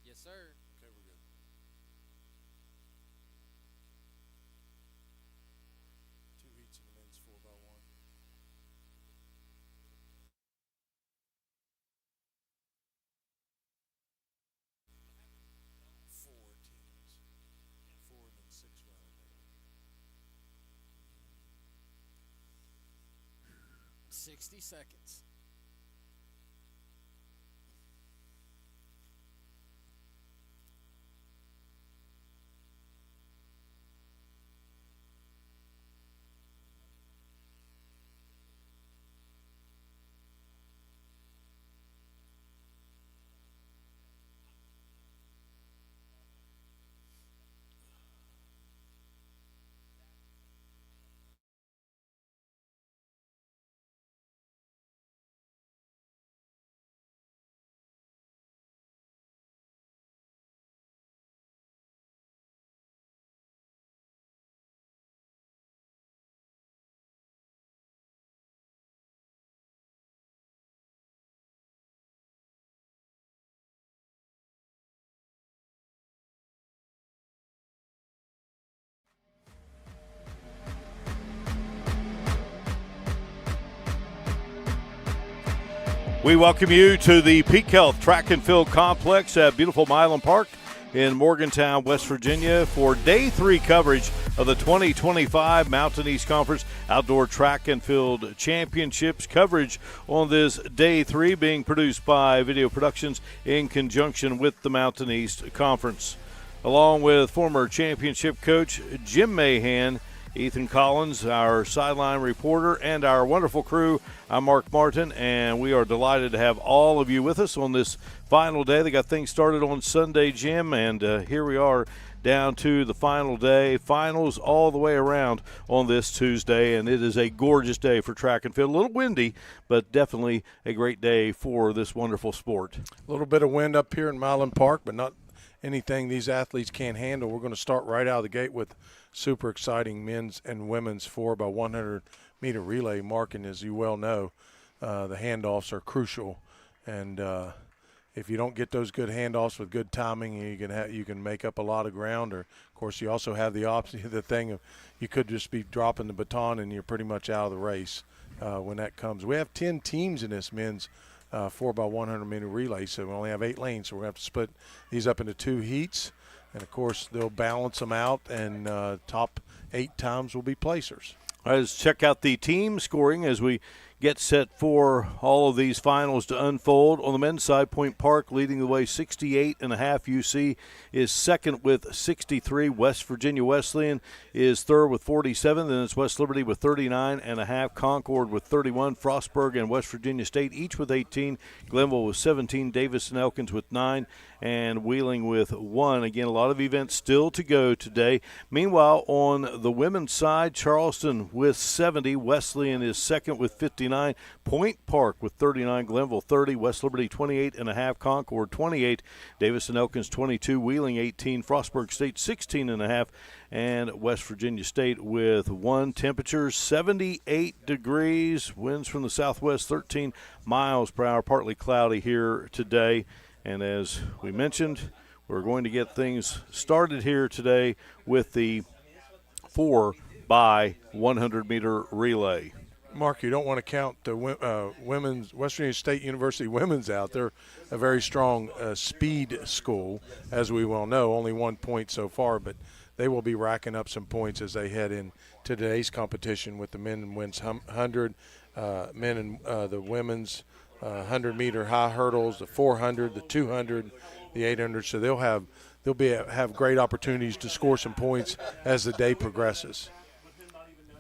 Yes, sir. Okay, we're good. Two heats in the men's 4x1. Four teams. Four and then six running total. 60 seconds. We welcome you to the Peak Health Track and Field Complex at beautiful Milan Park in Morgantown, West Virginia for Day 3 coverage of the 2025 Mountain East Conference Outdoor Track and Field Championships. Coverage on this Day 3 being produced by Video Productions in conjunction with the Mountain East Conference. Along with former championship coach Jim Mahan, Ethan Collins, our sideline reporter, and our wonderful crew. I'm Mark Martin, and we are delighted to have all of you with us on this final day. They got things started on Sunday, Jim, and here we are down to the final day. Finals all the way around on this Tuesday, and it is a gorgeous day for track and field. A little windy, but definitely a great day for this wonderful sport. A little bit of wind up here in Milan Park, but not anything these athletes can't handle. We're going to start right out of the gate with super exciting men's and women's 4x100-meter relay. Marking, as you well know, the handoffs are crucial, and if you don't get those good handoffs with good timing, you can make up a lot of ground. Or, of course, you also have the option, the thing of you could just be dropping the baton and you're pretty much out of the race when that comes. We have 10 teams in this men's 4x100-meter relay, so we only have 8 lanes, so we're going to have to split these up into 2 heats. And, of course, they'll balance them out, and top 8 times will be placers. All right, let's check out the team scoring as we get set for all of these finals to unfold. On the men's side, Point Park leading the way, 68.5. UC is second with 63. West Virginia Wesleyan is third with 47. Then it's West Liberty with 39.5. Concord with 31. Frostburg and West Virginia State each with 18. Glenville with 17. Davis and Elkins with 9. And Wheeling with 1. Again, a lot of events still to go today. Meanwhile, on the women's side, Charleston with 70. Wesleyan is second with 59. Point Park with 39. Glenville 30. West Liberty 28.5. Concord 28. Davis and Elkins 22. Wheeling 18. Frostburg State 16.5. And West Virginia State with 1. Temperatures 78 degrees. Winds from the southwest 13 miles per hour. Partly cloudy here today. And as we mentioned, we're going to get things started here today with the 4x100-meter relay. Mark, you don't want to count the women's West Virginia State University women's out. They're a very strong speed school, as we well know. Only 1 point so far, but they will be racking up some points as they head in to today's competition with the men and women's 100, men and the women's 100-meter high hurdles, the 400, the 200, the 800. So they'll have great opportunities to score some points as the day progresses.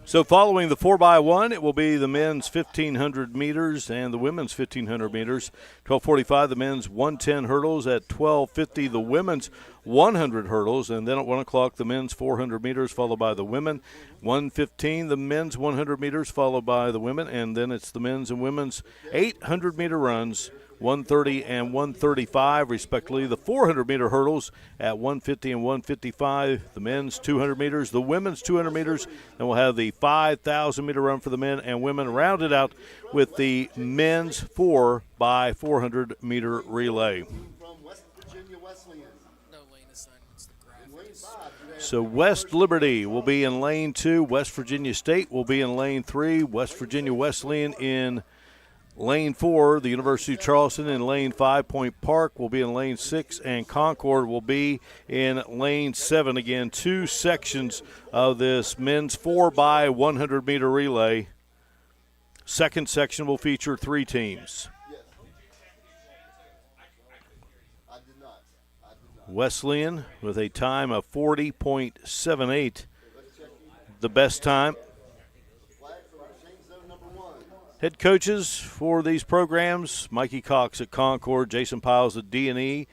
So following the 4x1, it will be the men's 1,500 meters and the women's 1,500 meters. 12:45, the men's 110 hurdles. At 12:50, the women's 100 hurdles. And then at 1 o'clock, the men's 400 meters, followed by the women. 1:15, the men's 100 meters, followed by the women. And then it's the men's and women's 800-meter runs, 130 and 135 respectively. The 400-meter hurdles at 150 and 155. The men's 200 meters, the women's 200 meters. Then we'll have the 5,000-meter run for the men and women, rounded out with the men's 4x400-meter relay. No lane assignments. The graphic is So West Liberty will be in lane 2. West Virginia State will be in lane 3. West Virginia Wesleyan in lane 4. The University of Charleston in lane 5. Point Park will be in lane 6. And Concord will be in lane 7. Again, 2 sections of this men's 4x100-meter relay. Second section will feature 3 teams. Wesleyan with a time of 40.78, the best time. Head coaches for these programs, Mikey Cox at Concord, Jason Piles at D&E.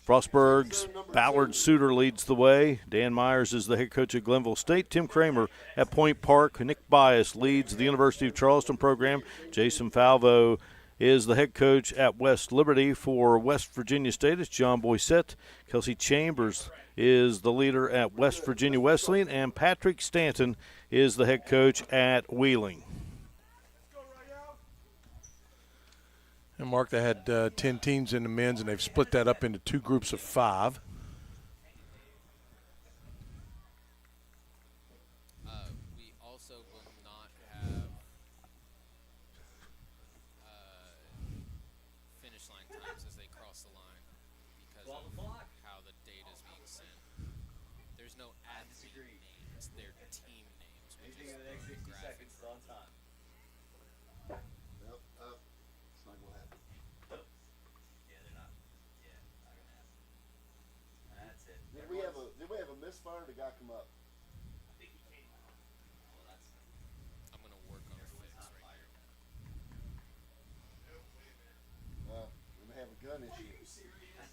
Frostburg's Ballard Suter leads the way. Dan Myers is the head coach at Glenville State. Tim Kramer at Point Park. Nick Bias leads the University of Charleston program. Jason Falvo is the head coach at West Liberty. For West Virginia State, it's John Boysette. Kelsey Chambers is the leader at West Virginia Wesleyan, and Patrick Stanton is the head coach at Wheeling. And Mark, they had 10 teams in the men's, and they've split that up into 2 groups of 5. we also will not have finish line times as they cross the line because of how the data is being sent. There's no athlete names; they're team names. Which is the graphic. Did we have a misfire? Did the guy come up? I'm gonna work on a fix right here. We may have a gun issue.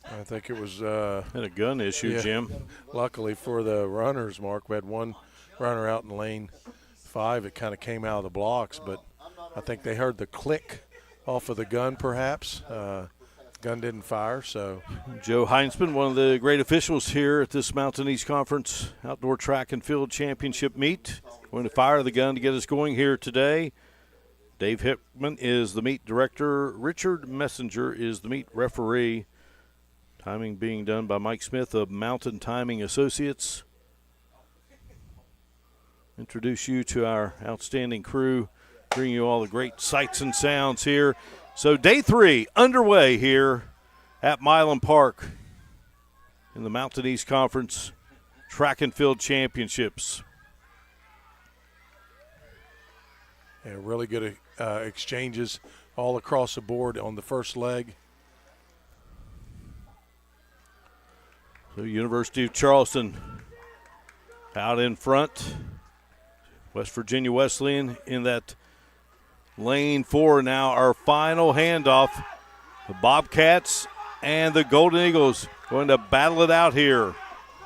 I think it was Had a gun issue, Yeah. Jim. luckily for the runners, Mark. We had one runner out in lane 5. It kind of came out of the blocks, but I think they heard the click off of the gun perhaps. Gun didn't fire, so Joe Heinzman, one of the great officials here at this Mountain East Conference Outdoor Track and Field Championship meet, going to fire the gun to get us going here today. Dave Hickman is the meet director. Richard Messenger is the meet referee. Timing being done by Mike Smith of Mountain Timing Associates. Introduce you to our outstanding crew, bring you all the great sights and sounds here. So day 3 underway here at Milan Park in the Mountain East Conference Track and Field Championships. yeah, really good exchanges all across the board on the first leg. So University of Charleston out in front. West Virginia Wesleyan in that lane 4 now. Our final handoff. The Bobcats and the Golden Eagles going to battle it out here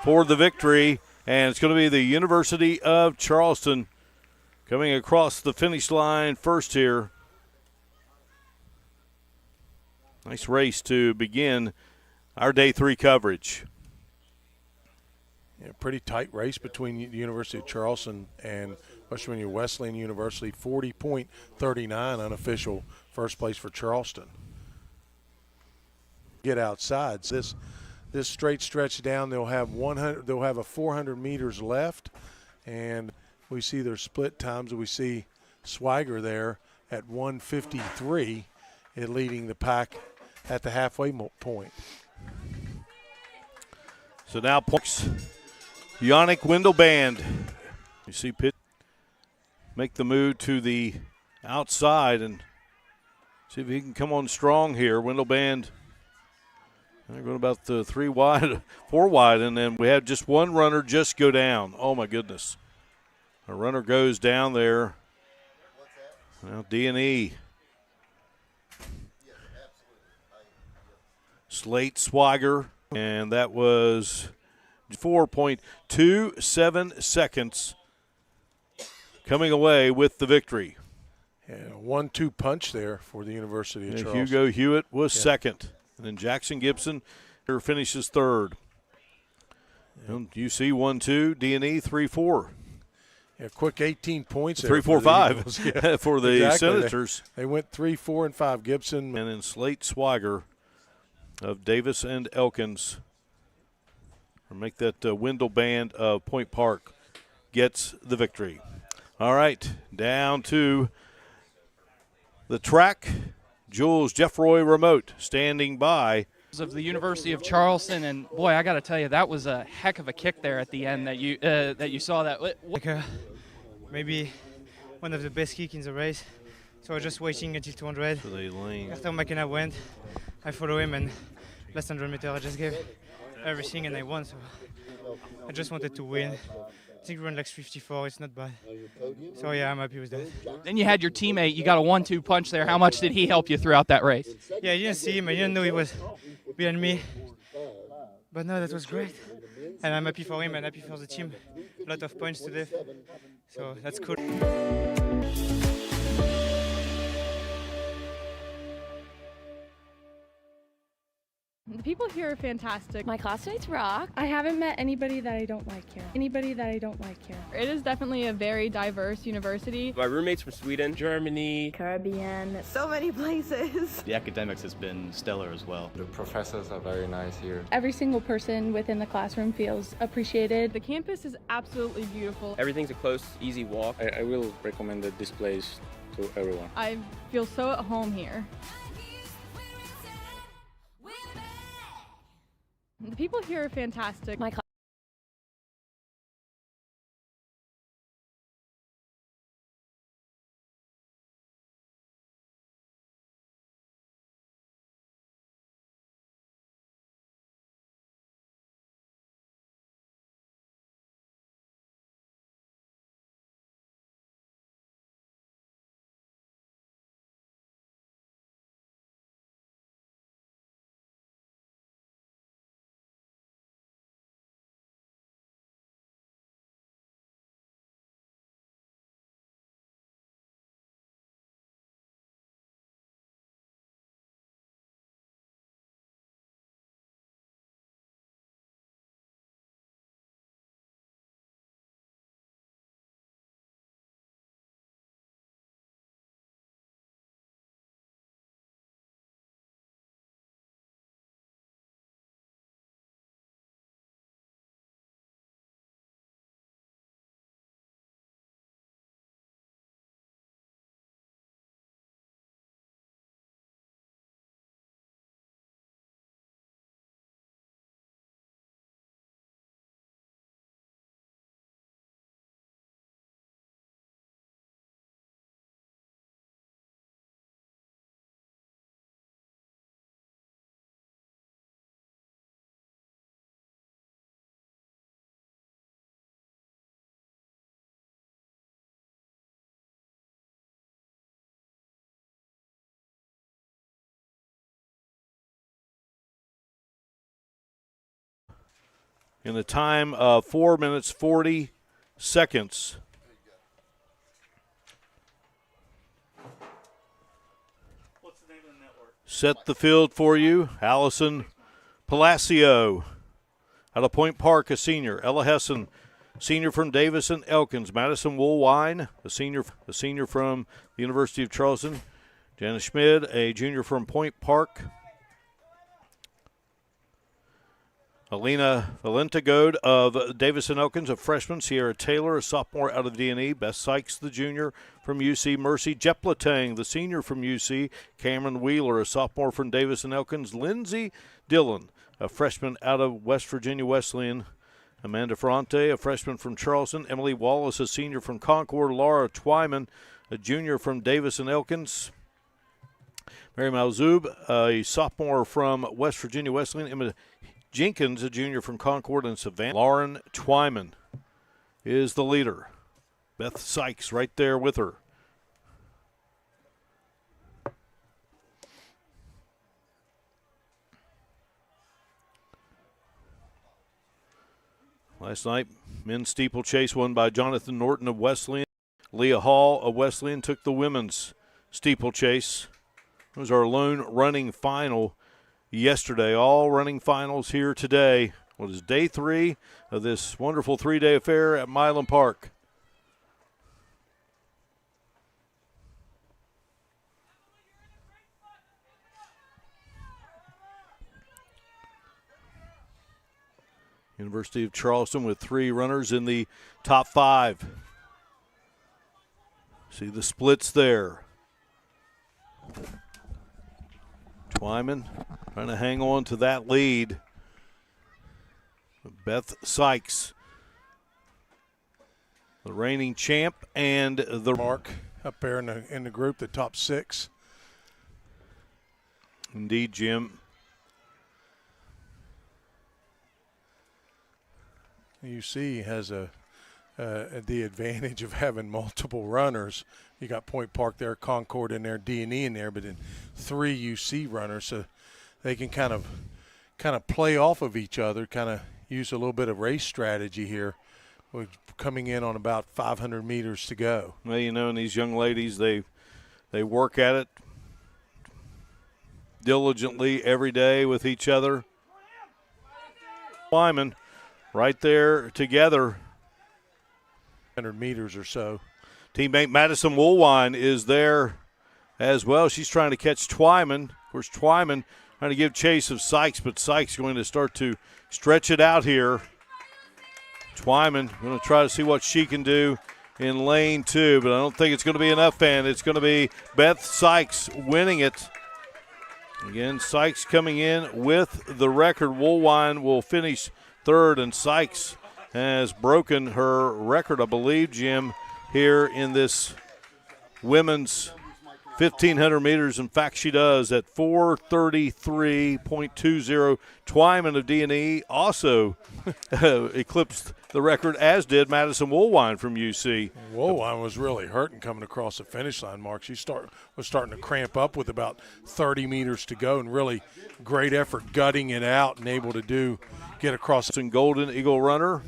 for the victory. And it's going to be the University of Charleston coming across the finish line first here. Nice race to begin our day 3 coverage. Yeah, pretty tight race between the University of Charleston and West Virginia Wesleyan University. 40.39 unofficial first place for Charleston. Get outside. This straight stretch down, they'll have 100. They'll have a 400 meters left, and we see their split times. We see Swigger there at 1:53, leading the pack at the halfway point. So now points. Yannick Windelband. You see Pitt make the move to the outside and see if he can come on strong here. Windelband, they're going about the 3 wide, 4 wide, and then we had just one runner just go down. Oh, my goodness. A runner goes down there. Now D&E. Slate Swigger, and that was 4.27 seconds coming away with the victory. Yeah, 1-2 punch there for the University of And Charleston. Hugo Hewitt was second. And then Jackson Gibson here finishes third. And UC 1-2, D&E 3-4. Yeah, quick 18 points there. 3-4-5 Yeah, for the exactly. Senators. They went 3, 4, and 5. Gibson. And then Slate Swigger of Davis and Elkins or make that Wendell band of Point Park gets the victory. All right, down to the track. Jules Jeffroy remote standing by. Of the University of Charleston, and boy, I got to tell you, that was a heck of a kick there at the end that you saw that. Like maybe one of the best kick in the race. So I was just waiting until 200. So they lane. After McKenna went, I follow him, and last 100 meters I just gave everything and I won. So I just wanted to win. I think we ran like 54. It's not bad. So yeah, I'm happy with that. Then you had your teammate. You got a 1-2 punch there. How much did he help you throughout that race? Yeah, I didn't see him. I didn't know he was behind me. But no, that was great. And I'm happy for him and happy for the team. A lot of points today. So that's cool. The people here are fantastic. My classmates rock. I haven't met anybody that I don't like here. It is definitely a very diverse university. My roommates from Sweden, Germany, Caribbean. So many places. The academics has been stellar as well. The professors are very nice here. Every single person within the classroom feels appreciated. The campus is absolutely beautiful. Everything's a close, easy walk. I will recommend this place to everyone. I feel so at home here. The people here are fantastic. My In the time of 4 minutes 40 seconds. What's the name of the network? Set the field for you. Allison Palacio out of Point Park, a senior. Ella Hessen, senior from Davis and Elkins. Madison Woolwine, a senior from the University of Charleston. Janice Schmid, a junior from Point Park. Alina Valentigode of Davis and Elkins, a freshman. Sierra Taylor, a sophomore out of D&E. Beth Sykes, the junior from UC. Mercy Jeplatang, the senior from UC. Cameron Wheeler, a sophomore from Davis and Elkins. Lindsey Dillon, a freshman out of West Virginia Wesleyan. Amanda Ferrante, a freshman from Charleston. Emily Wallace, a senior from Concord. Laura Twyman, a junior from Davis and Elkins. Mary Malzoub, a sophomore from West Virginia Wesleyan. Emma Jenkins, a junior from Concord and Savannah. Lauren Twyman is the leader. Beth Sykes right there with her. Last night, men's steeplechase won by Jonathan Norton of Wesleyan. Leah Hall of Wesleyan took the women's steeplechase. It was our lone running final yesterday. All running finals here today. What is day 3 of this wonderful 3-day affair at Milan Park. University of Charleston with 3 runners in the top 5. See the splits there. Twyman trying to hang on to that lead. Beth Sykes, the reigning champ, and the mark up there in the group, the top 6. Indeed, Jim. UC has the advantage of having multiple runners. You got Point Park there, Concord in there, D&E in there, but then 3 UC runners, so they can kind of play off of each other, kind of use a little bit of race strategy here. We're coming in on about 500 meters to go. Well, you know, and these young ladies, they work at it diligently every day with each other. Wyman right there together. 100 meters or so. Teammate Madison Woolwine is there as well. She's trying to catch Twyman. Of course, Twyman trying to give chase of Sykes, but Sykes going to start to stretch it out here. Twyman going to try to see what she can do in lane 2, but I don't think it's going to be enough, and it's going to be Beth Sykes winning it. Again, Sykes coming in with the record. Woolwine will finish 3rd, and Sykes has broken her record, I believe, Jim, here in this women's 1,500 meters. In fact, she does at 4:33.20. Twyman of D&E also eclipsed the record, as did Madison Woolwine from UC. Woolwine was really hurting coming across the finish line, Mark. She was starting to cramp up with about 30 meters to go, and really great effort gutting it out and able to get across. And Golden Eagle runner.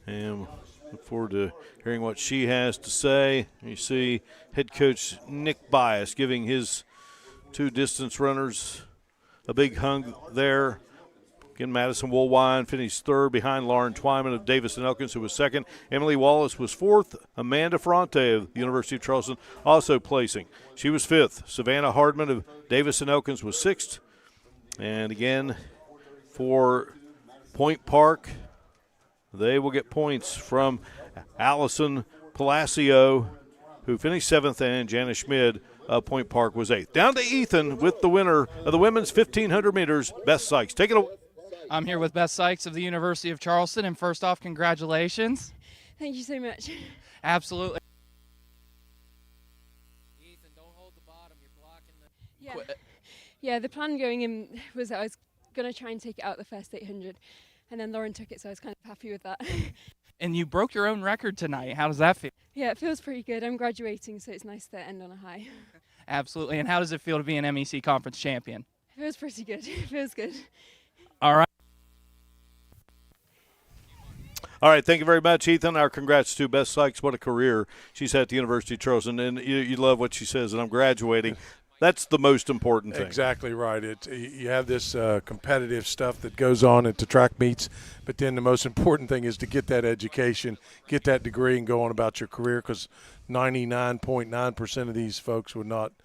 And look forward to hearing what she has to say. You see head coach Nick Bias giving his 2 distance runners a big hug there. Again, Madison Woolwine finished 3rd behind Lauren Twyman of Davis and Elkins, who was 2nd. Emily Wallace was 4th. Amanda Ferrante of the University of Charleston also placing. She was 5th. Savannah Hardman of Davis and Elkins was 6th. And again, for Point Park, they will get points from Allison Palacio, who finished 7th, and Janice Schmid of Point Park was 8th. Down to Ethan with the winner of the women's 1,500 meters, Beth Sykes. Take it away. I'm here with Beth Sykes of the University of Charleston, and first off, congratulations. Thank you so much. Absolutely. Ethan, don't hold the bottom. You're blocking the... Yeah, the plan going in was that I was going to try and take it out the first 800, and then Lauren took it, so I was kind of happy with that. And you broke your own record tonight. How does that feel? Yeah, it feels pretty good. I'm graduating, so it's nice to end on a high. Absolutely. And how does it feel to be an MEC conference champion? It feels pretty good. It feels good. All right. All right, thank you very much, Ethan. Our congrats to Beth Sykes. What a career she's had at the University of Charleston. And you love what she says, and I'm graduating. That's the most important thing. Exactly right. You have this competitive stuff that goes on at the track meets, but then the most important thing is to get that education, get that degree, and go on about your career, because 99.9% of these folks would not –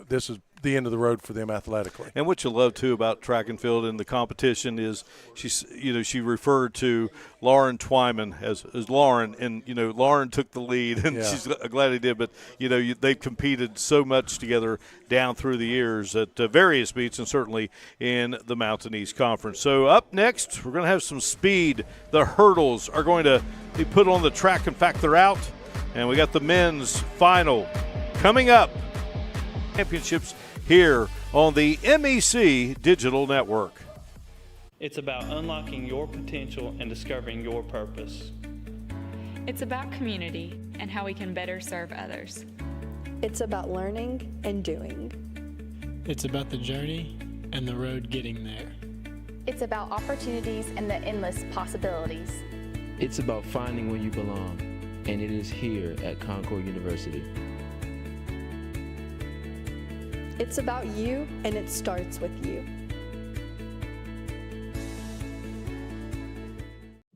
this is the end of the road for them athletically. And what you love, too, about track and field and the competition is she referred to Lauren Twyman as Lauren, and, Lauren took the lead, and she's glad he did. But, they've competed so much together down through the years at various meets, and certainly in the Mountain East Conference. So up next, we're going to have some speed. The hurdles are going to be put on the track. In fact, they're out. And we got the men's final coming up. Championships here on the MEC Digital Network. It's about unlocking your potential and discovering your purpose. It's about community and how we can better serve others. It's about learning and doing. It's about the journey and the road getting there. It's about opportunities and the endless possibilities. It's about finding where you belong, and it is here at Concord University. It's about you, and it starts with you.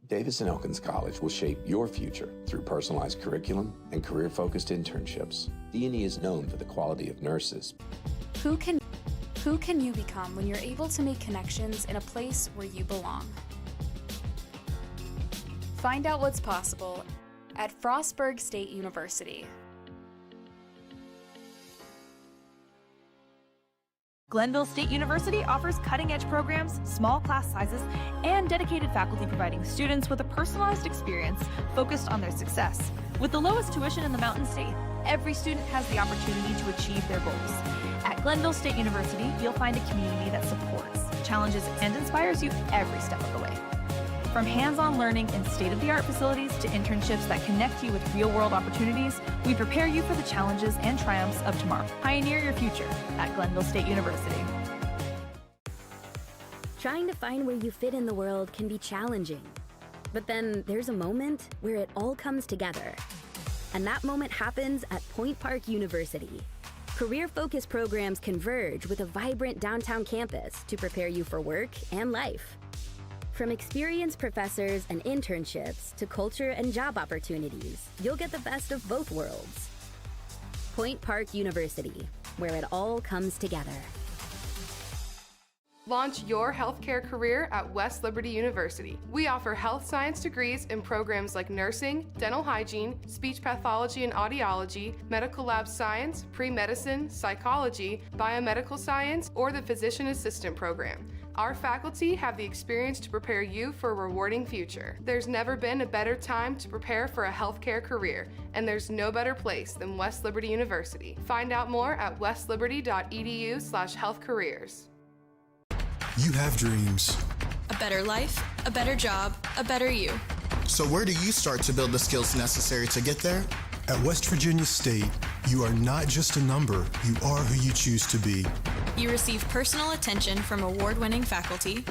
Davis and Elkins College will shape your future through personalized curriculum and career-focused internships. D&E is known for the quality of nurses Who can you become when you're able to make connections in a place where you belong? Find out what's possible at Frostburg State University. Glenville State University offers cutting-edge programs, small class sizes, and dedicated faculty providing students with a personalized experience focused on their success. With the lowest tuition in the Mountain State, every student has the opportunity to achieve their goals. At Glenville State University, you'll find a community that supports, challenges, and inspires you every step of the way. From hands-on learning in state-of-the-art facilities to internships that connect you with real-world opportunities, we prepare you for the challenges and triumphs of tomorrow. Pioneer your future at Glenville State University. Trying to find where you fit in the world can be challenging. But then there's a moment where it all comes together. And that moment happens at Point Park University. Career-focused programs converge with a vibrant downtown campus to prepare you for work and life. From experienced professors and internships to culture and job opportunities, you'll get the best of both worlds. Point Park University, where it all comes together. Launch your healthcare career at West Liberty University. We offer health science degrees in programs like nursing, dental hygiene, speech pathology and audiology, medical lab science, pre-medicine, psychology, biomedical science, or the physician assistant program. Our faculty have the experience to prepare you for a rewarding future. There's never been a better time to prepare for a healthcare career, and there's no better place than West Liberty University. Find out more at westliberty.edu/healthcareers. You have dreams. A better life, a better job, a better you. So where do you start to build the skills necessary to get there? At West Virginia State, you are not just a number, you are who you choose to be. You receive personal attention from award-winning faculty.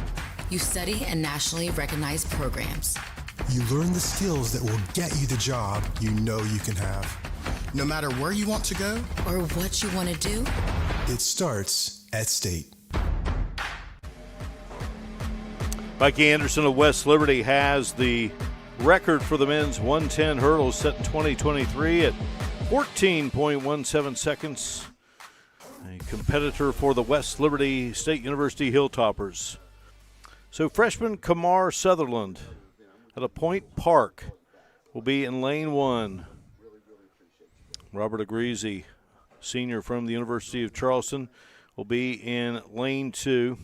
You study in nationally recognized programs. You learn the skills that will get you the job you know you can have. No matter where you want to go or what you want to do, it starts at State. Mikey Anderson of West Liberty has the record for the men's 110 hurdles set in 2023 at 14.17 seconds. A competitor for the West Liberty State University Hilltoppers. So freshman Kamar Sutherland at a Point Park will be in lane 1. Robert Agreasy, senior from the University of Charleston, will be in lane 2.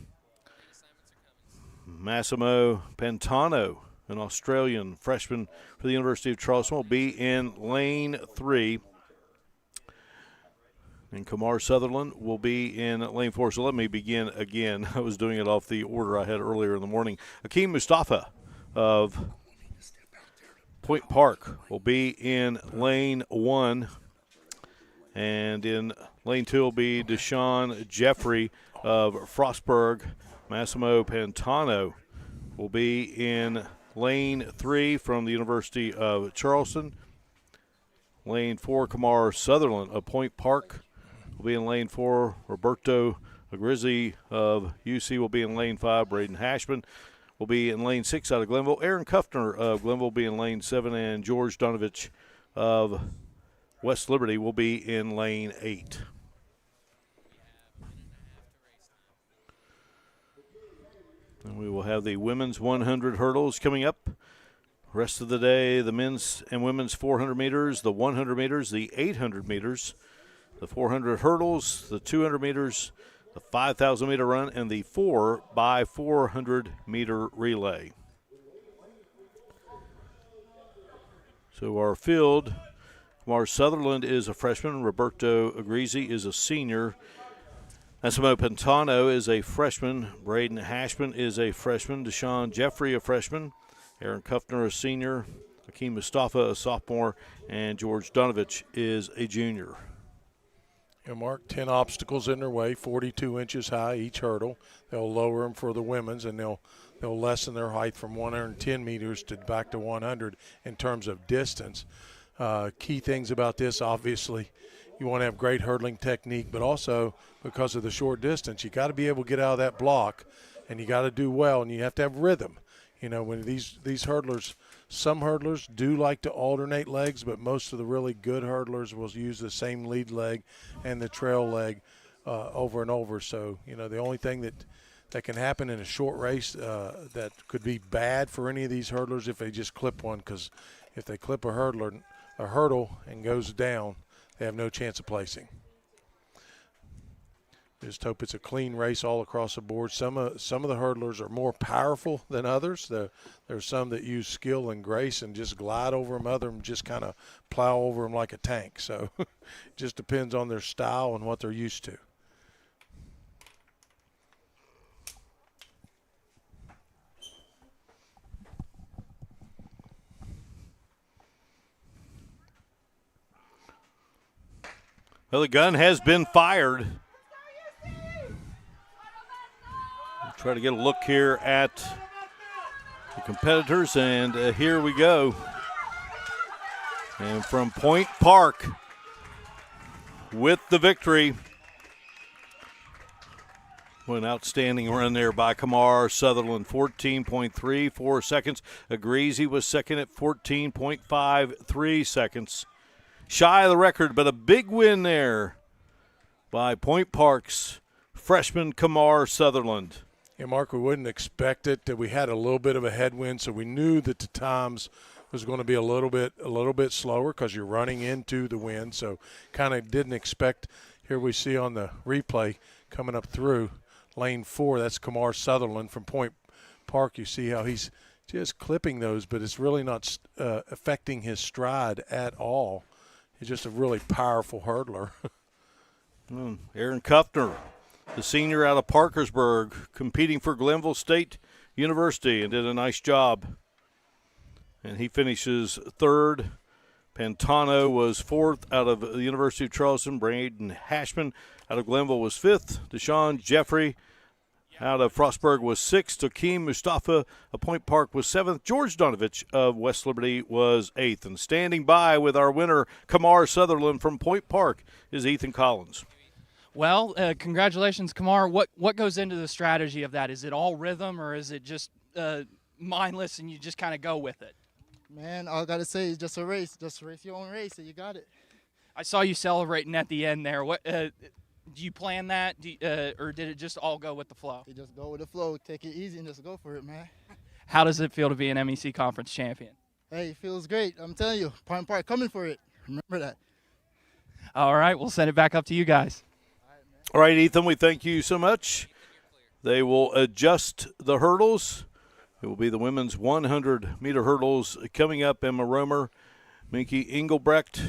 Massimo Pantano, an Australian freshman for the University of Charleston, will be in lane 3. And Kamar Sutherland will be in lane 4. So let me begin again. I was doing it off the order I had earlier in the morning. Akeem Mustafa of Point Park will be in lane 1. And in lane 2 will be Deshaun Jeffrey of Frostburg. Massimo Pantano will be in lane 3 from the University of Charleston. Lane 4, Kamar Sutherland of Point Park will be in lane 4. Roberto Agrizzi of UC will be in lane 5. Braden Hashman will be in lane 6 out of Glenville. Aaron Kuffner of Glenville will be in lane 7. And George Donovich of West Liberty will be in lane 8. And we will have the women's 100 hurdles coming up. Rest of the day, the men's and women's 400 meters, the 100 meters, the 800 meters, the 400 hurdles, the 200 meters, the 5,000 meter run, and the 4x400 meter relay. So our field, Kamar Sutherland is a freshman. Roberto Agrizzi is a senior. Massimo Pantano is a freshman. Braden Hashman is a freshman. Deshaun Jeffrey, a freshman. Aaron Kuffner, a senior. Akeem Mustafa, a sophomore. And George Donovich is a junior. Yeah, Mark, 10 obstacles in their way, 42 inches high each hurdle. They'll lower them for the women's, and they'll lessen their height from 110 meters to back to 100 in terms of distance. Key things about this, obviously, you want to have great hurdling technique, but also because of the short distance, you got to be able to get out of that block, and you got to do well, and you have to have rhythm. You know, when these hurdlers, some hurdlers do like to alternate legs, but most of the really good hurdlers will use the same lead leg and the trail leg over and over. So, the only thing that can happen in a short race that could be bad for any of these hurdlers if they just clip one, because if they clip a hurdle and goes down, they have no chance of placing. Just hope it's a clean race all across the board. Some of the hurdlers are more powerful than others. There's some that use skill and grace and just glide over them. Others just kind of plow over them like a tank. So it just depends on their style and what they're used to. Well, the gun has been fired. Try to get a look here at the competitors, and here we go. And from Point Park with the victory. What an outstanding run there by Kamar Sutherland, 14.34 seconds. Agreasy was second at 14.53 seconds. Shy of the record, but a big win there by Point Park's freshman Kamar Sutherland. Yeah, Mark, we wouldn't expect it. We had a little bit of a headwind, so we knew that the times was going to be a little bit slower because you're running into the wind. So kind of didn't expect. Here we see on the replay coming up through lane 4. That's Kamar Sutherland from Point Park. You see how he's just clipping those, but it's really not affecting his stride at all. He's just a really powerful hurdler. Aaron Kuffner, the senior out of Parkersburg, competing for Glenville State University, and did a nice job. And he finishes third. Pantano was fourth out of the University of Charleston. Braden Hashman out of Glenville was fifth. Deshaun Jeffrey out of Frostburg was sixth. Tokeem Mustafa of Point Park was seventh. George Donovich of West Liberty was eighth. And standing by with our winner, Kamar Sutherland from Point Park, is Ethan Collins. Well, congratulations, Kamar. What goes into the strategy of that? Is it all rhythm, or is it just mindless and you just kind of go with it? Man, all I got to say is just a race. Just race your own race, and you got it. I saw you celebrating at the end there. What do you plan that, or did it just all go with the flow? You just go with the flow. Take it easy and just go for it, man. How does it feel to be an MEC Conference champion? Hey, it feels great. I'm telling you, Point Park coming for it. Remember that. All right, we'll send it back up to you guys. All right, Ethan, we thank you so much. They will adjust the hurdles. It will be the women's 100-meter hurdles coming up. Emma Romer, Minky Engelbrecht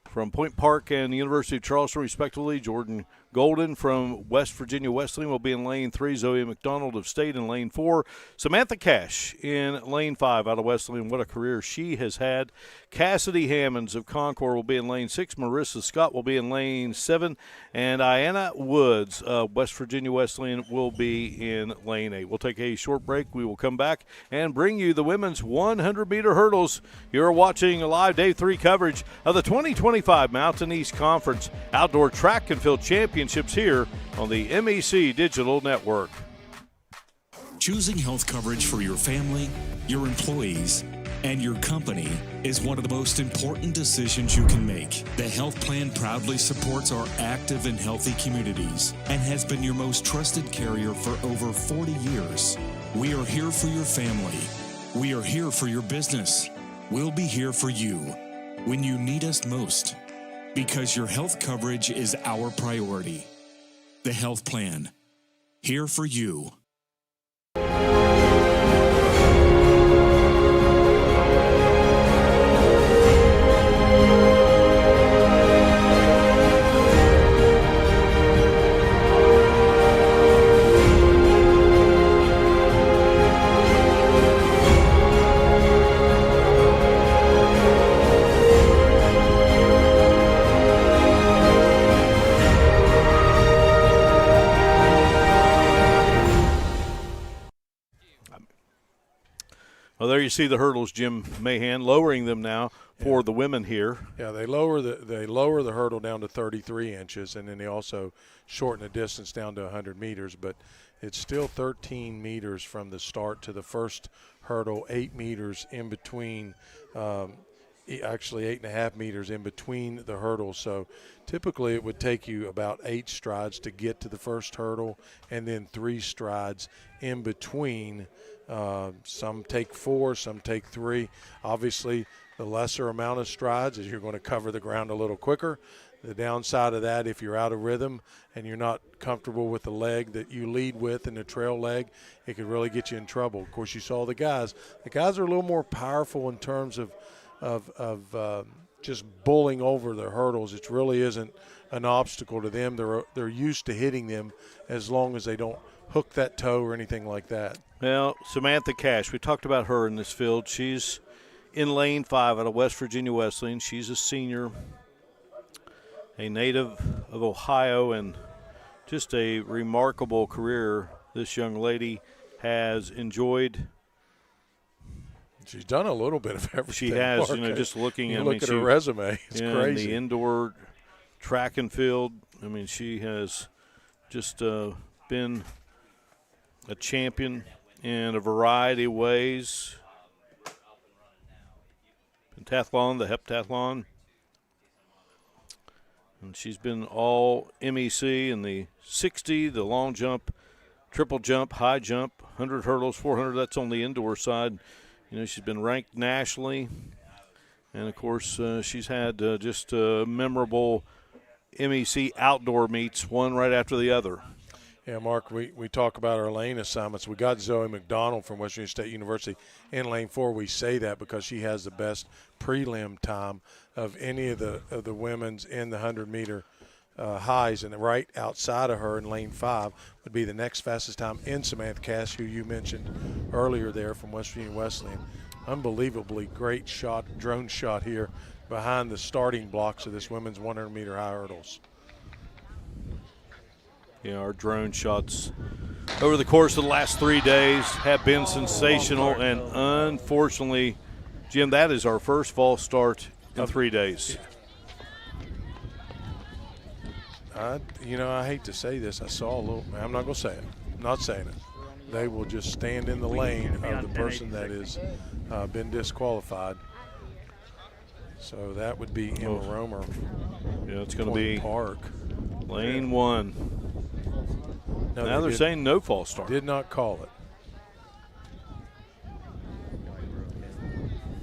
from Point Park and the University of Charleston, respectively. Jordan Golden from West Virginia Wesleyan will be in lane 3. Zoe McDonald of State in lane 4. Samantha Cash in lane 5 out of Wesleyan. What a career she has had. Cassidy Hammonds of Concord will be in lane 6. Marissa Scott will be in lane 7. And Ayanna Woods of West Virginia Wesleyan will be in lane 8. We'll take a short break. We will come back and bring you the women's 100-meter hurdles. You're watching live Day 3 coverage of the 2025 Mountain East Conference Outdoor Track and Field Championships here on the MEC Digital Network. Choosing health coverage for your family, your employees, and your company is one of the most important decisions you can make. The health plan proudly supports our active and healthy communities and has been your most trusted carrier for over 40 years. We are here for your family. We are here for your business. We'll be here for you when you need us most, because your health coverage is our priority. The health plan, here for you. Well, there you see the hurdles, Jim Mahan, lowering them now for the women here. Yeah, they lower the hurdle down to 33 inches, and then they also shorten the distance down to 100 meters. But it's still 13 meters from the start to the first hurdle, 8 meters in between actually 8.5 meters in between the hurdles. So typically it would take you about 8 strides to get to the first hurdle, and then 3 strides in between. Some take 4, some take 3. Obviously, the lesser amount of strides is you're going to cover the ground a little quicker. The downside of that, if you're out of rhythm and you're not comfortable with the leg that you lead with and the trail leg, it could really get you in trouble. Of course, you saw the guys. The guys are a little more powerful in terms of just bulling over the hurdles. It really isn't an obstacle to them. They're used to hitting them as long as they don't hook that toe or anything like that. Well, Samantha Cash, we talked about her in this field. She's in lane 5 out of West Virginia Wesleyan. She's a senior, a native of Ohio, and just a remarkable career this young lady has enjoyed. She's done a little bit of everything. She has, Mark. just looking at, look at her resume. It's crazy. The indoor track and field, she has just been a champion in a variety of ways. Pentathlon, the heptathlon. And she's been all MEC in the 60, the long jump, triple jump, high jump, 100 hurdles, 400. That's on the indoor side. She's been ranked nationally. And, of course, she's had just memorable MEC outdoor meets, one right after the other. Yeah, Mark, we talk about our lane assignments. We got Zoe McDonald from West Virginia State University in lane 4. We say that because she has the best prelim time of any of the women's in the 100-meter highs. And right outside of her in lane 5 would be the next fastest time in Samantha Cash, who you mentioned earlier there from West Virginia Wesleyan. Unbelievably great shot, drone shot here behind the starting blocks of this women's 100-meter high hurdles. Our drone shots over the course of the last 3 days have been sensational, and unfortunately, Jim, that is our first false start in 3 days. I hate to say this. I saw a little – I'm not going to say it. I'm not saying it. They will just stand in the lane of the person that has been disqualified. So that would be Emma Romer. Yeah, it's going to be Park. Lane 1. No, now they're saying no false start. Did not call it.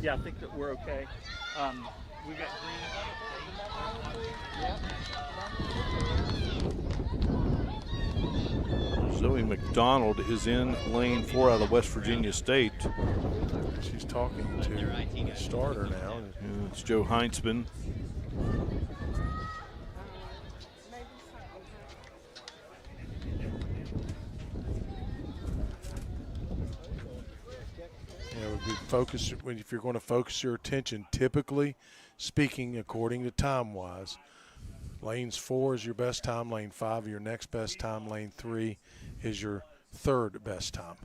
Yeah, I think that we're okay. We got green. Zoe McDonald is in lane 4 out of West Virginia State. She's talking to the starter now. Yeah, it's Joe Heinzman. If you're going to focus your attention, typically speaking, according to time-wise, lanes 4 is your best time, lane 5 is your next best time, lane 3 is your third best time.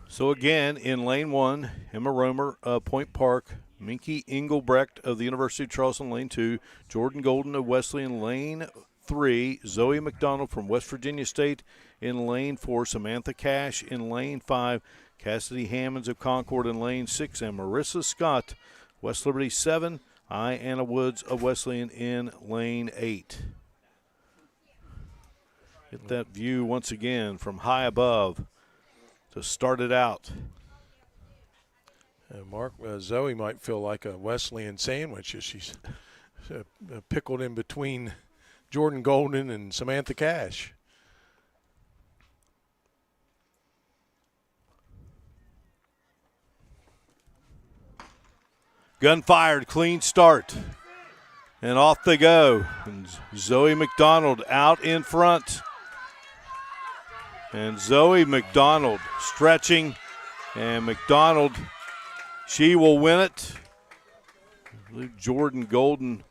So again, in lane 1, Emma Romer of Point Park, Minky Engelbrecht of the University of Charleston, lane 2, Jordan Golden of Wesleyan, lane 3, Zoe McDonald from West Virginia State in lane 4, Samantha Cash in lane 5, Cassidy Hammonds of Concord in lane 6, and Marissa Scott, West Liberty 7, Anna Woods of Wesleyan in lane 8. Get that view once again from high above to start it out. Mark, Zoe might feel like a Wesleyan sandwich as she's pickled in between Jordan Golden and Samantha Cash. Gun fired, clean start. And off they go. And Zoe McDonald out in front. And Zoe McDonald stretching. And McDonald, she will win it. I believe Jordan Golden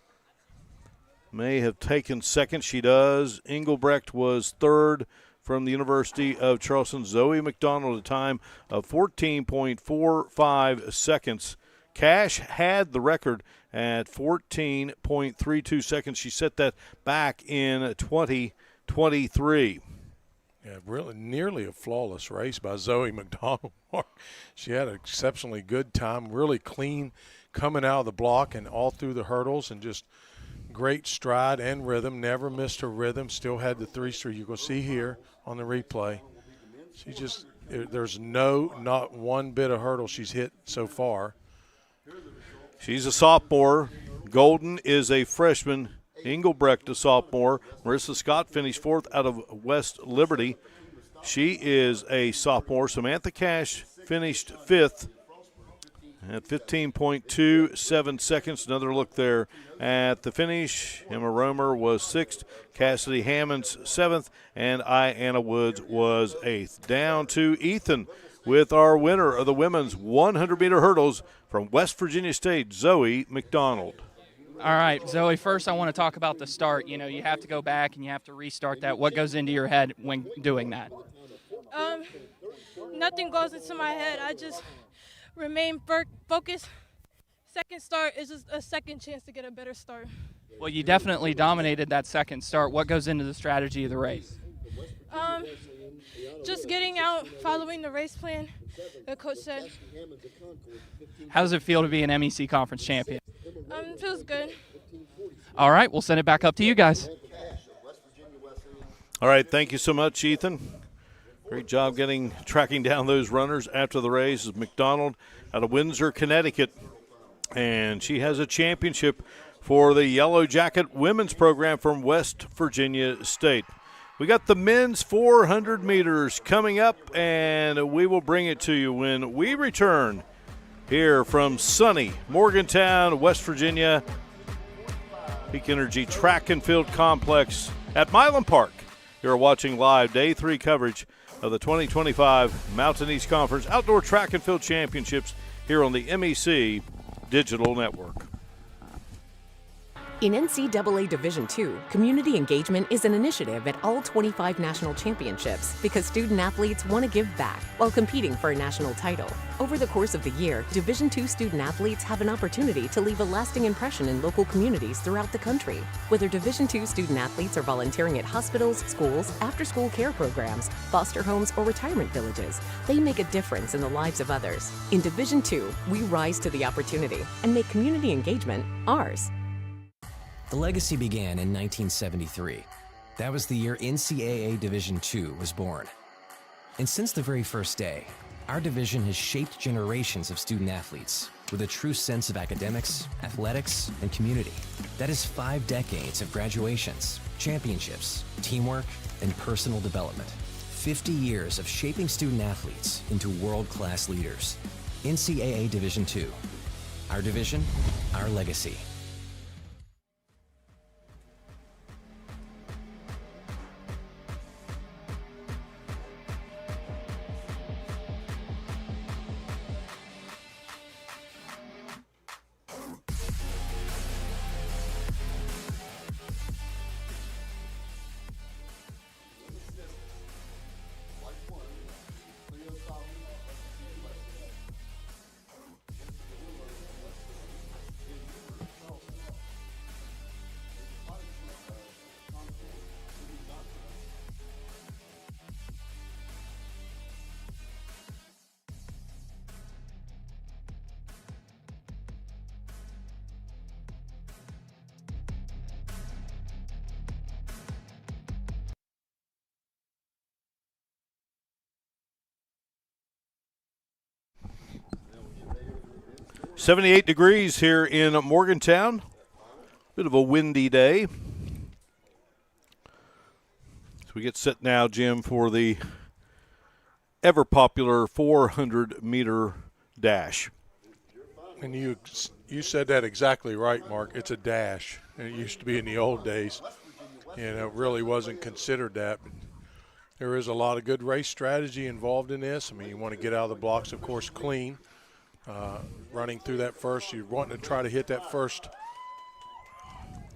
may have taken second. She does. Engelbrecht was third from the University of Charleston. Zoe McDonald, a time of 14.45 seconds. Cash had the record at 14.32 seconds. She set that back in 2023. Yeah, really nearly a flawless race by Zoe McDonald. She had an exceptionally good time, really clean coming out of the block and all through the hurdles, and just great stride and rhythm. Never missed her rhythm. Still had the 3-3. You can see here on the replay. She just, there's not one bit of hurdle she's hit so far. She's a sophomore. Golden is a freshman. Engelbrecht, a sophomore. Marissa Scott finished 4th out of West Liberty. She is a sophomore. Samantha Cash finished 5th at 15.27 seconds. Another look there at the finish. Emma Romer was 6th. Cassidy Hammonds 7th. And Anna Woods was 8th. Down to Ethan with our winner of the women's 100-meter hurdles from West Virginia State, Zoe McDonald. All right, Zoe, first I want to talk about the start. You know, you have to go back and you have to restart that. What goes into your head when doing that? Nothing goes into my head. I just remain focused. Second start is just a second chance to get a better start. Well, you definitely dominated that second start. What goes into the strategy of the race? Just getting out, following the race plan the coach said. How does it feel to be an MEC conference champion? It feels good. All right, we'll send it back up to you guys. All right, thank you so much, Ethan. Great job tracking down those runners after the race. Is McDonald out of Windsor, Connecticut, and she has a championship for the Yellow Jacket women's program from West Virginia State. We got the men's 400 meters coming up, and we will bring it to you when we return here from sunny Morgantown, West Virginia, Peak Energy Track and Field Complex at Milan Park. You're watching live Day 3 coverage of the 2025 Mountain East Conference Outdoor Track and Field Championships here on the MEC Digital Network. In NCAA Division II, community engagement is an initiative at all 25 national championships because student-athletes want to give back while competing for a national title. Over the course of the year, Division II student-athletes have an opportunity to leave a lasting impression in local communities throughout the country. Whether Division II student-athletes are volunteering at hospitals, schools, after-school care programs, foster homes, or retirement villages, they make a difference in the lives of others. In Division II, we rise to the opportunity and make community engagement ours. The legacy began in 1973. That was the year NCAA Division II was born. And since the very first day, our division has shaped generations of student athletes with a true sense of academics, athletics, and community. That is 5 decades of graduations, championships, teamwork, and personal development. 50 years of shaping student athletes into world-class leaders. NCAA Division II. Our division, our legacy. .78 degrees here in Morgantown. Bit of a windy day. So we get set now, Jim, for the ever-popular 400-meter dash. And you said that exactly right, Mark. It's a dash. And it used to be in the old days. And it really wasn't considered that. But there is a lot of good race strategy involved in this. I mean, you want to get out of the blocks, of course, clean. Running through that first, you're wanting to try to hit that first.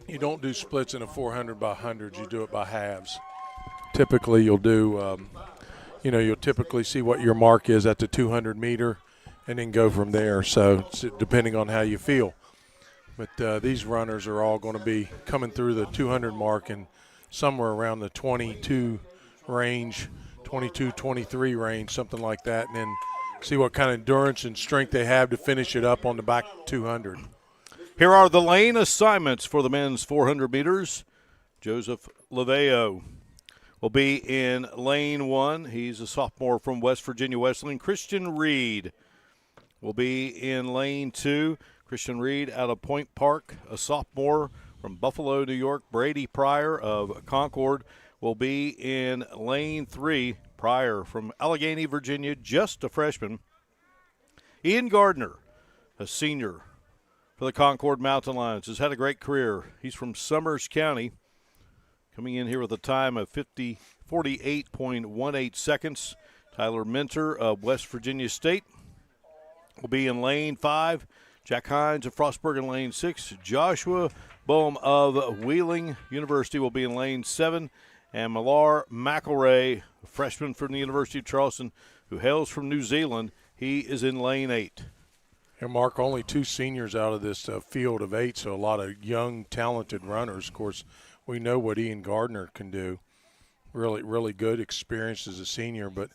You don't do splits in a 400 by 100. You do it by halves. Typically, you'll do, you'll typically see what your mark is at the 200 meter and then go from there. So depending on how you feel. But these runners are all going to be coming through the 200 mark and somewhere around the 22 range, 22, 23 range, something like that, and then see what kind of endurance and strength they have to finish it up on the back 200. Here are the lane assignments for the men's 400 meters. Joseph Laveo will be in lane 1. He's a sophomore from West Virginia Wesleyan. Christian Reed will be in lane 2. Christian Reed out of Point Park, a sophomore from Buffalo, New York. Brady Pryor of Concord will be in lane 3. Pryor from Allegheny, Virginia, just a freshman. Ian Gardner, a senior for the Concord Mountain Lions, has had a great career. He's from Summers County, coming in here with a time of 48.18 seconds. Tyler Minter of West Virginia State will be in lane 5. Jack Hines of Frostburg in lane 6. Joshua Boehm of Wheeling University will be in lane 7. And Millar McElray, a freshman from the University of Charleston, who hails from New Zealand, he is in lane 8. And Mark, only 2 seniors out of this field of 8, so a lot of young, talented runners. Of course, we know what Ian Gardner can do. Really, really good experience as a senior, but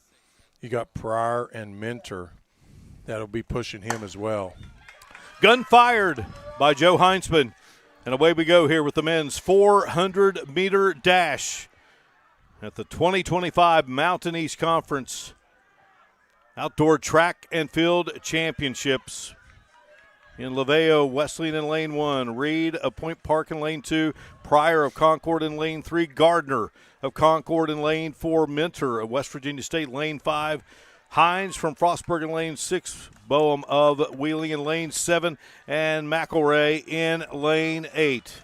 you got Pryor and Minter that'll be pushing him as well. Gun fired by Joe Heinzman. And away we go here with the men's 400-meter dash at the 2025 Mountain East Conference Outdoor Track and Field Championships. In Laveo, Wesleyan in lane 1, Reed of Point Park in lane 2, Pryor of Concord in lane 3, Gardner of Concord in lane 4, Minter of West Virginia State lane 5, Hines from Frostburg in lane 6, Boehm of Wheeling in lane 7, and McElray in lane 8.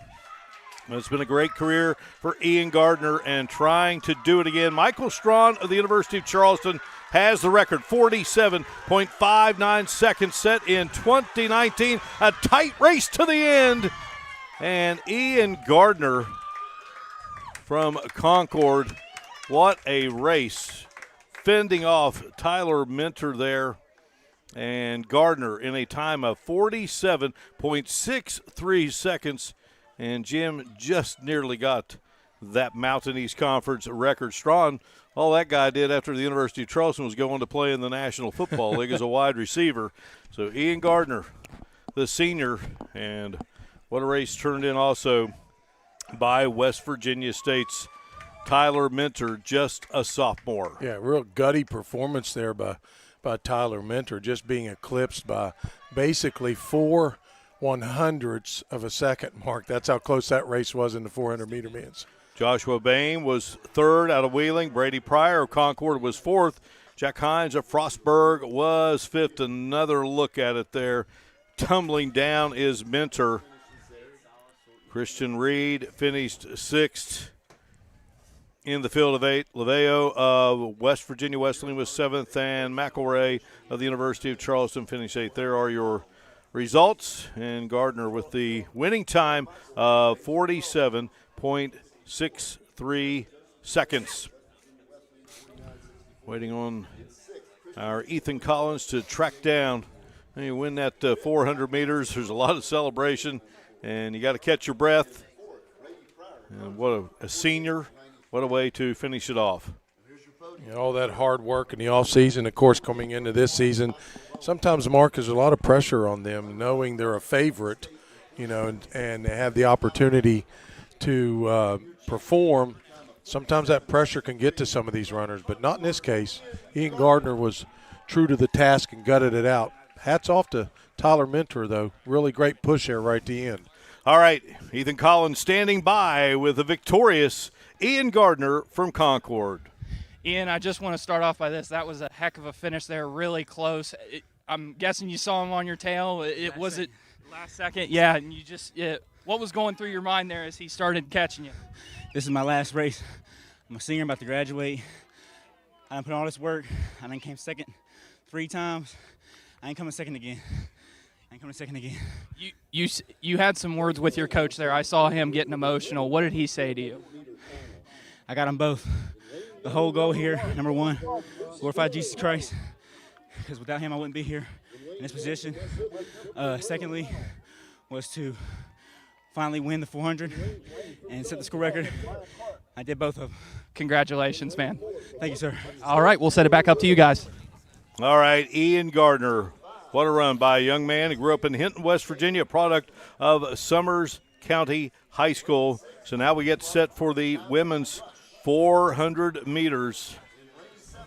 It's been a great career for Ian Gardner, and trying to do it again. Michael Strawn of the University of Charleston has the record, 47.59 seconds set in 2019. A tight race to the end. And Ian Gardner from Concord, what a race. Fending off Tyler Minter there. And Gardner in a time of 47.63 seconds. And Jim just nearly got that Mountain East Conference record. Strawn, all that guy did after the University of Charleston was going to play in the National Football League as a wide receiver. So Ian Gardner, the senior, and what a race turned in also by West Virginia State's Tyler Minter, just a sophomore. Yeah, real gutty performance there by Tyler Minter, just being eclipsed by basically 4 100ths of a second, Mark. That's how close that race was in the 400-meter men's. Joshua Bain was third out of Wheeling. Brady Pryor of Concord was fourth. Jack Hines of Frostburg was fifth. Another look at it there. Tumbling down is Minter. Christian Reed finished sixth in the field of 8. Laveo of West Virginia Wesleyan was seventh, and McElray of the University of Charleston finished eighth. There are your results, and Gardner with the winning time of 47.63 seconds. Waiting on our Ethan Collins to track down. When you win that 400 meters, there's a lot of celebration, and you got to catch your breath. And what a senior, what a way to finish it off. You know, all that hard work in the offseason, of course, coming into this season. Sometimes, Mark, there's a lot of pressure on them knowing they're a favorite, you know, and they have the opportunity to perform. Sometimes that pressure can get to some of these runners, but not in this case. Ian Gardner was true to the task and gutted it out. Hats off to Tyler Minter, though. Really great push there right at the end. All right, Ethan Collins standing by with the victorious Ian Gardner from Concord. Ian, I just want to start off by this. That was a heck of a finish there, really close. I'm guessing you saw him on your tail. Was it last second? Yeah, and you just what was going through your mind there as he started catching you? This is my last race. I'm a senior, I'm about to graduate. I done put in all this work. I done came second 3 times. I ain't coming second again. You had some words with your coach there. I saw him getting emotional. What did he say to you? I got them both. The whole goal here, number one, glorify Jesus Christ, because without him I wouldn't be here in this position. Secondly, was to finally win the 400 and set the school record. I did both of them. Congratulations, man. Thank you, sir. All right, we'll set it back up to you guys. All right, Ian Gardner. What a run by a young man who grew up in Hinton, West Virginia, product of Summers County High School. So now we get set for the women's 400 meters.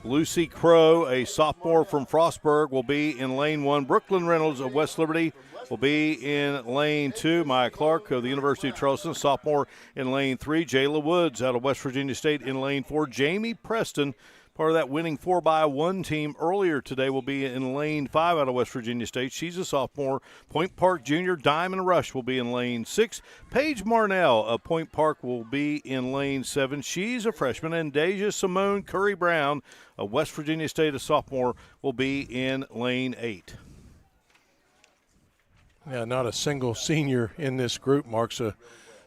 Lucy Crow, a sophomore from Frostburg, will be in lane 1. Brooklyn Reynolds of West Liberty will be in lane 2. Maya Clark of the University of Charleston, sophomore, in lane 3. Jayla Woods out of West Virginia State in lane 4. Jamie Preston, part of that winning 4x1 team earlier today, will be in lane 5 out of West Virginia State. She's a sophomore. Point Park Junior Diamond Rush will be in lane 6. Paige Marnell of Point Park will be in lane 7. She's a freshman. And Deja Simone Curry-Brown of West Virginia State, a sophomore, will be in lane 8. Yeah, not a single senior in this group, Mark. So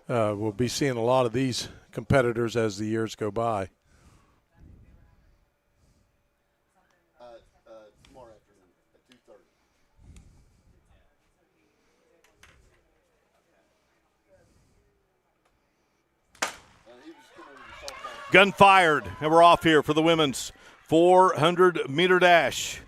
we'll be seeing a lot of these competitors as the years go by. Gun fired, and we're off here for the women's 400-meter dash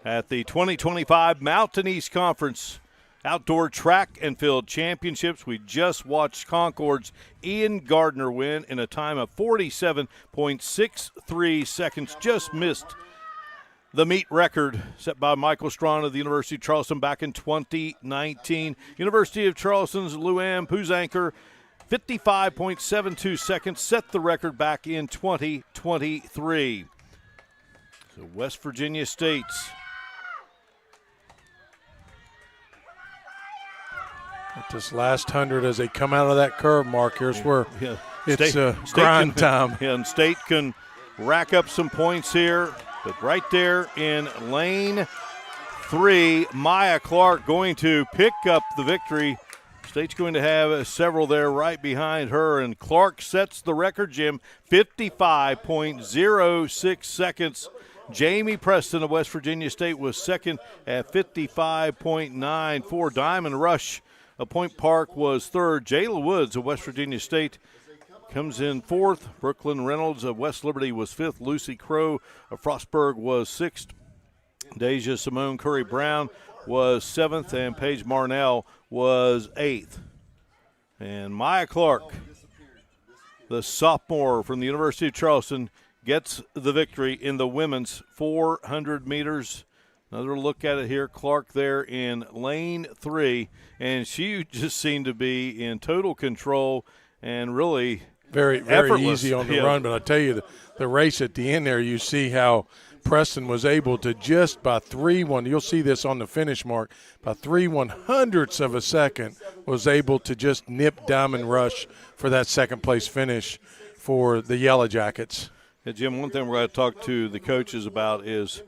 at the 2025 Mountain East Conference Outdoor Track and Field Championships. We just watched Concord's Ian Gardner win in a time of 47.63 seconds. Just missed the meet record set by Michael Strawn of the University of Charleston back in 2019. University of Charleston's Luann Puzanker, 55.72 seconds, set the record back in 2023. So West Virginia State's at this last 100 as they come out of that curve, Mark, here's where it's grind time. And State can rack up some points here, but right there in lane 3, Maya Clark going to pick up the victory. State's going to have several there right behind her, and Clark sets the record, Jim, 55.06 seconds. Jamie Preston of West Virginia State was second at 55.94. Diamond Rush of Point Park was third. Jayla Woods of West Virginia State comes in fourth. Brooklyn Reynolds of West Liberty was fifth. Lucy Crow of Frostburg was sixth. Deja Simone Curry-Brown was seventh, and Paige Marnell was eighth. And Maya Clark, the sophomore from the University of Charleston, gets the victory in the women's 400 meters. Another look at it here. Clark there in lane 3, and she just seemed to be in total control and really very effortless. Easy on the run. But I tell you, the race at the end there, you see how Preston was able to just by 3/1, you'll see this on the finish mark, by 3/100ths of a second was able to just nip Diamond Rush for that second place finish for the Yellow Jackets. Yeah, Jim, one thing we're going to talk to the coaches about is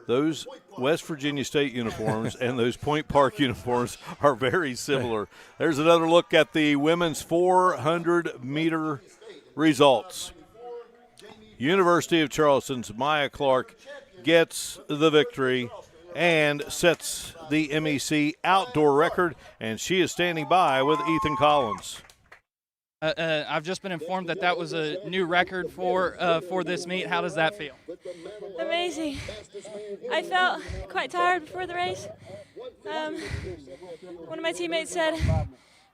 those West Virginia State uniforms and those Point Park uniforms are very similar. There's another look at the women's 400-meter results. University of Charleston's Maya Clark gets the victory and sets the MEC outdoor record, and she is standing by with Ethan Collins. I've just been informed that was a new record for this meet. How does that feel? Amazing. I felt quite tired before the race. One of my teammates said,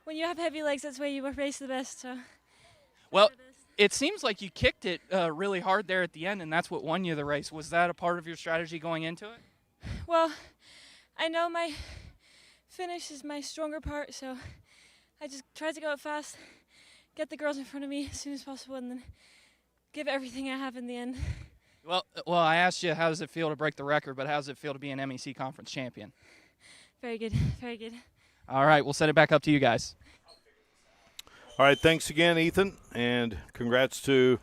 when you have heavy legs, that's where you race the best. So. Well, it seems like you kicked it really hard there at the end, and that's what won you the race. Was that a part of your strategy going into it? Well, I know my finish is my stronger part, so I just tried to go fast, get the girls in front of me as soon as possible, and then give everything I have in the end. Well, I asked you how does it feel to break the record, but how does it feel to be an MEC conference champion? Very good, very good. All right, we'll set it back up to you guys. All right, thanks again, Ethan, and congrats to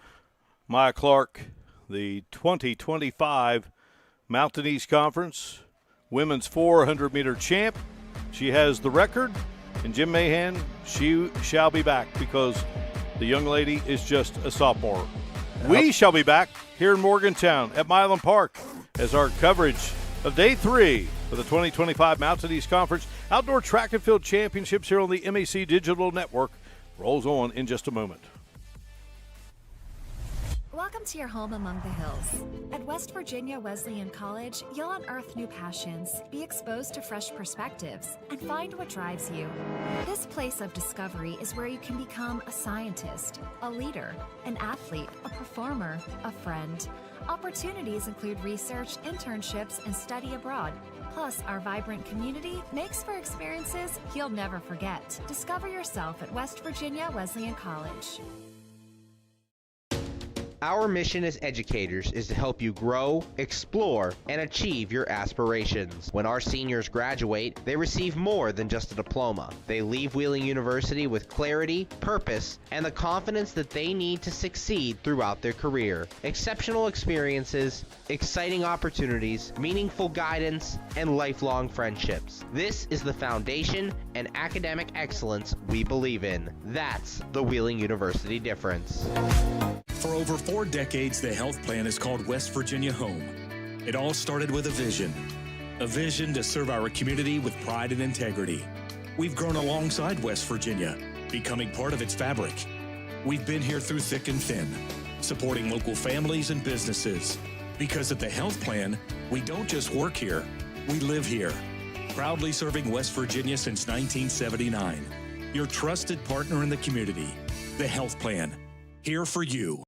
Maya Clark, the 2025 Mountain East Conference Women's 400-meter champ. She has the record, and Jim Mahan, she shall be back because the young lady is just a sophomore. We shall be back here in Morgantown at Milan Park as our coverage of Day 3 of the 2025 Mountain East Conference Outdoor Track and Field Championships here on the MEC Digital Network rolls on in just a moment. Welcome to your home among the hills. At West Virginia Wesleyan College, you'll unearth new passions, be exposed to fresh perspectives, and find what drives you. This place of discovery is where you can become a scientist, a leader, an athlete, a performer, a friend. Opportunities include research, internships, and study abroad. Plus, our vibrant community makes for experiences you'll never forget. Discover yourself at West Virginia Wesleyan College. Our mission as educators is to help you grow, explore, and achieve your aspirations. When our seniors graduate, they receive more than just a diploma. They leave Wheeling University with clarity, purpose, and the confidence that they need to succeed throughout their career. Exceptional experiences, exciting opportunities, meaningful guidance, and lifelong friendships. This is the foundation and academic excellence we believe in. That's the Wheeling University difference. For over 4 decades, the health plan is called West Virginia Home. It all started with a vision to serve our community with pride and integrity. We've grown alongside West Virginia, becoming part of its fabric. We've been here through thick and thin, supporting local families and businesses. Because at the health plan, we don't just work here, we live here. Proudly serving West Virginia since 1979. Your trusted partner in the community, the health plan. Here for you.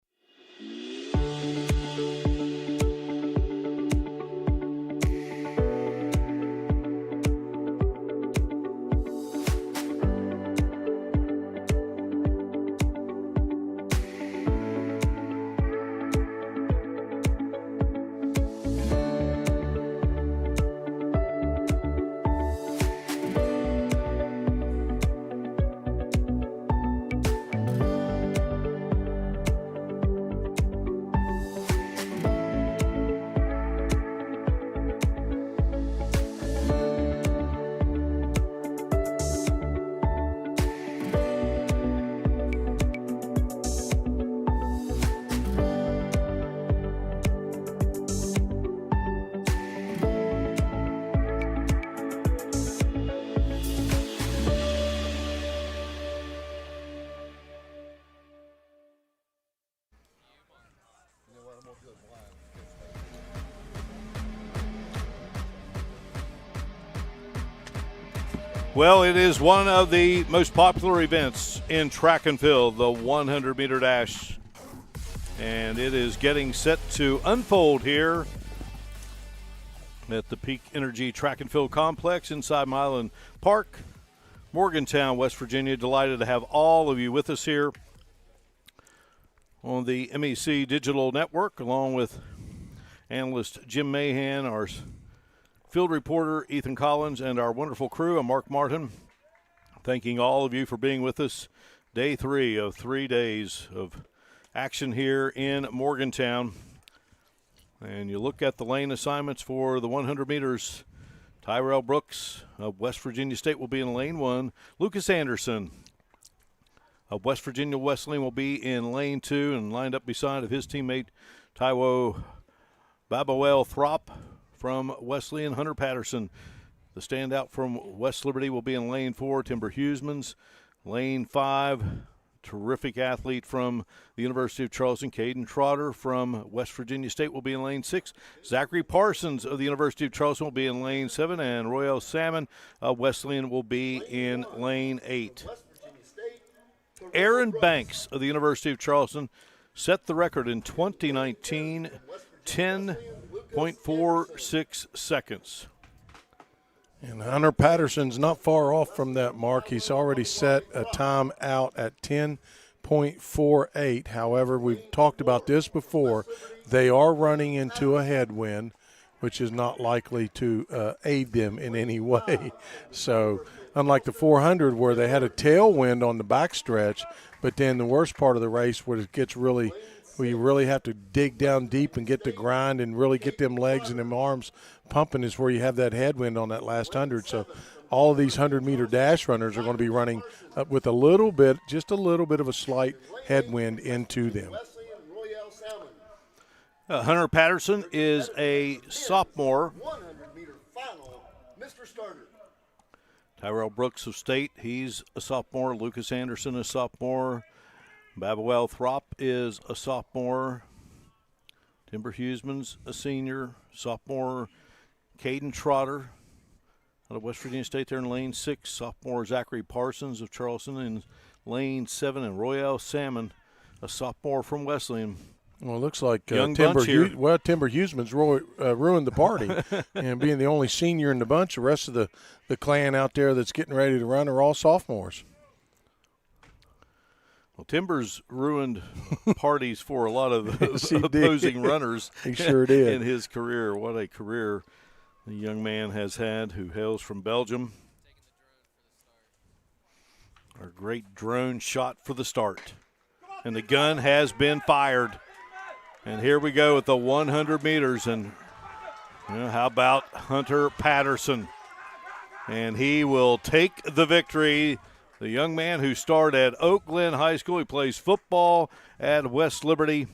Well, it is one of the most popular events in track and field, the 100-meter dash. And it is getting set to unfold here at the Peak Energy Track and Field Complex inside Milan Park, Morgantown, West Virginia. Delighted to have all of you with us here on the MEC Digital Network, along with analyst Jim Mahan, our field reporter Ethan Collins, and our wonderful crew. I'm Mark Martin. Thanking all of you for being with us. Day 3 of 3 days of action here in Morgantown. And you look at the lane assignments for the 100 meters. Tyrell Brooks of West Virginia State will be in lane 1. Lucas Anderson of West Virginia Wesleyan will be in lane 2 and lined up beside of his teammate Taiwo Babawel Throp from Wesleyan. Hunter Patterson, the standout from West Liberty, will be in lane 4. Timber Huseman's lane 5. Terrific athlete from the University of Charleston. Caden Trotter from West Virginia State will be in lane 6. Zachary Parsons of the University of Charleston will be in lane 7. And Royal Salmon of Wesleyan will be in lane 8. Aaron Banks of the University of Charleston set the record in 2019, 10.46 seconds. And Hunter Patterson's not far off from that mark. He's already set a time out at 10.48. However, we've talked about this before. They are running into a headwind, which is not likely to aid them in any way. So unlike the 400 where they had a tailwind on the backstretch, but then the worst part of the race where it gets really – where you really have to dig down deep and get the grind and really get them legs and them arms pumping is where you have that headwind on that last 100. So all of these 100-meter dash runners are going to be running with a little bit, just a little bit of a slight headwind into them. Hunter Patterson is a sophomore. 100-meter final, Mr. Starter. Tyrell Brooks of State, he's a sophomore. Lucas Anderson, a sophomore. Babawel Throp is a sophomore. Timber Huseman's a senior. Sophomore Caden Trotter out of West Virginia State there in lane 6. Sophomore Zachary Parsons of Charleston in lane 7. And Royale Salmon, a sophomore from Wesleyan. Well, it looks like Young Timber bunch here. Timber Huseman's ruined the party. And being the only senior in the bunch, the rest of the clan out there that's getting ready to run are all sophomores. Well, Timber's ruined parties for a lot of Yes, he opposing did. runners He sure did. in his career. What a career the young man has had, who hails from Belgium. A great drone shot for the start. And the gun has been fired. And here we go with the 100 meters. And how about Hunter Patterson? And he will take the victory. The young man who starred at Oak Glen High School. He plays football at West Liberty.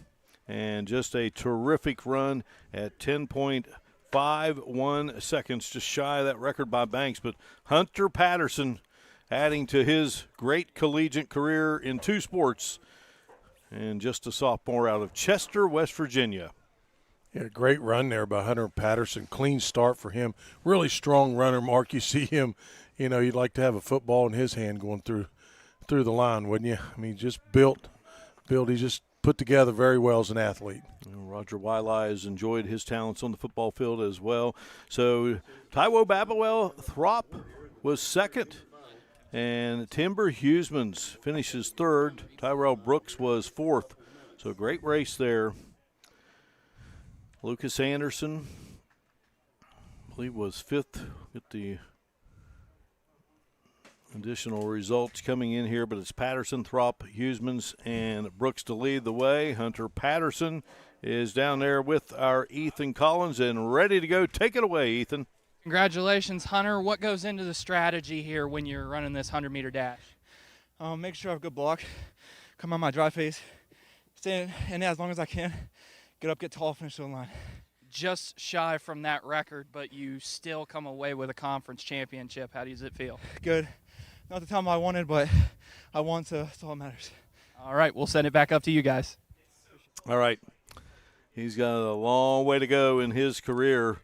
And just a terrific run at 10.51 seconds, just shy of that record by Banks. But Hunter Patterson adding to his great collegiate career in 2 sports. And just a sophomore out of Chester, West Virginia. Yeah, great run there by Hunter Patterson. Clean start for him. Really strong runner, Mark. You see him, you'd like to have a football in his hand going through the line, wouldn't you? I mean, just built. He's just put together very well as an athlete. Roger Wiley has enjoyed his talents on the football field as well. So Taiwo Babawell Throp was second. And Timber Huseman's finishes third. Tyrell Brooks was fourth. So great race there. Lucas Anderson, I believe, was fifth with the additional results coming in here. But it's Patterson, Throp, Huseman's, and Brooks to lead the way. Hunter Patterson is down there with our Ethan Collins and ready to go. Take it away, Ethan. Congratulations, Hunter. What goes into the strategy here when you're running this 100-meter dash? Make sure I have a good block, come on my dry face, stay in as long as I can, get up, get tall, finish the line. Just shy from that record, but you still come away with a conference championship. How does it feel? Good. Not the time I wanted, but I won, so that's all that matters. All right, we'll send it back up to you guys. All right. He's got a long way to go in his career.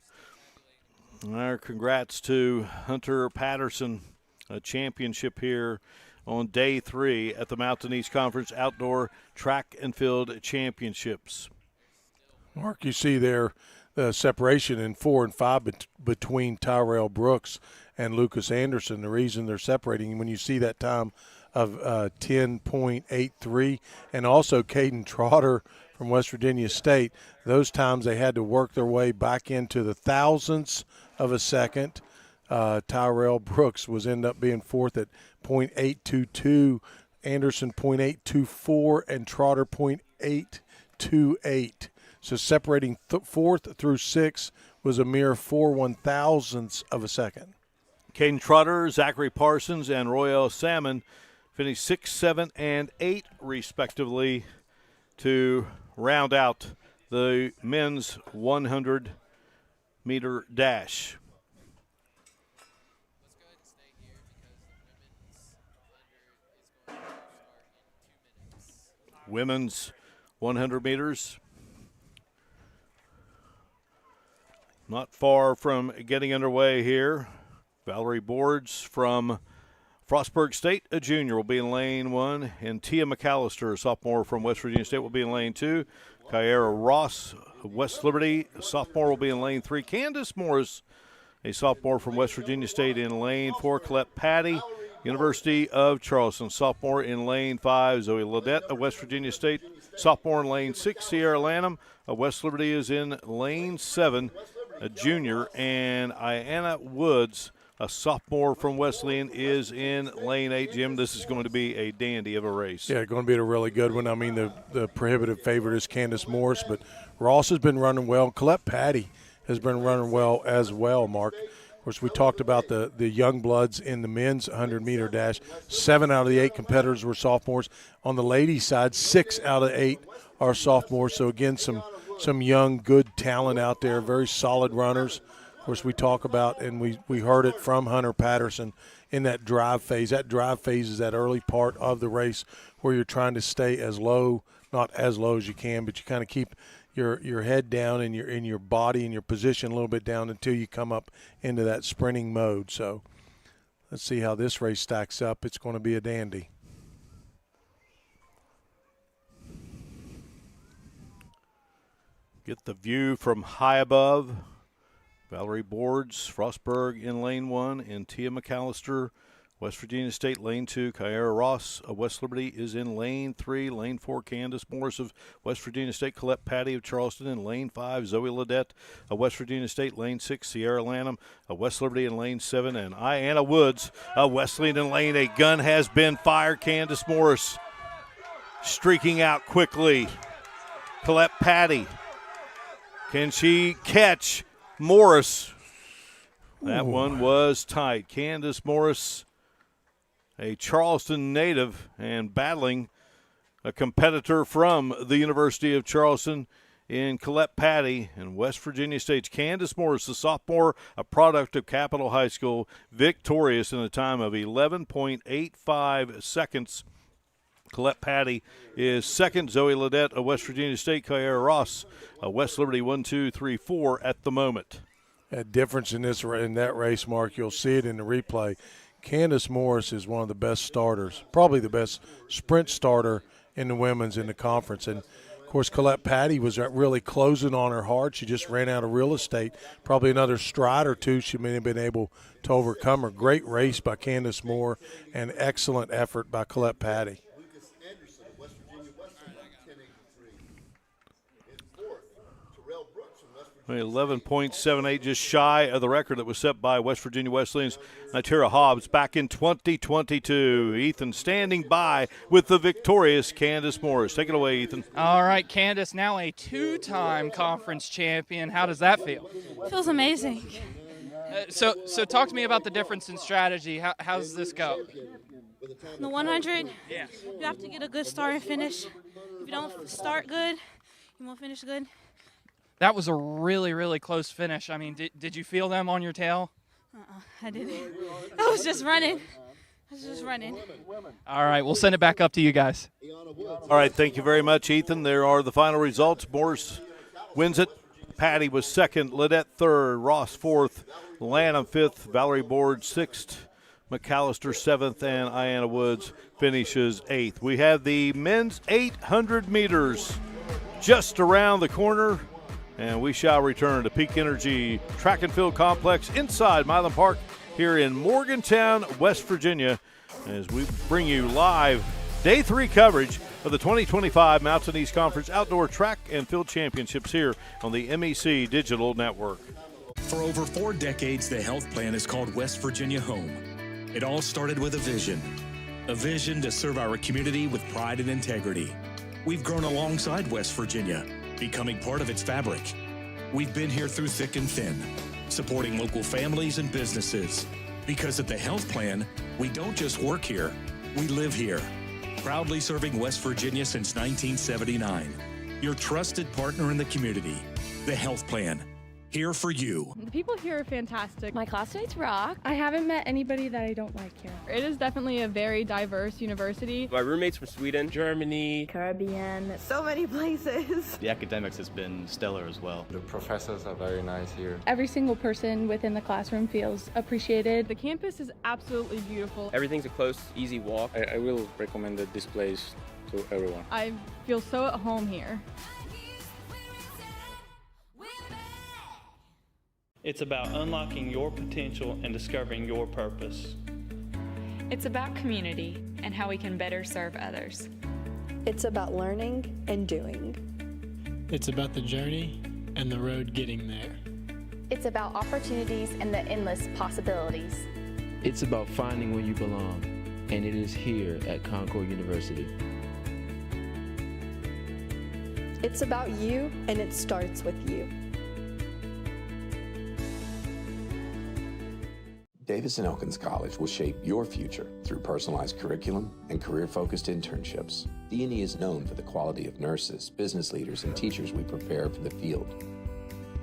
Our congrats to Hunter Patterson, a championship here on day 3 at the Mountain East Conference Outdoor Track and Field Championships. Mark, you see there the separation in 4 and 5 between Tyrell Brooks and Lucas Anderson. The reason they're separating, when you see that time of 10.83, and also Caden Trotter from West Virginia State, those times they had to work their way back into the thousandths of a second. Tyrell Brooks ended up being fourth at 0.822, Anderson 0.824, and Trotter 0.828. So separating 4th through 6th was a mere 4 1,000ths of a second. Caden Trotter, Zachary Parsons, and Royale Salmon finished 6, 7, and 8 respectively to round out the men's 100-meter dash. Women's 100 meters. Not far from getting underway here. Valerie Boards from Frostburg State, a junior, will be in lane 1. And Tia McAllister, a sophomore from West Virginia State, will be in lane 2. Kyara Ross of West Liberty, a sophomore, will be in lane 3. Candace Morris, a sophomore from West Virginia State, in lane 4. Colette Patty, University of Charleston, sophomore, in lane 5. Zoe Ledette of West Virginia State, sophomore, in lane 6. Sierra Lanham of West Liberty is in lane 7, a junior. And Iana Woods, a sophomore from Wesleyan, is in lane 8. Jim, this is going to be a dandy of a race. Yeah, going to be a really good one. I mean, the prohibitive favorite is Candace Morris, but Ross has been running well. Colette Patty has been running well as well, Mark. Of course, we talked about the young bloods in the men's 100-meter dash. 7 out of the 8 competitors were sophomores. On the ladies' side, 6 out of 8 are sophomores. So, again, some young, good talent out there, very solid runners. Of course, we talk about, and we heard it from Hunter Patterson in that drive phase. That drive phase is that early part of the race where you're trying to stay as low, not as low as you can, but you kind of keep your head down and your body and your position a little bit down until you come up into that sprinting mode. So let's see how this race stacks up. It's going to be a dandy. Get the view from high above. Valerie Boards, Frostberg in lane 1, and Tia McAllister, West Virginia State lane 2. Kyara Ross of West Liberty is in lane 3. Lane 4, Candace Morris of West Virginia State. Colette Patty of Charleston in lane 5. Zoe Ledette of West Virginia State lane 6. Sierra Lanham of West Liberty in lane 7. And Ianna Woods of Wesleyan in lane 8. Gun has been fired. Candace Morris streaking out quickly. Colette Patty. Can she catch Morris? That one was tight. Candace Morris, a Charleston native and battling a competitor from the University of Charleston in Colette Patty and West Virginia State. Candace Morris, the sophomore, a product of Capitol High School, victorious in a time of 11.85 seconds. Colette Patty is second. Zoe Ledette of West Virginia State. Kyara Ross of West Liberty 1, 2, 3, 4 at the moment. A difference in that race, Mark. You'll see it in the replay. Candace Morris is one of the best starters, probably the best sprint starter in the women's in the conference. And, of course, Colette Patty was really closing on her hard. She just ran out of real estate. Probably another stride or two she may have been able to overcome her. Great race by Candace Moore and excellent effort by Colette Patty. 11.78, just shy of the record that was set by West Virginia Wesleyan's Natira Hobbs back in 2022. Ethan standing by with the victorious Candace Morris. Take it away, Ethan. All right, Candace, now a 2-time conference champion. How does that feel? Feels amazing. So talk to me about the difference in strategy. How's this go? The 100, you have to get a good start and finish. If you don't start good, you won't finish good. That was a really, really close finish. I mean, did you feel them on your tail? I didn't. I was just running. All right, we'll send it back up to you guys. All right, thank you very much, Ethan. There are the final results. Morris wins it. Patty was second. Ledette third. Ross fourth. Lanham fifth. Valerie Board sixth. McAllister seventh. And Ianna Woods finishes eighth. We have the men's 800 meters just around the corner. And we shall return to Peak Energy Track and Field Complex inside Milan Park here in Morgantown, West Virginia, as we bring you live Day 3 coverage of the 2025 Mountain East Conference Outdoor Track and Field Championships here on the MEC Digital Network. For over 4 decades, the health plan is called West Virginia Home. It all started with a vision to serve our community with pride and integrity. We've grown alongside West Virginia, becoming part of its fabric. We've been here through thick and thin, supporting local families and businesses. Because at the health plan, we don't just work here, we live here. Proudly serving West Virginia since 1979. Your trusted partner in the community, the health plan. Here for you. The people here are fantastic. My classmates rock. I haven't met anybody that I don't like here. It is definitely a very diverse university. My roommates from Sweden, Germany, Caribbean, so many places. The academics has been stellar as well. The professors are very nice here. Every single person within the classroom feels appreciated. The campus is absolutely beautiful. Everything's a close, easy walk. I will recommend this place to everyone. I feel so at home here. It's about unlocking your potential and discovering your purpose. It's about community and how we can better serve others. It's about learning and doing. It's about the journey and the road getting there. It's about opportunities and the endless possibilities. It's about finding where you belong, and it is here at Concord University. It's about you, and it starts with you. Davis and Elkins College will shape your future through personalized curriculum and career-focused internships. D&E is known for the quality of nurses, business leaders, and teachers we prepare for the field.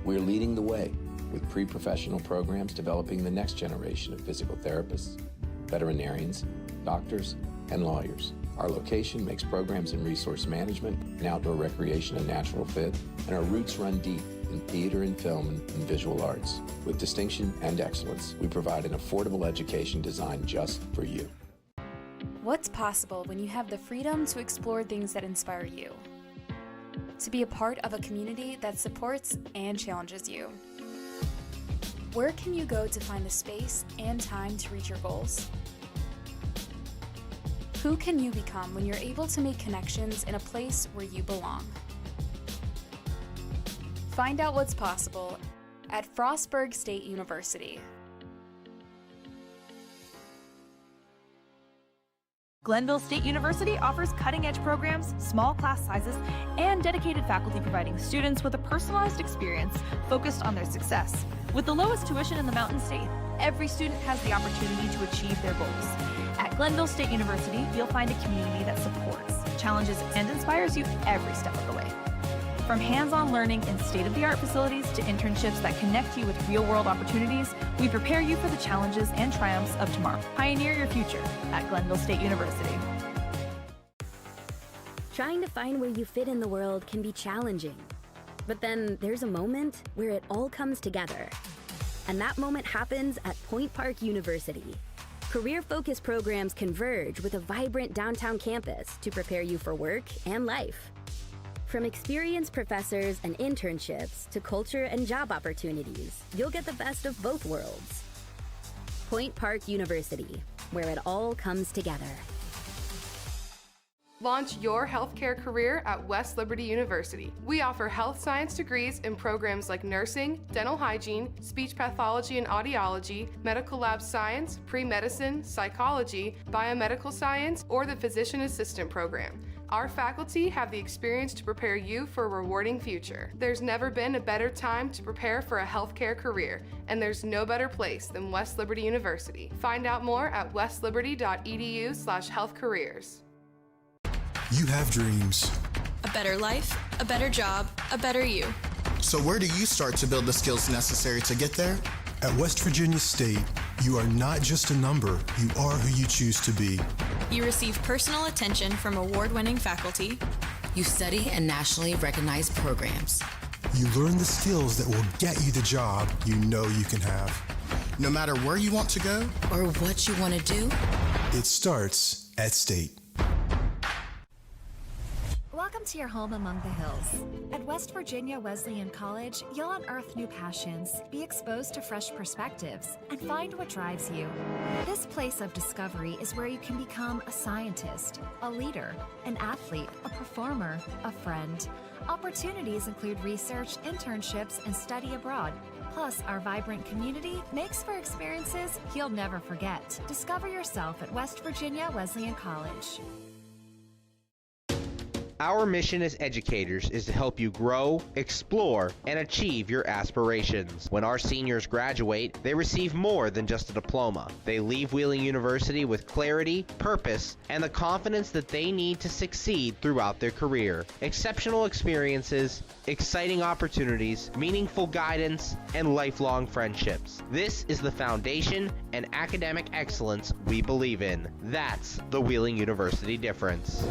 We're leading the way with pre-professional programs developing the next generation of physical therapists, veterinarians, doctors, and lawyers. Our location makes programs in resource management and outdoor recreation a natural fit, and our roots run deep in theater and film and visual arts. With distinction and excellence, we provide an affordable education designed just for you. What's possible when you have the freedom to explore things that inspire you? To be a part of a community that supports and challenges you? Where can you go to find the space and time to reach your goals? Who can you become when you're able to make connections in a place where you belong? Find out what's possible at Frostburg State University. Glenville State University offers cutting-edge programs, small class sizes, and dedicated faculty providing students with a personalized experience focused on their success. With the lowest tuition in the Mountain State, every student has the opportunity to achieve their goals. At Glenville State University, you'll find a community that supports, challenges, and inspires you every step of the way. From hands-on learning in state-of-the-art facilities to internships that connect you with real-world opportunities, we prepare you for the challenges and triumphs of tomorrow. Pioneer your future at Glenville State University. Trying to find where you fit in the world can be challenging. But then there's a moment where it all comes together. And that moment happens at Point Park University. Career-focused programs converge with a vibrant downtown campus to prepare you for work and life. From experienced professors and internships to culture and job opportunities, you'll get the best of both worlds. Point Park University, where it all comes together. Launch your healthcare career at West Liberty University. We offer health science degrees in programs like nursing, dental hygiene, speech pathology and audiology, medical lab science, pre-medicine, psychology, biomedical science, or the physician assistant program. Our faculty have the experience to prepare you for a rewarding future. There's never been a better time to prepare for a healthcare career, and there's no better place than West Liberty University. Find out more at westliberty.edu/healthcareers. You have dreams. A better life, a better job, a better you. So where do you start to build the skills necessary to get there? At West Virginia State, you are not just a number, you are who you choose to be. You receive personal attention from award-winning faculty. You study in nationally recognized programs. You learn the skills that will get you the job you know you can have. No matter where you want to go or what you want to do, it starts at State. Welcome to your home among the hills. At West Virginia Wesleyan College, you'll unearth new passions, be exposed to fresh perspectives, and find what drives you. This place of discovery is where you can become a scientist, a leader, an athlete, a performer, a friend. Opportunities include research, internships, and study abroad. Plus, our vibrant community makes for experiences you'll never forget. Discover yourself at West Virginia Wesleyan College. Our mission as educators is to help you grow, explore, and achieve your aspirations. When our seniors graduate, they receive more than just a diploma. They leave Wheeling University with clarity, purpose, and the confidence that they need to succeed throughout their career. Exceptional experiences, exciting opportunities, meaningful guidance, and lifelong friendships. This is the foundation and academic excellence we believe in. That's the Wheeling University difference.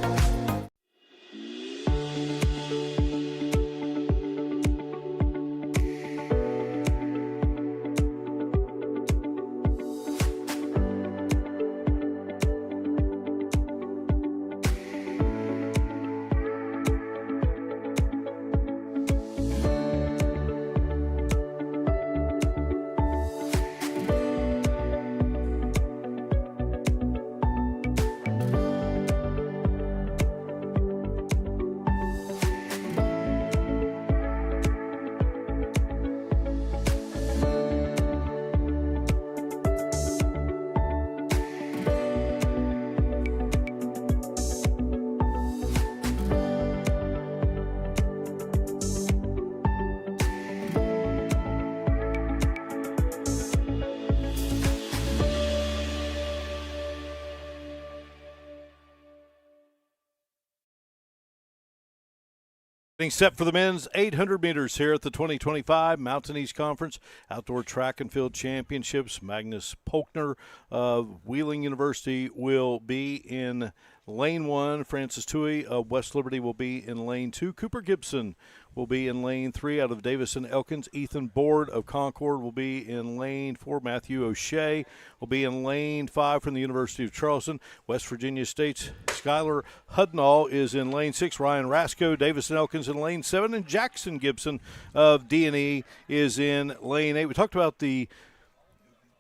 Getting set for the men's 800 meters here at the 2025 Mountain East Conference Outdoor Track and Field Championships. Magnus Polkner of Wheeling University will be in lane 1. Francis Tui of West Liberty will be in lane 2. Cooper Gibson will be in lane 3 out of Davison Elkins. Ethan Board of Concord will be in lane 4. Matthew O'Shea will be in lane 5 from the University of Charleston. West Virginia State's Skylar Hudnall is in lane 6. Ryan Rasco, Davison Elkins in lane 7. And Jackson Gibson of D&E is in lane 8. We talked about the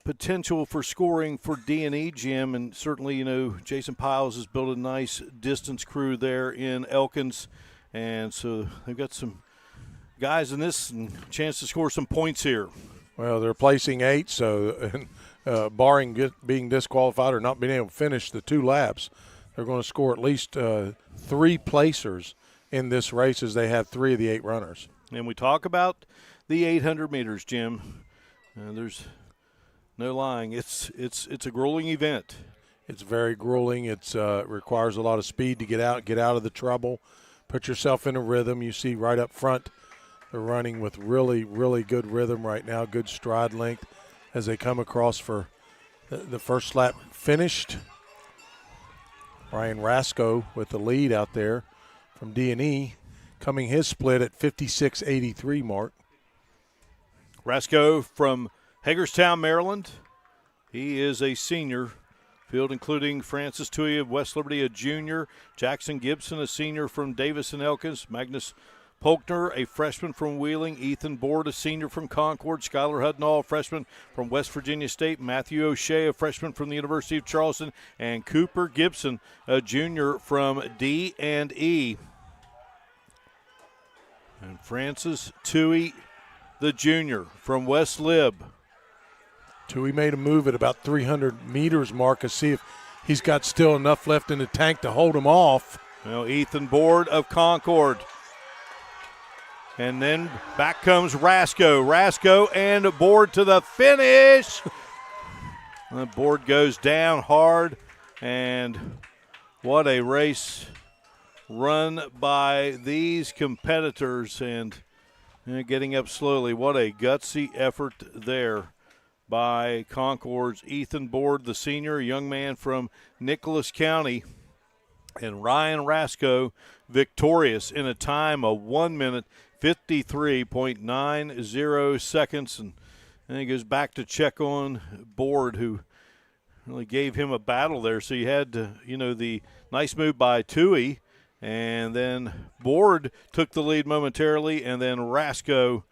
potential for scoring for D&E, Jim, and certainly, Jason Piles has built a nice distance crew there in Elkins, and so they've got some guys in this and chance to score some points here. Well, they're placing 8, so barring being disqualified or not being able to finish the 2 laps, they're going to score at least 3 placers in this race, as they have 3 of the 8 runners. And we talk about the 800 meters, Jim. There's no lying. It's a grueling event. It's very grueling. It requires a lot of speed to get out of the trouble, put yourself in a rhythm. You see right up front, they're running with really, really good rhythm right now, good stride length as they come across for the first lap finished. Ryan Rasco with the lead out there from D&E, coming his split at 56.83 mark. Rasco from Hagerstown, Maryland. He is a senior. Field including Francis Tui of West Liberty, a junior. Jackson Gibson, a senior from Davison Elkins. Magnus Polkner, a freshman from Wheeling. Ethan Board, a senior from Concord. Skylar Hudnall, a freshman from West Virginia State. Matthew O'Shea, a freshman from the University of Charleston. And Cooper Gibson, a junior from D&E. And Francis Tui, the junior from West Lib. Tui made a move at about 300 meters mark to see if he's got still enough left in the tank to hold him off. Well, Ethan Board of Concord. And then back comes Rasco. Rasco and Board to the finish. The Board goes down hard, and what a race run by these competitors, and getting up slowly. What a gutsy effort there by Concord's Ethan Board, the senior, a young man from Nicholas County, and Ryan Rasco victorious in a time of 1 minute 53.90 seconds. And then he goes back to check on Board, who really gave him a battle there. So you had, the nice move by Tui, and then Board took the lead momentarily, and then Rasco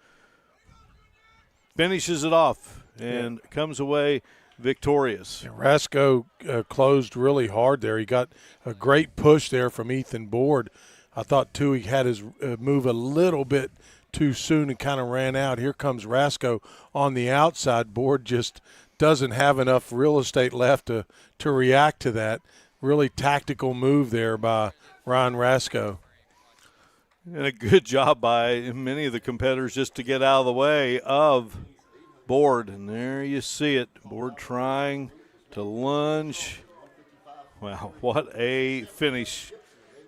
finishes it off and comes away victorious. And Rasco closed really hard there. He got a great push there from Ethan Board. I thought Tui had his move a little bit too soon and kind of ran out. Here comes Rasco on the outside. Board just doesn't have enough real estate left to react to that. Really tactical move there by Ryan Rasco. And a good job by many of the competitors just to get out of the way of Board. And there you see it. Board trying to lunge. Wow, what a finish.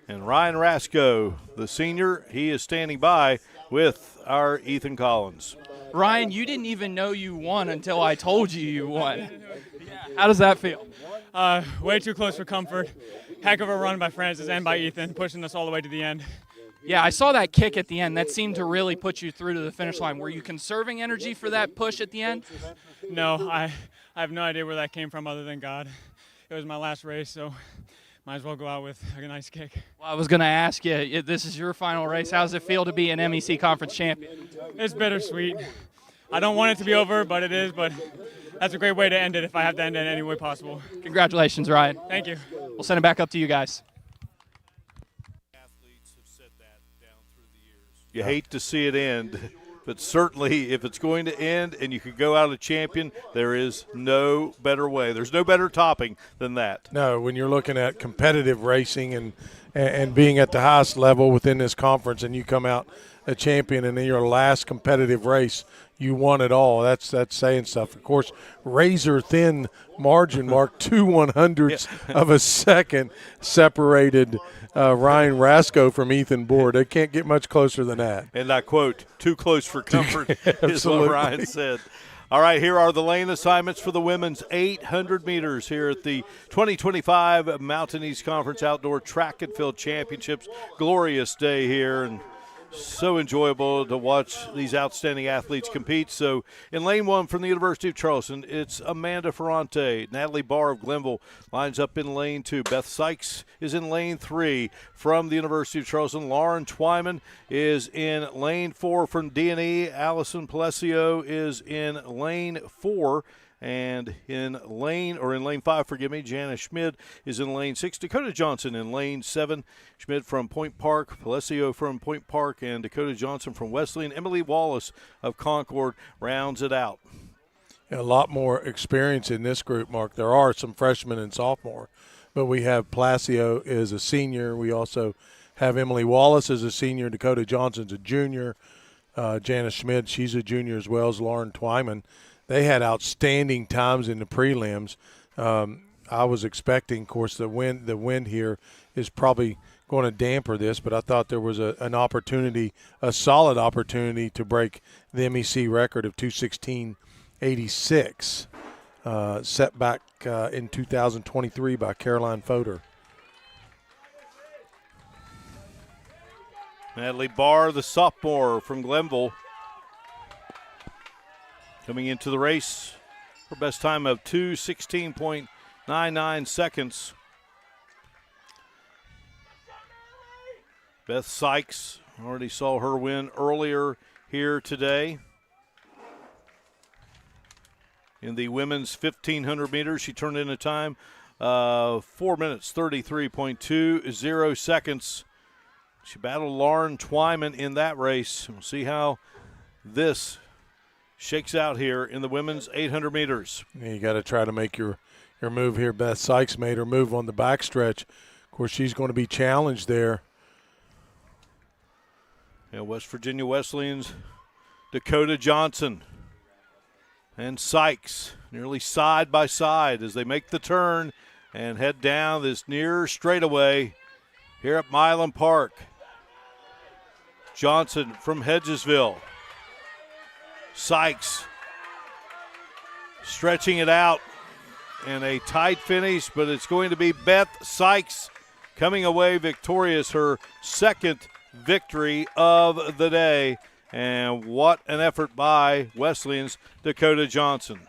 And Ryan Rasco, the senior, he is standing by with our Ethan Collins. Ryan, you didn't even know you won until I told you won. How does that feel? Way too close for comfort. Heck of a run by Francis and by Ethan, pushing us all the way to the end. Yeah, I saw that kick at the end. That seemed to really put you through to the finish line. Were you conserving energy for that push at the end? No, I have no idea where that came from other than God. It was my last race, so might as well go out with a nice kick. Well, I was going to ask you, this is your final race. How does it feel to be an MEC Conference champion? It's bittersweet. I don't want it to be over, but it is. But that's a great way to end it if I have to end it in any way possible. Congratulations, Ryan. Thank you. We'll send it back up to you guys. You hate to see it end, but certainly if it's going to end and you could go out a champion, there is no better way. There's no better topping than that. No, when you're looking at competitive racing and being at the highest level within this conference, and you come out a champion, and in your last competitive race, you won it all. That's saying stuff. Of course, razor-thin margin mark, 2/100ths of a second separated Ryan Rasco from Ethan Board. They can't get much closer than that. And I quote, too close for comfort is what Ryan said. All right, here are the lane assignments for the women's 800 meters here at the 2025 Mountain East Conference Outdoor Track and Field Championships. Glorious day here, and so enjoyable to watch these outstanding athletes compete. So in lane 1 from the University of Charleston, it's Amanda Ferrante. Natalie Barr of Glenville lines up in lane 2. Beth Sykes is in lane 3 from the University of Charleston. Lauren Twyman is in lane 4 from D&E. Allison Palacio is in lane 4. And in lane 5, Jana Schmid is in lane 6. Dakota Johnson in lane 7. Schmid from Point Park, Palacio from Point Park, and Dakota Johnson from Wesleyan. Emily Wallace of Concord rounds it out. A lot more experience in this group, Mark. There are some freshmen and sophomore, but we have Palacio is a senior. We also have Emily Wallace as a senior. Dakota Johnson's a junior. Jana Schmid, she's a junior as well as Lauren Twyman. They had outstanding times in the prelims. I was expecting, of course, the wind here is probably going to damper this, but I thought there was an opportunity, a solid opportunity to break the MEC record of 2:16.86, set back in 2023 by Caroline Fodor. Natalie Barr, the sophomore from Glenville, coming into the race for best time of 2:16.99 seconds. Beth Sykes, already saw her win earlier here today. In the women's 1,500 meters, she turned in a time of 4 minutes, 33.20 seconds. She battled Lauren Twyman in that race. We'll see how this shakes out here in the women's 800 meters. You got to try to make your move here. Beth Sykes made her move on the backstretch. Of course, she's going to be challenged there. Yeah, West Virginia Wesleyan's Dakota Johnson and Sykes nearly side by side as they make the turn and head down this near straightaway here at Milan Park. Johnson from Hedgesville. Sykes stretching it out and a tight finish, but it's going to be Beth Sykes coming away victorious, her second victory of the day. And what an effort by Wesleyan's Dakota Johnson.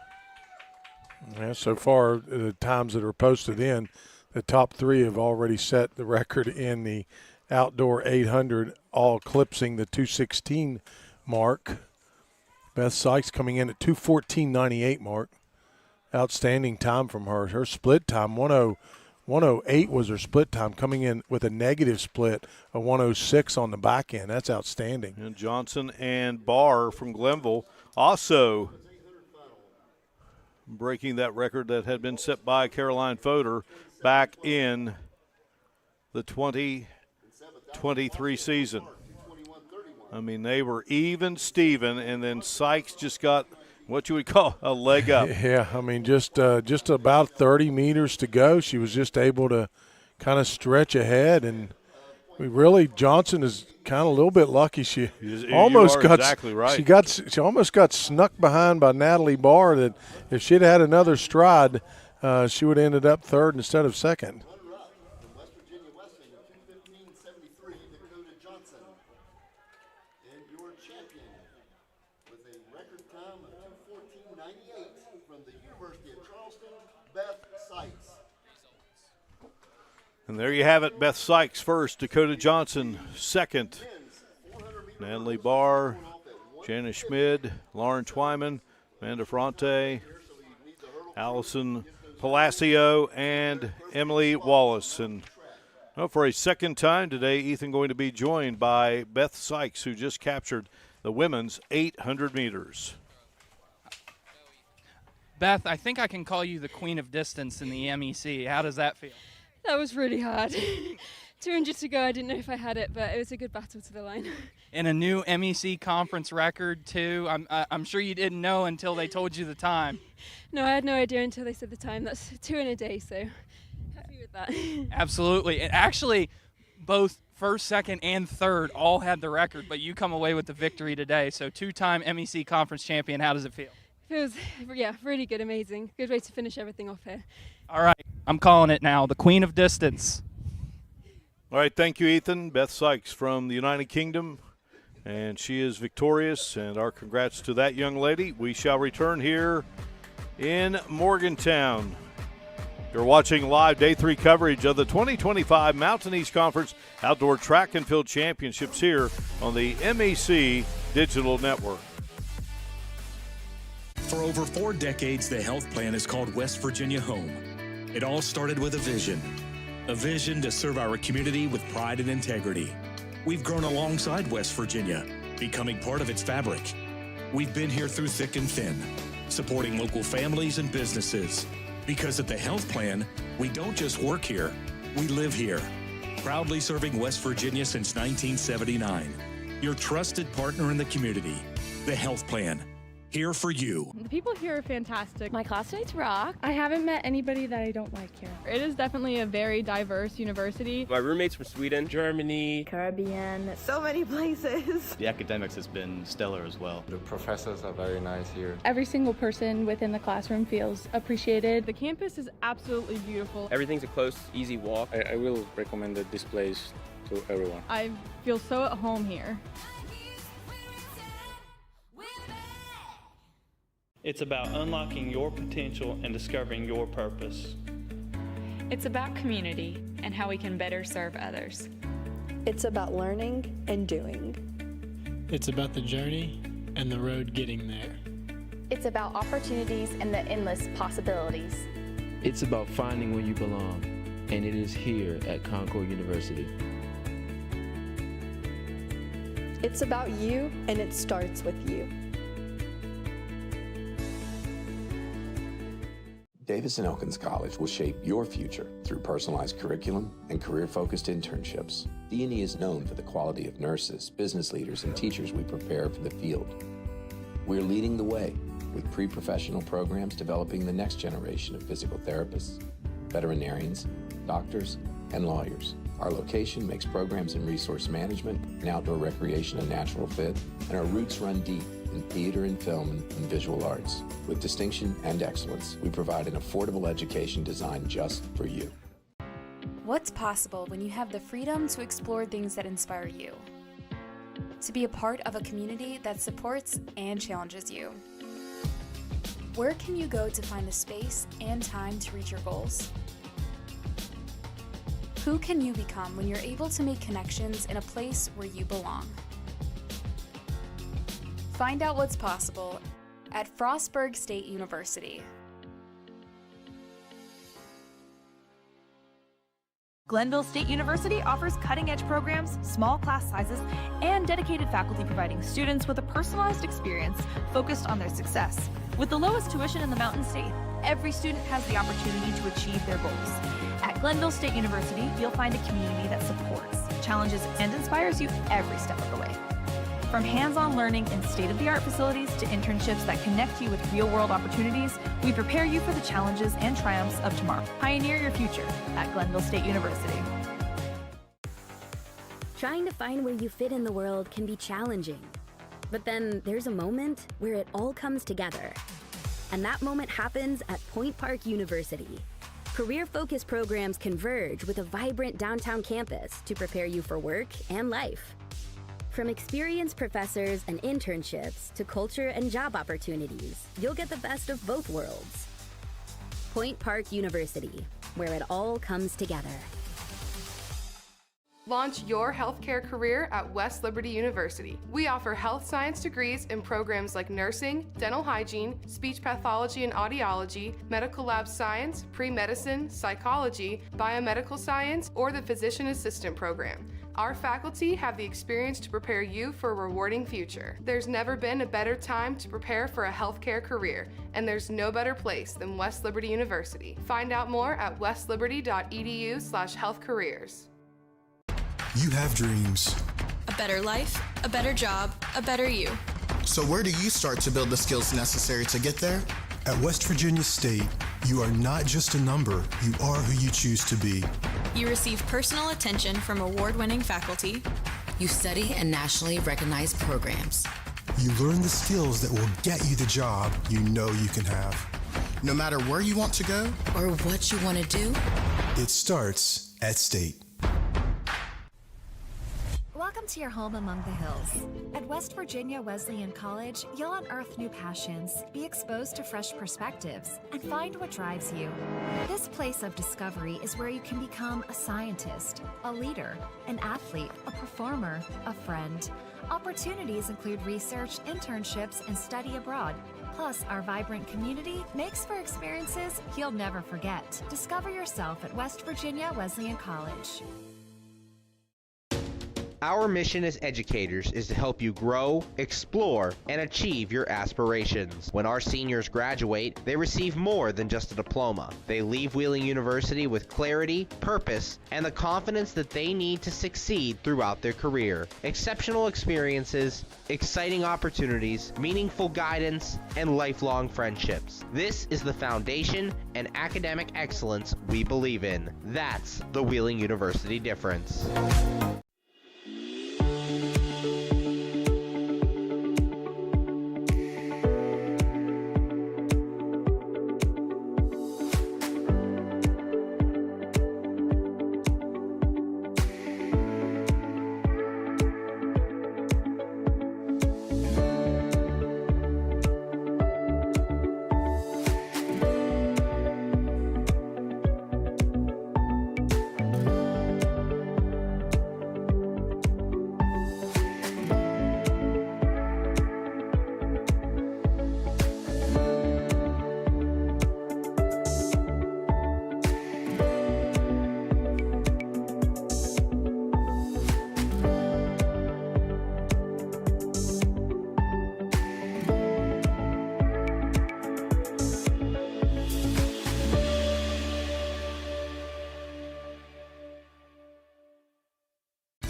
Yeah, so far, the times that are posted in, the top 3 have already set the record in the outdoor 800, all eclipsing the 2:16 mark. Beth Sykes coming in at 2:14.98, Mark. Outstanding time from her. Her split time, 1:08 was her split time, coming in with a negative split of 1:06 on the back end. That's outstanding. And Johnson and Barr from Glenville also breaking that record that had been set by Caroline Fodor back in the 2023 season. I mean, they were even Steven, and then Sykes just got what you would call a leg up. Yeah, I mean, just about 30 meters to go. She was just able to kind of stretch ahead, and Johnson is kind of a little bit lucky. She almost got exactly right. She almost got snuck behind by Natalie Barr. That if she'd had another stride, she would have ended up third instead of second. And there you have it, Beth Sykes first, Dakota Johnson second, Natalie Barr, Jana Schmid, Lauren Twyman, Amanda Ferrante, Allison Palacio, and Emily Wallace. And for a second time today, Ethan going to be joined by Beth Sykes, who just captured the women's 800 meters. Beth, I think I can call you the queen of distance in the MEC. How does that feel? That was really hard. 200 to go, I didn't know if I had it, but it was a good battle to the line. And a new MEC conference record, too. I'm sure you didn't know until they told you the time. No, I had no idea until they said the time. That's 2 in a day, so happy with that. Absolutely. And actually, both first, second, and third all had the record, but you come away with the victory today. So 2-time MEC conference champion, how does it feel? Feels, really good, amazing. Good way to finish everything off here. All right, I'm calling it now. The Queen of Distance. All right, thank you, Ethan. Beth Sykes from the United Kingdom, and she is victorious, and our congrats to that young lady. We shall return here in Morgantown. You're watching live Day 3 coverage of the 2025 Mountain East Conference Outdoor Track and Field Championships here on the MEC Digital Network. For over 4 decades, the health plan is called West Virginia home. It all started with a vision to serve our community with pride and integrity. We've grown alongside West Virginia, becoming part of its fabric. We've been here through thick and thin, supporting local families and businesses. Because at the health plan, we don't just work here, we live here. Proudly serving West Virginia since 1979. Your trusted partner in the community, the health plan. Here for you. The people here are fantastic. My classmates rock. I haven't met anybody that I don't like here. It is definitely a very diverse university. My roommates from Sweden, Germany, Caribbean, so many places. The academics has been stellar as well. The professors are very nice here. Every single person within the classroom feels appreciated. The campus is absolutely beautiful. Everything's a close, easy walk. I will recommend this place to everyone. I feel so at home here. It's about unlocking your potential and discovering your purpose. It's about community and how we can better serve others. It's about learning and doing. It's about the journey and the road getting there. It's about opportunities and the endless possibilities. It's about finding where you belong, and it is here at Concord University. It's about you, and it starts with you. Davis and Elkins College will shape your future through personalized curriculum and career-focused internships. D&E is known for the quality of nurses, business leaders, and teachers we prepare for the field. We're leading the way with pre-professional programs developing the next generation of physical therapists, veterinarians, doctors, and lawyers. Our location makes programs in resource management and outdoor recreation a natural fit, and our roots run deep in theater and film and visual arts. With distinction and excellence, we provide an affordable education designed just for you. What's possible when you have the freedom to explore things that inspire you? To be a part of a community that supports and challenges you. Where can you go to find the space and time to reach your goals? Who can you become when you're able to make connections in a place where you belong? Find out what's possible at Frostburg State University. Glenville State University offers cutting-edge programs, small class sizes, and dedicated faculty providing students with a personalized experience focused on their success. With the lowest tuition in the Mountain State, every student has the opportunity to achieve their goals. At Glenville State University, you'll find a community that supports, challenges, and inspires you every step of the way. From hands-on learning in state-of-the-art facilities to internships that connect you with real-world opportunities, we prepare you for the challenges and triumphs of tomorrow. Pioneer your future at Glenville State University. Trying to find where you fit in the world can be challenging. But then there's a moment where it all comes together. And that moment happens at Point Park University. Career-focused programs converge with a vibrant downtown campus to prepare you for work and life. From experienced professors and internships to culture and job opportunities, you'll get the best of both worlds. Point Park University, where it all comes together. Launch your healthcare career at West Liberty University. We offer health science degrees in programs like nursing, dental hygiene, speech pathology and audiology, medical lab science, pre-medicine, psychology, biomedical science, or the physician assistant program. Our faculty have the experience to prepare you for a rewarding future. There's never been a better time to prepare for a healthcare career, and there's no better place than West Liberty University. Find out more at westliberty.edu/healthcareers. You have dreams. A better life, a better job, a better you. So where do you start to build the skills necessary to get there? At West Virginia State, you are not just a number, you are who you choose to be. You receive personal attention from award-winning faculty. You study in nationally recognized programs. You learn the skills that will get you the job you know you can have. No matter where you want to go or what you want to do, it starts at State. Welcome to your home among the hills. At West Virginia Wesleyan College, you'll unearth new passions, be exposed to fresh perspectives, and find what drives you. This place of discovery is where you can become a scientist, a leader, an athlete, a performer, a friend. Opportunities include research, internships, and study abroad. Plus, our vibrant community makes for experiences you'll never forget. Discover yourself at West Virginia Wesleyan College. Our mission as educators is to help you grow, explore, and achieve your aspirations. When our seniors graduate, they receive more than just a diploma. They leave Wheeling University with clarity, purpose, and the confidence that they need to succeed throughout their career. Exceptional experiences, exciting opportunities, meaningful guidance, and lifelong friendships. This is the foundation and academic excellence we believe in. That's the Wheeling University difference.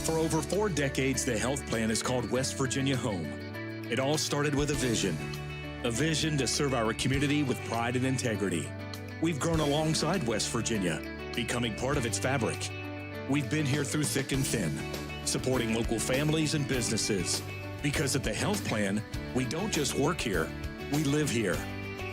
For over 4 decades, the health plan is called West Virginia Home. It all started with a vision to serve our community with pride and integrity. We've grown alongside West Virginia, becoming part of its fabric. We've been here through thick and thin, supporting local families and businesses. Because at the health plan, we don't just work here, we live here.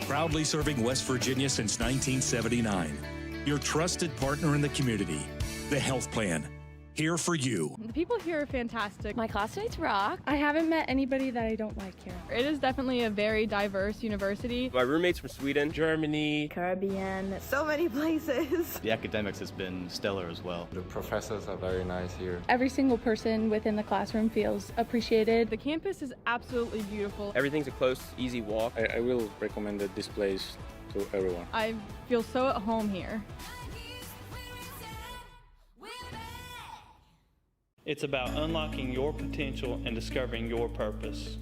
Proudly serving West Virginia since 1979. Your trusted partner in the community, the health plan. Here for you. The people here are fantastic. My classmates rock. I haven't met anybody that I don't like here. It is definitely a very diverse university. My roommates from Sweden, Germany, Caribbean, so many places. The academics has been stellar as well. The professors are very nice here. Every single person within the classroom feels appreciated. The campus is absolutely beautiful. Everything's a close, easy walk. I will recommend this place to everyone. I feel so at home here. It's about unlocking your potential and discovering your purpose.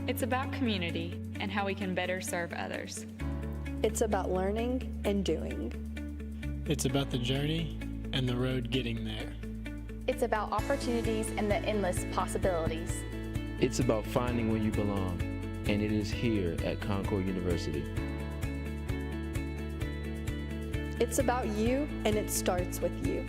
It's about community and how we can better serve others. It's about learning and doing. It's about the journey and the road getting there. It's about opportunities and the endless possibilities. It's about finding where you belong, and it is here at Concord University. It's about you, and it starts with you.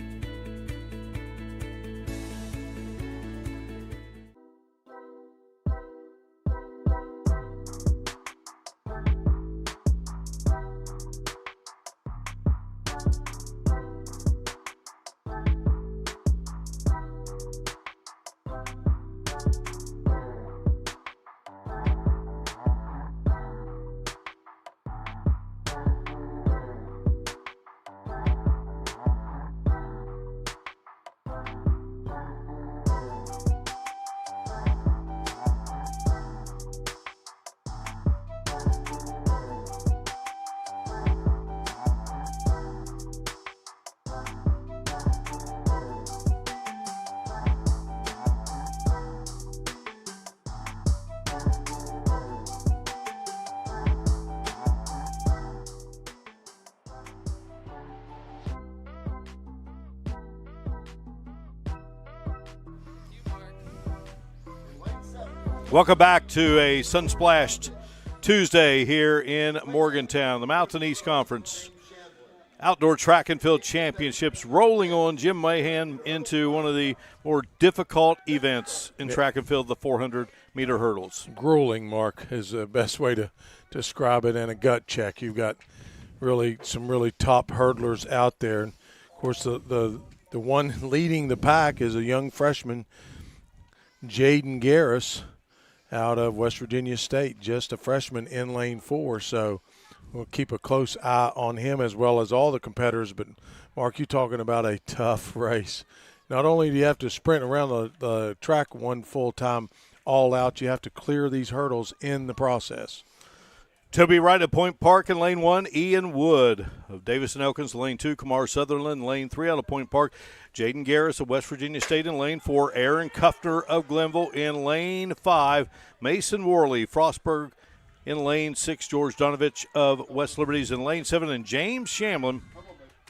Welcome back to a sun-splashed Tuesday here in Morgantown. The Mountain East Conference Outdoor Track and Field Championships rolling on. Jim Mahan into one of the more difficult events in track and field, the 400-meter hurdles. Grueling, Mark, is the best way to describe it, and a gut check. You've got some really top hurdlers out there. And of course, the one leading the pack is a young freshman, Jaden Garris, out of West Virginia State, just a freshman in lane 4. So we'll keep a close eye on him as well as all the competitors. But, Mark, you're talking about a tough race. Not only do you have to sprint around the track one full time all out, you have to clear these hurdles in the process. Toby Wright at Point Park in lane 1. Ian Wood of Davis and Elkins, lane 2. Kamar Sutherland, lane 3 out of Point Park. Jaden Garris of West Virginia State in lane 4. Aaron Kuffner of Glenville in lane 5. Mason Worley, Frostburg in lane 6. George Donovich of West Liberties in lane 7. And James Shamlin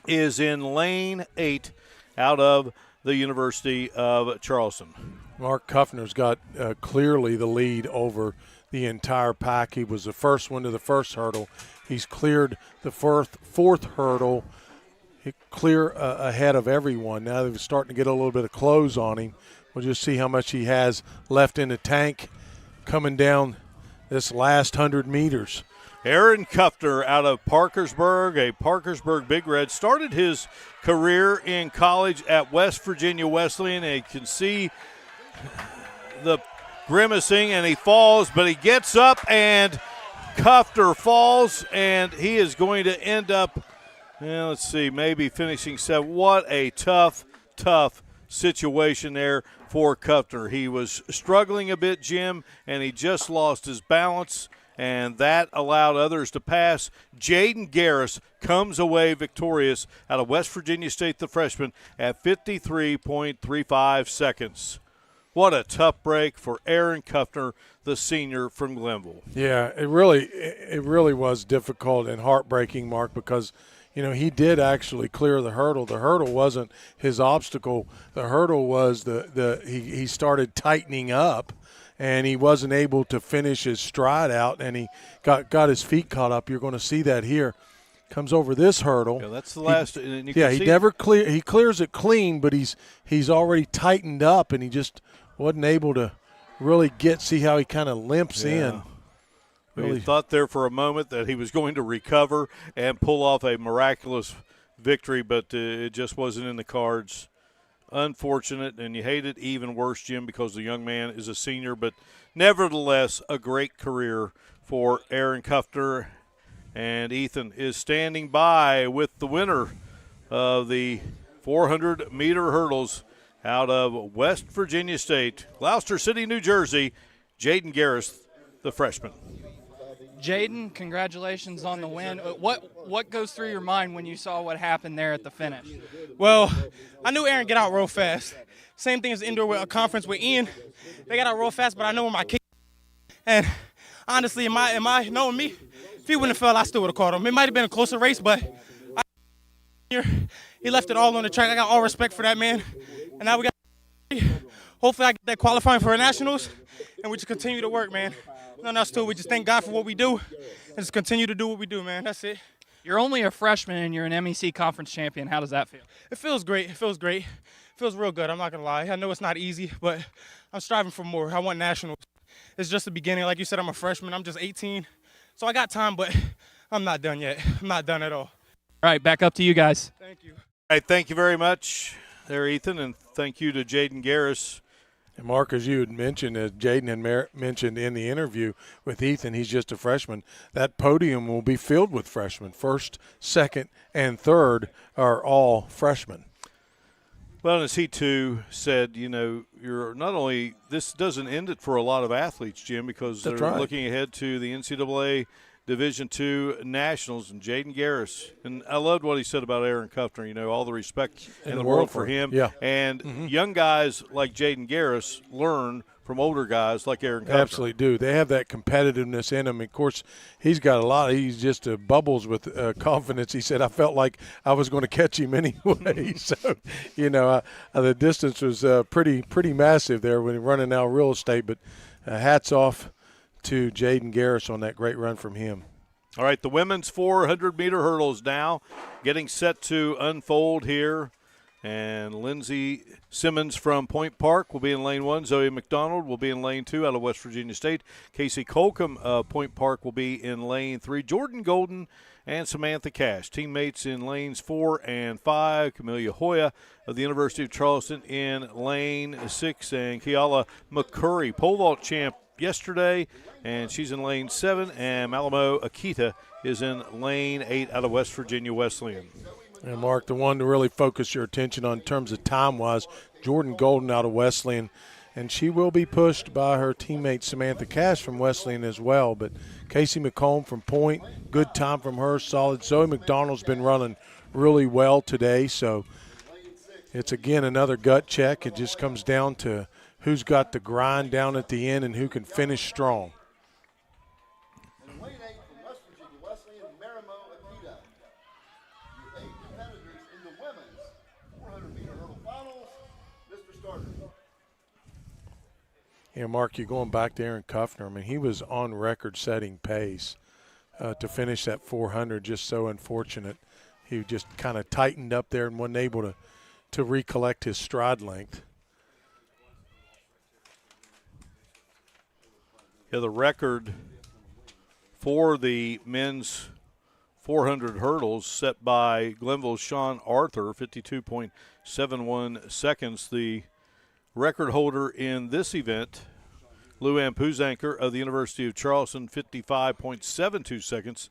is in lane 8 out of the University of Charleston. Mark Kuffner's got clearly the lead over the entire pack. He was the first one to the first hurdle. He's cleared the fourth hurdle, clear ahead of everyone. Now they're starting to get a little bit of clothes on him. We'll just see how much he has left in the tank coming down this last 100 meters. Aaron Kuffner out of Parkersburg, a Parkersburg Big Red, started his career in college at West Virginia Wesleyan, and you can see the grimacing, and he falls, but he gets up, and Kuffner falls, and he is going to end up, let's see, maybe finishing 7th. What a tough situation there for Kuffner. He was struggling a bit, Jim, and he just lost his balance, and that allowed others to pass. Jaden Garris comes away victorious out of West Virginia State, the freshman, at 53.35 seconds. What a tough break for Aaron Kuffner, the senior from Glenville. Yeah, it really was difficult and heartbreaking, Mark, because he did actually clear the hurdle. The hurdle wasn't his obstacle. The hurdle was he started tightening up, and he wasn't able to finish his stride out, and he got his feet caught up. You're going to see that here. Comes over this hurdle. Yeah, that's the last. He clears it clean, but he's already tightened up, and he just wasn't able to really see how he kind of limps in. Really. We thought there for a moment that he was going to recover and pull off a miraculous victory, but it just wasn't in the cards. Unfortunate, and you hate it even worse, Jim, because the young man is a senior, but nevertheless a great career for Aaron Kuffner. And Ethan is standing by with the winner of the 400-meter hurdles out of West Virginia State, Gloucester City, New Jersey, Jaden Garris, the freshman. Jaden, congratulations on the win. What goes through your mind when you saw what happened there at the finish? Well, I knew Aaron get out real fast. Same thing as the indoor conference with Ian. They got out real fast, but I know where my kick. And honestly, am I knowing me? If he wouldn't have fell, I still would have caught him. It might have been a closer race, but he left it all on the track. I got all respect for that man. And now we got hopefully I get that qualifying for our nationals, and we just continue to work, man. Nothing else to it. We just thank God for what we do and just continue to do what we do, man. That's it. You're only a freshman and you're an MEC conference champion. How does that feel? It feels great. It feels real good. I'm not going to lie. I know it's not easy, but I'm striving for more. I want nationals. It's just the beginning. Like you said, I'm a freshman. I'm just 18. So I got time, but I'm not done yet. I'm not done at all. All right, back up to you guys. Thank you. All right, thank you very much there, Ethan, and thank you to Jaden Garris. And Mark, as you had mentioned, as Jaden had mentioned in the interview with Ethan, he's just a freshman. That podium will be filled with freshmen. First, second, and third are all freshmen. Well, as he, too, said, you're not only – this doesn't end it for a lot of athletes, Jim, because they're looking ahead to the NCAA Division II Nationals, and Jaden Garris. And I loved what he said about Aaron Kuffner, all the respect in the world for him. Yeah. And young guys like Jaden Garris learn from older guys like Aaron Kuffner. Absolutely do. They have that competitiveness in them. Of course, he's got a lot. He's just bubbles with confidence. He said, I felt like I was going to catch him anyway. So, the distance was pretty massive there when he running out real estate. But hats off to Jaden Garris on that great run from him. All right, the women's 400-meter hurdles now getting set to unfold here. And Lindsey Simmons from Point Park will be in lane 1. Zoe McDonald will be in lane 2 out of West Virginia State. Casey Colcom of Point Park will be in lane 3. Jordan Golden and Samantha Cash, teammates in lanes 4 and 5. Camelia Hoya of the University of Charleston in lane 6. And Kiala McCurry, pole vault champ yesterday, and she's in lane 7. And Malamo Akita is in lane 8 out of West Virginia Wesleyan. And, Mark, the one to really focus your attention on in terms of time-wise, Jordan Golden out of Wesleyan. And she will be pushed by her teammate Samantha Cash from Wesleyan as well. But Casey McComb from Point, good time from her, solid. Zoe McDonald's been running really well today. So it's, again, another gut check. It just comes down to who's got the grind down at the end and who can finish strong. Yeah, Mark, you're going back to Aaron Kuffner. I mean, he was on record-setting pace to finish that 400. Just so unfortunate. He just kind of tightened up there and wasn't able to recollect his stride length. Yeah, the record for the men's 400 hurdles set by Glenville's Sean Arthur, 52.71 seconds. The record holder in this event, Luann Puzanker of the University of Charleston, 55.72 seconds.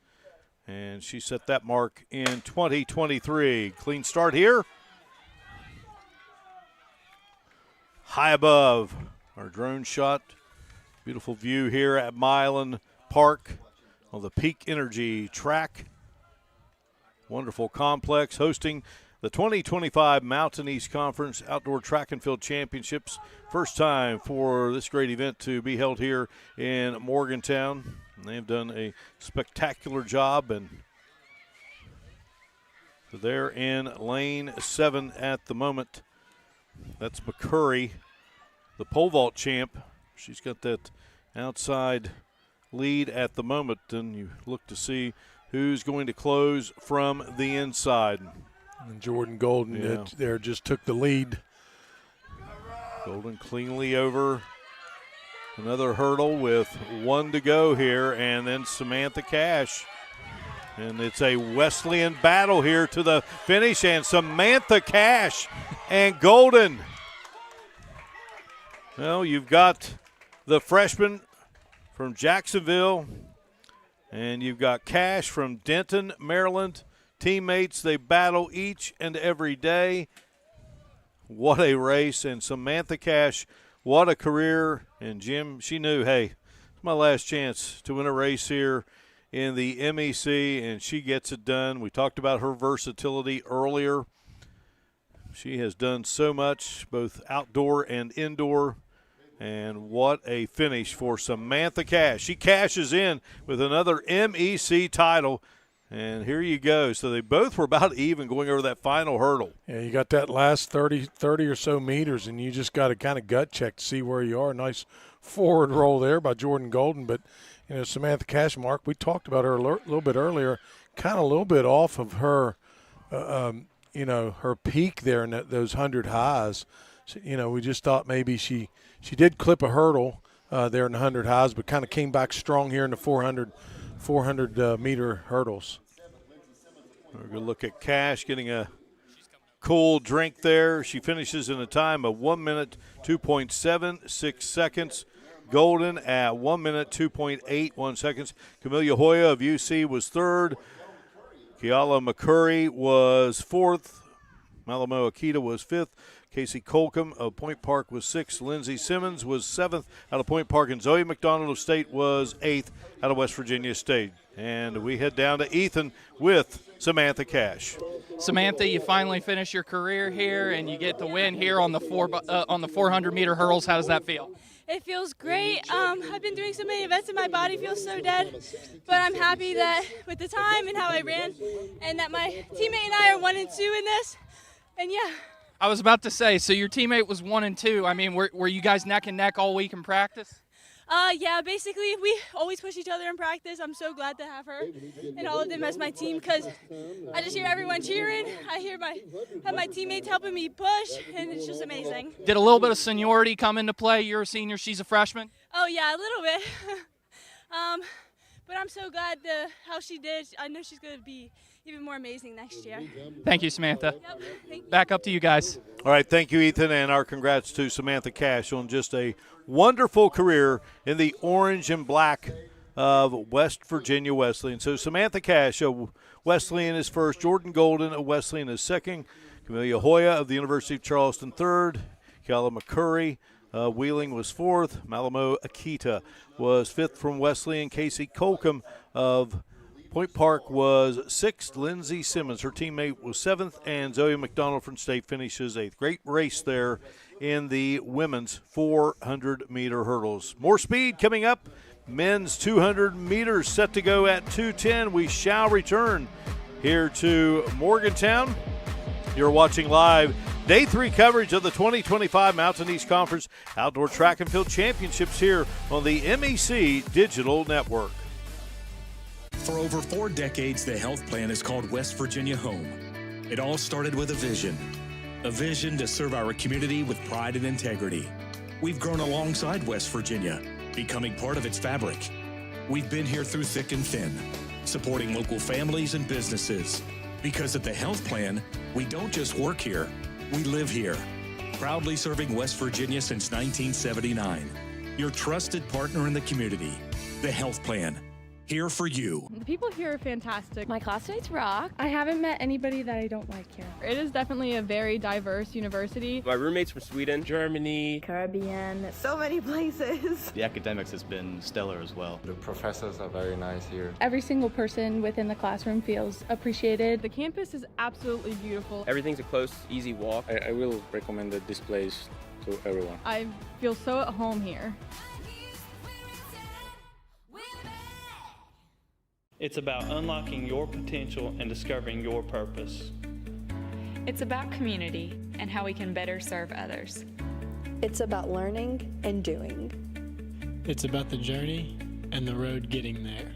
And she set that mark in 2023. Clean start here. High above our drone shot. Beautiful view here at Milan Park on the Peak Energy track. Wonderful complex hosting the 2025 Mountain East Conference Outdoor Track and Field Championships. First time for this great event to be held here in Morgantown. And they've done a spectacular job, and they're in lane 7 at the moment. That's McCurry, the pole vault champ. She's got that outside lead at the moment, and you look to see who's going to close from the inside. And Jordan Golden there just took the lead. Golden cleanly over another hurdle with 1 to go here, and then Samantha Cash. And it's a Wesleyan battle here to the finish, and Samantha Cash and Golden. Well, you've got the freshman from Jacksonville, and you've got Cash from Denton, Maryland. Teammates, they battle each and every day. What a race. And Samantha Cash, what a career. And Jim, she knew, hey, it's my last chance to win a race here in the MEC, and she gets it done. We talked about her versatility earlier. She has done so much, both outdoor and indoor. And what a finish for Samantha Cash. She cashes in with another MEC title. And here you go. So they both were about even going over that final hurdle. Yeah, you got that last 30 or so meters, and you just got to kind of gut check to see where you are. Nice forward roll there by Jordan Golden. But, you know, Samantha Cash, Mark, we talked about her a little bit earlier, kind of a little bit off of her, her peak there in those 100 highs. So, you know, we just thought maybe she did clip a hurdle there in the 100 highs, but kind of came back strong here in the 400 meter hurdles. We're going to look at Cash getting a cool drink there. She finishes in a time of 1 minute, 2.76 seconds. Golden at 1 minute, 2.81 seconds. Camelia Hoya of UC was third. Kiala McCurry was fourth. Malamo Akita was fifth. Casey Colcom of Point Park was sixth. Lindsey Simmons was seventh out of Point Park. And Zoe McDonald of State was eighth out of West Virginia State. And we head down to Ethan with Samantha Cash. Samantha, you finally finish your career here, and you get the win here on the 400-meter hurdles. How does that feel? It feels great. I've been doing so many events and my body feels so dead, but I'm happy that with the time and how I ran and that my teammate and I are 1 and 2 in this. And yeah. I was about to say, so your teammate was 1 and 2. I mean, were you guys neck and neck all week in practice? Yeah, basically we always push each other in practice. I'm so glad to have her and all of them as my team because I just hear everyone cheering. I have my teammates helping me push, and it's just amazing. Did a little bit of seniority come into play? You're a senior, she's a freshman. Oh yeah, a little bit. But I'm so glad how she did. I know she's going to be even more amazing next year. Thank you, Samantha. Yep, thank you. Back up to you guys. All right, thank you, Ethan, and our congrats to Samantha Cash on just a wonderful career in the orange and black of West Virginia Wesleyan. So Samantha Cash of Wesleyan is first, Jordan Golden of Wesleyan is second, Camelia Hoya of the University of Charleston third, Kayla McCurry Wheeling was fourth, Malamo Akita was fifth from Wesleyan, Casey Colcom of Point Park was sixth. Lindsay Simmons, her teammate, was seventh, and Zoe McDonald from State finishes eighth. Great race there in the women's 400-meter hurdles. More speed coming up. Men's 200 meters set to go at 2:10. We shall return here to Morgantown. You're watching live Day 3 coverage of the 2025 Mountain East Conference Outdoor Track and Field Championships here on the MEC Digital Network. For over 4 decades, the health plan is called West Virginia Home. It all started with a vision to serve our community with pride and integrity. We've grown alongside West Virginia, becoming part of its fabric. We've been here through thick and thin, supporting local families and businesses. Because at the health plan, we don't just work here, we live here. Proudly serving West Virginia since 1979. Your trusted partner in the community, the health plan. Here for you. The people here are fantastic. My classmates rock. I haven't met anybody that I don't like here. It is definitely a very diverse university. My roommates from Sweden, Germany, Caribbean, so many places. the academics has been stellar as well. The professors are very nice here. Every single person within the classroom feels appreciated. The campus is absolutely beautiful. Everything's a close, easy walk. I will recommend this place to everyone. I feel so at home here. It's about unlocking your potential and discovering your purpose. It's about community and how we can better serve others. It's about learning and doing. It's about the journey and the road getting there.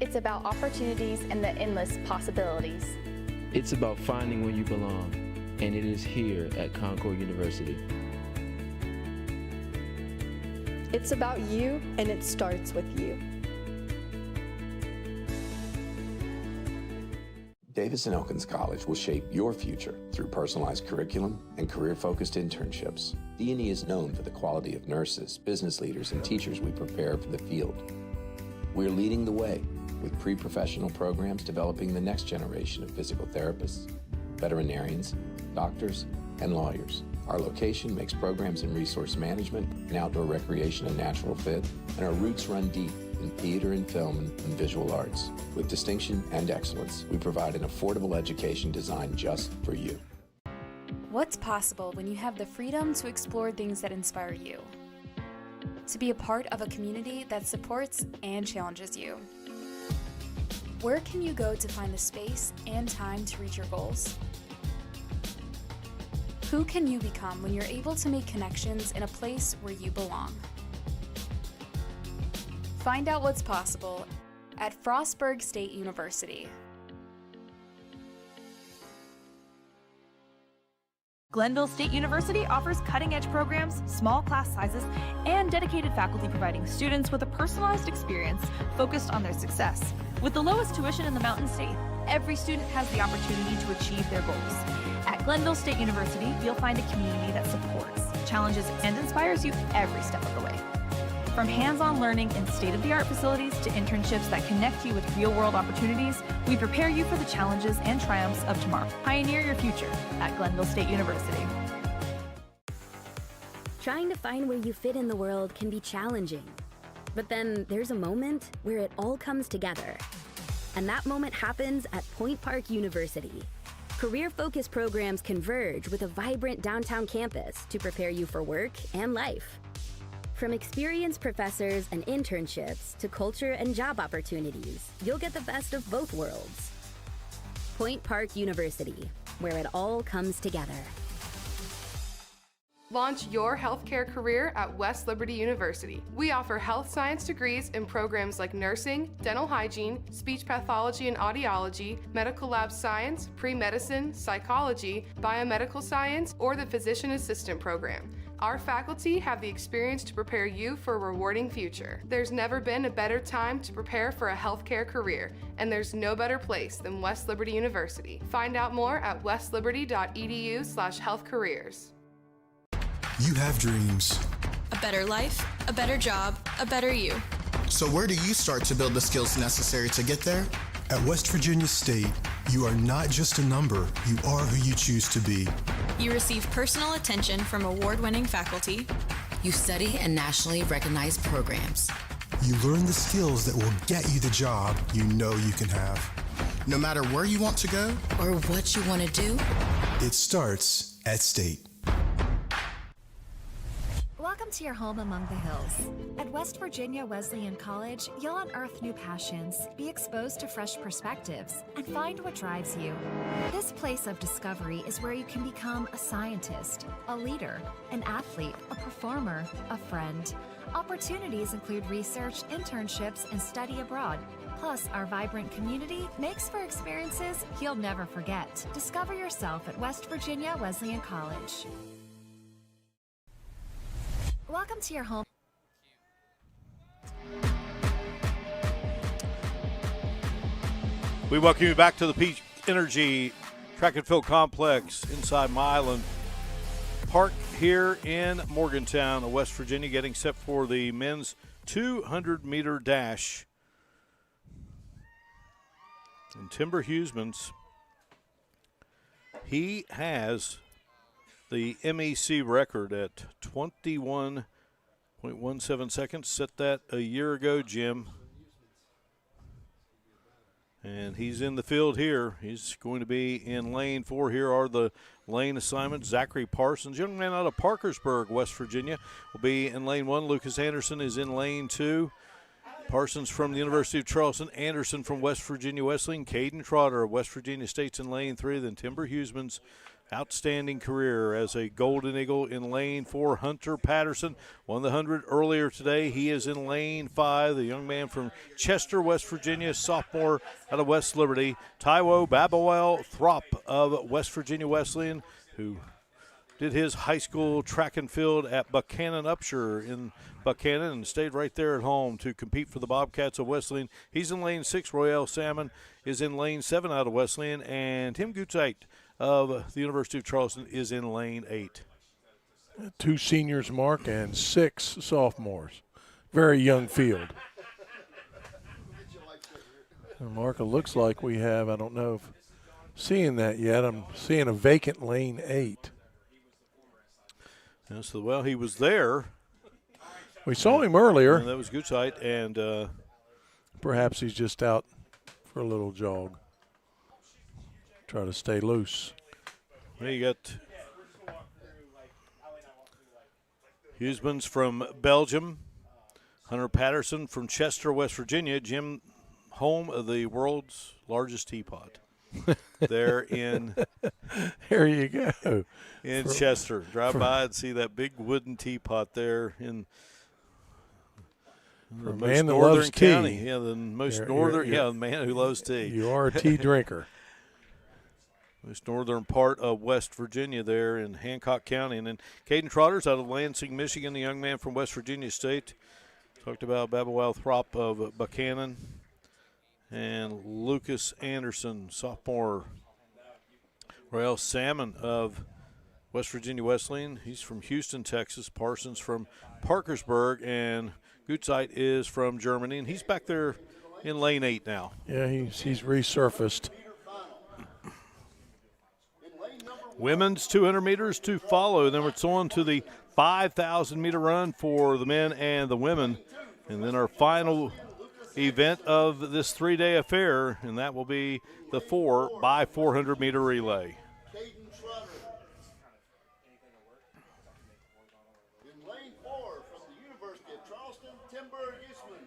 It's about opportunities and the endless possibilities. It's about finding where you belong, and it is here at Concord University. It's about you, and it starts with you. Davidson Elkins College will shape your future through personalized curriculum and career-focused internships. D&E is known for the quality of nurses, business leaders, and teachers we prepare for the field. We're leading the way with pre-professional programs developing the next generation of physical therapists, veterinarians, doctors, and lawyers. Our location makes programs in resource management and outdoor recreation a natural fit, and our roots run deep in theater and film and visual arts. With distinction and excellence, we provide an affordable education designed just for you. What's possible when you have the freedom to explore things that inspire you? To be a part of a community that supports and challenges you? Where can you go to find the space and time to reach your goals? Who can you become when you're able to make connections in a place where you belong? Find out what's possible at Frostburg State University. Glenville State University offers cutting-edge programs, small class sizes, and dedicated faculty providing students with a personalized experience focused on their success. With the lowest tuition in the Mountain State, every student has the opportunity to achieve their goals. At Glenville State University, you'll find a community that supports, challenges, and inspires you every step of the way. From hands-on learning in state-of-the-art facilities to internships that connect you with real-world opportunities, we prepare you for the challenges and triumphs of tomorrow. Pioneer your future at Glenville State University. Trying to find where you fit in the world can be challenging. But then there's a moment where it all comes together. And that moment happens at Point Park University. Career-focused programs converge with a vibrant downtown campus to prepare you for work and life. From experienced professors and internships to culture and job opportunities, you'll get the best of both worlds. Point Park University, where it all comes together. Launch your healthcare career at West Liberty University. We offer health science degrees in programs like nursing, dental hygiene, speech pathology and audiology, medical lab science, pre-medicine, psychology, biomedical science, or the physician assistant program. Our faculty have the experience to prepare you for a rewarding future. There's never been a better time to prepare for a healthcare career, and there's no better place than West Liberty University. Find out more at westliberty.edu/healthcareers. You have dreams. A better life, a better job, a better you. So where do you start to build the skills necessary to get there? At West Virginia State, you are not just a number, you are who you choose to be. You receive personal attention from award-winning faculty. You study in nationally recognized programs. You learn the skills that will get you the job you know you can have. No matter where you want to go or what you want to do, it starts at State. Welcome to your home among the hills. At West Virginia Wesleyan College, you'll unearth new passions, be exposed to fresh perspectives, and find what drives you. This place of discovery is where you can become a scientist, a leader, an athlete, a performer, a friend. Opportunities include research, internships, and study abroad. Plus, our vibrant community makes for experiences you'll never forget. Discover yourself at West Virginia Wesleyan College. Welcome to your home. We welcome you back to the Peach Energy Track and Field Complex inside Milan Park here in Morgantown, West Virginia, getting set for the men's 200-meter dash. And Timber Huseman's, he has the MEC record at 21.17 seconds. Set that a year ago, Jim. And he's in the field here. He's going to be in lane 4. Here are the lane assignments. Zachary Parsons, young man out of Parkersburg, West Virginia, will be in lane 1. Lucas Anderson is in lane 2. Parsons from the University of Charleston, Anderson from West Virginia Wesleyan, Caden Trotter of West Virginia State's in lane 3. Then Timber Huseman's outstanding career as a Golden Eagle in lane 4. Hunter Patterson won the 100 earlier today. He is in lane 5. The young man from Chester, West Virginia, sophomore out of West Liberty. Taiwo Babawel Throp of West Virginia Wesleyan, who did his high school track and field at Buchanan Upshur in Buchanan and stayed right there at home to compete for the Bobcats of Wesleyan. He's in lane 6. Royale Salmon is in lane 7 out of Wesleyan. And Tim Gutzeit of the University of Charleston is in lane 8. 2 seniors, Mark, and 6 sophomores. Very young field. And Mark, it looks like we have, I don't know if seeing that yet, I'm seeing a vacant lane 8. Yeah, so, well, he was there. We saw him earlier. And that was Gutzeit, and perhaps he's just out for a little jog. Try to stay loose. Well, you got Huseman's from Belgium, Hunter Patterson from Chester, West Virginia, Jim, home of the world's largest teapot. There in there you go. In Chester. Drive by and see that big wooden teapot there in the most northern county. Yeah, the most northern, the man who loves tea. You are a tea drinker. Most northern part of West Virginia there in Hancock County. And then Caden Trotter's out of Lansing, Michigan, the young man from West Virginia State. Talked about Babawel Throp of Buchanan. And Lucas Anderson, sophomore. Royale Salmon of West Virginia Wesleyan. He's from Houston, Texas. Parsons from Parkersburg. And Gutzeit is from Germany. And he's back there in lane 8 now. Yeah, he's resurfaced. Women's 200 meters to follow. Then it's on to the 5,000-meter run for the men and the women. And then our final event of this 3-day affair, and that will be the 4x400-meter relay. In lane 4 from the University of Charleston, Timber Huseman.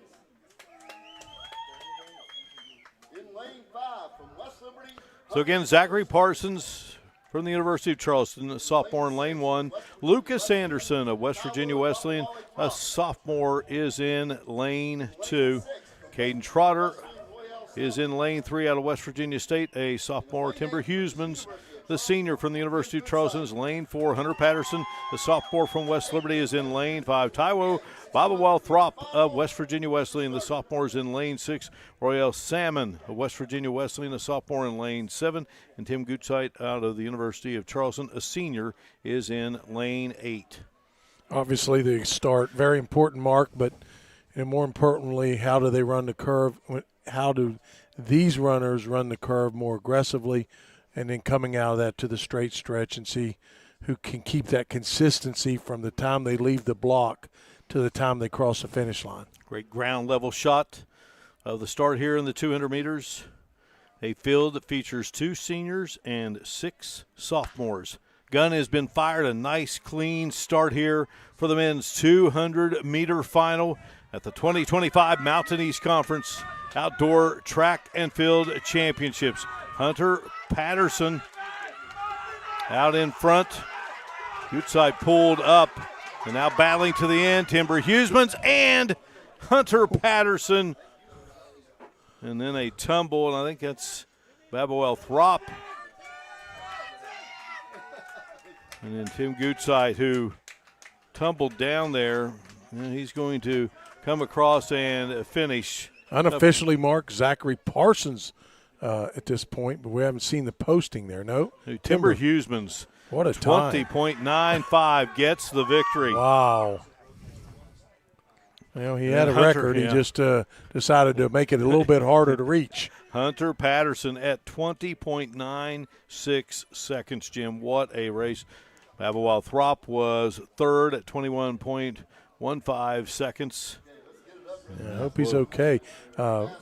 In lane 5 from West Liberty. So again, Zachary Parsons from the University of Charleston, a sophomore in lane 1. Lucas Anderson of West Virginia Wesleyan, a sophomore, is in lane 2. Caden Trotter is in lane 3 out of West Virginia State, a sophomore. Timber Huseman's the senior from the University of Charleston, is lane 4. Hunter Patterson, the sophomore from West Liberty, is in lane 5. Taiwo Babawal-Throp of West Virginia Wesleyan, the sophomore, is in lane 6. Royale Salmon of West Virginia Wesleyan, a sophomore, in lane 7. And Tim Gutzeit out of the University of Charleston, a senior, is in lane 8. Obviously, the start, very important mark, but more importantly, how do they run the curve? How do these runners run the curve more aggressively? And then coming out of that to the straight stretch and see who can keep that consistency from the time they leave the block to the time they cross the finish line. Great ground level shot of the start here in the 200 meters. A field that features 2 seniors and 6 sophomores. Gun has been fired. A nice clean start here for the men's 200-meter final at the 2025 Mountain East Conference Outdoor Track and Field Championships. Hunter Patterson out in front. Gutzeit pulled up and now battling to the end. Timber Huseman's and Hunter Patterson. And then a tumble, and I think that's Babawal-Throp. And then Tim Gutzeit, who tumbled down there, and he's going to come across and finish. Unofficially marked Zachary Parsons at this point, but we haven't seen the posting there. No. Timber Huseman's what a time. 20.95 gets the victory. Wow. Well, he had a record. Yeah. He just decided to make it a little bit harder to reach. Hunter Patterson at 20.96 seconds, Jim. What a race. Babawal-Throp was third at 21.15 seconds. Yeah, I hope he's okay.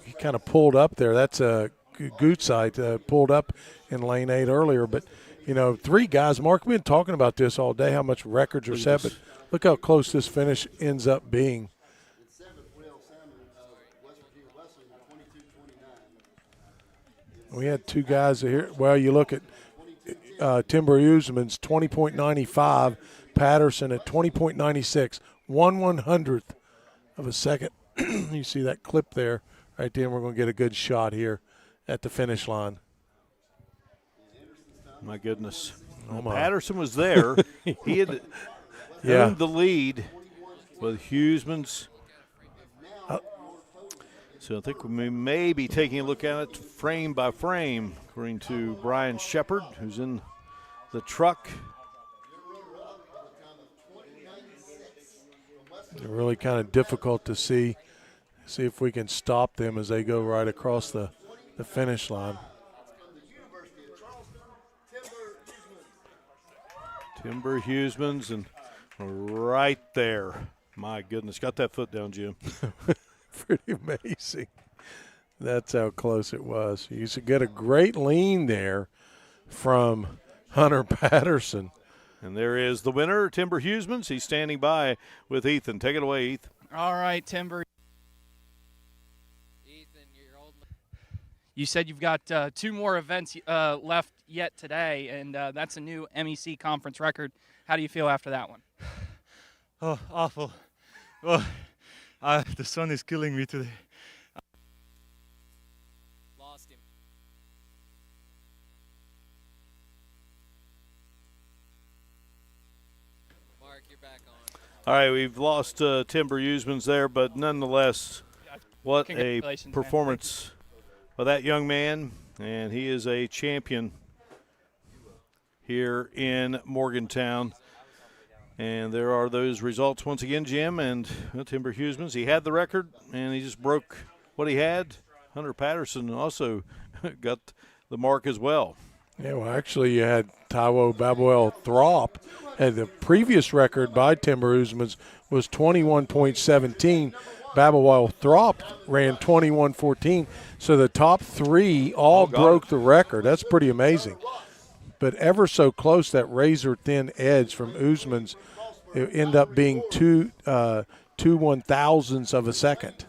He kind of pulled up there. That's a Gutzeit pulled up in lane 8 earlier. But, 3 guys. Mark, we've been talking about this all day, how much records are set. But look how close this finish ends up being. We had 2 guys here. Well, you look at Timber Huseman's 20.95, Patterson at 20.96, 1/100th of a second. You see that clip there right there, and we're going to get a good shot here at the finish line. My goodness. Oh my. Patterson was there. He had earned the lead with Huseman's. So I think we may be taking a look at it frame by frame, according to Brian Shepard, who's in the truck. They're really kind of difficult to see if we can stop them as they go right across the finish line. Timber Huseman's and right there. My goodness. Got that foot down, Jim. Pretty amazing. That's how close it was. You should get a great lean there from Hunter Patterson. And there is the winner, Timber Huseman's. He's standing by with Ethan. Take it away, Ethan. All right, Timber. You said you've got 2 more events left yet today, and that's a new MEC conference record. How do you feel after that one? Oh, awful. Well, the sun is killing me today. Lost him. Mark, you're back on. All right, we've lost Timber Huseman's there, but nonetheless, what a performance by that young man, and he is a champion here in Morgantown. And there are those results once again, Jim, and Timber Huseman's. He had the record, and he just broke what he had. Hunter Patterson also got the mark as well. Yeah, well, actually, you had Taiwo Babawal-Throp. And the previous record by Timber Huseman's was 21.17. Babawal-Throp ran 21.14. So the top 3 all broke the record. That's pretty amazing. But ever so close, that razor-thin edge from Huseman's, it ended up being 2 1,000ths of a second.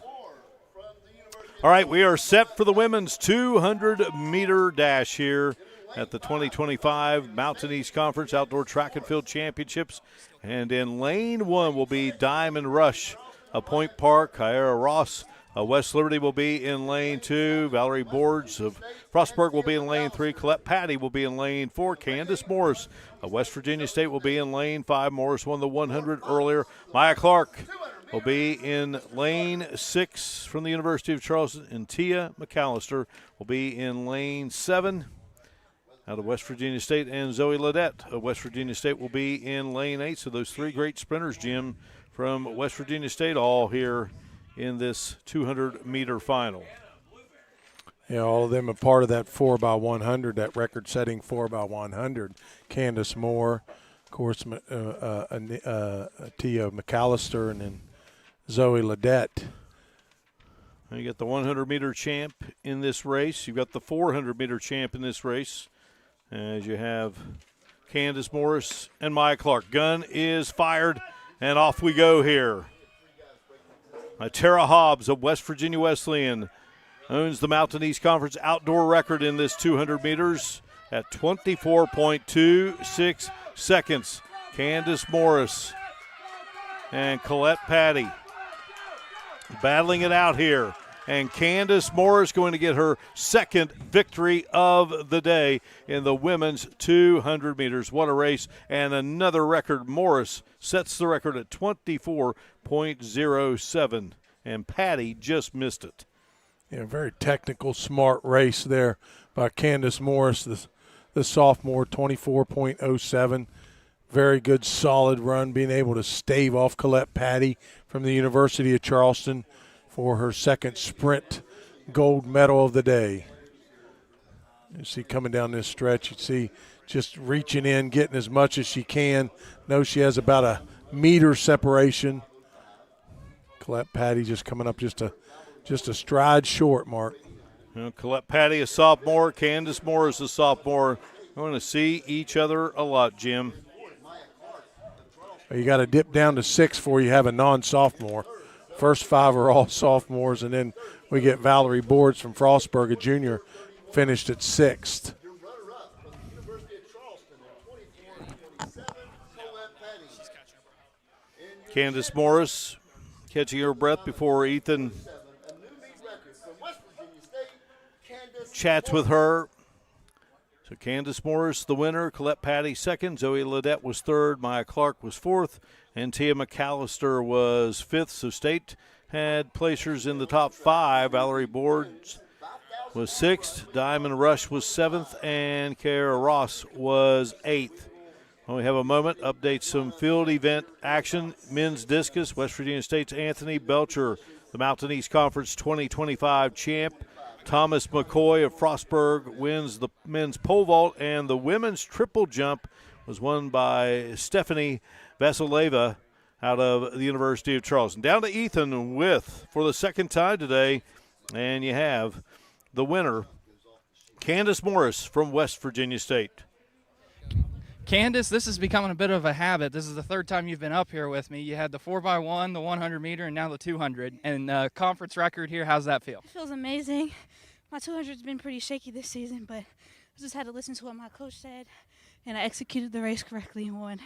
All right, we are set for the women's 200-meter dash here at the 2025 Mountain East Conference Outdoor Track and Field Championships. And in lane 1 will be Diamond Rush of Point Park. Kyra Ross of West Liberty will be in lane 2. Valerie Boards of Frostburg will be in lane 3. Colette Patty will be in lane 4. Candace Morris of West Virginia State will be in lane 5. Morris won the 100 earlier. Maya Clark will be in lane 6 from the University of Charleston. And Tia McAllister will be in lane 7 out of West Virginia State. And Zoe Ledette of West Virginia State will be in lane 8. So those 3 great sprinters, Jim, from West Virginia State, all here in this 200-meter final. Yeah, all of them are part of that 4x100, that record-setting 4x100. Candace Moore, of course, Tia McAllister, and then Zoe Ledette. And you got the 100-meter champ in this race. You've got the 400-meter champ in this race, as you have Candace Morris and Maya Clark. Gun is fired, and off we go here. Tara Hobbs of West Virginia Wesleyan owns the Mountain East Conference outdoor record in this 200 meters at 24.26 seconds. Candace Morris and Colette Patty battling it out here. And Candace Morris going to get her second victory of the day in the women's 200 meters. What a race, and another record. Morris sets the record at 24.07, and Patty just missed it. Yeah, very technical, smart race there by Candace Morris, the sophomore, 24.07. Very good, solid run, being able to stave off Colette Patty from the University of Charleston for her second sprint gold medal of the day. You see coming down this stretch, you see just reaching in, getting as much as she can. Know she has about a meter separation. Colette Patty just coming up just a stride short, Mark. Colette Patty, a sophomore. Candace Morris, a sophomore. We're going to see each other a lot, Jim. You got to dip down to 6 before you have a non-sophomore. First 5 are all sophomores, and then we get Valerie Boards from Frostburg, a junior, finished at 6th. Candace Morris catching her breath before Ethan chats with her. So Candace Morris, the winner. Colette Patty, second. Zoe Ledette was third. Maya Clark was fourth. And Tia McAllister was fifth. So State had placers in the top 5. Valerie Boards was sixth. Diamond Rush was seventh. And Kara Ross was eighth. When we have a moment, update some field event action. Men's discus, West Virginia State's Anthony Belcher, the Mountain East Conference 2025 champ. Thomas McCoy of Frostburg wins the men's pole vault, and the women's triple jump was won by Stephanie Vasileva out of the University of Charleston. Down to Ethan with, for the second time today, and you have the winner, Candace Morris from West Virginia State. Candace, this is becoming a bit of a habit. This is the third time you've been up here with me. You had the 4x1, the 100 meter, and now the 200. And conference record here, how's that feel? It feels amazing. My 200's been pretty shaky this season, but I just had to listen to what my coach said, and I executed the race correctly and won.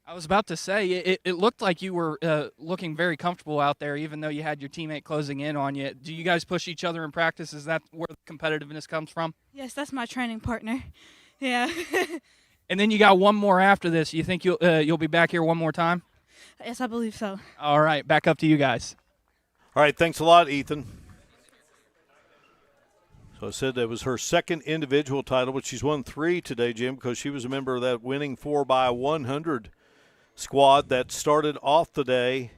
I was about to say, it looked like you were looking very comfortable out there, even though you had your teammate closing in on you. Do you guys push each other in practice? Is that where the competitiveness comes from? Yes, that's my training partner. Yeah. And then you got one more after this. You think you'll be back here one more time? Yes, I believe so. All right, back up to you guys. All right, thanks a lot, Ethan. So I said that was her second individual title, but she's won 3 today, Jim, because she was a member of that winning 4x100 squad that started off the day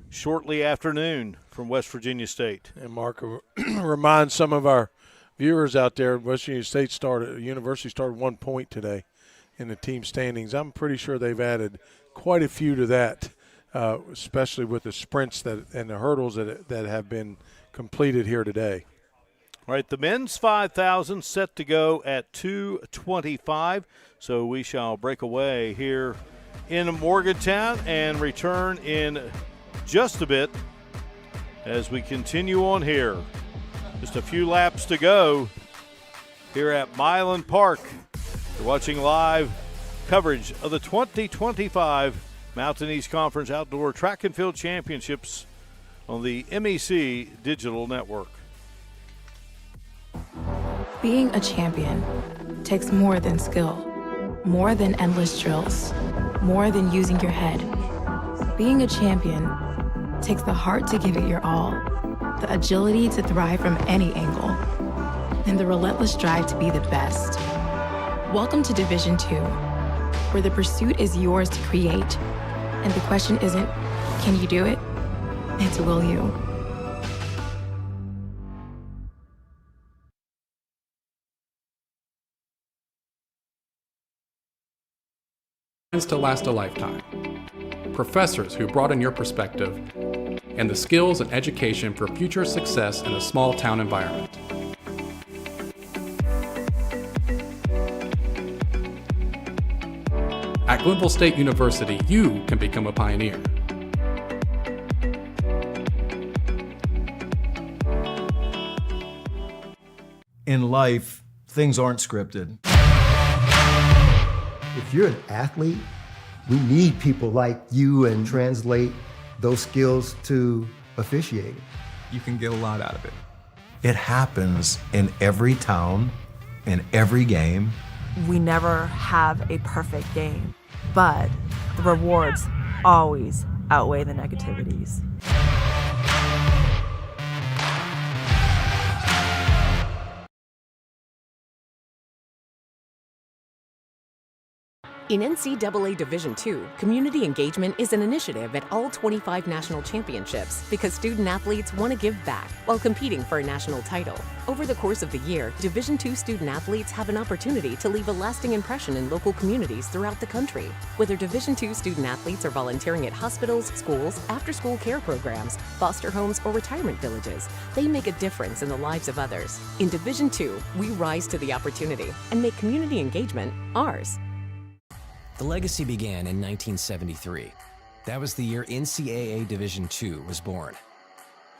shortly after noon from West Virginia State. And Mark, remind some of our viewers out there, West Virginia State University started 1 point today in the team standings. I'm pretty sure they've added quite a few to that, especially with the sprints and the hurdles that have been completed here today. All right, the men's 5,000 set to go at 2:25. So we shall break away here in Morgantown and return in just a bit as we continue on here. Just a few laps to go here at Milan Park You're watching live coverage of the 2025 Mountain East Conference Outdoor Track and Field Championships on the MEC Digital Network. Being a champion takes more than skill, more than endless drills, more than using your head. Being a champion takes the heart to give it your all, the agility to thrive from any angle, and the relentless drive to be the best. Welcome to Division II, where the pursuit is yours to create, and the question isn't, can you do it? It's, will you? To last a lifetime. Professors who broaden your perspective, and the skills and education for future success in a small town environment. At Glenville State University, you can become a pioneer. In life, things aren't scripted. If you're an athlete, we need people like you and translate those skills to officiating. You can get a lot out of it. It happens in every town, in every game. We never have a perfect game, but the rewards always outweigh the negativities. In NCAA Division II, community engagement is an initiative at all 25 national championships because student-athletes want to give back while competing for a national title. Over the course of the year, Division II student-athletes have an opportunity to leave a lasting impression in local communities throughout the country. Whether Division II student-athletes are volunteering at hospitals, schools, after-school care programs, foster homes, or retirement villages, they make a difference in the lives of others. In Division II, we rise to the opportunity and make community engagement ours. The legacy began in 1973. That was the year NCAA Division II was born.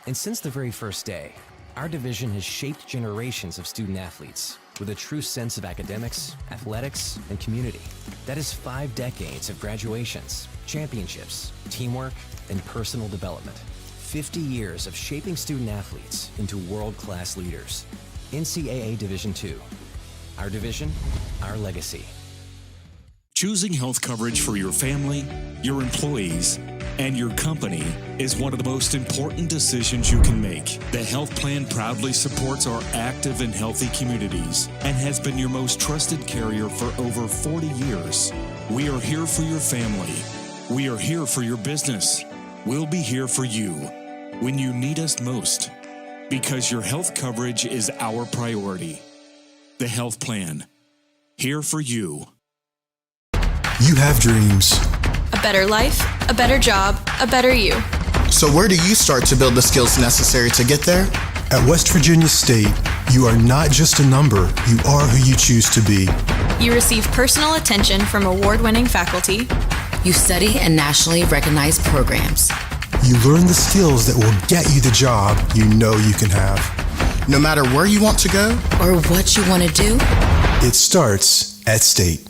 And since the very first day, our division has shaped generations of student athletes with a true sense of academics, athletics, and community. That is 5 decades of graduations, championships, teamwork, and personal development. 50 years of shaping student athletes into world-class leaders. NCAA Division II. Our division, our legacy. Choosing health coverage for your family, your employees, and your company is one of the most important decisions you can make. The health plan proudly supports our active and healthy communities and has been your most trusted carrier for over 40 years. We are here for your family. We are here for your business. We'll be here for you when you need us most, because your health coverage is our priority. The health plan, here for you. You have dreams. A better life, a better job, a better you. So where do you start to build the skills necessary to get there? At West Virginia State, you are not just a number, you are who you choose to be. You receive personal attention from award-winning faculty. You study in nationally recognized programs. You learn the skills that will get you the job you know you can have. No matter where you want to go or what you want to do, it starts at State.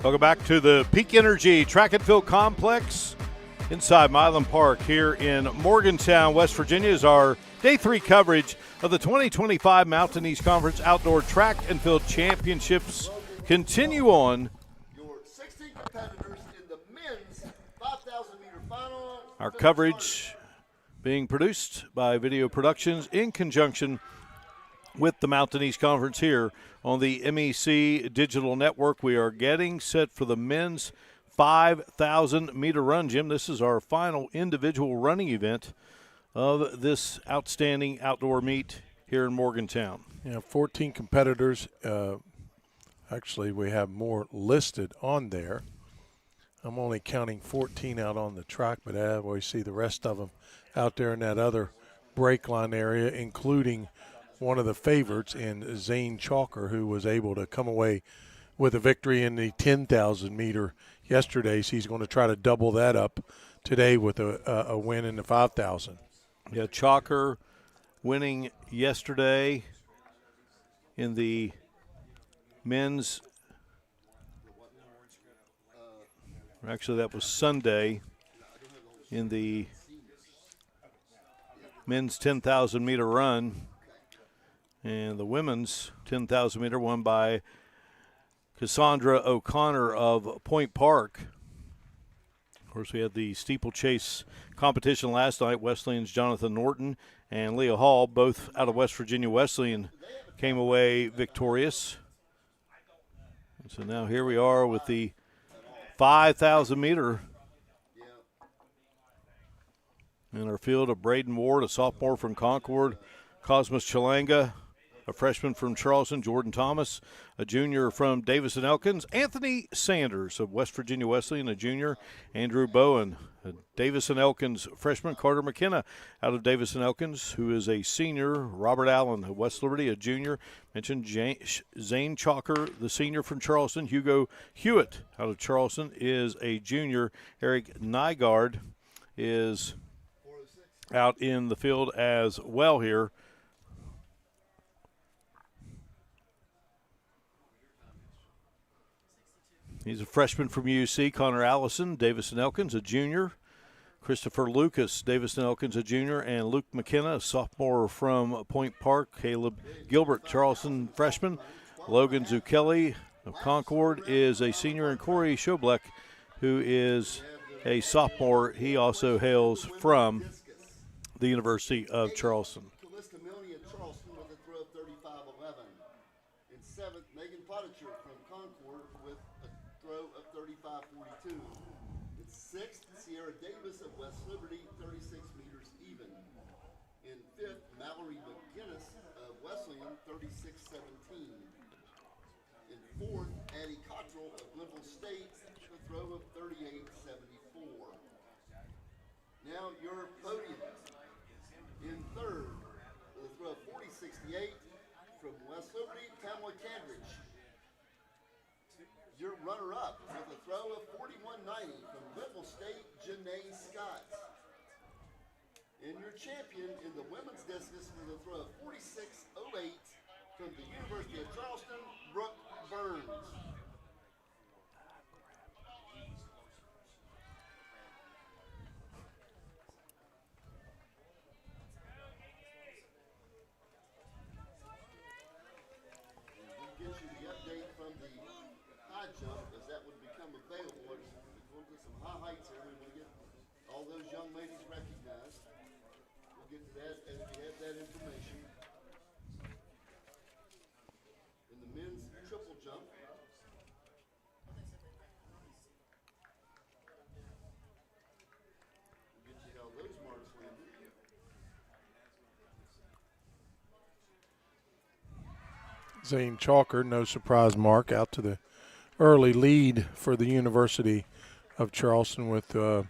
Welcome back to the Peak Energy Track and Field Complex. inside Milan Park here in Morgantown, West Virginia, is our Day 3 coverage of the 2025 Mountain East Conference Outdoor Track and Field Championships. Continue on. Your 16 competitors in the men's 5,000-meter final. Our coverage being produced by Video Productions in conjunction with the Mountain East Conference here on the MEC Digital Network. We are getting set for the men's 5,000-meter run, Jim. This is our final individual running event of this outstanding outdoor meet here in Morgantown. Yeah, 14 competitors. Actually, we have more listed on there. I'm only counting 14 out on the track, but we see the rest of them out there in that other break line area, including one of the favorites in Zane Chalker, who was able to come away with a victory in the 10,000 meter yesterday. So he's going to try to double that up today with a win in the 5,000. Yeah, Chalker winning yesterday in the men's. Actually, that was Sunday in the men's 10,000 meter run, and the women's 10,000 meter won by Cassandra O'Connor of Point Park. Of course, we had the steeplechase competition last night. Wesleyan's Jonathan Norton and Leah Hall, both out of West Virginia Wesleyan, came away victorious. And so now here we are with the 5,000 meter in our field of Braden Ward, a sophomore from Concord, Cosmos Chalanga, a freshman from Charleston, Jordan Thomas, a junior from Davison Elkins, Anthony Sanders of West Virginia Wesleyan, a junior, Andrew Bowen, a Davison Elkins freshman, Carter McKenna out of Davison Elkins, who is a senior, Robert Allen of West Liberty, a junior, mentioned Zane Chalker, the senior from Charleston, Hugo Hewitt out of Charleston is a junior, Eric Nygaard is out in the field as well here. He's a freshman from UC. Connor Allison, Davison Elkins, a junior. Christopher Lucas, Davison Elkins, a junior. And Luke McKenna, a sophomore from Point Park. Caleb Gilbert, Charleston freshman. Logan Zucchelli of Concord is a senior. And Corey Schobleck, who is a sophomore. He also hails from the University of Charleston. Davis of West Liberty, 36 meters even. In fifth, Mallory McGinnis of Wesleyan, 36-17. In fourth, Addie Cottrell of Glenville State, a throw of 38-74. Now your podium. In third, with a throw of 40-68 from West Liberty, Pamela Candridge. Your runner-up with a throw of 41-90 from Glenville State, Janae Scott. And your champion in the women's discus with a throw of 46-08 from the University of Charleston, Brooke Burns. And we'll get you the update from the high jump as that would become available. We're going to some high heights here. We want to get all those young ladies recognized. We'll get to that as we have that information. In the men's triple jump, we'll get you how those marks landed. Zane Chalker, no surprise mark, out to the early lead for the University of Charleston with the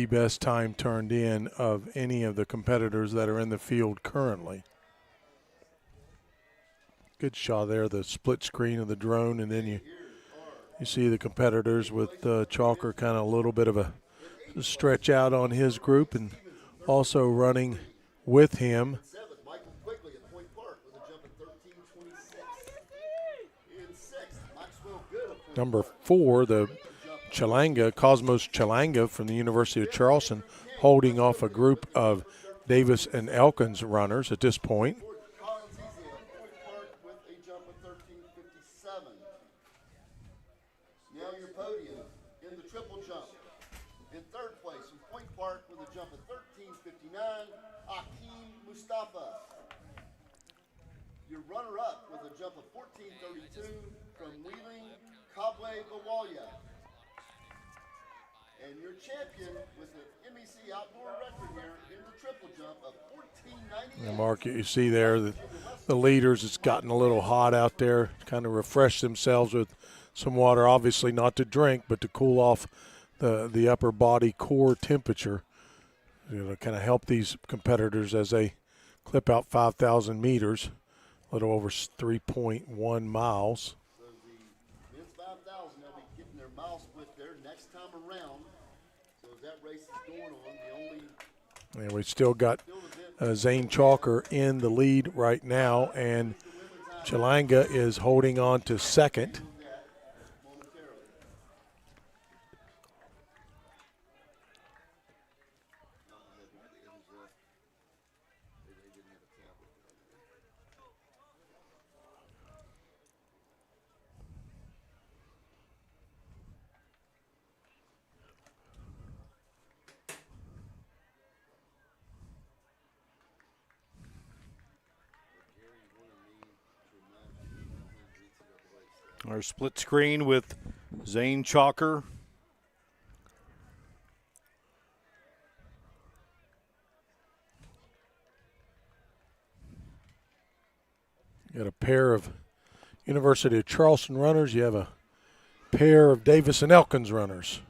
best time turned in of any of the competitors that are in the field currently. Good shot there, the split screen of the drone, and then you see the competitors with Chalker kind of a little bit of a stretch out on his group, and also running with him number 4, the Cosmos Chalanga from the University of Charleston, holding off a group of Davis and Elkins runners at this point. Now your podium in the triple jump. In third place from Point Park with a jump of 13:59, Akeem Mustafa. Your runner-up with a jump of 14:32 from Wheeling, Kable Bawalya. And your champion with an MEC outdoor record here in the triple jump of 14:98. Mark, you see there the leaders, it's gotten a little hot out there, kind of refresh themselves with some water, obviously not to drink, but to cool off the upper body core temperature, kind of help these competitors as they clip out 5,000 meters, a little over 3.1 miles. So the men's 5,000, they'll be getting their mile split there next time around. So as that race is going on, And we still got Zane Chalker in the lead right now, and Chalanga is holding on to second. Our split screen with Zane Chalker. You got a pair of University of Charleston runners. You have a pair of Davis and Elkins runners.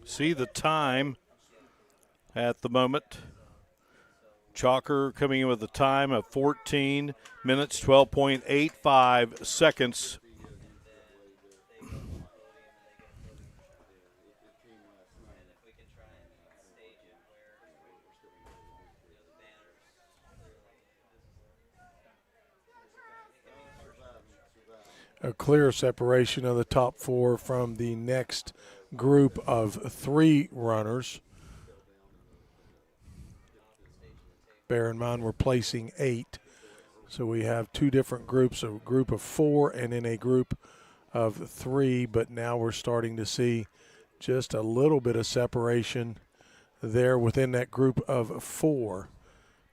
See the time at the moment. Chalker coming in with a time of 14 minutes, 12.85 seconds. A clear separation of the top four from the next group of three runners. Bear in mind we're placing 8. So we have two different groups, a group of 4 and then a group of 3, but now we're starting to see just a little bit of separation there within that group of 4.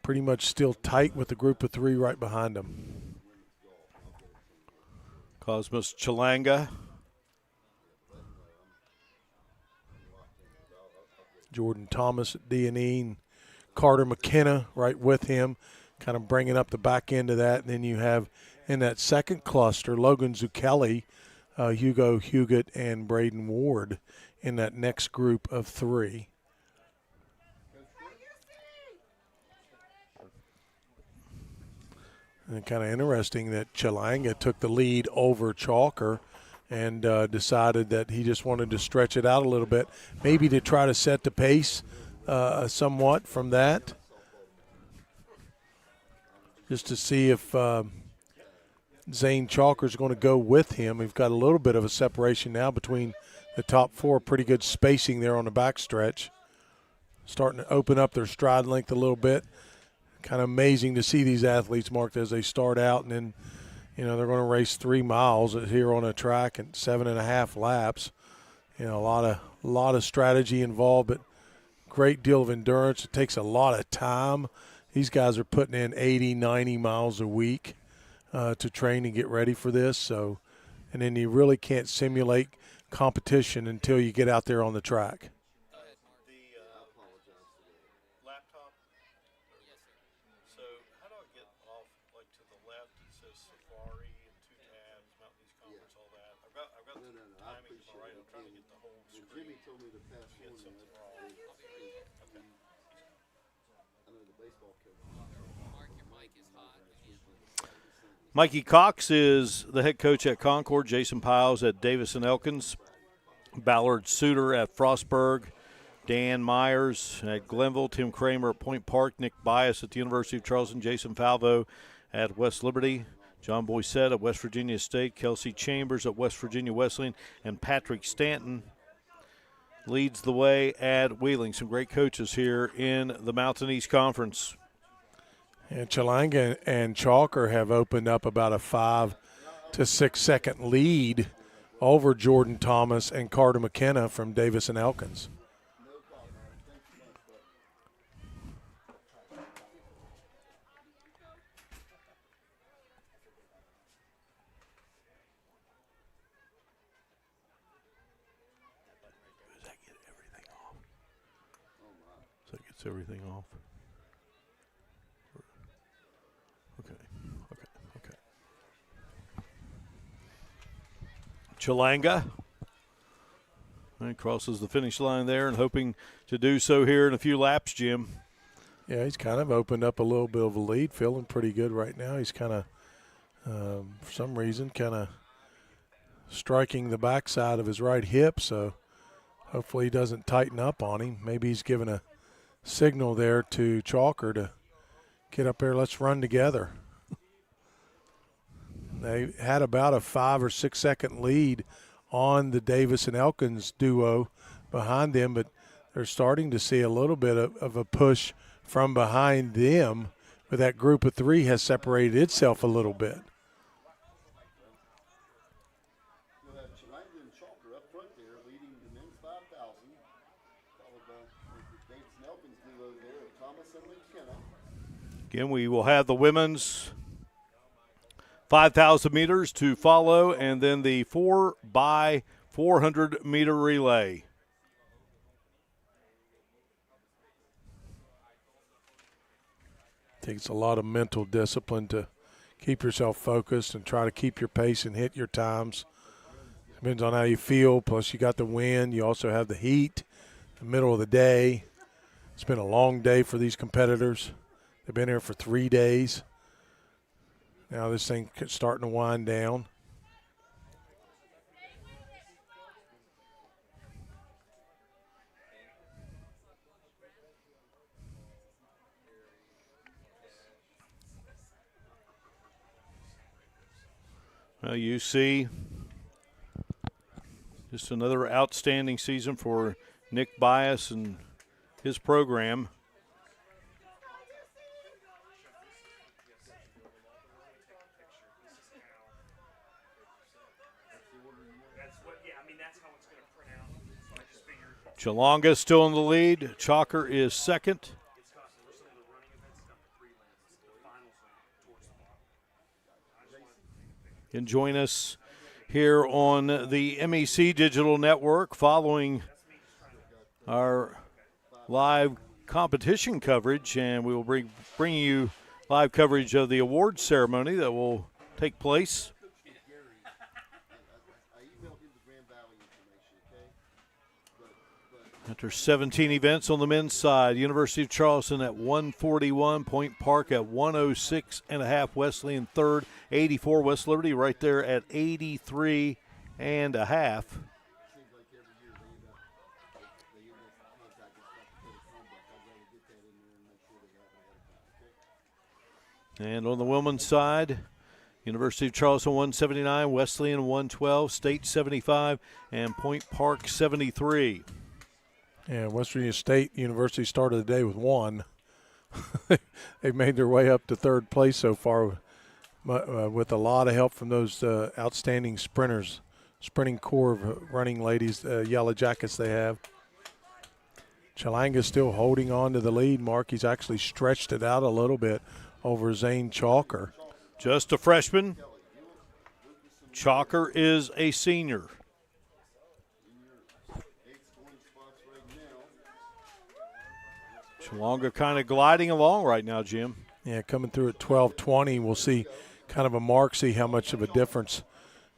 Pretty much still tight with the group of 3 right behind them. Cosmos Chalanga. Jordan Thomas at D&E and Carter McKenna right with him, kind of bringing up the back end of that. And then you have in that second cluster, Logan Zucchelli, Hugo Huguet, and Braden Ward in that next group of 3. And kind of interesting that Chalanga took the lead over Chalker and decided that he just wanted to stretch it out a little bit, maybe to try to set the pace somewhat from that, just to see if Zane Chalker is going to go with him. We've got a little bit of a separation now between the top 4, pretty good spacing there on the backstretch, starting to open up their stride length a little bit. Kind of amazing to see these athletes, Mark, as they start out, and then, they're going to race 3 miles here on a track and 7.5 laps. A lot of strategy involved, but great deal of endurance. It takes a lot of time. These guys are putting in 80, 90 miles a week to train and get ready for this. So, and then you really can't simulate competition until you get out there on the track. Mikey Cox is the head coach at Concord. Jason Piles at Davis and Elkins. Ballard Suter at Frostburg. Dan Myers at Glenville, Tim Kramer at Point Park, Nick Bias at the University of Charleston, Jason Falvo at West Liberty, John Boysette at West Virginia State, Kelsey Chambers at West Virginia Wesleyan, and Patrick Stanton leads the way at Wheeling. Some great coaches here in the Mountain East Conference. And Chalanga and Chalker have opened up about a 5 to 6 second lead over Jordan Thomas and Carter McKenna from Davis and Elkins. Everything off. Okay. Chalanga and crosses the finish line there and hoping to do so here in a few laps, Jim. Yeah, he's kind of opened up a little bit of a lead, feeling pretty good right now. He's kind of, for some reason, kind of striking the backside of his right hip, so hopefully he doesn't tighten up on him. Maybe he's giving a signal there to Chalker to get up there, let's run together. They had about a 5 or 6 second lead on the Davis and Elkins duo behind them, but they're starting to see a little bit of a push from behind them, but that group of three has separated itself a little bit. Again, we will have the women's 5,000 meters to follow, and then the 4x400 meter relay. Takes a lot of mental discipline to keep yourself focused and try to keep your pace and hit your times. Depends on how you feel, plus you got the wind. You also have the heat, the middle of the day. It's been a long day for these competitors. They've been here for 3 days. Now this thing starting to wind down. Well, you see just another outstanding season for Nick Bias and his program. Chalanga still in the lead. Chalker is second. You can join us here on the MEC Digital Network following our live competition coverage, and we will bring you live coverage of the awards ceremony that will take place. After 17 events on the men's side, University of Charleston at 141, Point Park at 106.5, Wesleyan third, 84, West Liberty right there at 83.5. And on the women's side, University of Charleston 179, Wesleyan 112, State 75, and Point Park 73. Yeah, West Virginia State University started the day with 1. They've made their way up to third place so far with a lot of help from those outstanding sprinters, sprinting core of running ladies, Yellow Jackets they have. Chalanga still holding on to the lead. Mark, he's actually stretched it out a little bit over Zane Chalker. Just a freshman. Chalker is a senior. Chalanga kind of gliding along right now, Jim. Yeah, coming through at 12:20. We'll see kind of a mark, see how much of a difference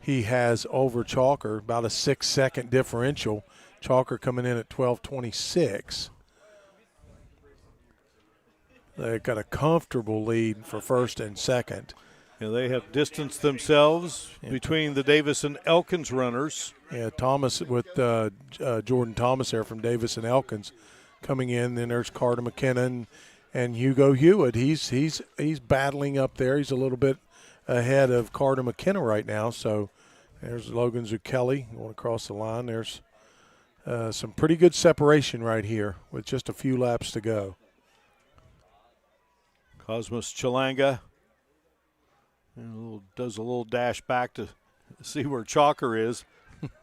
he has over Chalker, about a 6 second differential. Chalker coming in at 12:26. They've got a comfortable lead for first and second. Yeah, they have distanced themselves between the Davis and Elkins runners. Yeah, Thomas with Jordan Thomas there from Davis and Elkins coming in. Then there's Carter McKinnon and Hugo Hewitt. He's battling up there. He's a little bit ahead of Carter McKenna right now. So there's Logan Zucchelli going across the line. There's some pretty good separation right here with just a few laps to go. Cosmos Chalanga does a little dash back to see where Chalker is.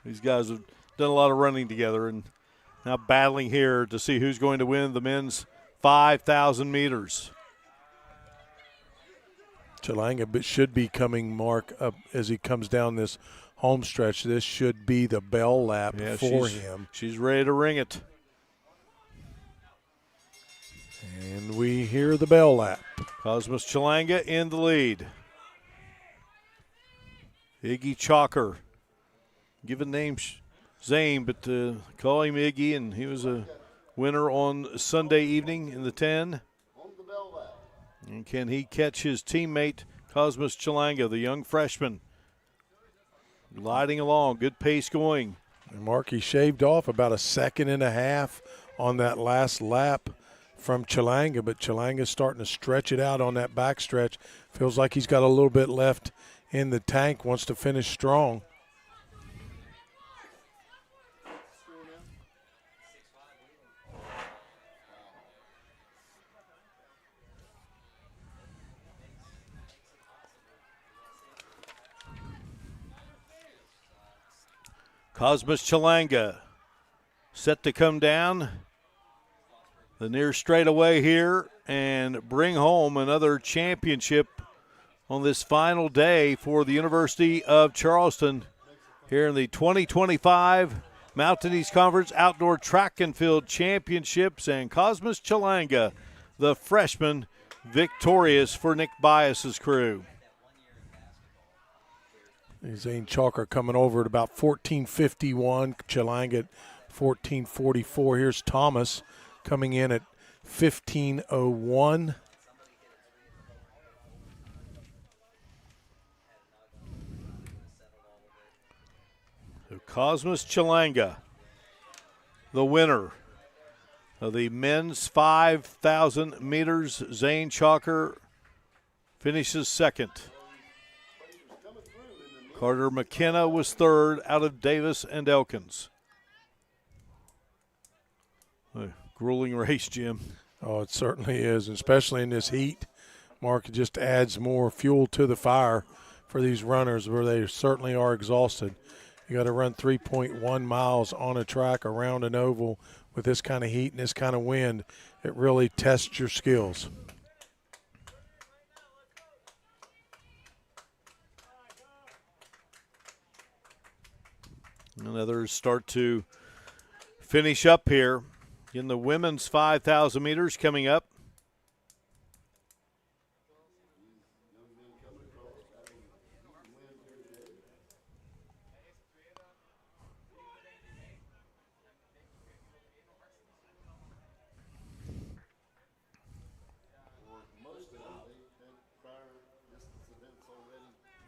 These guys have done a lot of running together and now battling here to see who's going to win the men's 5,000 meters. Chalanga should be coming, Mark, up as he comes down this home stretch. This should be the bell lap for him. She's ready to ring it. And we hear the bell lap. Cosmos Chalanga in the lead. Iggy Chalker. Given name Zane, but call him Iggy, and he was a winner on Sunday evening in the 10. And can he catch his teammate, Cosmos Chalanga, the young freshman? Gliding along, good pace going. And Mark, he shaved off about a second and a half on that last lap from Chalanga, but Chalanga's starting to stretch it out on that back stretch. Feels like he's got a little bit left in the tank, wants to finish strong. Cosmos Chalanga set to come down the near straightaway here and bring home another championship on this final day for the University of Charleston here in the 2025 Mountain East Conference Outdoor Track and Field Championships. And Cosmos Chalanga, the freshman, victorious for Nick Bias's crew. Zane Chalker coming over at about 14:51. Chalanga at 14:44. Here's Thomas coming in at 15:01. So Cosmos Chalanga, the winner of the men's 5,000 meters. Zane Chalker finishes second. Carter McKenna was third out of Davis and Elkins. A grueling race, Jim. Oh, it certainly is, especially in this heat. Mark, it just adds more fuel to the fire for these runners where they certainly are exhausted. You got to run 3.1 miles on a track around an oval with this kind of heat and this kind of wind. It really tests your skills. And others start to finish up here in the women's 5,000 meters coming up.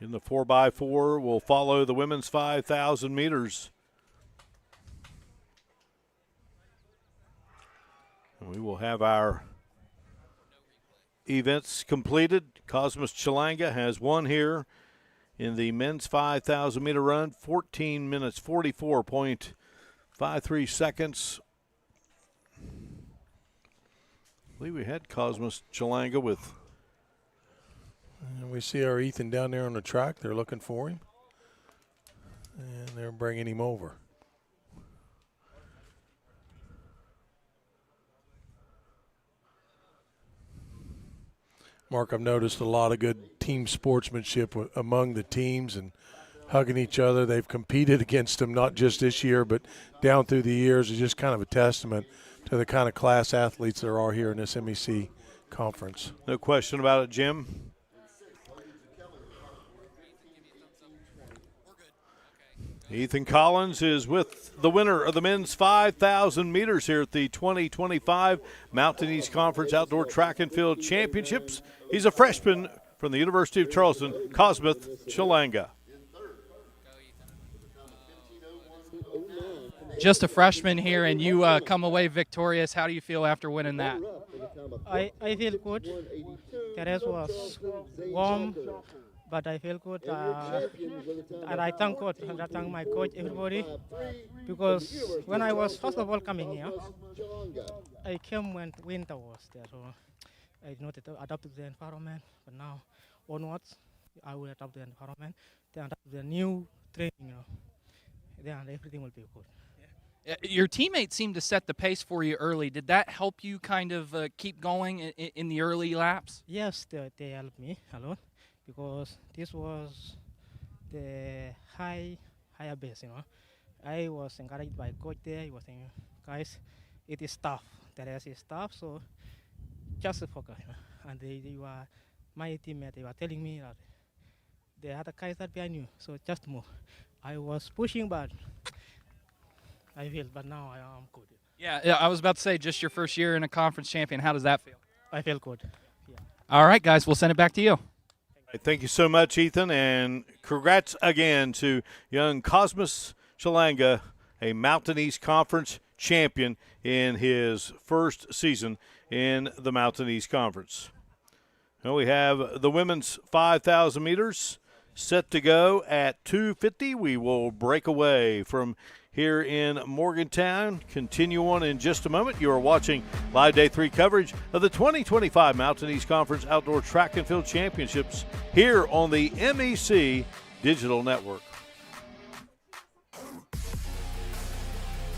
In the 4x4 will follow the women's 5,000 meters. And we will have our events completed. Cosmos Chalanga has won here in the men's 5,000 meter run, 14 minutes, 44.53 seconds. I believe we had Cosmos Chalanga with. And we see our Ethan down there on the track. They're looking for him. And they're bringing him over. Mark, I've noticed a lot of good team sportsmanship among the teams and hugging each other. They've competed against them not just this year, but down through the years. It's just kind of a testament to the kind of class athletes there are here in this MEC conference. No question about it, Jim. Ethan Collins is with the winner of the men's 5,000 meters here at the 2025 Mountain East Conference Outdoor Track and Field Championships. He's a freshman from the University of Charleston, Cosmith Chalanga. Just a freshman here, and you come away victorious. How do you feel after winning that? I feel good. The race was warm, but I feel good. And I thank God, and I thank my coach, everybody, because when I was first of all coming here, I came when winter was there, so I did not adapt to the environment. But now, onwards, I will adapt to the environment, then adapt to the new training, then everything will be good. Your teammates seemed to set the pace for you early. Did that help you kind of keep going in the early laps? Yes, they helped me a lot because this was the higher base, I was encouraged by coach there. He was saying, guys, it is tough. The rest is tough, so just focus. And they were my teammates. They were telling me that they had a guys that behind you, so just move. I was pushing, but but now I am good. Yeah, I was about to say, just your first year in a conference champion. How does that feel? I feel good. Yeah. All right, guys, we'll send it back to you. Thank you so much, Ethan, and congrats again to young Cosmos Chalanga, a Mountain East Conference champion in his first season in the Mountain East Conference. Now we have the women's 5,000 meters set to go at 2:50. We will break away from here in Morgantown. Continue on in just a moment. You are watching live day 3 coverage of the 2025 Mountain East Conference Outdoor Track and Field Championships here on the MEC Digital Network.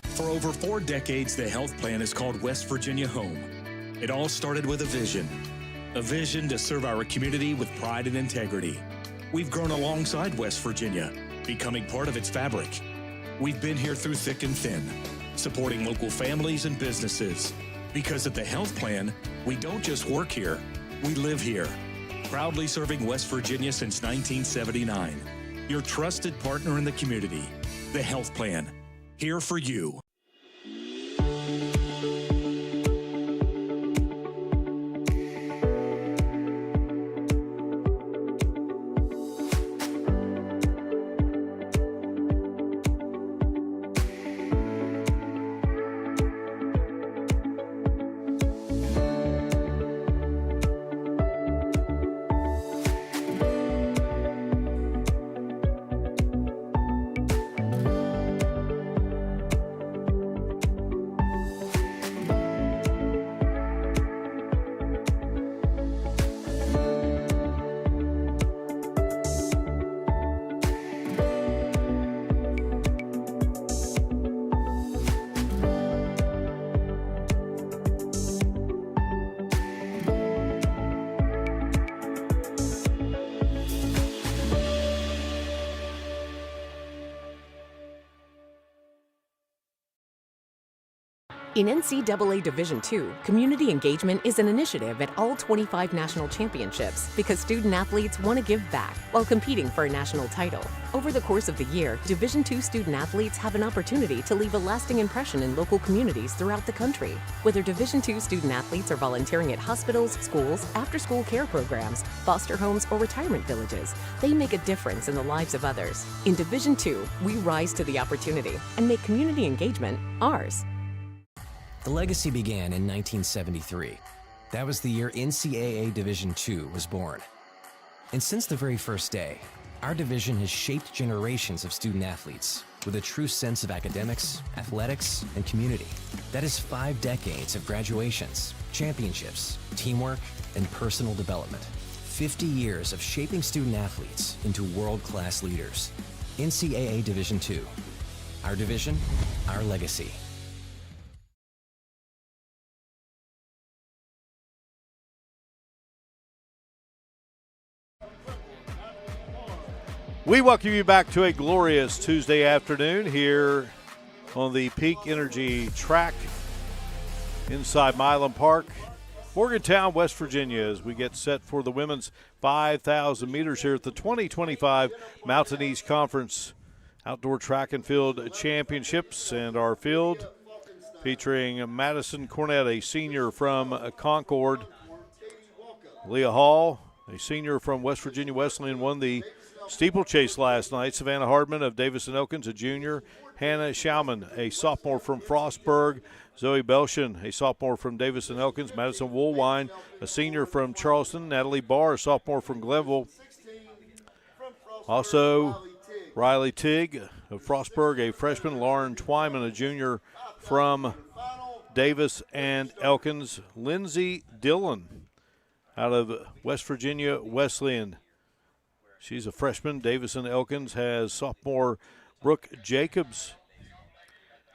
For over 4 decades, the health plan has called West Virginia home. It all started with a vision to serve our community with pride and integrity. We've grown alongside West Virginia, becoming part of its fabric. We've been here through thick and thin, supporting local families and businesses. Because at the health plan, we don't just work here, we live here. Proudly serving West Virginia since 1979. Your trusted partner in the community. The health plan. Here for you. In NCAA Division II, community engagement is an initiative at all 25 national championships because student-athletes want to give back while competing for a national title. Over the course of the year, Division II student-athletes have an opportunity to leave a lasting impression in local communities throughout the country. Whether Division II student-athletes are volunteering at hospitals, schools, after-school care programs, foster homes, or retirement villages, they make a difference in the lives of others. In Division II, we rise to the opportunity and make community engagement ours. The legacy began in 1973. That was the year NCAA Division II was born. And since the very first day, our division has shaped generations of student athletes with a true sense of academics, athletics, and community. That is 5 decades of graduations, championships, teamwork, and personal development. 50 years of shaping student athletes into world-class leaders. NCAA Division II. Our division, our legacy. We welcome you back to a glorious Tuesday afternoon here on the Peak Energy track inside Milan Park, Morgantown, West Virginia, as we get set for the women's 5,000 meters here at the 2025 Mountain East Conference Outdoor Track and Field Championships. And our field featuring Madison Cornett, a senior from Concord, Leah Hall, a senior from West Virginia Wesleyan, won the steeplechase last night. Savannah Hardman of Davis and Elkins, a junior. Hannah Schauman, a sophomore from Frostburg. Zoe Belshon, a sophomore from Davis and Elkins. Madison Woolwine, a senior from Charleston. Natalie Barr, a sophomore from Glenville. Also, Riley Tigg of Frostburg, a freshman. Lauren Twyman, a junior from Davis and Elkins. Lindsay Dillon out of West Virginia Wesleyan. She's a freshman. Davis and Elkins has sophomore Brooke Jacobs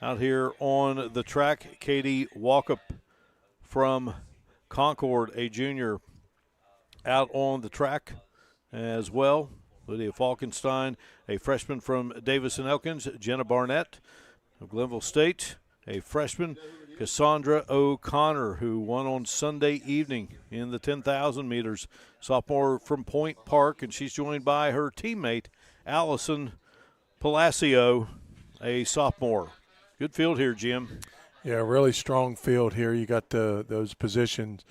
out here on the track. Katie Walkup from Concord, a junior, out on the track as well. Lydia Falkenstein, a freshman from Davis and Elkins. Jenna Barnett of Glenville State, a freshman. Cassandra O'Connor, who won on Sunday evening in the 10,000 meters, sophomore from Point Park, and she's joined by her teammate, Allison Palacio, a sophomore. Good field here, Jim. Yeah, really strong field here. You got those positions.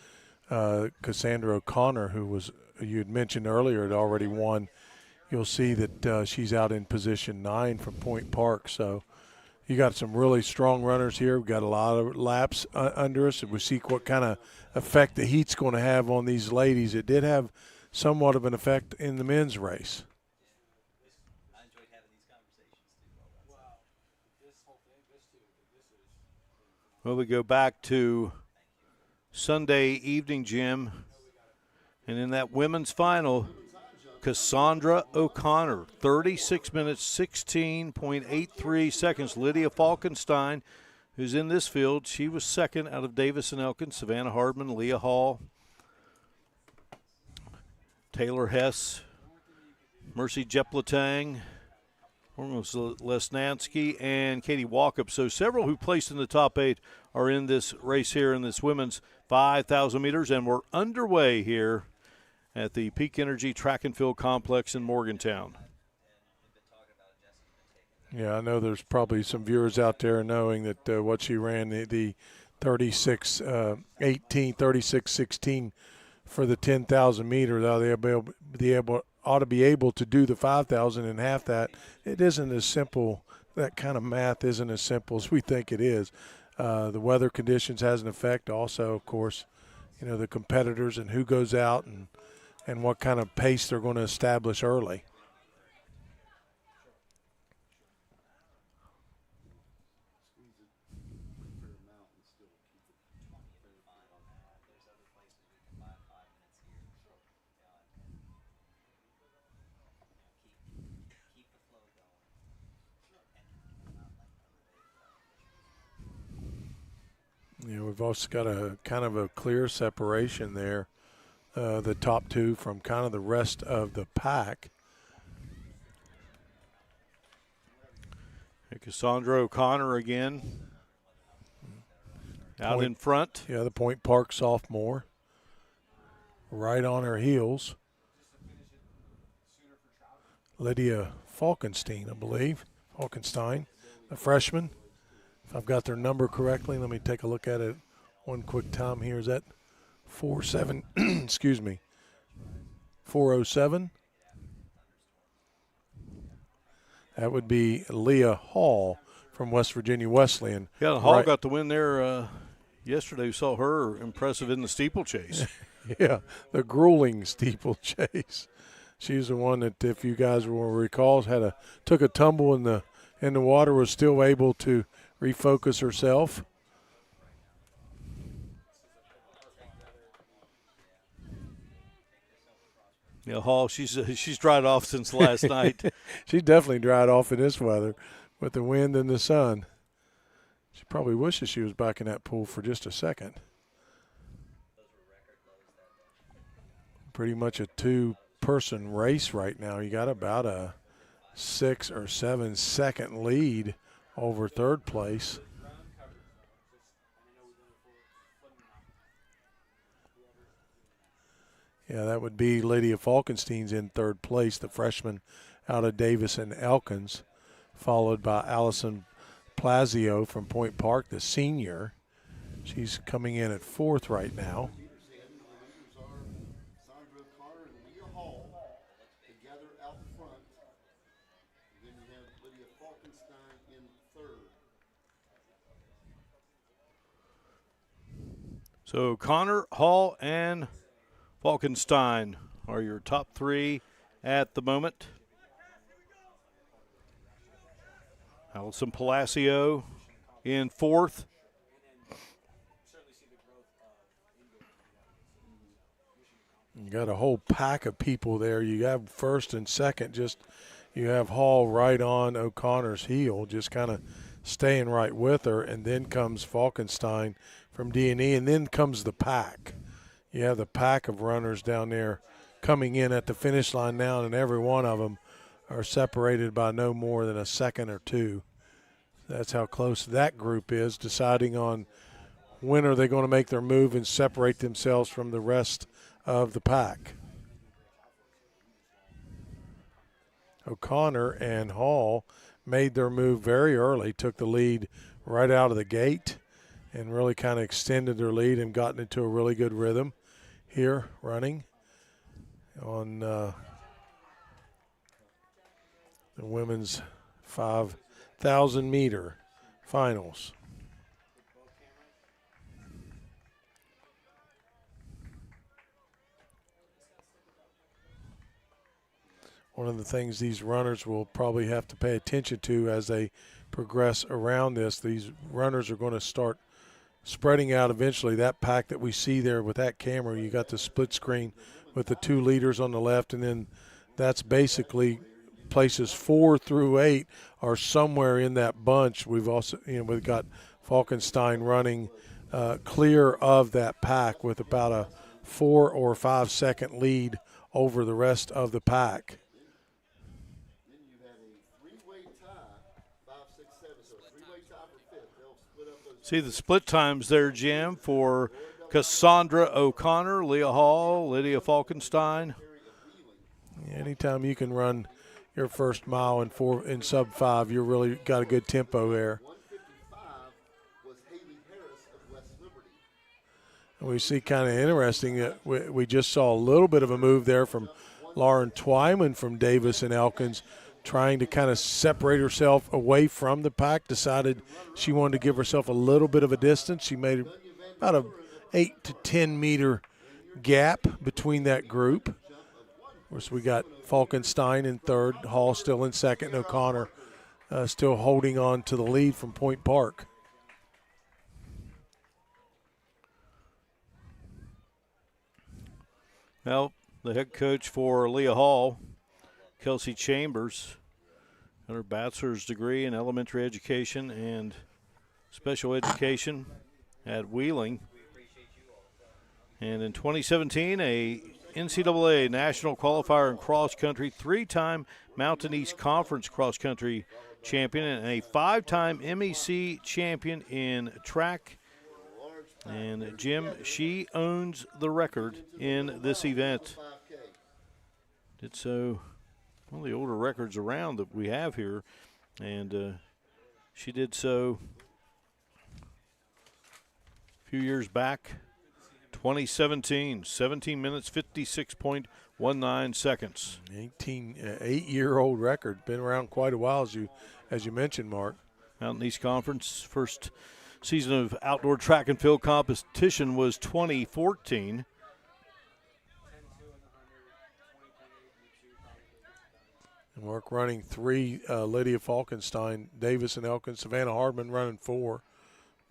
Cassandra O'Connor, who was you had mentioned earlier, had already won. You'll see that she's out in position 9 from Point Park. So you got some really strong runners here. We've got a lot of laps under us. We see what kind of effect the heat's going to have on these ladies. It did have somewhat of an effect in the men's race. Well, we go back to Sunday evening, Jim, and in that women's final, Cassandra O'Connor, 36 minutes, 16.83 seconds. Lydia Falkenstein, who's in this field, she was second out of Davis and Elkins. Savannah Hardman, Leah Hall, Taylor Hess, Mercy Jepletang, Lesnansky, and Katie Walkup. So several who placed in the top 8 are in this race here in this women's 5,000 meters, and we're underway here at the Peak Energy Track and Field Complex in Morgantown. Yeah, I know there's probably some viewers out there knowing that what she ran, the 36-18, 36-16 for the 10,000 meters. Ought to be able to do the 5,000 in half that. It isn't as simple. That kind of math isn't as simple as we think it is. The weather conditions has an effect. Also, of course, the competitors and who goes out and what kind of pace they're going to establish early. We've also got a kind of a clear separation there, the top 2 from kind of the rest of the pack. Cassandra O'Connor again out in front. Yeah, the Point Park sophomore, right on her heels. Lydia Falkenstein, I believe. Falkenstein, the freshman. If I've got their number correctly, let me take a look at it one quick time here. Is that 47? Excuse me. 407. That would be Leah Hall from West Virginia Wesleyan. Yeah, Hall got the win there yesterday. We saw her impressive in the steeplechase. Yeah, the grueling steeplechase. She's the one that, if you guys will recall, took a tumble in the water, was still able to refocus herself. Yeah, Hall, she's dried off since last night. She definitely dried off in this weather with the wind and the sun. She probably wishes she was back in that pool for just a second. Pretty much a 2-person race right now. You got about a 6 or 7 second lead over third place. Yeah, that would be Lydia Falkenstein's in third place, the freshman out of Davis and Elkins, followed by Allison Palacio from Point Park, the senior. She's coming in at 4th right now. Falkenstein in third. So Connor, Hall, and Falkenstein are your top three at the moment. Allison Palacio in fourth. You got a whole pack of people there. You have first and second, just you have Hall right on O'Connor's heel, just kind of staying right with her, and then comes Falkenstein from D&E, and then comes the pack. You have the pack of runners down there coming in at the finish line now, and every one of them are separated by no more than a second or two. That's how close that group is, deciding on when are they going to make their move and separate themselves from the rest of the pack. O'Connor and Hall made their move very early, took the lead right out of the gate, and really kind of extended their lead and gotten into a really good rhythm here running on the women's 5,000 meter finals. One of the things these runners will probably have to pay attention to as they progress around this, these runners are going to start spreading out eventually. That pack that we see there with that camera, you got the split screen with the two leaders on the left, and then that's basically places 4 through 8 are somewhere in that bunch. We've also, we've got Falkenstein running clear of that pack with about a 4 or 5 second lead over the rest of the pack. Then you had a three-way tie, 5, 6, 7, so a three-way tie for fifth. They'll split up those. See the split times there, Jim, for Cassandra O'Connor, Leah Hall, Lydia Falkenstein. Anytime you can run your first mile in sub 5, you really got a good tempo there. 155 was Haley Harris of West Liberty. And we see kind of interesting that we just saw a little bit of a move there from Lauren Twyman from Davis and Elkins, trying to kind of separate herself away from the pack, decided she wanted to give herself a little bit of a distance. She made about a 8 to 10 meter gap between that group. Of course, we got Falkenstein in third, Hall still in second, and O'Connor still holding on to the lead from Point Park. Well, the head coach for Leah Hall, Kelsey Chambers, got her bachelor's degree in elementary education and special education at Wheeling. And in 2017, a NCAA national qualifier in cross country, 3-time Mountain East Conference cross country champion, and a 5-time MEC champion in track. And Jim, she owns the record in this event. Did so, one of the older records around that we have here, and she did so a few years back. 2017, 17 minutes, 56.19 seconds. 8-year-old record. Been around quite a while, as you mentioned, Mark. Mountain East Conference, first season of outdoor track and field competition was 2014. And Mark running 3, Lydia Falkenstein, Davis and Elkins, Savannah Hardman running 4.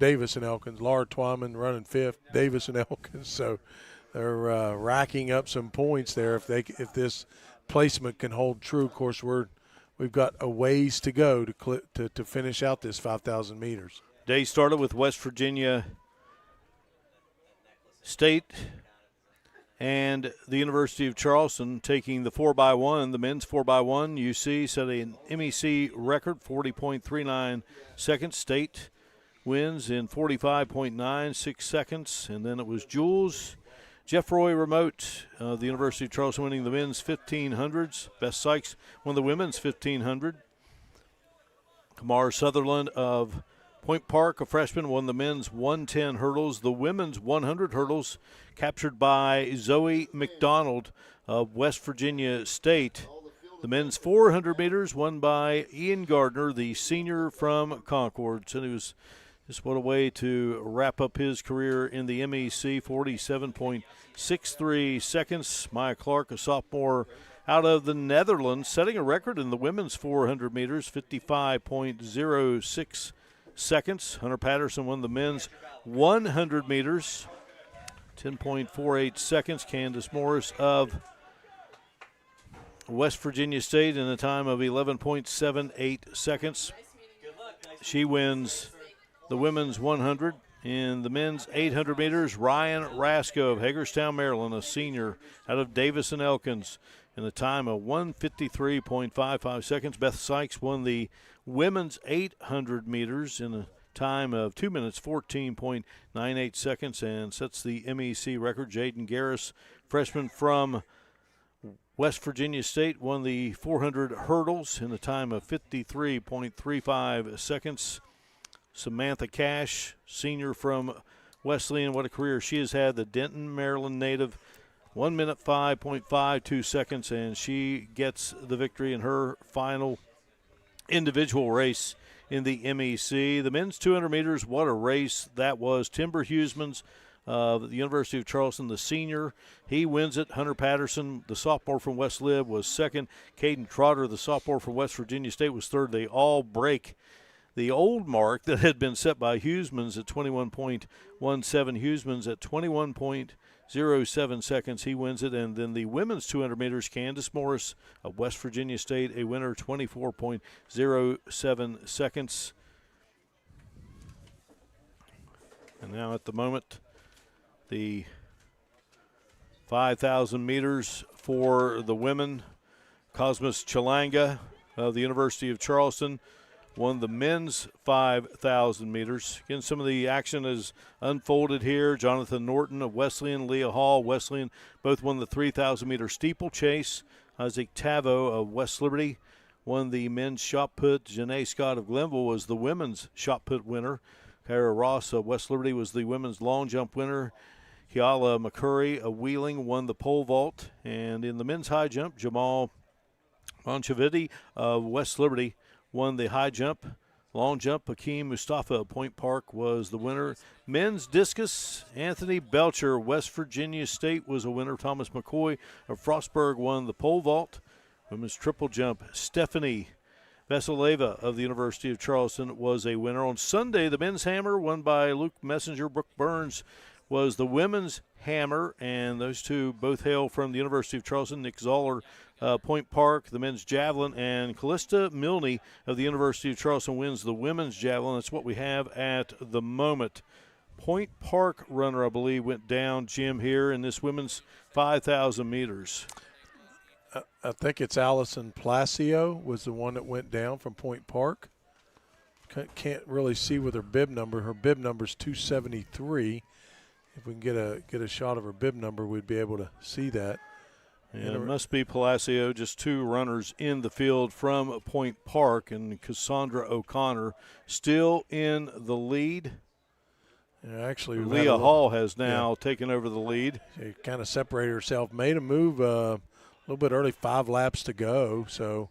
Davis and Elkins, Laura Twyman running 5th, Davis and Elkins. So they're racking up some points there if this placement can hold true. Of course, we've got a ways to go to finish out this 5,000 meters. Day started with West Virginia State and the University of Charleston taking the 4x1, the men's 4x1. UC set an MEC record, 40.39 seconds. State wins in 45.96 seconds. And then it was Jules Jeffroy Remote of the University of Charleston winning the men's 1500s. Beth Sykes won the women's 1500. Kamar Sutherland of Point Park, a freshman, won the men's 110 hurdles. The women's 100 hurdles captured by Zoe McDonald of West Virginia State. The men's 400 meters won by Ian Gardner, the senior from Concord. So it was just what a way to wrap up his career in the MEC, 47.63 seconds. Maya Clark, a sophomore out of the Netherlands, setting a record in the women's 400 meters, 55.06 seconds. Hunter Patterson won the men's 100 meters, 10.48 seconds. Candace Morris of West Virginia State in a time of 11.78 seconds. She wins the women's 100. In the men's 800 meters, Ryan Rasko of Hagerstown, Maryland, a senior out of Davis and Elkins, in a time of 1:53.55 seconds. Beth Sykes won the women's 800 meters in a time of 2 minutes 14.98 seconds and sets the MEC record. Jaden Garris, freshman from West Virginia State, won the 400 hurdles in a time of 53.35 seconds. Samantha Cash, senior from Wesleyan, what a career she has had. The Denton, Maryland native, 1 minute 5.52 seconds, and she gets the victory in her final individual race in the MEC. The men's 200 meters, what a race that was. Timber Huseman's of the University of Charleston, the senior, he wins it. Hunter Patterson, the sophomore from West Lib, was second. Caden Trotter, the sophomore from West Virginia State, was third. They all break the old mark that had been set by Huseman's at 21.17. Huseman's at 21.07 seconds. He wins it. And then the women's 200 meters, Candace Morris of West Virginia State, a winner, 24.07 seconds. And now at the moment, the 5,000 meters for the women. Cosmos Chalanga of the University of Charleston won the men's 5,000 meters. Again, some of the action is unfolded here. Jonathan Norton of Wesleyan, Leah Hall, Wesleyan, both won the 3,000-meter steeplechase. Isaac Tavo of West Liberty won the men's shot put. Janae Scott of Glenville was the women's shot put winner. Kyra Ross of West Liberty was the women's long jump winner. Kiala McCurry of Wheeling won the pole vault. And in the men's high jump, Jamal Monchaviti of West Liberty won the high jump. Long jump, Hakeem Mustafa of Point Park was the winner. Men's discus, Anthony Belcher, West Virginia State, was a winner. Thomas McCoy of Frostburg won the pole vault. Women's triple jump, Stephanie Vasileva of the University of Charleston was a winner. On Sunday, the men's hammer, won by Luke Messenger. Brooke Burns was the women's hammer, and those two both hail from the University of Charleston. Nick Zoller, Point Park, the men's javelin, and Callista Milne of the University of Charleston wins the women's javelin. That's what we have at the moment. Point Park runner, I believe, went down, Jim, here in this women's 5,000 meters. I think it's Allison Placio was the one that went down from Point Park. Can't really see with her bib number. Her bib number is 273. If we can get a shot of her bib number, we'd be able to see that. Yeah, it must be Palacio, just two runners in the field from Point Park, and Cassandra O'Connor still in the lead. Yeah, actually, Leah Hall has now taken over the lead. She kind of separated herself, made a move a little bit early, 5 laps to go, so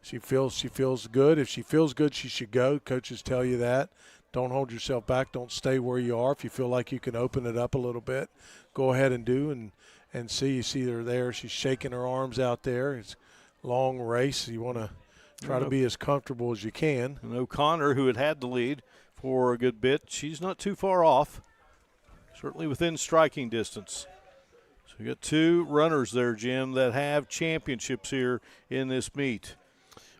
she feels good. If she feels good, she should go. Coaches tell you that. Don't hold yourself back. Don't stay where you are. If you feel like you can open it up a little bit, go ahead and do and see. You see her there. She's shaking her arms out there. It's a long race. You want to try to be as comfortable as you can. And O'Connor, who had the lead for a good bit, she's not too far off. Certainly within striking distance. So we got two runners there, Jim, that have championships here in this meet.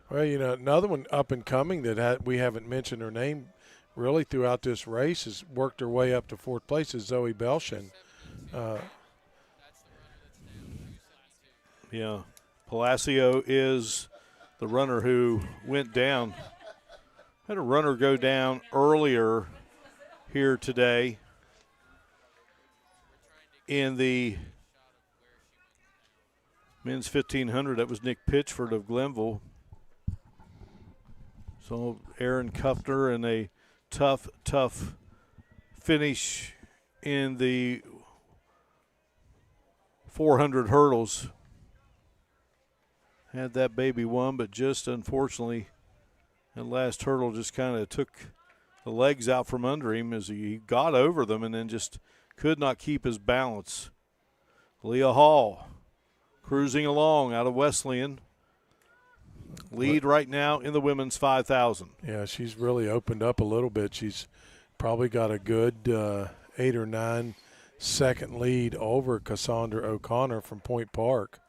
Well, you know, another one up and coming that we haven't mentioned her name really throughout this race has worked her way up to 4th place is Zoe Belshin. Yeah, Palacio is the runner who went down. Had a runner go down earlier here today in the men's 1,500. That was Nick Pitchford of Glenville. So Aaron Kuffner in a tough finish in the 400 hurdles. had that baby won, but just unfortunately that last hurdle just kind of took the legs out from under him as he got over them and then just could not keep his balance. Leah Hall cruising along out of Wesleyan. Lead right now in the women's 5,000. Yeah, she's really opened up a little bit. She's probably got a good 8 or 9 second lead over Cassandra O'Connor from Point Park.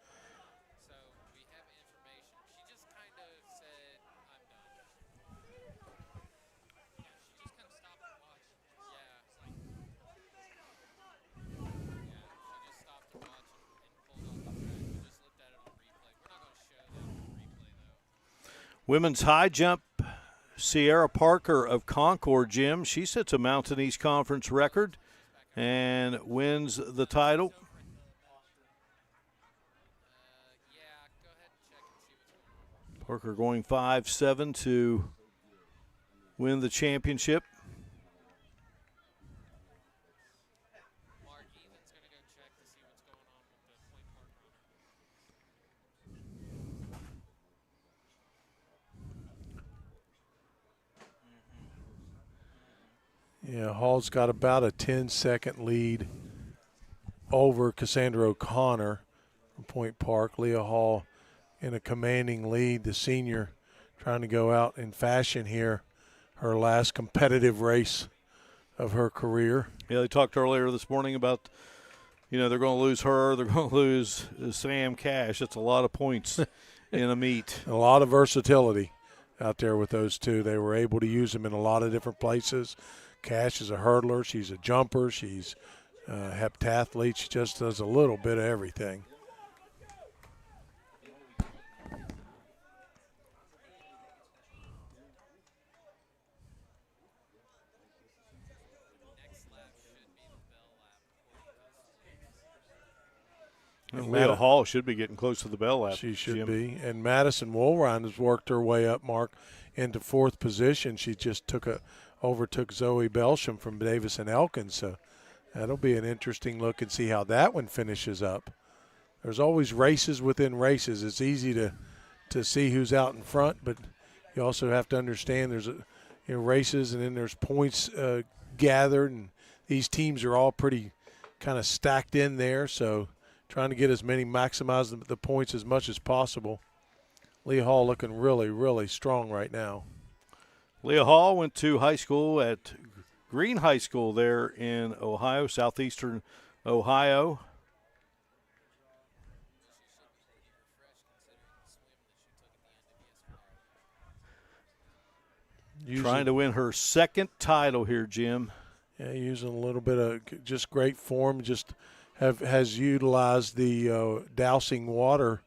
Women's high jump, Sierra Parker of Concord, Jim. She sets a Mountain East Conference record and wins the title. Parker going 5.7 to win the championship. Yeah, Hall's got about a 10-second lead over Cassandra O'Connor from Point Park. Leah Hall in a commanding lead, the senior trying to go out in fashion here, her last competitive race of her career. Yeah, they talked earlier this morning about, they're going to lose her, they're going to lose Sam Cash. That's a lot of points in a meet. A lot of versatility out there with those two. They were able to use them in a lot of different places. Cash is a hurdler. She's a jumper. She's a heptathlete. She just does a little bit of everything. And Leah Hall should be getting close to the bell lap. She should Jim. be. And Madison Woolrine has worked her way up, Mark, into 4th position. She just overtook Zoe Belsham from Davis and Elkins. So that'll be an interesting look and see how that one finishes up. There's always races within races. It's easy to see who's out in front, but you also have to understand there's races and then there's points gathered, and these teams are all pretty kind of stacked in there. So trying to maximize the points as much as possible. Leah Hall looking really, really strong right now. Leah Hall went to high school at Green High School there in Ohio, southeastern Ohio. Trying to win her 2nd title here, Jim. Yeah, using a little bit of just great form. Just has utilized the dousing water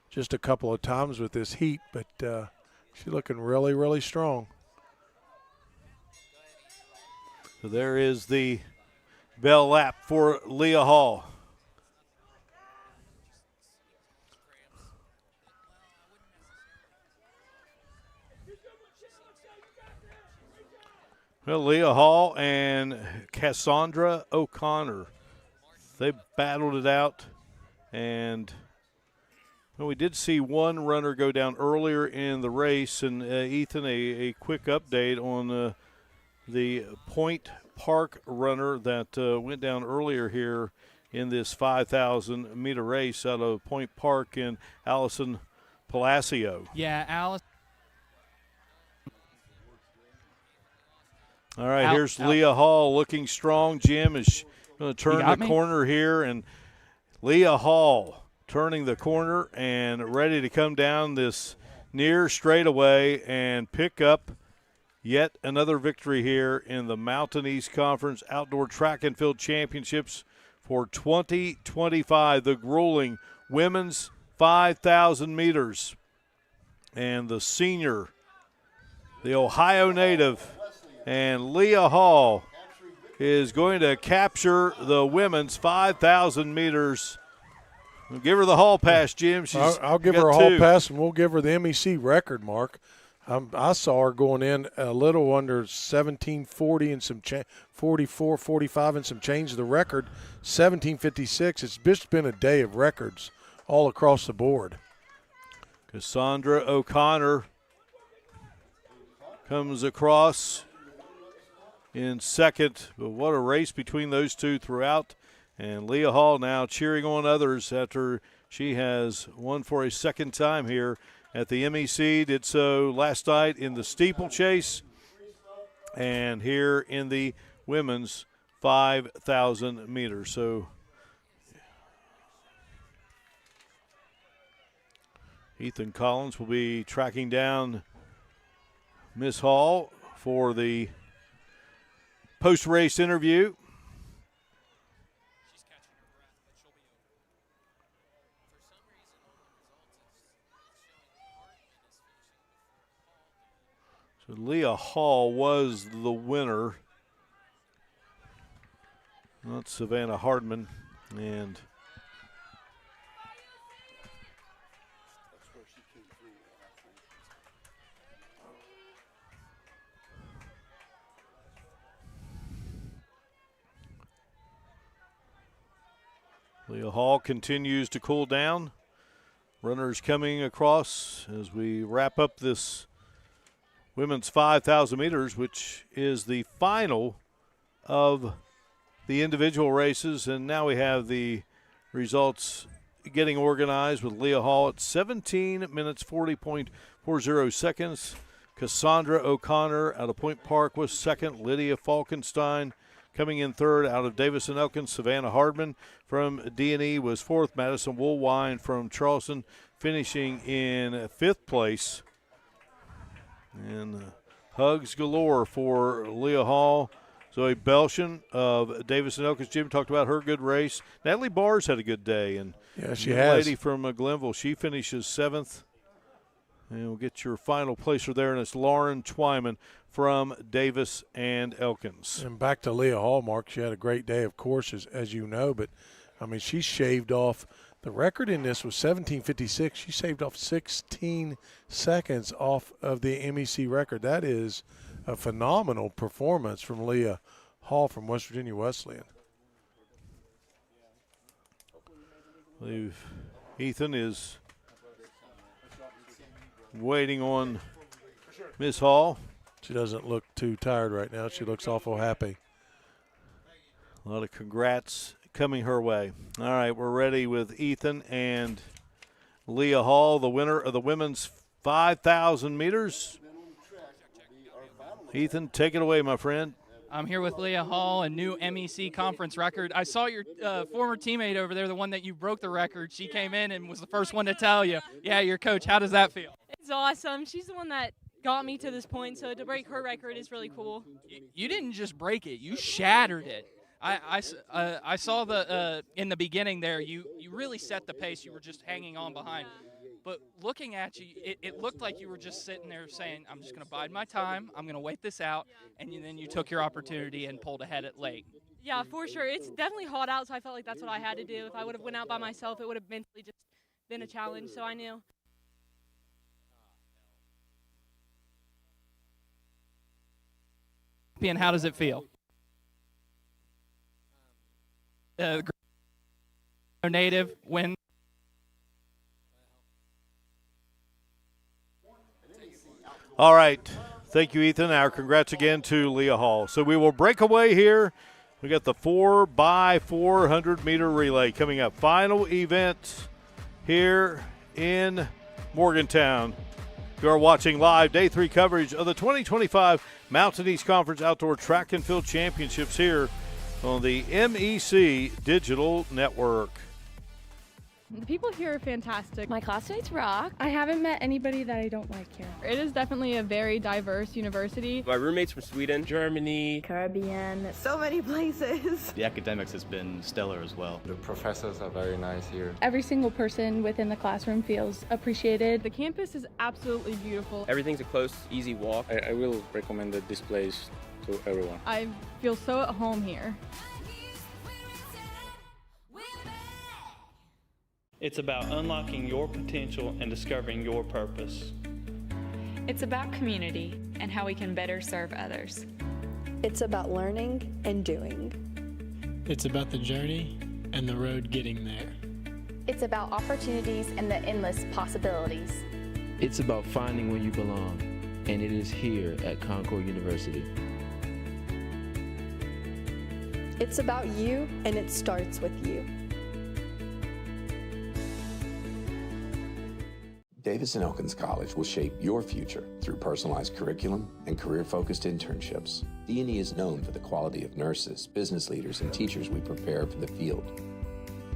just a couple of times with this heat, but she's looking really, really strong. So there is the bell lap for Leah Hall. Well, Leah Hall and Cassandra O'Connor, they battled it out, and we did see one runner go down earlier in the race. And Ethan, a quick update on the Point Park runner that went down earlier here in this 5,000-meter race out of Point Park, and Allison Palacio. Yeah, Alice. All right, here's Leah Hall looking strong. Jim is going to turn the corner here, and Leah Hall turning the corner and ready to come down this near straightaway and pick up yet another victory here in the Mountain East Conference Outdoor Track and Field Championships for 2025, the grueling women's 5,000 meters. And the senior, the Ohio native, and Leah Hall is going to capture the women's 5,000 meters. We'll give her the hall pass, Jim. I'll give her a hall pass, and we'll give her the MEC record, Mark. I saw her going in a little under 17:40 and some 44:45 and some change. The record 17:56. It's just been a day of records all across the board. Cassandra O'Connor comes across in second. But what a race between those two throughout. And Leah Hall now cheering on others after she has won for a second time here at the MEC. Did so last night in the steeplechase and here in the women's 5,000 meters. So Ethan Collins will be tracking down Miss Hall for the post-race interview. So Leah Hall was the winner, not Savannah Hardman. And Leah Hall continues to cool down. Runners coming across as we wrap up this women's 5,000 meters, which is the final of the individual races. And now we have the results getting organized with Leah Hall at 17 minutes 40.40 seconds. Cassandra O'Connor out of Point Park was second. Lydia Falkenstein coming in third out of Davis and Elkins. Savannah Hardman from D&E was fourth. Madison Woolwine from Charleston finishing in fifth place. And hugs galore for Leah Hall. Zoe Belshon of Davis and Elkins. Jim talked about her good race. Natalie Bars had a good day. And yeah, she the has. lady from Glenville, she finishes seventh. And we'll get your final placer there, and it's Lauren Twyman from Davis and Elkins. And back to Leah Hall, Mark. She had a great day, of course, as you know. But, I mean, she shaved off. The record in this was 17:56. She shaved off 16 seconds off of the MEC record. That is a phenomenal performance from Leah Hall from West Virginia Wesleyan. I believe Ethan is waiting on Miss Hall. She doesn't look too tired right now. She looks awful happy. A lot of congrats coming her way. All right, we're ready with Ethan and Leah Hall, the winner of the women's 5,000 meters. Ethan, take it away, my friend. I'm here with Leah Hall, a new MEC conference record. I saw your former teammate over there, the one that you broke the record. She came in and was the first one to tell you, yeah, your coach. How does that feel? It's awesome. She's the one that got me to this point, so to break her record is really cool. You didn't just break it. You shattered it. I saw the in the beginning there, you really set the pace. You were just hanging on behind. But looking at you, it looked like you were just sitting there saying, I'm just going to bide my time. I'm going to wait this out. And then you took your opportunity and pulled ahead at late. Yeah, for sure. It's definitely hot out, so I felt like that's what I had to do. If I would have went out by myself, it would have mentally just been a challenge, so I knew. And how does it feel? Native win. All right. Thank you, Ethan. Our congrats again to Leah Hall. So we will break away here. We got the 4x400 meter relay coming up. Final event here in Morgantown. You are watching live day 3 coverage of the 2025 Mountain East Conference Outdoor Track and Field Championships here on the MEC Digital Network. The people here are fantastic. My classmates rock. I haven't met anybody that I don't like here. It is definitely a very diverse university. My roommates from Sweden, Germany, Caribbean, so many places. The academics has been stellar as well. The professors are very nice here. Every single person within the classroom feels appreciated. The campus is absolutely beautiful. Everything's a close, easy walk. I will recommend this place to everyone. I feel so at home here. It's about unlocking your potential and discovering your purpose. It's about community and how we can better serve others. It's about learning and doing. It's about the journey and the road getting there. It's about opportunities and the endless possibilities. It's about finding where you belong, and it is here at Concord University. It's about you, and it starts with you. Davis and Elkins College will shape your future through personalized curriculum and career-focused internships. D&E is known for the quality of nurses, business leaders, and teachers we prepare for the field.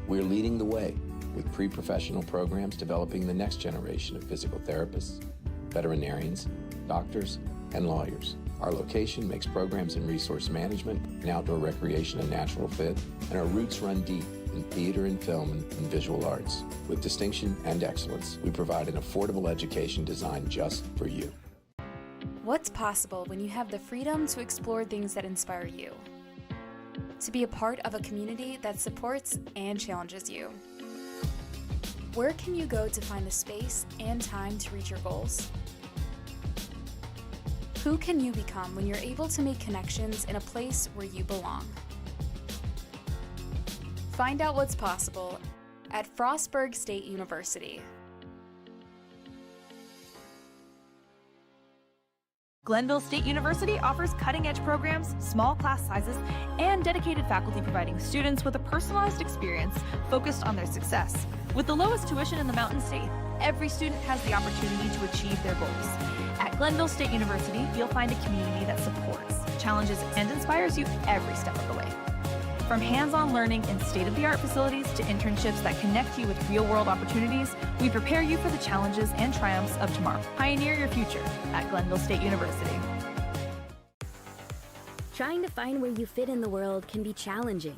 We're leading the way with pre-professional programs developing the next generation of physical therapists, veterinarians, doctors, and lawyers. Our location makes programs in resource management and outdoor recreation a natural fit, and our roots run deep in theater and film and visual arts. With distinction and excellence, we provide an affordable education designed just for you. What's possible when you have the freedom to explore things that inspire you? To be a part of a community that supports and challenges you. Where can you go to find the space and time to reach your goals? Who can you become when you're able to make connections in a place where you belong? Find out what's possible at Frostburg State University. Glenville State University offers cutting-edge programs, small class sizes, and dedicated faculty providing students with a personalized experience focused on their success. With the lowest tuition in the Mountain State, every student has the opportunity to achieve their goals. At Glenville State University, you'll find a community that supports, challenges, and inspires you every step of the way. From hands-on learning in state-of-the-art facilities to internships that connect you with real-world opportunities, we prepare you for the challenges and triumphs of tomorrow. Pioneer your future at Glenville State University. Trying to find where you fit in the world can be challenging.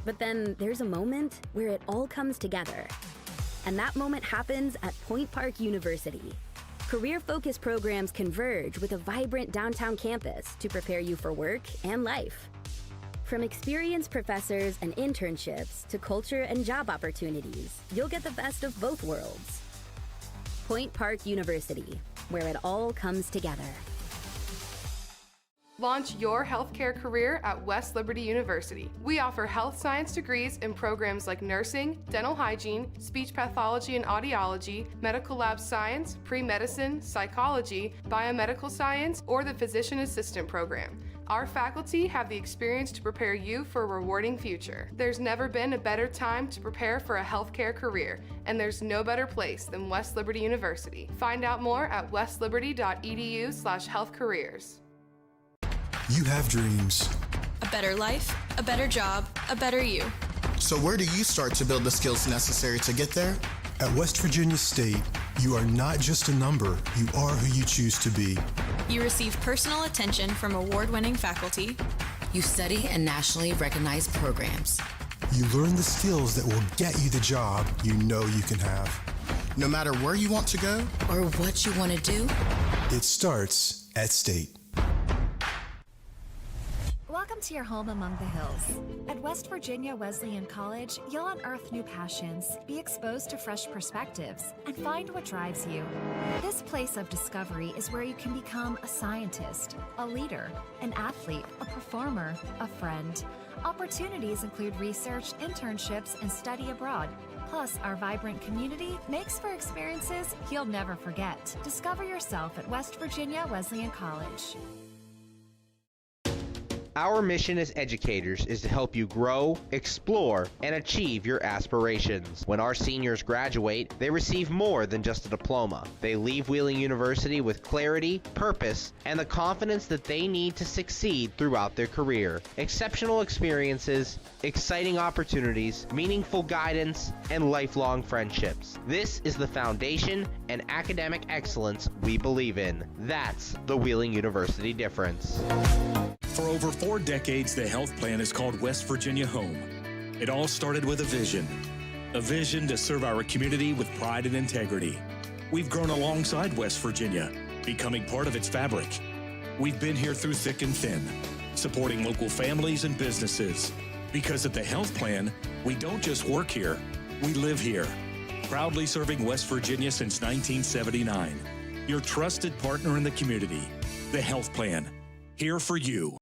But then there's a moment where it all comes together. And that moment happens at Point Park University. Career-focused programs converge with a vibrant downtown campus to prepare you for work and life. From experienced professors and internships to culture and job opportunities, you'll get the best of both worlds. Point Park University, where it all comes together. Launch your healthcare career at West Liberty University. We offer health science degrees in programs like nursing, dental hygiene, speech pathology and audiology, medical lab science, pre-medicine, psychology, biomedical science, or the physician assistant program. Our faculty have the experience to prepare you for a rewarding future. There's never been a better time to prepare for a healthcare career, and there's no better place than West Liberty University. Find out more at westliberty.edu/healthcareers. You have dreams. A better life, a better job, a better you. So where do you start to build the skills necessary to get there? At West Virginia State, you are not just a number, you are who you choose to be. You receive personal attention from award-winning faculty. You study in nationally recognized programs. You learn the skills that will get you the job you know you can have. No matter where you want to go or what you want to do, it starts at State. Welcome to your home among the hills. At West Virginia Wesleyan College, you'll unearth new passions, be exposed to fresh perspectives, and find what drives you. This place of discovery is where you can become a scientist, a leader, an athlete, a performer, a friend. Opportunities include research, internships, and study abroad. Plus, our vibrant community makes for experiences you'll never forget. Discover yourself at West Virginia Wesleyan College. Our mission as educators is to help you grow, explore, and achieve your aspirations. When our seniors graduate, they receive more than just a diploma. They leave Wheeling University with clarity, purpose, and the confidence that they need to succeed throughout their career. Exceptional experiences, exciting opportunities, meaningful guidance, and lifelong friendships. This is the foundation and academic excellence we believe in. That's the Wheeling University difference. For over 4 decades, the health plan is called West Virginia Home. It all started with a vision to serve our community with pride and integrity. We've grown alongside West Virginia, becoming part of its fabric. We've been here through thick and thin, supporting local families and businesses. Because at the health plan, we don't just work here, we live here. Proudly serving West Virginia since 1979. Your trusted partner in the community, the health plan. Here for you.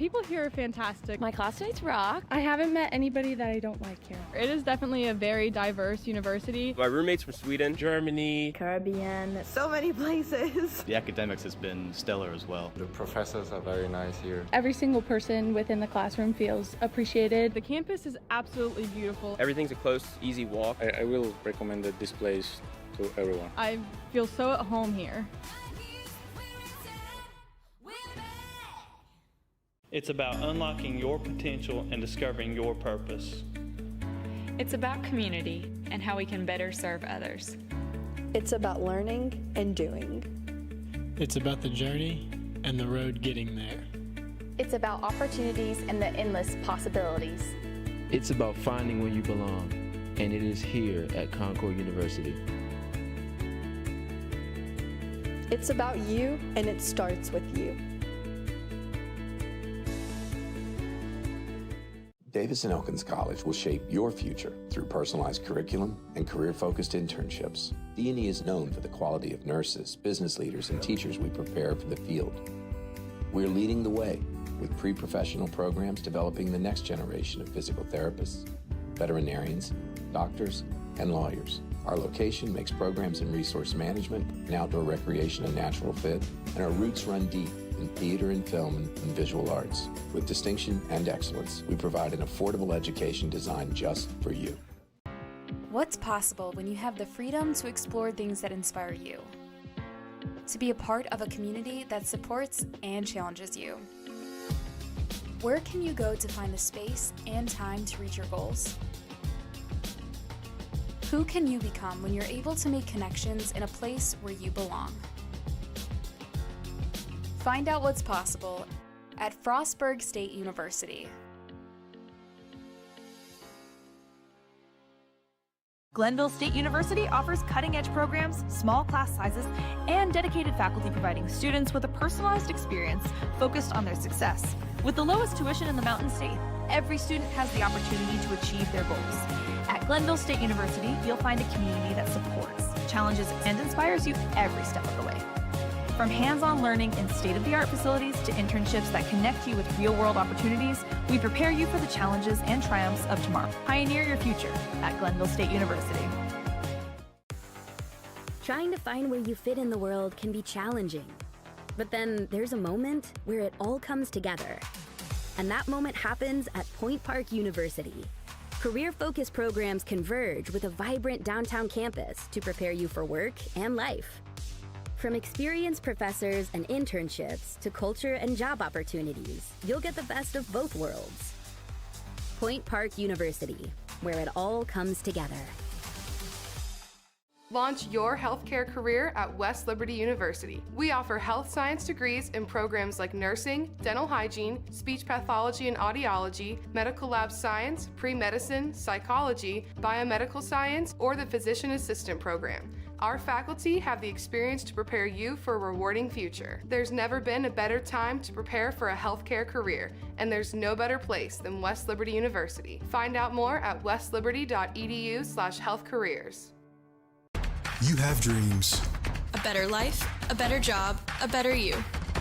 people here are fantastic. My classmates rock. I haven't met anybody that I don't like here. It is definitely a very diverse university. My roommate's from Sweden, Germany, Caribbean, so many places. The academics has been stellar as well. The professors are very nice here. Every single person within the classroom feels appreciated. The campus is absolutely beautiful. Everything's a close, easy walk. I will recommend this place to everyone. I feel so at home here. It's about unlocking your potential and discovering your purpose. It's about community and how we can better serve others. It's about learning and doing. It's about the journey and the road getting there. It's about opportunities and the endless possibilities. It's about finding where you belong, and it is here at Concord University. It's about you, and it starts with you. Davis & Elkins College will shape your future through personalized curriculum and career-focused internships. D&E is known for the quality of nurses, business leaders, and teachers we prepare for the field. We're leading the way with pre-professional programs developing the next generation of physical therapists, veterinarians, doctors, and lawyers. Our location makes programs in resource management and outdoor recreation a natural fit, and our roots run deep in theater and film and visual arts. With distinction and excellence, we provide an affordable education designed just for you. What's possible when you have the freedom to explore things that inspire you? To be a part of a community that supports and challenges you. Where can you go to find the space and time to reach your goals? Who can you become when you're able to make connections in a place where you belong? Find out what's possible at Frostburg State University. Glenville State University offers cutting-edge programs, small class sizes, and dedicated faculty providing students with a personalized experience focused on their success. With the lowest tuition in the Mountain State, every student has the opportunity to achieve their goals. At Glenville State University, you'll find a community that supports, challenges, and inspires you every step of the way. From hands-on learning in state-of-the-art facilities to internships that connect you with real-world opportunities, we prepare you for the challenges and triumphs of tomorrow. Pioneer your future at Glenville State University. Trying to find where you fit in the world can be challenging. But then there's a moment where it all comes together. And that moment happens at Point Park University. Career-focused programs converge with a vibrant downtown campus to prepare you for work and life. From experienced professors and internships to culture and job opportunities, you'll get the best of both worlds. Point Park University, where it all comes together. Launch your healthcare career at West Liberty University. We offer health science degrees in programs like nursing, dental hygiene, speech pathology and audiology, medical lab science, pre-medicine, psychology, biomedical science, or the physician assistant program. Our faculty have the experience to prepare you for a rewarding future. There's never been a better time to prepare for a healthcare career, and there's no better place than West Liberty University. Find out more at westliberty.edu/healthcareers. You have dreams. A better life, a better job, a better you.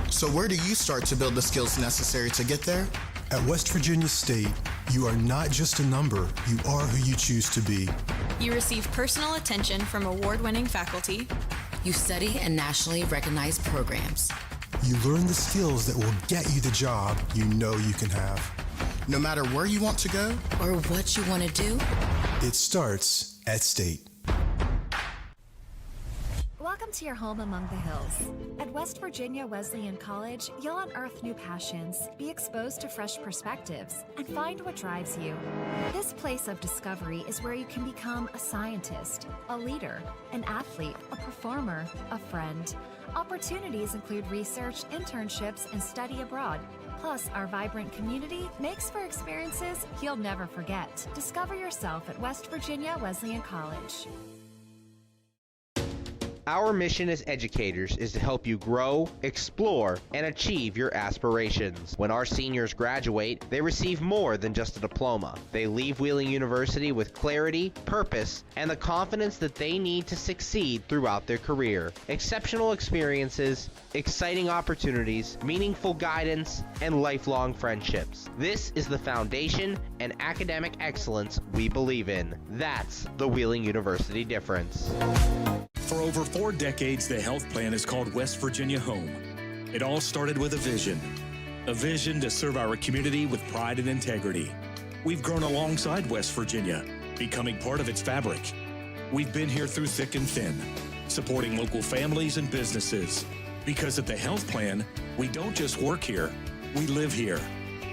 So where do you start to build the skills necessary to get there? At West Virginia State, you are not just a number, you are who you choose to be. You receive personal attention from award-winning faculty. You study in nationally recognized programs. You learn the skills that will get you the job you know you can have. No matter where you want to go or what you want to do, it starts at State. Welcome to your home among the hills. At West Virginia Wesleyan College, you'll unearth new passions, be exposed to fresh perspectives, and find what drives you. This place of discovery is where you can become a scientist, a leader, an athlete, a performer, a friend. Opportunities include research, internships, and study abroad. Plus, our vibrant community makes for experiences you'll never forget. Discover yourself at West Virginia Wesleyan College. Our mission as educators is to help you grow, explore, and achieve your aspirations. When our seniors graduate, they receive more than just a diploma. They leave Wheeling University with clarity, purpose, and the confidence that they need to succeed throughout their career. Exceptional experiences, exciting opportunities, meaningful guidance, and lifelong friendships. This is the foundation and academic excellence we believe in. That's the Wheeling University difference. For over 4 decades, the health plan is called West Virginia Home. It all started with a vision to serve our community with pride and integrity. We've grown alongside West Virginia, becoming part of its fabric. We've been here through thick and thin, supporting local families and businesses. Because at the health plan, we don't just work here, we live here.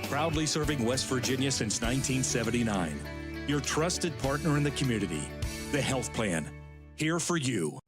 Proudly serving West Virginia since 1979. Your trusted partner in the community. The health plan. Here for you.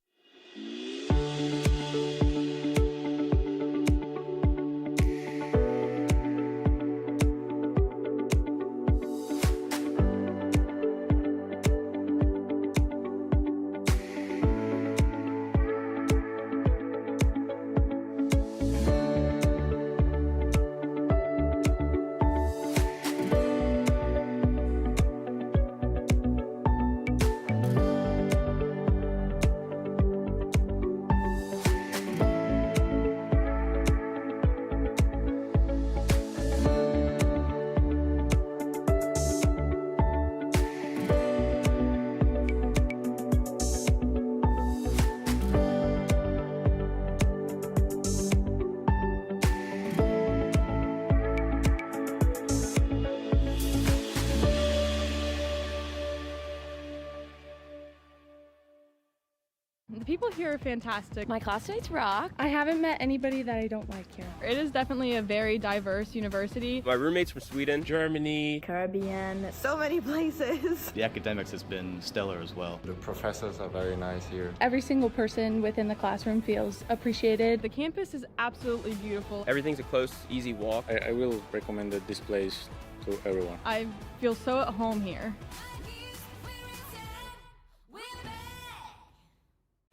The people here are fantastic. My classmates rock. I haven't met anybody that I don't like here. It is definitely a very diverse university. My roommates from Sweden, Germany, Caribbean. So many places. The academics has been stellar as well. The professors are very nice here. Every single person within the classroom feels appreciated. The campus is absolutely beautiful. Everything's a close, easy walk. I will recommend this place to everyone. I feel so at home here.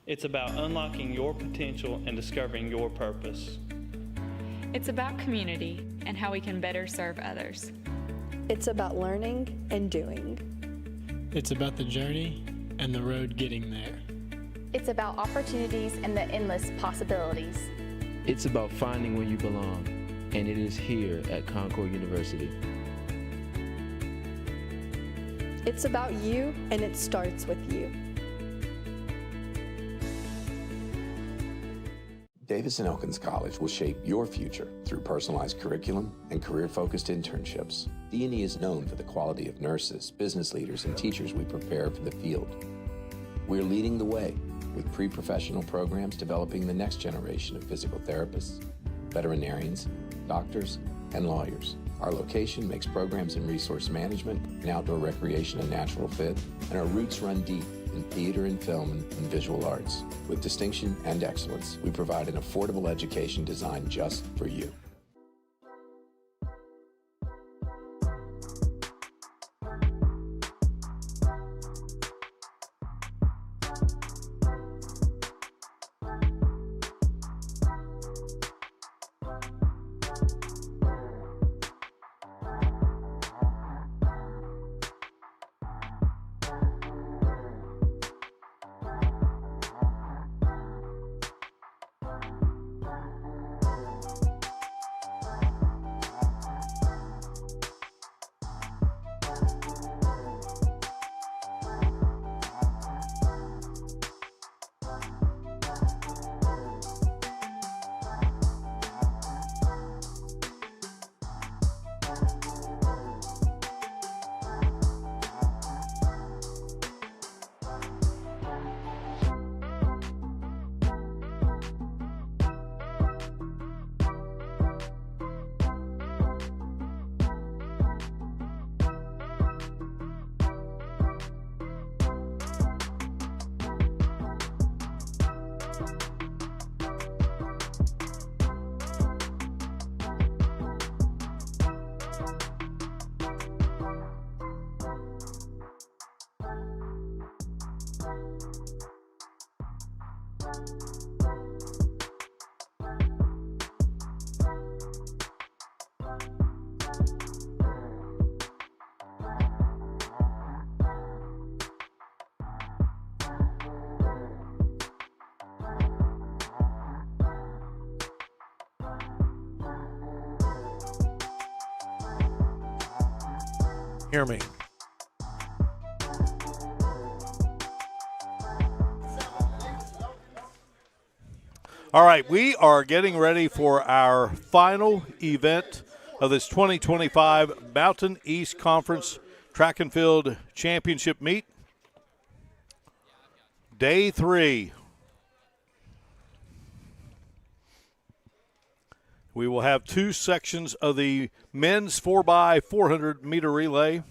It's about unlocking your potential and discovering your purpose. It's about community and how we can better serve others. It's about learning and doing. It's about the journey and the road getting there. It's about opportunities and the endless possibilities. It's about finding where you belong, and it is here at Concord University. It's about you, and it starts with you. Davis & Elkins College will shape your future through personalized curriculum and career-focused internships. D&E is known for the quality of nurses, business leaders, and teachers we prepare for the field. We're leading the way with pre-professional programs developing the next generation of physical therapists, veterinarians, doctors, and lawyers. Our location makes programs in resource management and outdoor recreation a natural fit, and our roots run deep in theater and film and visual arts. With distinction and excellence, we provide an affordable education designed just for you. Hear me. All right, we are getting ready for our final event of this 2025 Mountain East Conference Track and Field Championship meet. Day 3. We will have 2 sections of the men's 4x400 meter relay.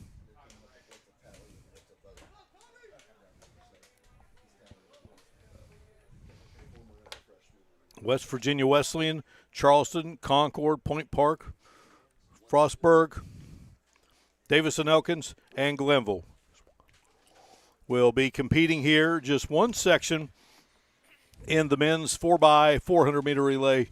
West Virginia Wesleyan, Charleston, Concord, Point Park, Frostburg, Davison Elkins, and Glenville will be competing here. Just one section in the men's 4x400 meter relay.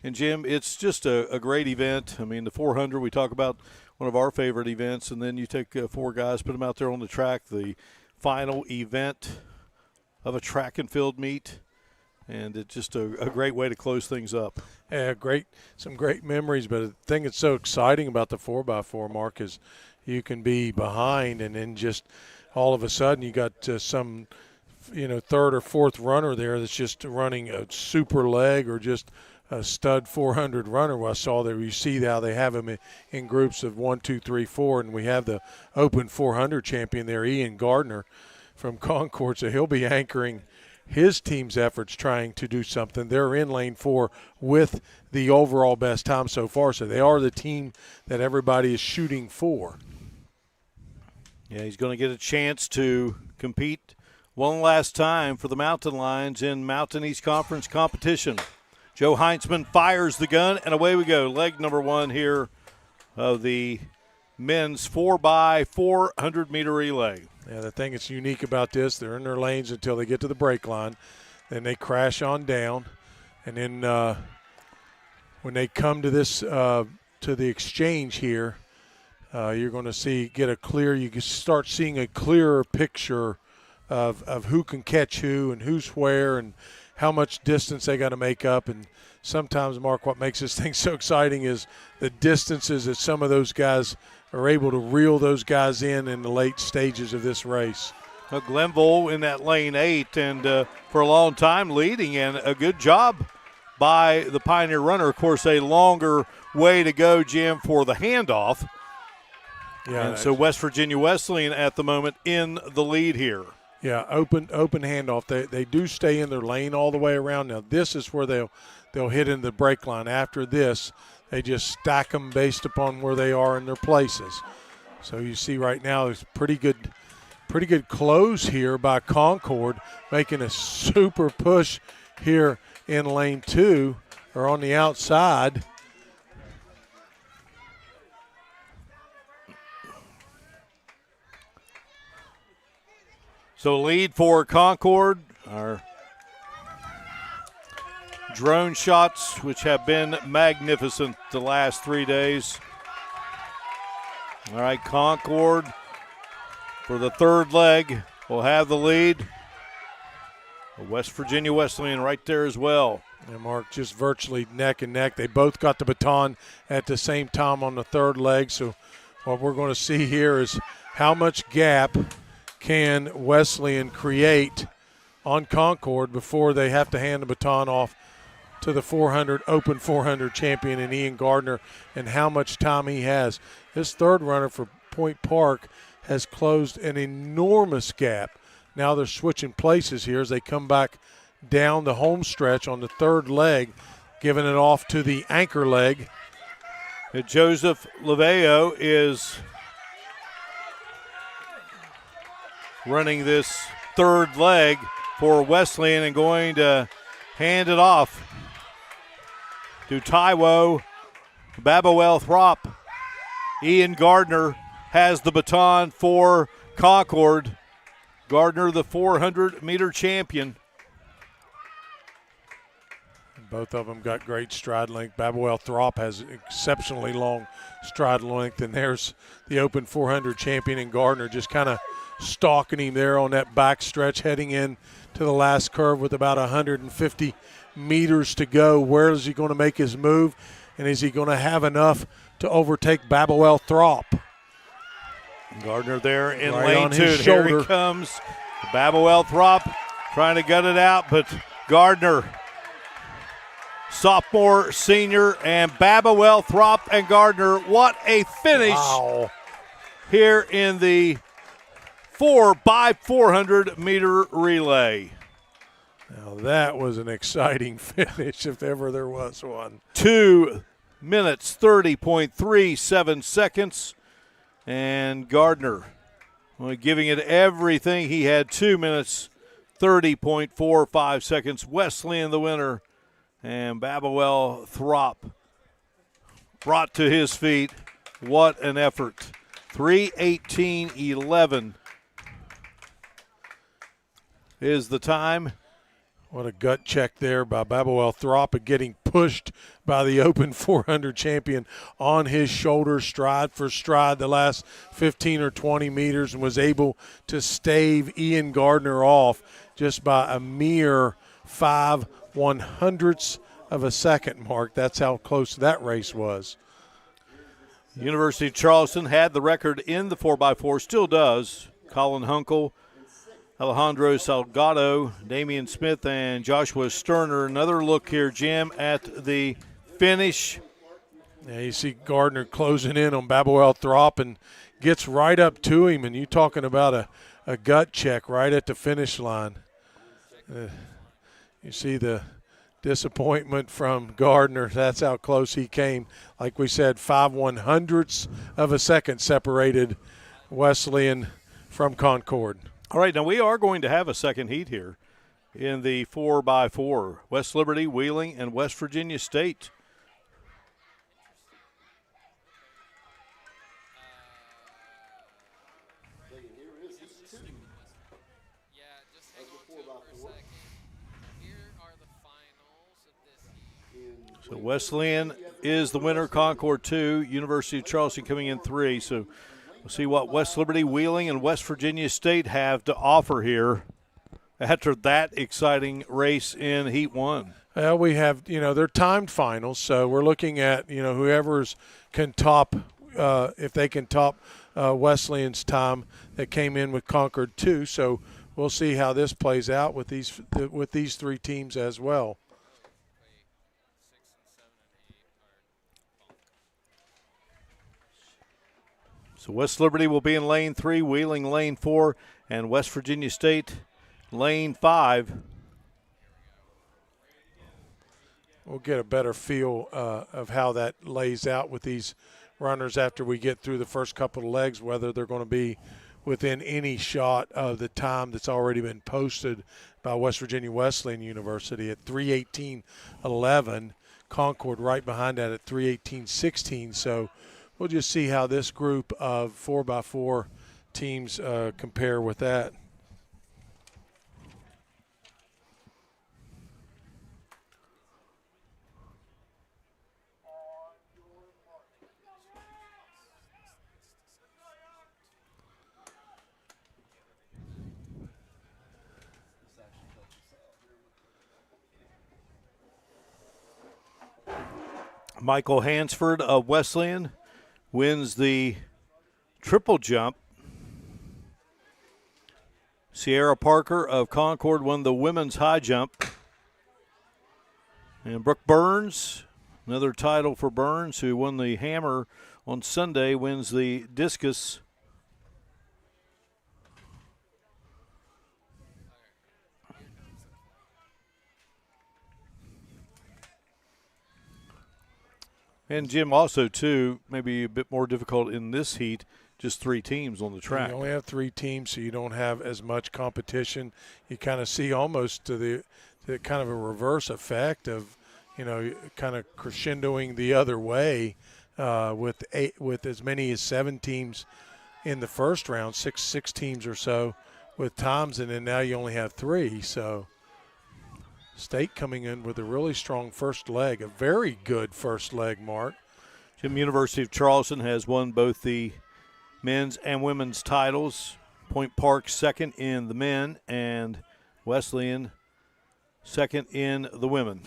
And, Jim, it's just a great event. I mean, the 400, we talk about one of our favorite events, and then you take 4 guys, put them out there on the track, the final event of a track and field meet. And it's just a great way to close things up. Yeah, some great memories. But the thing that's so exciting about the 4x4, Mark, is you can be behind and then just all of a sudden you got some, third or fourth runner there that's just running a super leg or just a stud 400 runner. Well, I saw there, you see how they have them in groups of 1, 2, 3, 4, and we have the Open 400 champion there, Ian Gardner from Concord, so he'll be anchoring his team's efforts trying to do something. They're in lane 4 with the overall best time so far, so they are the team that everybody is shooting for. Yeah, he's going to get a chance to compete one last time for the Mountain Lions in Mountain East Conference competition. Joe Heinzman fires the gun, and away we go. Leg number 1 here of the men's 4x400 meter relay. Yeah, the thing that's unique about this, they're in their lanes until they get to the brake line. Then they crash on down. And then when they come to this, to the exchange here, you're going to you can start seeing a clearer picture of who can catch who and who's where and how much distance they got to make up. And sometimes, Mark, what makes this thing so exciting is the distances that some of those guys are able to reel those guys in the late stages of this race. Glenville in that lane 8 and for a long time leading, and a good job by the Pioneer runner. Of course, a longer way to go, Jim, for the handoff. Yeah, and so West Virginia Wesleyan at the moment in the lead here. Yeah, open handoff. They do stay in their lane all the way around. Now this is where they'll hit in the brake line. After this, they just stack them based upon where they are in their places. So you see right now it's pretty good close here by Concord, making a super push here in lane 2 or on the outside. So lead for Concord, our drone shots, which have been magnificent the last 3 days. All right, Concord for the third leg will have the lead. West Virginia Wesleyan right there as well. And Mark, just virtually neck and neck. They both got the baton at the same time on the third leg. So what we're going to see here is how much gap can Wesleyan create on Concord before they have to hand the baton off to the 400 Open 400 champion in Ian Gardner, and how much time he has. This third runner for Point Park has closed an enormous gap. Now they're switching places here as they come back down the home stretch on the third leg, giving it off to the anchor leg. And Joseph Laveo is running this third leg for Wesleyan and going to hand it off to Taiwo Baboel Throp. Ian Gardner has the baton for Concord. Gardner, the 400-meter champion. Both of them got great stride length. Babwell Throp has exceptionally long stride length, and there's the Open 400 champion in Gardner just kind of stalking him there on that back stretch, heading in to the last curve with about 150 meters to go. Where is he going to make his move, and is he going to have enough to overtake Babwell Throp? Gardner there in right lane on 2. his Here shoulder. he comes. Babwell Throp trying to gut it out, but Gardner, sophomore, senior, and Babwell Throp and Gardner. What a finish here in the 4x400 meter relay. Now that was an exciting finish if ever there was one. 2 minutes, 30.37 seconds. And Gardner, giving it everything. He had 2 minutes, 30.45 seconds. Wesleyan the winner. And Babwell Throp brought to his feet. What an effort. 3:18.11 is the time. What a gut check there by Babwell Throp, getting pushed by the Open 400 champion on his shoulder, stride for stride, the last 15 or 20 meters, and was able to stave Ian Gardner off just by a mere 5/100ths of a second, Mark. That's how close that race was. University of Charleston had the record in the 4x4, still does. Colin Hunkel, Alejandro Salgado, Damian Smith, and Joshua Sterner. Another look here, Jim, at the finish. Yeah, you see Gardner closing in on Babwell Throp and gets right up to him, and you talking about a gut check right at the finish line. You see the disappointment from Gardner. That's how close he came. Like we said, 5/100ths of a second separated Wesleyan from Concord. All right, now we are going to have a second heat here in the 4x4. West Liberty, Wheeling, and West Virginia State. So Wesleyan is the winner, Concord 2, University of Charleston coming in 3. So we'll see what West Liberty, Wheeling, and West Virginia State have to offer here after that exciting race in Heat 1. Well, we have, they're timed finals, so we're looking at, whoever's can top, if they can top Wesleyan's time that came in with Concord 2. So we'll see how this plays out with these three teams as well. So West Liberty will be in lane 3, Wheeling lane 4, and West Virginia State lane 5. We'll get a better feel of how that lays out with these runners after we get through the first couple of legs, whether they're going to be within any shot of the time that's already been posted by West Virginia Wesleyan University at 3:18.11. Concord right behind that at 3:18.16. So we'll just see how this group of 4x4 teams compare with that. Michael Hansford of Wesleyan wins the triple jump. Sierra Parker of Concord won the women's high jump. And Brooke Burns, another title for Burns, who won the hammer on Sunday, wins the discus. And Jim, also, too, maybe a bit more difficult in this heat, just 3 teams on the track. You only have 3 teams, so you don't have as much competition. You kind of see almost to the kind of a reverse effect of, kind of crescendoing the other way with as many as 7 teams in the first round, six teams or so with times, and then now you only have 3. So State coming in with a really strong first leg, a very good first leg, Mark. Jim, University of Charleston has won both the men's and women's titles. Point Park second in the men, and Wesleyan second in the women.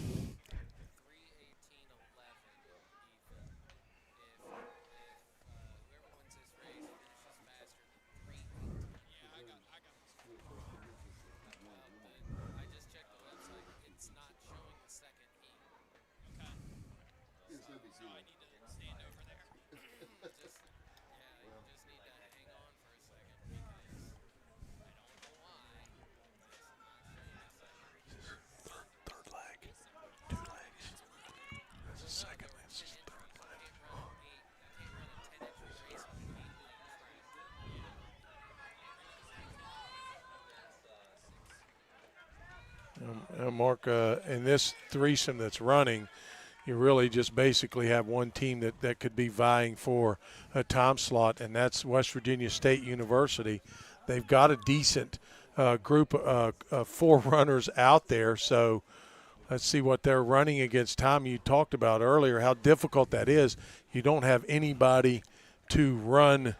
Mark, in this threesome that's running, you really just basically have one team that could be vying for a time slot, and that's West Virginia State University. They've got a decent group of 4 runners out there, so let's see what they're running against. Tom, you talked about earlier how difficult that is. You don't have anybody to run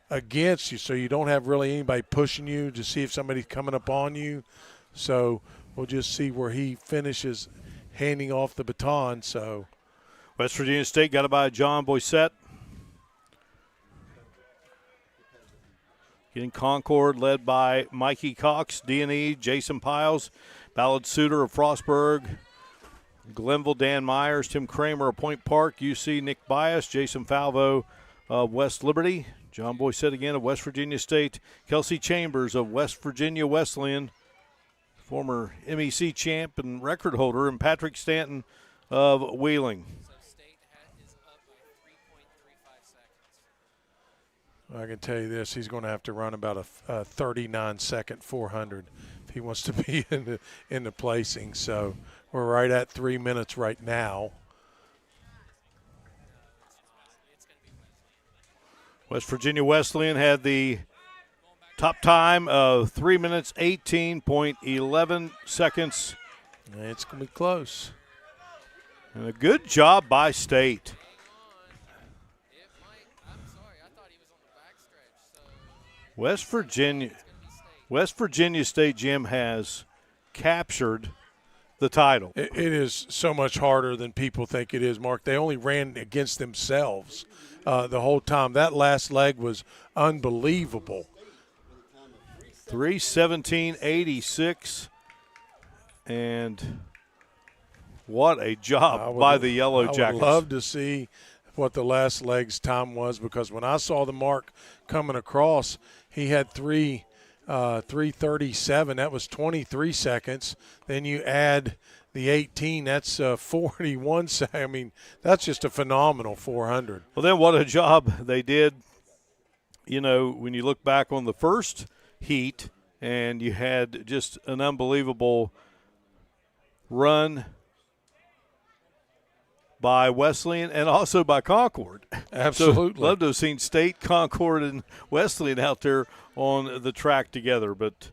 against you, so you don't have really anybody pushing you to see if somebody's coming up on you. So we'll just see where he finishes handing off the baton. So West Virginia State got it by John Boisette. Getting Concord led by Mikey Cox, D&E, Jason Piles, Ballard Suter of Frostburg, Glenville, Dan Myers, Tim Kramer of Point Park, UC, Nick Bias, Jason Falvo of West Liberty, John Boisette again of West Virginia State, Kelsey Chambers of West Virginia Wesleyan, former MEC champ and record holder, and Patrick Stanton of Wheeling. I can tell you this, he's going to have to run about a 39-second 400 if he wants to be in the placing. So we're right at 3 minutes right now. West Virginia Wesleyan had the top time of 3 minutes, 18.11 seconds. It's going to be close. And a good job by State. West Virginia State, Jim, has captured the title. It is so much harder than people think it is, Mark. They only ran against themselves the whole time. That last leg was unbelievable. 3:17.86, and what a job by the Yellow Jackets. I would love to see what the last leg's time was, because when I saw the mark coming across, he had 3:37. That was 23 seconds. Then you add the 18, that's 41 seconds. I mean, that's just a phenomenal 400. Well, then what a job they did. You know, when you look back on the first heat, and you had just an unbelievable run by Wesleyan and also by Concord. Absolutely. So love to have seen State, Concord, and Wesleyan out there on the track together, but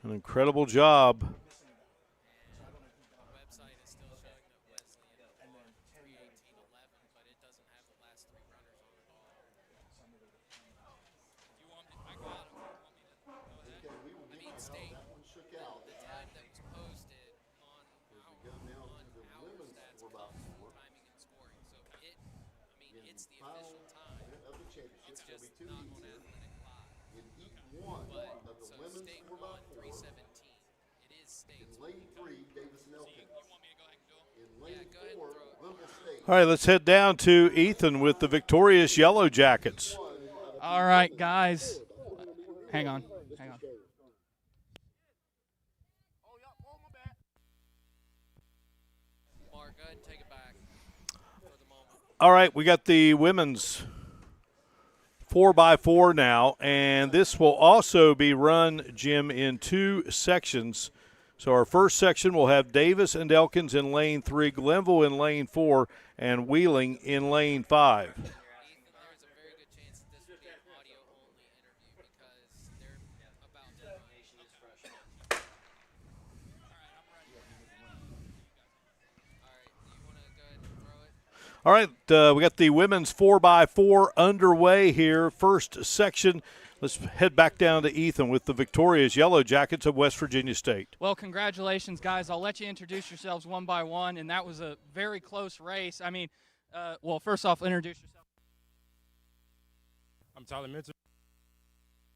an incredible job. All right, let's head down to Ethan with the victorious Yellow Jackets. All right, guys. Hang on. All right, we got the women's 4x4 now, and this will also be run, Jim, in 2 sections. So our first section will have Davis and Elkins in lane 3, Glenville in lane 4, and Wheeling in lane 5. All right, we got the women's 4x4 underway here. First section. Let's head back down to Ethan with the victorious Yellow Jackets of West Virginia State. Well, congratulations, guys. I'll let you introduce yourselves one by one, and that was a very close race. I mean, well, first off, introduce yourself. I'm Tyler Minter.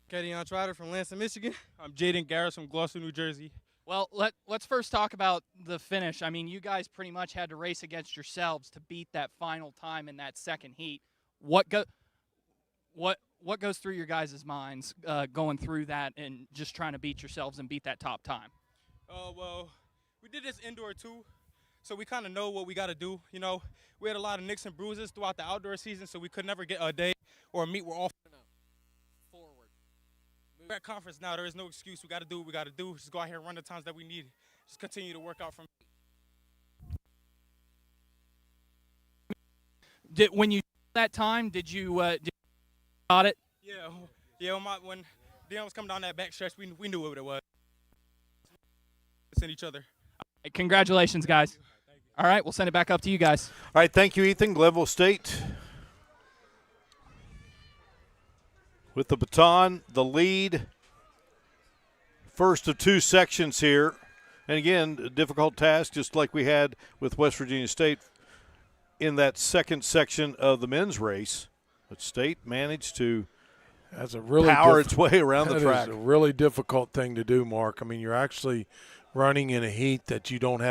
Katie Trotter from Lansing, Michigan. I'm Jaden Garris from Gloucester, New Jersey. Well, let's first talk about the finish. I mean, you guys pretty much had to race against yourselves to beat that final time in that second heat. What goes through your guys' minds going through that and just trying to beat yourselves and beat that top time? Well, we did this indoor too, so we kind of know what we got to do. You know, we had a lot of nicks and bruises throughout the outdoor season, so we could never get a day or a meet. We're all forward. We're at conference now. There is no excuse. We got to do what we got to do. Just go out here and run the times that we need. Just continue to work out from. When you that time, did you got it? Yeah. When Dion was coming down that back stretch, we knew what it was. Send each other. Congratulations, guys. All right, we'll send it back up to you guys. All right, thank you, Ethan. Glenville State with the baton, the lead. First of two sections here. And again, a difficult task, just like we had with West Virginia State in that second section of the men's race. But State managed to power its way around the track. That is a really difficult thing to do, Mark. I mean, you're actually running in a heat that you don't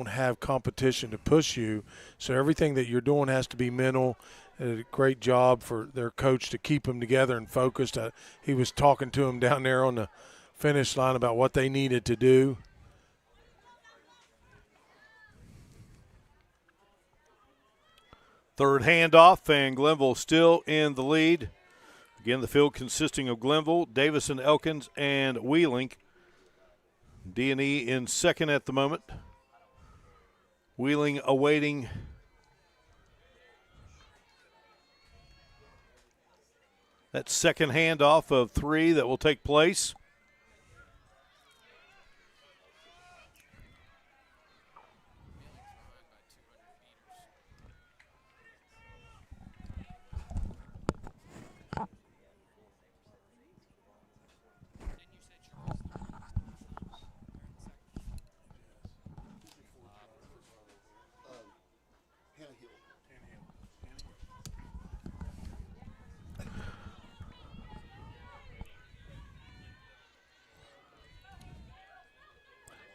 have competition to push you. So everything that you're doing has to be mental. A great job for their coach to keep them together and focused. He was talking to them down there on the finish line about what they needed to do. Third handoff, and Glenville still in the lead. Again, the field consisting of Glenville, Davison, Elkins, and Wheeling. D&E in second at the moment. Wheeling awaiting that second handoff of three that will take place.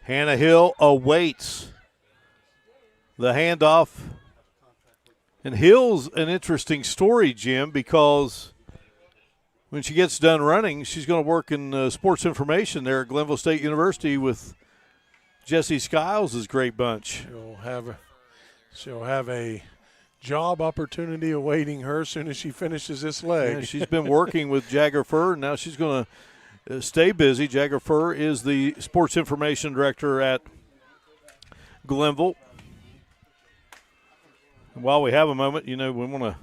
Hannah Hill awaits the handoff. And Hill's an interesting story, Jim, because when she gets done running, she's going to work in sports information there at Glenville State University with Jesse Skiles' great bunch. She'll have a job opportunity awaiting her as soon as she finishes this leg. Yeah, she's been working with Jagger Furr, and now she's going to stay busy. Jagger Furr is the sports information director at Glenville. And while we have a moment, we want to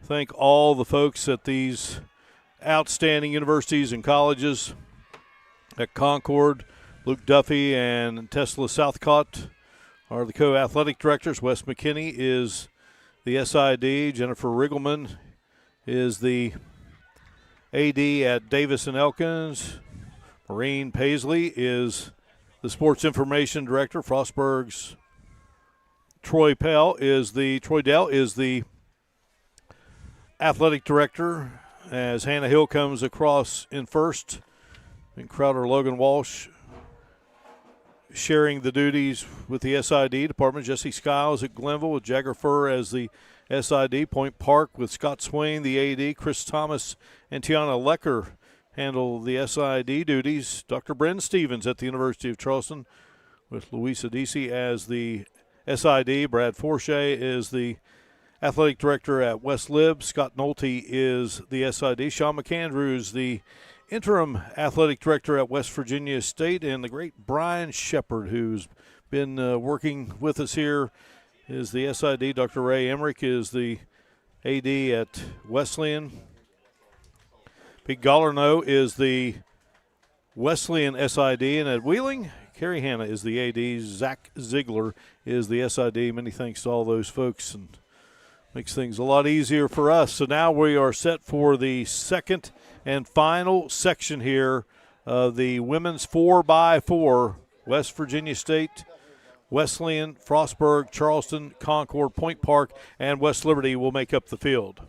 thank all the folks at these outstanding universities and colleges at Concord. Luke Duffy and Tesla Southcott are the co-athletic directors. Wes McKinney is the SID. Jennifer Riggleman is the AD at Davis and Elkins. Maureen Paisley is the sports information director. Frostburg's Troy Dell is the athletic director as Hannah Hill comes across in first. And Crowder Logan Walsh sharing the duties with the SID department. Jesse Skiles at Glenville with Jagger Furr as the SID. Point Park with Scott Swain, the AD. Chris Thomas and Tiana Lecker handle the SID duties. Dr. Bren Stevens at the University of Charleston with Louisa Deci as the SID. Brad Forshey is the athletic director at West Lib. Scott Nolte is the SID. Sean McAndrews, the interim athletic director at West Virginia State. And the great Brian Shepard, who's been working with us here, is the SID. Dr. Ray Emmerich is the AD at Wesleyan. Pete Gallarno is the Wesleyan SID. And at Wheeling, Carrie Hanna is the AD. Zach Ziegler is the SID. Many thanks to all those folks, and makes things a lot easier for us. So now we are set for the second and final section here of the women's 4x4. West Virginia State, Wesleyan, Frostburg, Charleston, Concord, Point Park, and West Liberty will make up the field.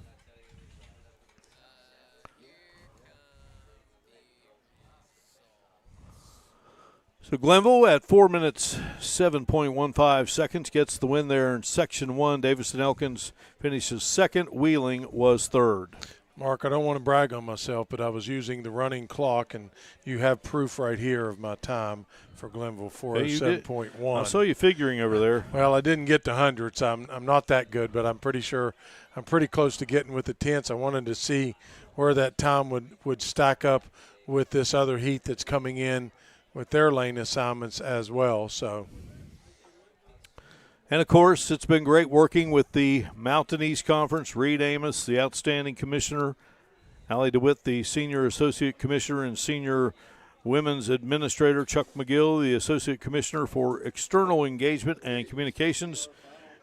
So Glenville at 4 minutes, 7.15 seconds gets the win there in Section 1. Davison Elkins finishes second. Wheeling was third. Mark, I don't want to brag on myself, but I was using the running clock, and you have proof right here of my time for Glenville, 4:07.1. I saw you figuring over there. Well, I didn't get to hundreds. I'm not that good, but I'm pretty sure I'm pretty close to getting with the tenths. I wanted to see where that time would stack up with this other heat that's coming in with their lane assignments as well. So, and of course, it's been great working with the Mountain East Conference. Reed Amos, the outstanding commissioner, Allie DeWitt, the senior associate commissioner and senior women's administrator, Chuck McGill, the associate commissioner for external engagement and communications,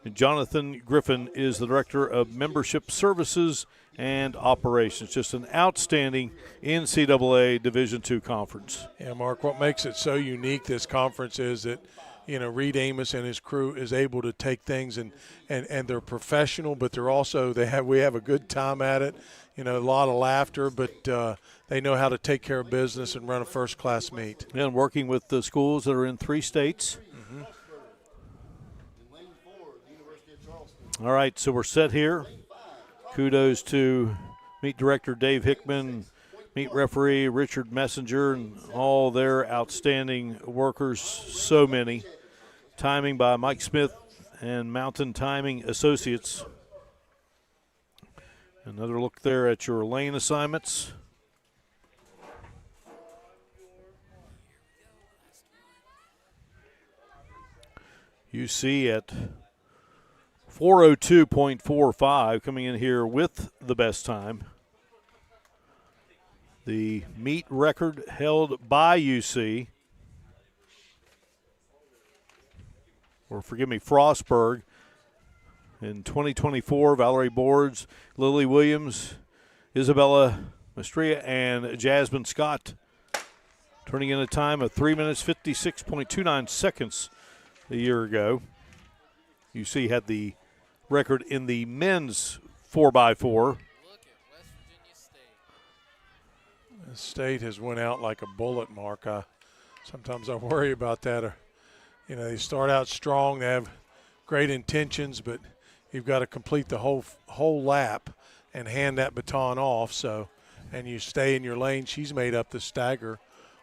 and Jonathan Griffin is the director of membership services and operations. Just an outstanding NCAA Division II conference. Yeah, Mark, what makes it so unique, this conference, is that, you know, Reed Amos and his crew is able to take things and they're professional, but they're also, we have a good time at it, you know, a lot of laughter, but they know how to take care of business and run a first-class meet. And working with the schools that are in 3 states. Mm-hmm. All right, so we're set here. Kudos to meet director Dave Hickman, meet referee Richard Messenger, and all their outstanding workers, so many. Timing by Mike Smith and Mountain Timing Associates. Another look there at your lane assignments. You see at 4:02.45 coming in here with the best time. The meet record held by UC, or forgive me, Frostburg. In 2024, Valerie Boards, Lily Williams, Isabella Mastria, and Jasmine Scott turning in a time of 3 minutes, 56.29 seconds a year ago. UC had the record in the men's 4x4. The state has went out like a bullet, Mark. Sometimes I worry about that. You know, they start out strong, they have great intentions, but you've got to complete the whole lap and hand that baton off. So, and you stay in your lane. She's made up the stagger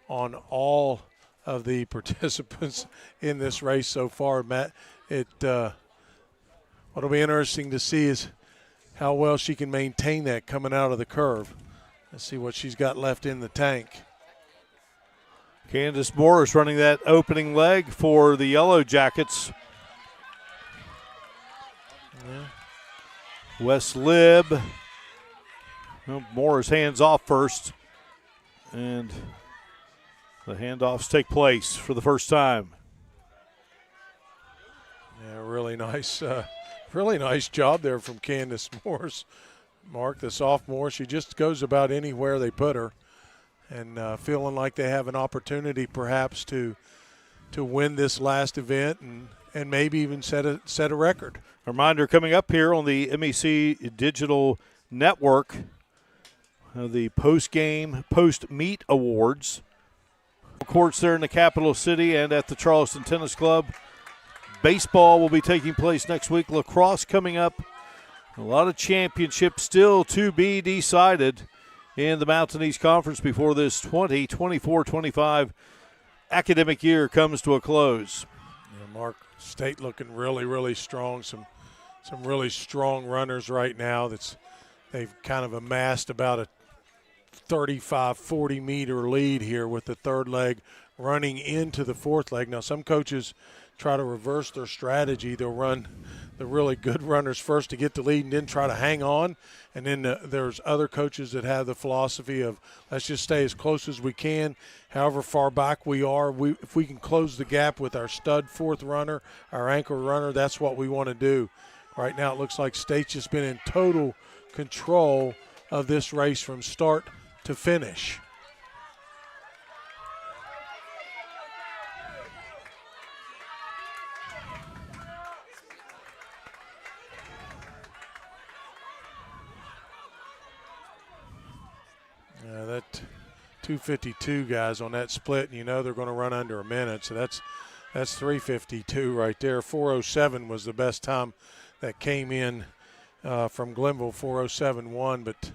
on all of the participants in this race so far. Matt, what'll be interesting to see is how well she can maintain that coming out of the curve. Let's see what she's got left in the tank. Candace Morris running that opening leg for the Yellow Jackets. Yeah. West Lib. Well, Morris hands off first, and the handoffs take place for the first time. Yeah, really nice job there from Candace Morris. Mark, the sophomore, she just goes about anywhere they put her, and feeling like they have an opportunity perhaps to win this last event and maybe even set a record. A reminder coming up here on the MEC Digital Network, the post-game, post-meet awards. Courts there in the capital city and at the Charleston Tennis Club. Baseball will be taking place next week. Lacrosse coming up. A lot of championships still to be decided in the Mountain East Conference before this 2024-25 academic year comes to a close. Yeah, Mark, state looking really, really strong. Some really strong runners right now. They've kind of amassed about a 35, 40-meter lead here with the third leg running into the fourth leg. Now, some coaches try to reverse their strategy. They'll run the really good runners first to get the lead and then try to hang on. And then there's other coaches that have the philosophy of let's just stay as close as we can. However far back we are, if we can close the gap with our stud fourth runner, our anchor runner, that's what we want to do. Right now it looks like State's just been in total control of this race from start to finish. That 2:52 guys on that split, and you know they're going to run under a minute, so that's 3:52 right there. 4:07 was the best time that came in from Glenville, 4:07.1, but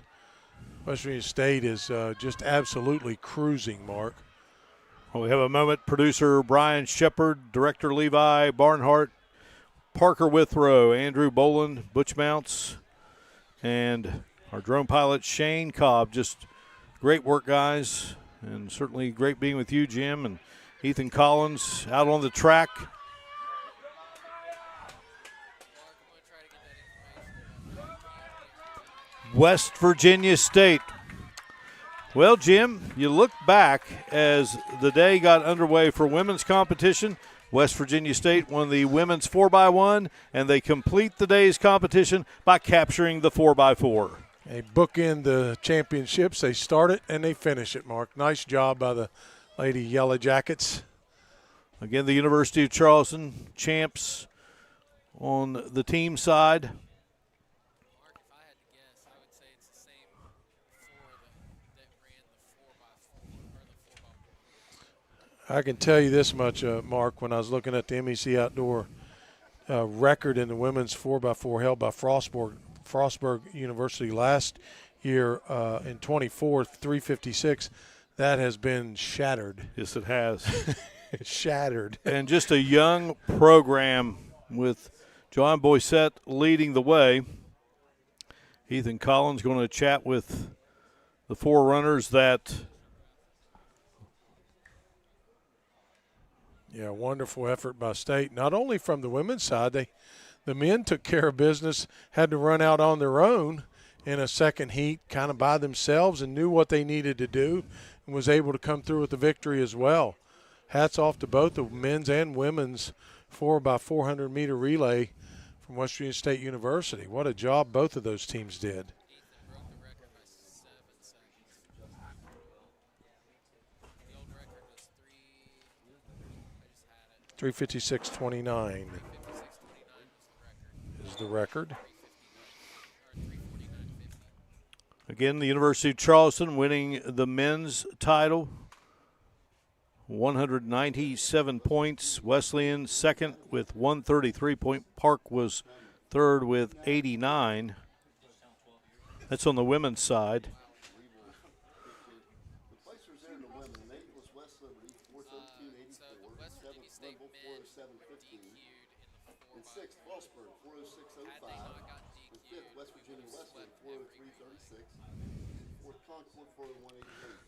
West Virginia State is just absolutely cruising, Mark. Well, we have a moment. Producer Brian Shepard, Director Levi Barnhart, Parker Withrow, Andrew Boland, Butch Mounts, and our drone pilot Shane Cobb. Just great work, guys, and certainly great being with you, Jim, and Ethan Collins out on the track. West Virginia State. Well, Jim, you look back as the day got underway for women's competition. West Virginia State won the women's 4x1, and they complete the day's competition by capturing the 4x4. They bookend the championships. They start it and they finish it, Mark. Nice job by the Lady Yellow Jackets. Again, the University of Charleston champs on the team side. I can tell you this much, Mark, when I was looking at the MEC Outdoor record in the women's 4x4 held by Frostburg University last year in 24th, 3:56, that has been shattered. Yes, it has. Shattered. And just a young program with John Boysette leading the way. Ethan Collins going to chat with the four runners that – yeah, wonderful effort by State. Not only from the women's side, the men took care of business, had to run out on their own in a second heat kind of by themselves and knew what they needed to do and was able to come through with the victory as well. Hats off to both the men's and women's 4x400 meter relay from West Virginia State University. What a job both of those teams did. 3:56.29 is the record. Again, the University of Charleston winning the men's title, 197 points. Wesleyan second with 133. Point Park was third with 89. That's on the women's side.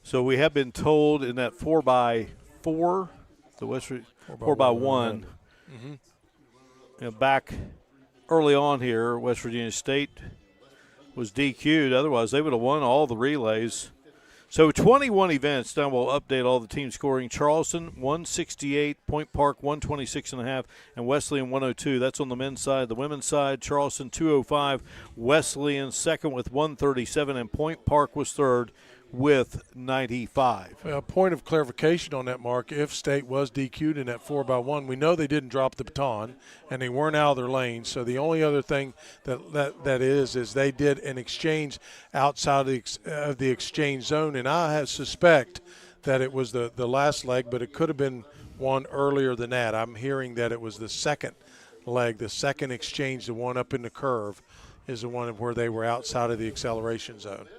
So we have been told in that 4x4, the West 4x1, back early on here, West Virginia State was DQ'd. Otherwise, they would have won all the relays. So 21 events. Now we'll update all the team scoring. Charleston 168, Point Park 126.5, and Wesleyan 102. That's on the men's side. The women's side, Charleston 205, Wesleyan second with 137, and Point Park was third with 95. Well, point of clarification on that, Mark. If State was DQ'd in that 4x1, we know they didn't drop the baton and they weren't out of their lane. So the only other thing that is they did an exchange outside of the exchange zone, and I suspect that it was the last leg, but it could have been one earlier than that. I'm hearing that it was the second leg, the second exchange, the one up in the curve, is the one where they were outside of the acceleration zone.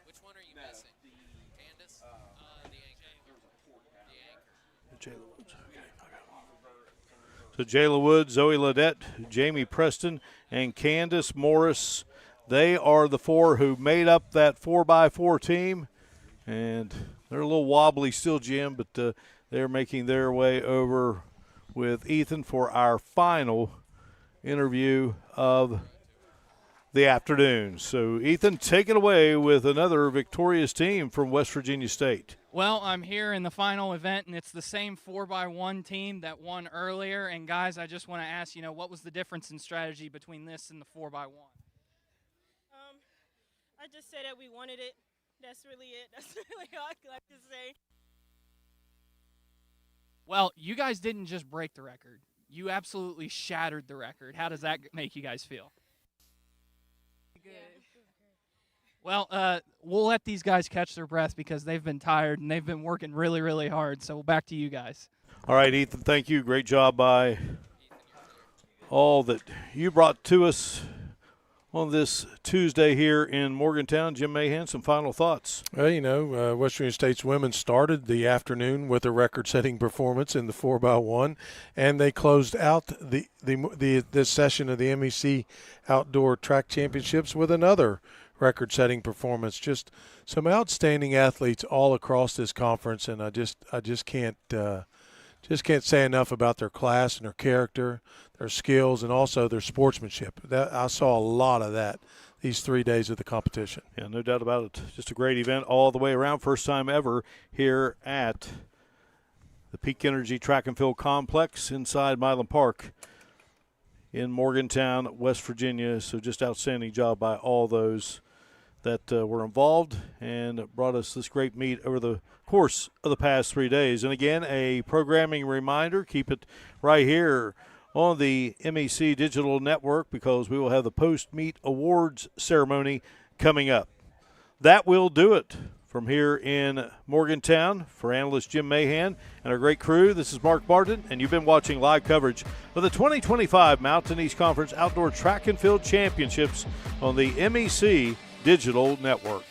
Which one are you missing? Candace? The anchor. Jayla Woods. Okay, so Jayla Woods, Zoe Ledette, Jamie Preston, and Candace Morris. They are the four who made up that 4x4 team. And they're a little wobbly still, Jim, but they're making their way over with Ethan for our final interview of the afternoon. So, Ethan, take it away with another victorious team from West Virginia State. Well, I'm here in the final event, and it's the same 4x1 team that won earlier. And, guys, I just want to ask, what was the difference in strategy between this and the 4x1? I just said that we wanted it. That's really it. That's really all I like to say. Well, you guys didn't just break the record. You absolutely shattered the record. How does that make you guys feel? Good. Well, we'll let these guys catch their breath because they've been tired and they've been working really, really hard. So back to you guys. All right, Ethan, thank you. Great job by all that you brought to us on this Tuesday here in Morgantown. Jim Mahan, some final thoughts. Well, West Virginia State's women started the afternoon with a record-setting performance in the 4x1, and they closed out this session of the MEC Outdoor Track Championships with another record-setting performance. Just some outstanding athletes all across this conference, and I just can't say enough about their class and their character, their skills, and also their sportsmanship. I saw a lot of that these 3 days of the competition. Yeah, no doubt about it. Just a great event all the way around. First time ever here at the Peak Energy Track and Field Complex inside Milan Park in Morgantown, West Virginia. So just outstanding job by all those that were involved and brought us this great meet over the course of the past 3 days. And again, a programming reminder, keep it right here on the MEC Digital Network because we will have the post-meet awards ceremony coming up. That will do it from here in Morgantown. For analyst Jim Mahan and our great crew, this is Mark Barton, and you've been watching live coverage of the 2025 Mountain East Conference Outdoor Track and Field Championships on the MEC Digital Network.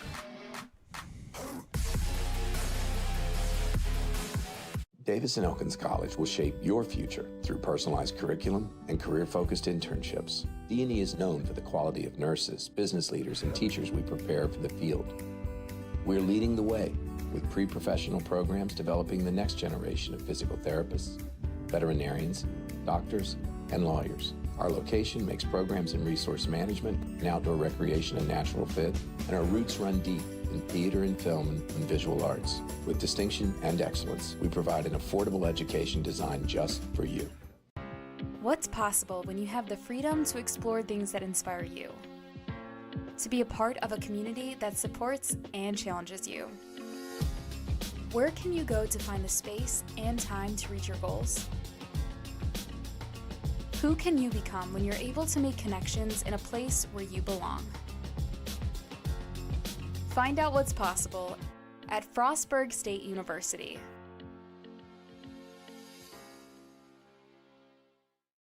Davis & Elkins College will shape your future through personalized curriculum and career-focused internships. D&E is known for the quality of nurses, business leaders, and teachers we prepare for the field. We're leading the way with pre-professional programs developing the next generation of physical therapists, veterinarians, doctors, and lawyers. Our location makes programs in resource management and outdoor recreation a natural fit, and our roots run deep in theater and film and visual arts. With distinction and excellence, we provide an affordable education designed just for you. What's possible when you have the freedom to explore things that inspire you? To be a part of a community that supports and challenges you? Where can you go to find the space and time to reach your goals? Who can you become when you're able to make connections in a place where you belong? Find out what's possible at Frostburg State University.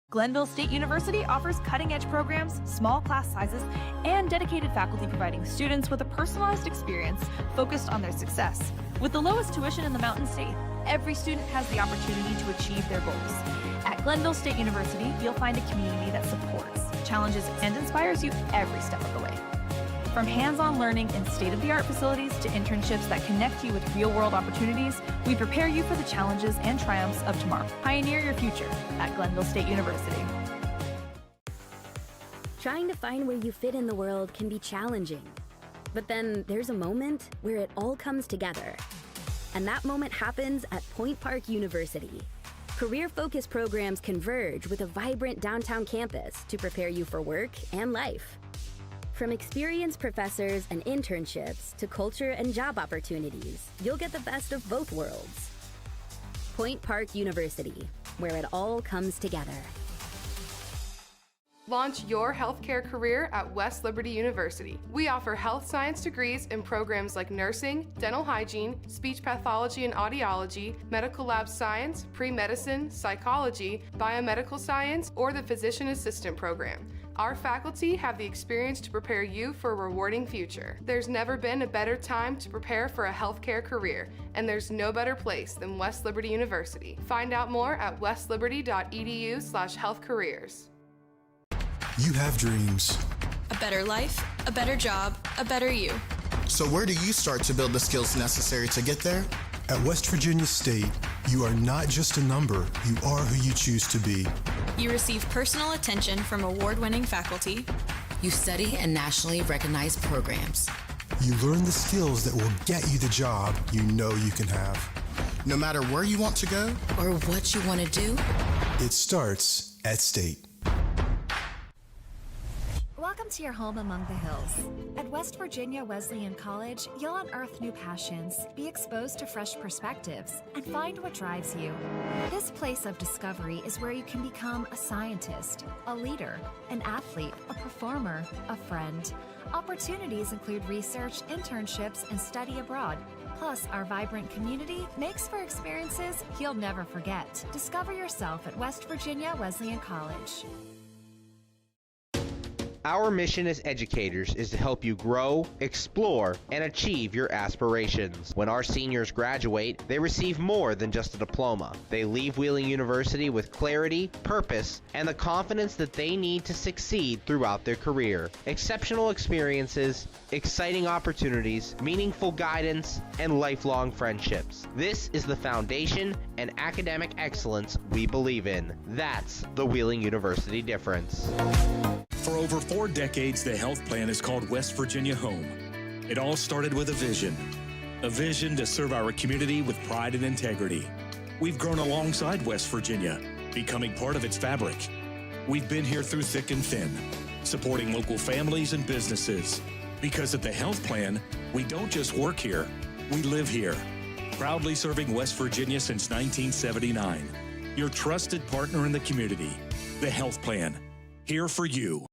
Glenville State University offers cutting-edge programs, small class sizes, and dedicated faculty providing students with a personalized experience focused on their success. With the lowest tuition in the Mountain State, every student has the opportunity to achieve their goals. At Glenville State University, you'll find a community that supports, challenges, and inspires you every step of the way. From hands-on learning in state-of-the-art facilities to internships that connect you with real-world opportunities, we prepare you for the challenges and triumphs of tomorrow. Pioneer your future at Glenville State University. Trying to find where you fit in the world can be challenging. But then there's a moment where it all comes together. And that moment happens at Point Park University. Career-focused programs converge with a vibrant downtown campus to prepare you for work and life. From experienced professors and internships to culture and job opportunities, you'll get the best of both worlds. Point Park University, where it all comes together. Launch your healthcare career at West Liberty University. We offer health science degrees in programs like nursing, dental hygiene, speech pathology and audiology, medical lab science, pre-medicine, psychology, biomedical science, or the physician assistant program. Our faculty have the experience to prepare you for a rewarding future. There's never been a better time to prepare for a healthcare career, and there's no better place than West Liberty University. Find out more at westliberty.edu/healthcareers. You have dreams. A better life, a better job, a better you. So where do you start to build the skills necessary to get there? At West Virginia State, you are not just a number, you are who you choose to be. You receive personal attention from award-winning faculty. You study in nationally recognized programs. You learn the skills that will get you the job you know you can have. No matter where you want to go or what you want to do, it starts at State. Welcome to your home among the hills. At West Virginia Wesleyan College, you'll unearth new passions, be exposed to fresh perspectives, and find what drives you. This place of discovery is where you can become a scientist, a leader, an athlete, a performer, a friend. Opportunities include research, internships, and study abroad. Plus, our vibrant community makes for experiences you'll never forget. Discover yourself at West Virginia Wesleyan College. Our mission as educators is to help you grow, explore, and achieve your aspirations. When our seniors graduate, they receive more than just a diploma. They leave Wheeling University with clarity, purpose, and the confidence that they need to succeed throughout their career. Exceptional experiences, exciting opportunities, meaningful guidance, and lifelong friendships. This is the foundation and academic excellence we believe in. That's the Wheeling University difference. For over 4 decades, the health plan is called West Virginia Home. It all started with a vision to serve our community with pride and integrity. We've grown alongside West Virginia, becoming part of its fabric. We've been here through thick and thin, supporting local families and businesses. Because at the health plan, we don't just work here, we live here. Proudly serving West Virginia since 1979. Your trusted partner in the community. The health plan. Here for you.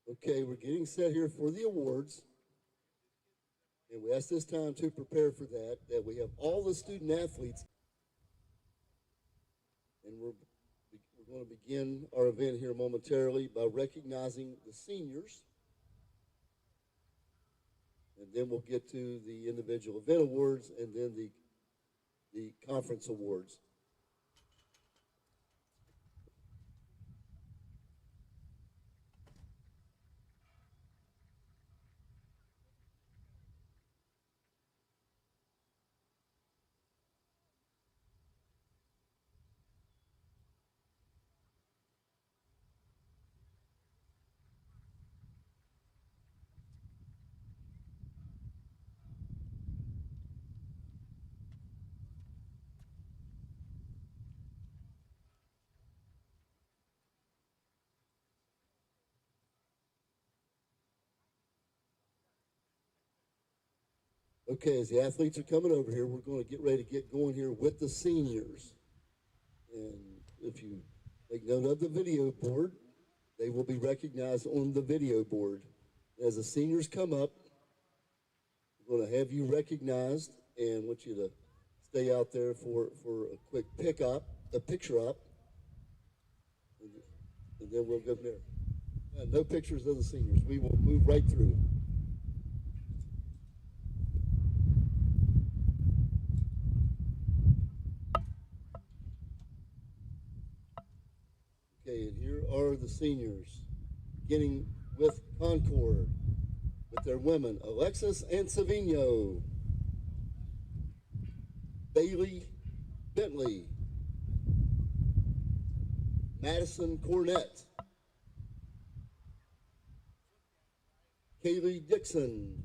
Okay, we're getting set here for the awards. And we ask this time to prepare for that we have all the student athletes. And we're going to begin our event here momentarily by recognizing the seniors. And then we'll get to the individual event awards and then the conference awards. Okay, as the athletes are coming over here, we're going to get ready to get going here with the seniors. And if you take note of the video board, they will be recognized on the video board. As the seniors come up, we're going to have you recognized and want you to stay out there for a quick picture up, and then we'll go from there. No pictures of the seniors. We will move right through. Okay, and here are the seniors, beginning with Concord, with their women, Alexis and Savino, Bailey Bentley, Madison Cornett, Kaylee Dixon,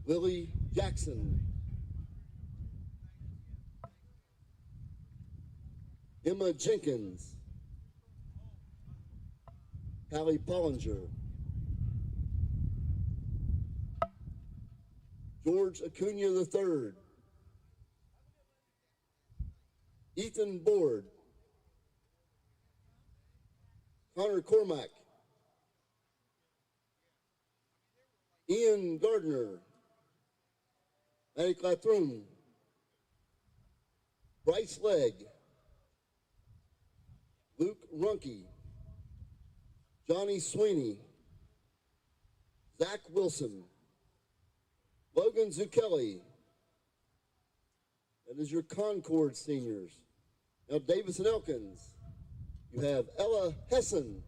Lily Jackson, Emma Jenkins, Hallie Pollinger, George Acuna III, Ethan Board, Connor Cormack, Ian Gardner, Maddie Clathroom, Bryce Legg, Luke Runkey, Johnny Sweeney, Zach Wilson, Logan Zucchelli. That is your Concord seniors. Now Davis and Elkins, you have Ella Hessen,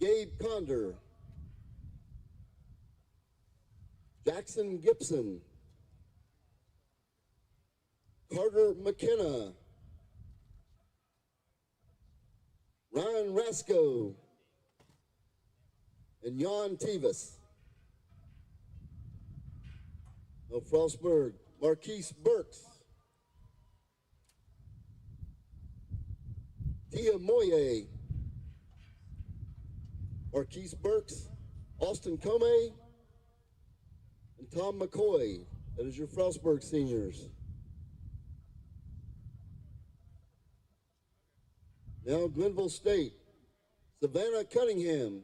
Gabe Condor, Jackson Gibson, Carter McKenna, Ryan Rasco, and Jan Tevis. Now Frostburg, Marquise Burks, Tia Moye, Marquise Burks, Austin Comey, and Tom McCoy. That is your Frostburg seniors. Now Glenville State, Savannah Cunningham,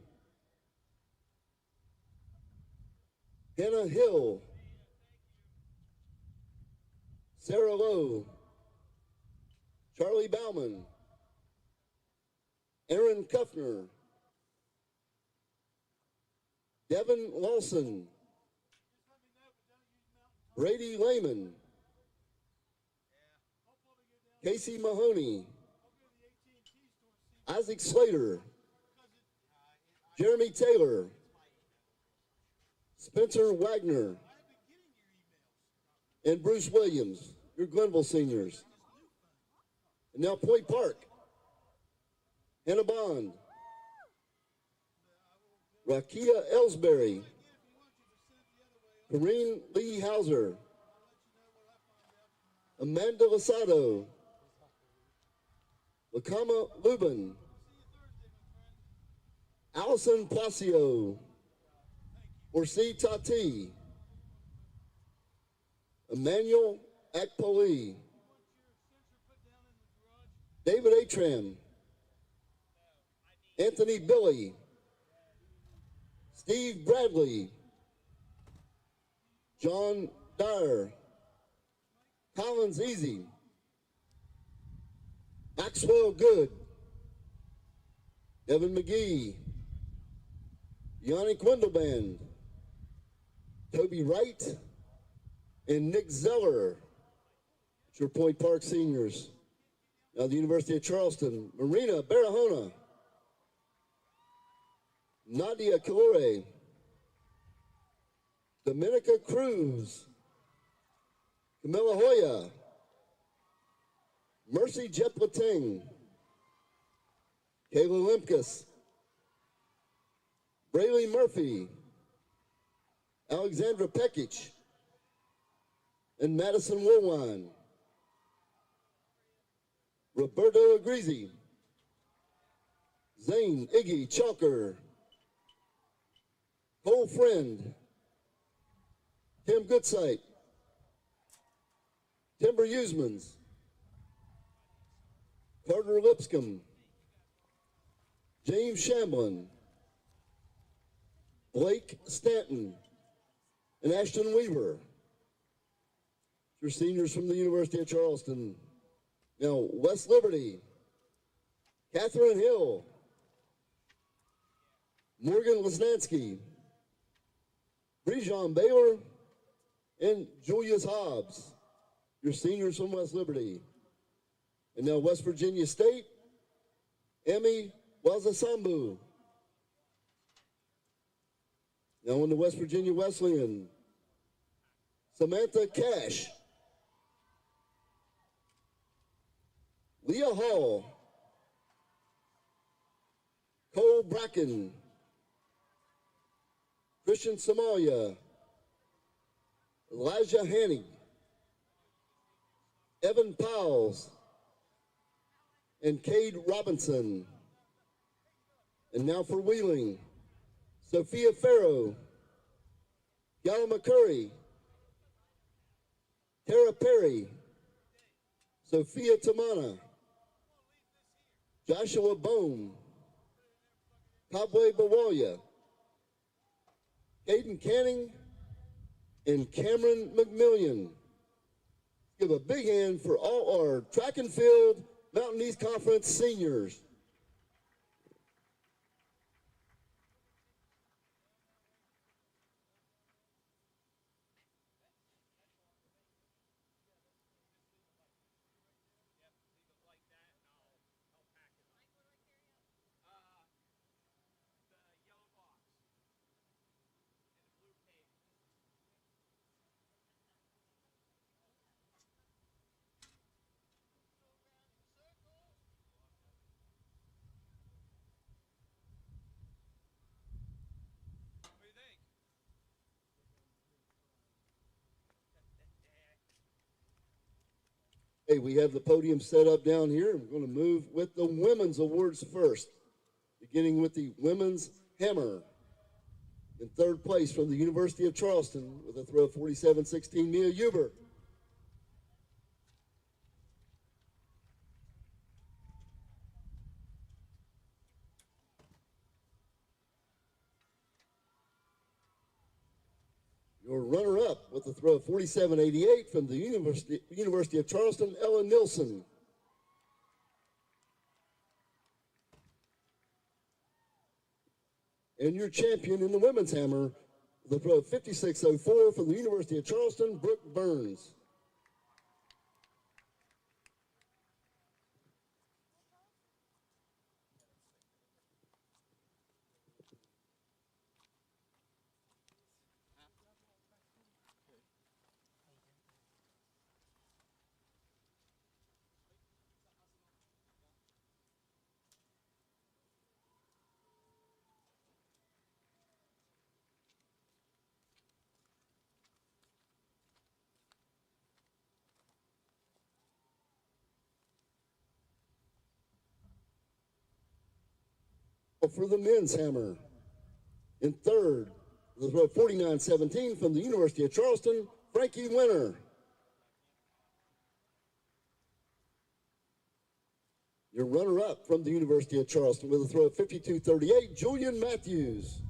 Hannah Hill, Sarah Lowe, Charlie Bauman, Aaron Kuffner, Devin Lawson, Brady Lehman, Casey Mahoney, Isaac Slater, Jeremy Taylor, Spencer Wagner, and Bruce Williams, your Glenville seniors. And now Point Park, Hannah Bond, Rakia Ellsbury, Corrine Lee Hauser, Amanda Losado, Lakama Lubin, Allison Placio, Orsi Tati, Emmanuel Akpoli, David Atram, Anthony Billy, Steve Bradley, John Dyer, Collins Easy, Maxwell Good, Evan McGee, Yanni Quindelband, Toby Wright, and Nick Zeller. It's your Point Park seniors. Now the University of Charleston, Marina Barahona, Nadia Calore, Dominica Cruz, Camilla Hoya, Mercy Jeplateng, Kayla Limkus, Brayley Murphy, Alexandra Pekic, and Madison Woolwine. Roberto Agrizi, Zane Iggy Chalker, Cole Friend, Tim Goodsight, Timber Usmans, Carter Lipscomb, James Shamblin, Blake Stanton, and Ashton Weaver. Your seniors from the University of Charleston. Now, West Liberty, Catherine Hill, Morgan Lesnansky, Brejon Baylor, and Julius Hobbs, your seniors from West Liberty. And now West Virginia State, Emmy Wazasambu. Now on the West Virginia Wesleyan, Samantha Cash, Leah Hall, Cole Bracken, Christian Somalia, Elijah Hanning, Evan Powles, and Cade Robinson. And now for Wheeling, Sophia Farrow, Gala McCurry, Tara Perry, Sophia Tamana, Joshua Bone, Cobway Bawalia, Caden Canning, and Cameron McMillian. Give a big hand for all our track and field Mountain East Conference seniors. Hey, we have the podium set up down here, and we're going to move with the women's awards first, beginning with the women's hammer. In third place from the University of Charleston with a throw of 47.16, Mia Huber. Your runner-up with a throw of 47.88 from the University of Charleston, Ellen Nilsson. And your champion in the women's hammer with a throw of 56.04 from the University of Charleston, Brooke Burns. For the men's hammer. In third, the throw 49.17 from the University of Charleston, Frankie Winter. Your runner-up from the University of Charleston with a throw of 52.38, Julian Matthews.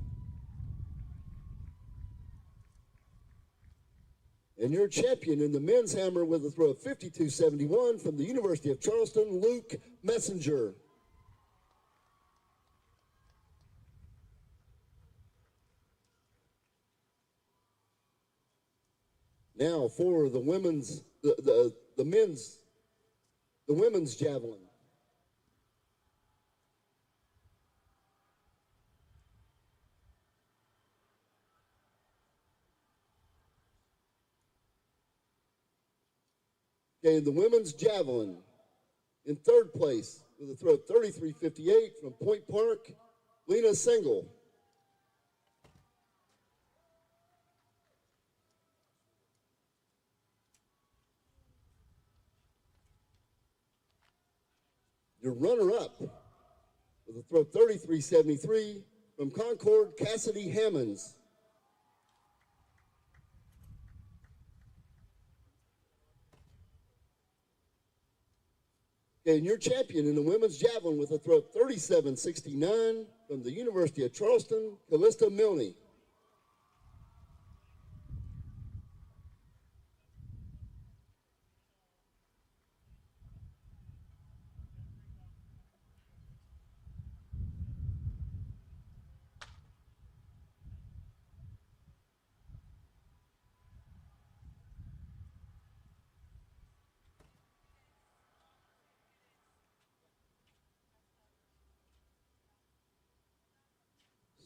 And your champion in the men's hammer with a throw of 52.71 from the University of Charleston, Luke Messenger. Now for the women's, the women's javelin. Okay, the women's javelin in third place with a throw of 33.58 from Point Park, Lena Single. Your runner-up with a throw of 33.73 from Concord, Cassidy Hammonds. And your champion in the women's javelin with a throw of 37.69 from the University of Charleston, Callista Milne.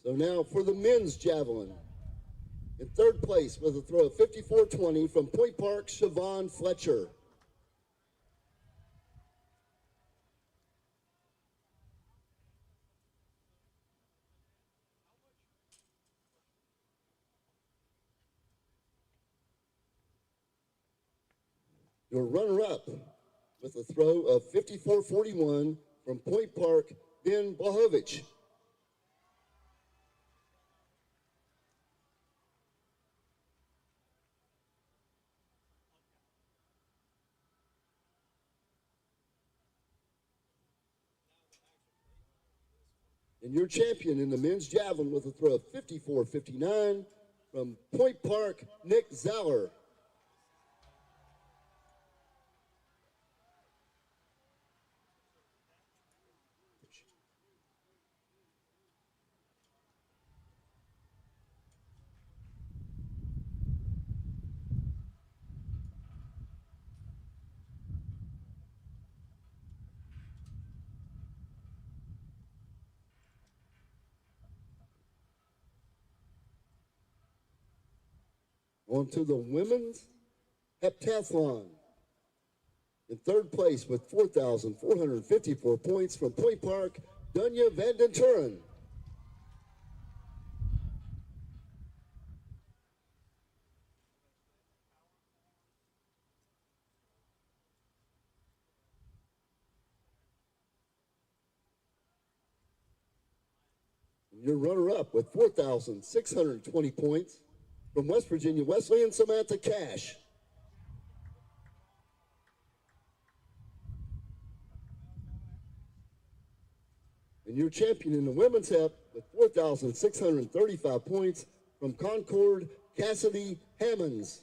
So now for the men's javelin. In third place with a throw of 54.20 from Point Park, Siobhan Fletcher. Your runner-up with a throw of 54.41 from Point Park, Ben Blahovich. And your champion in the men's javelin with a throw of 54.59 from Point Park, Nick Zauer. On to the women's heptathlon. In third place with 4,454 points from Point Park, Dunya Van Den Turen. Your runner-up with 4,620 points from West Virginia Wesleyan, Samantha Cash. And your champion in the women's hep with 4,635 points from Concord, Cassidy Hammonds.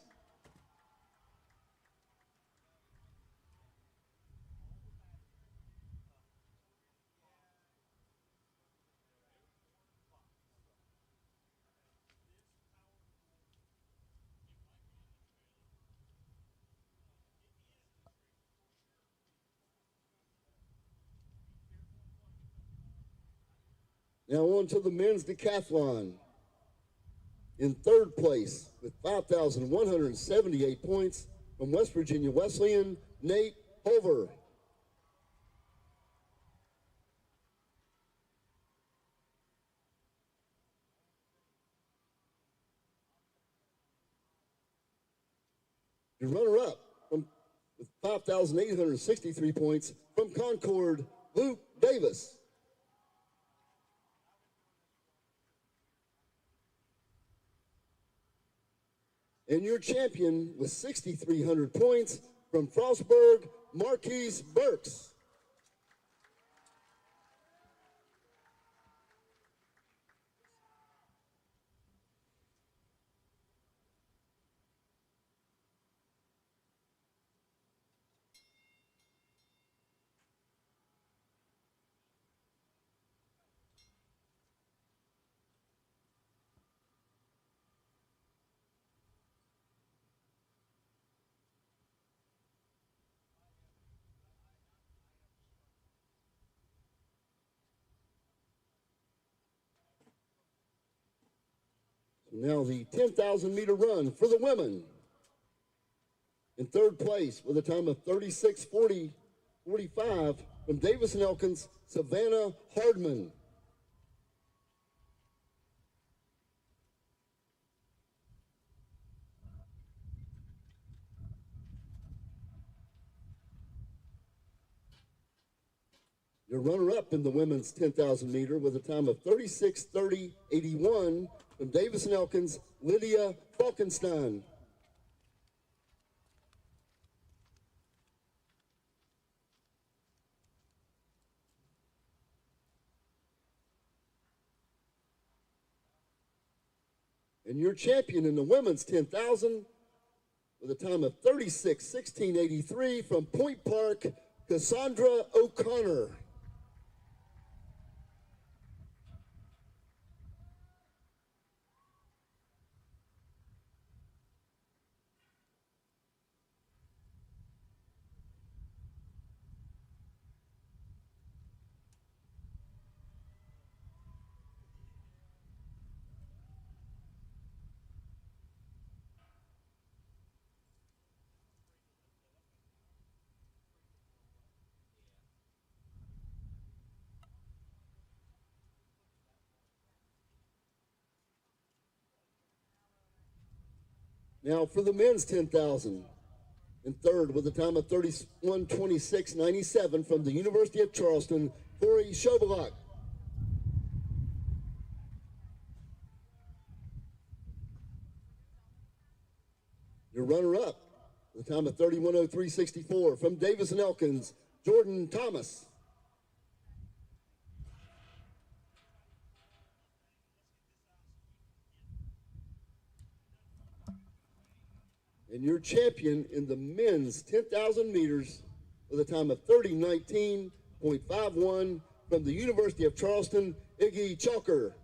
Now on to the men's decathlon. In third place with 5,178 points from West Virginia Wesleyan, Nate Hover. Your runner-up with 5,863 points from Concord, Luke Davis. And your champion with 6,300 points from Frostburg, Marquise Burks. Now the 10,000 meter run for the women. In third place with a time of 36:40.45 from Davis and Elkins, Savannah Hardman. Your runner-up in the women's 10,000 meter with a time of 36:30.81 from Davis and Elkins, Lydia Falkenstein. And your champion in the women's 10,000 with a time of 36:16.83 from Point Park, Cassandra O'Connor. Now for the men's 10,000. In third with a time of 31:26.97 from the University of Charleston, Corey Shobalak. Your runner-up with a time of 31:03.64 from Davis and Elkins, Jordan Thomas. And your champion in the men's 10,000 meters with a time of 30:19.51 from the University of Charleston, Iggy Chalker.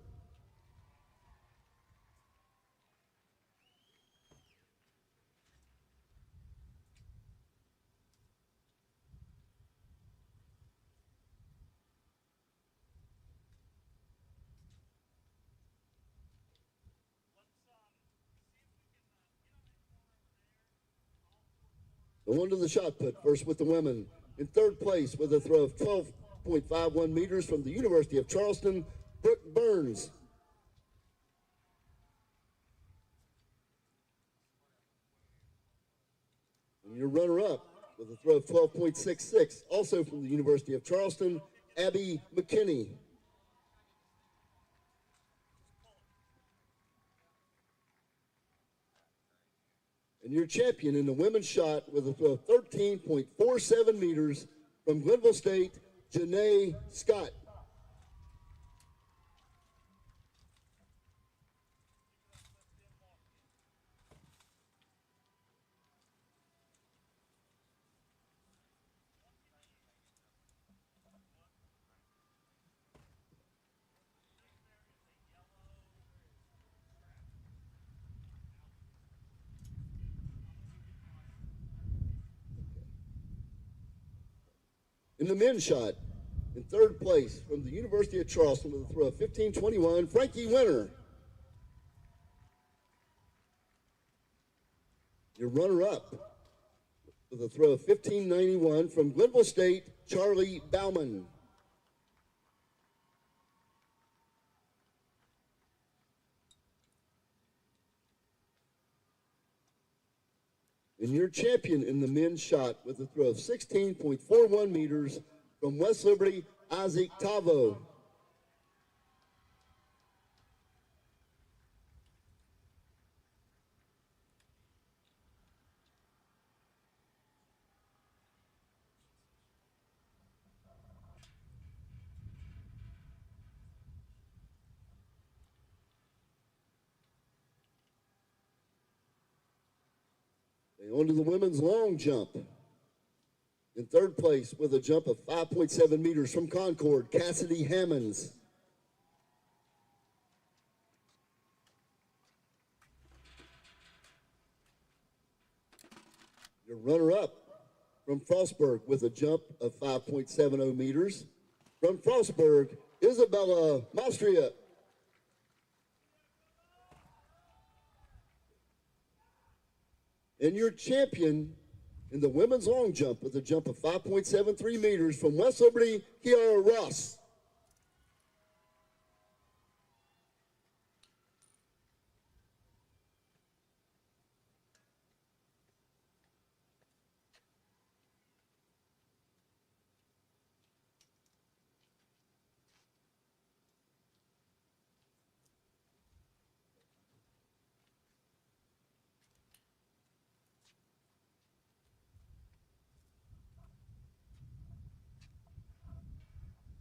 On to the shot put, first with the women. In third place with a throw of 12.51 meters from the University of Charleston, Brooke Burns. And your runner-up with a throw of 12.66, also from the University of Charleston, Abby McKinney. And your champion in the women's shot with a throw of 13.47 meters from Glenville State, Janae Scott. In the men's shot, in third place from the University of Charleston with a throw of 15.21, Frankie Winter. Your runner-up with a throw of 15.91 from Glenville State, Charlie Bauman. And your champion in the men's shot with a throw of 16.41 meters from West Liberty, Isaac Tavo. On to the women's long jump. In third place with a jump of 5.7 meters from Concord, Cassidy Hammonds. Your runner-up from Frostburg with a jump of 5.70 meters. From Frostburg, Isabella Mastria. And your champion in the women's long jump with a jump of 5.73 meters from West Liberty, Kiara Ross.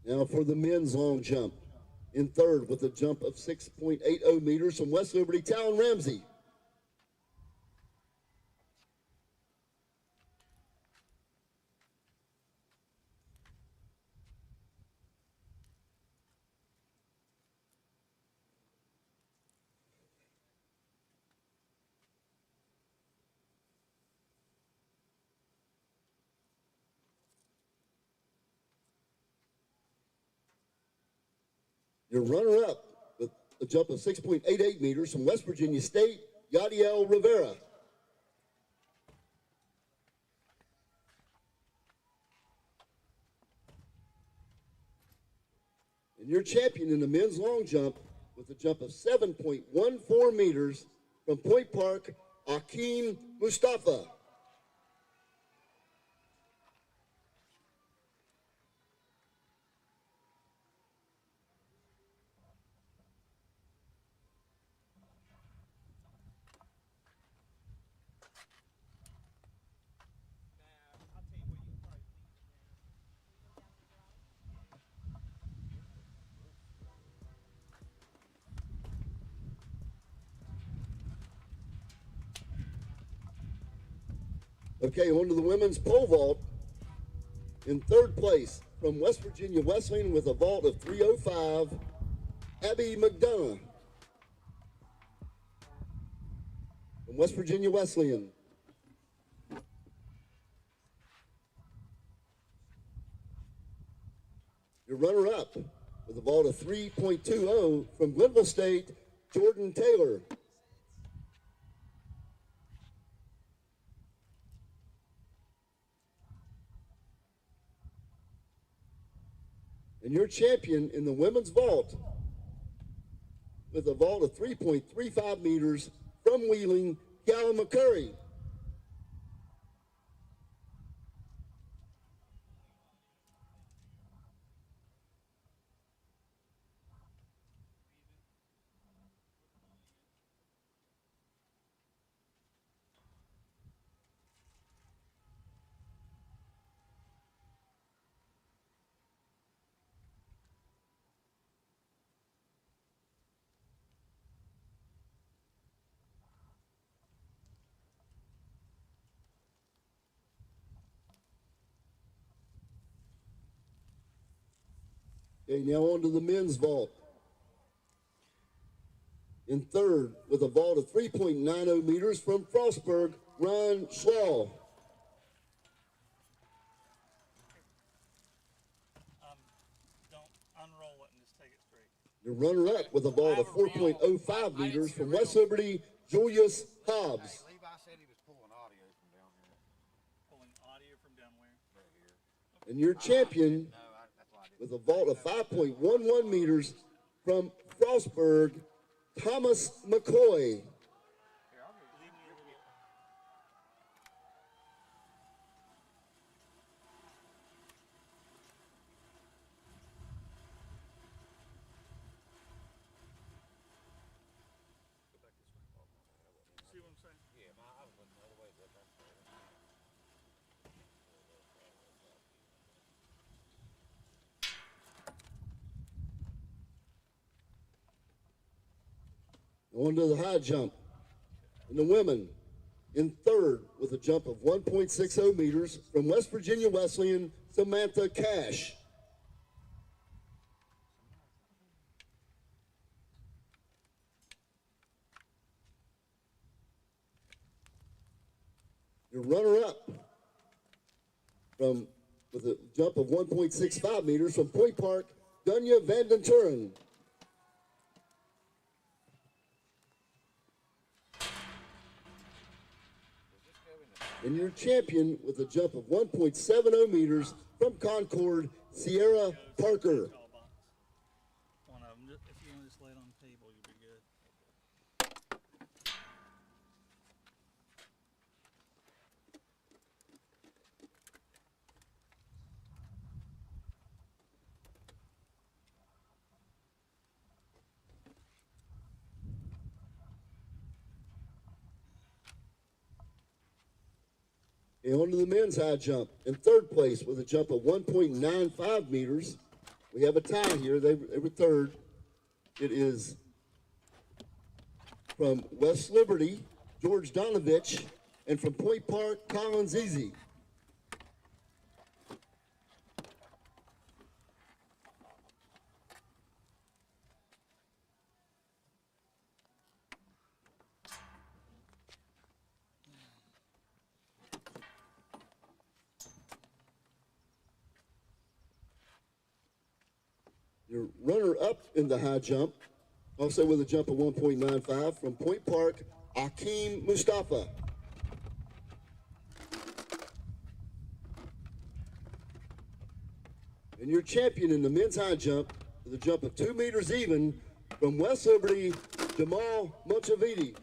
Now for the men's long jump. In third with a jump of 6.80 meters from West Liberty, Talon Ramsey. Your runner-up with a jump of 6.88 meters from West Virginia State, Yadiel Rivera. And your champion in the men's long jump with a jump of 7.14 meters from Point Park, Akeem Mustafa. Okay, on to the women's pole vault. In third place from West Virginia Wesleyan with a vault of 305, Abby McDonough. From West Virginia Wesleyan. Your runner-up with a vault of 3.20 from Glenville State, Jordan Taylor. And your champion in the women's vault with a vault of 3.35 meters from Wheeling, Callum McCurry. Okay, now on to the men's vault. In third, with a vault of 3.90 meters from Frostburg, Ryan Schlaw. Don't unroll it and just take it straight. The runner-up with a vault of 4.05 meters from West Liberty, Julius Hobbs. Levi said he was pulling audio from down here. Pulling audio from down where? Right here. And your champion with a vault of 5.11 meters from Frostburg, Thomas McCoy. See what I'm saying? Yeah, I was looking the other way, but that's fair. On to the high jump. And the women in third with a jump of 1.60 meters from West Virginia Wesleyan, Samantha Cash. Your runner-up with a jump of 1.65 meters from Point Park, Dunya Van Den Turen. And your champion with a jump of 1.70 meters from Concord, Sierra Parker. One of them. If you want to just lay it on the table, you'll be good. And on to the men's high jump. In third place with a jump of 1.95 meters. We have a tie here. They were third. It is from West Liberty, George Donovich, and from Point Park, Colin Zizi. Your runner-up in the high jump, also with a jump of 1.95 from Point Park, Akeem Mustafa. And your champion in the men's high jump with a jump of 2 meters even from West Liberty, Jamal Munchavidi.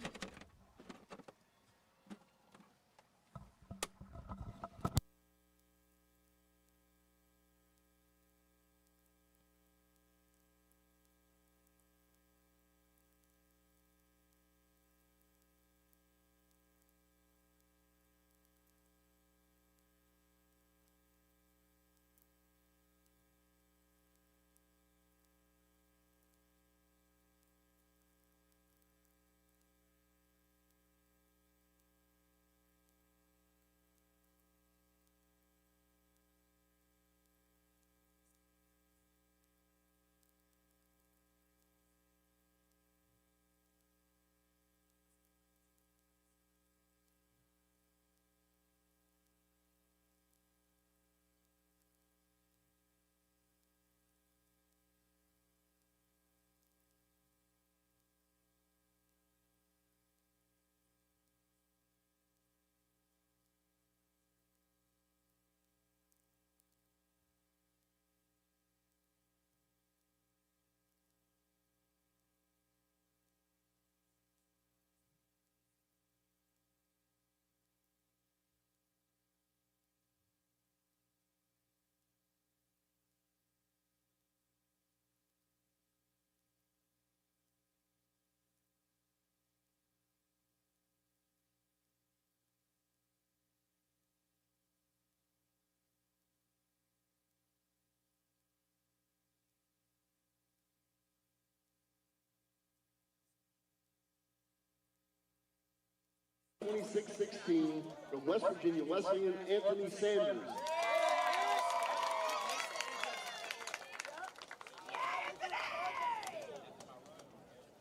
(26-16) from West Virginia Wesleyan, Anthony Sanders.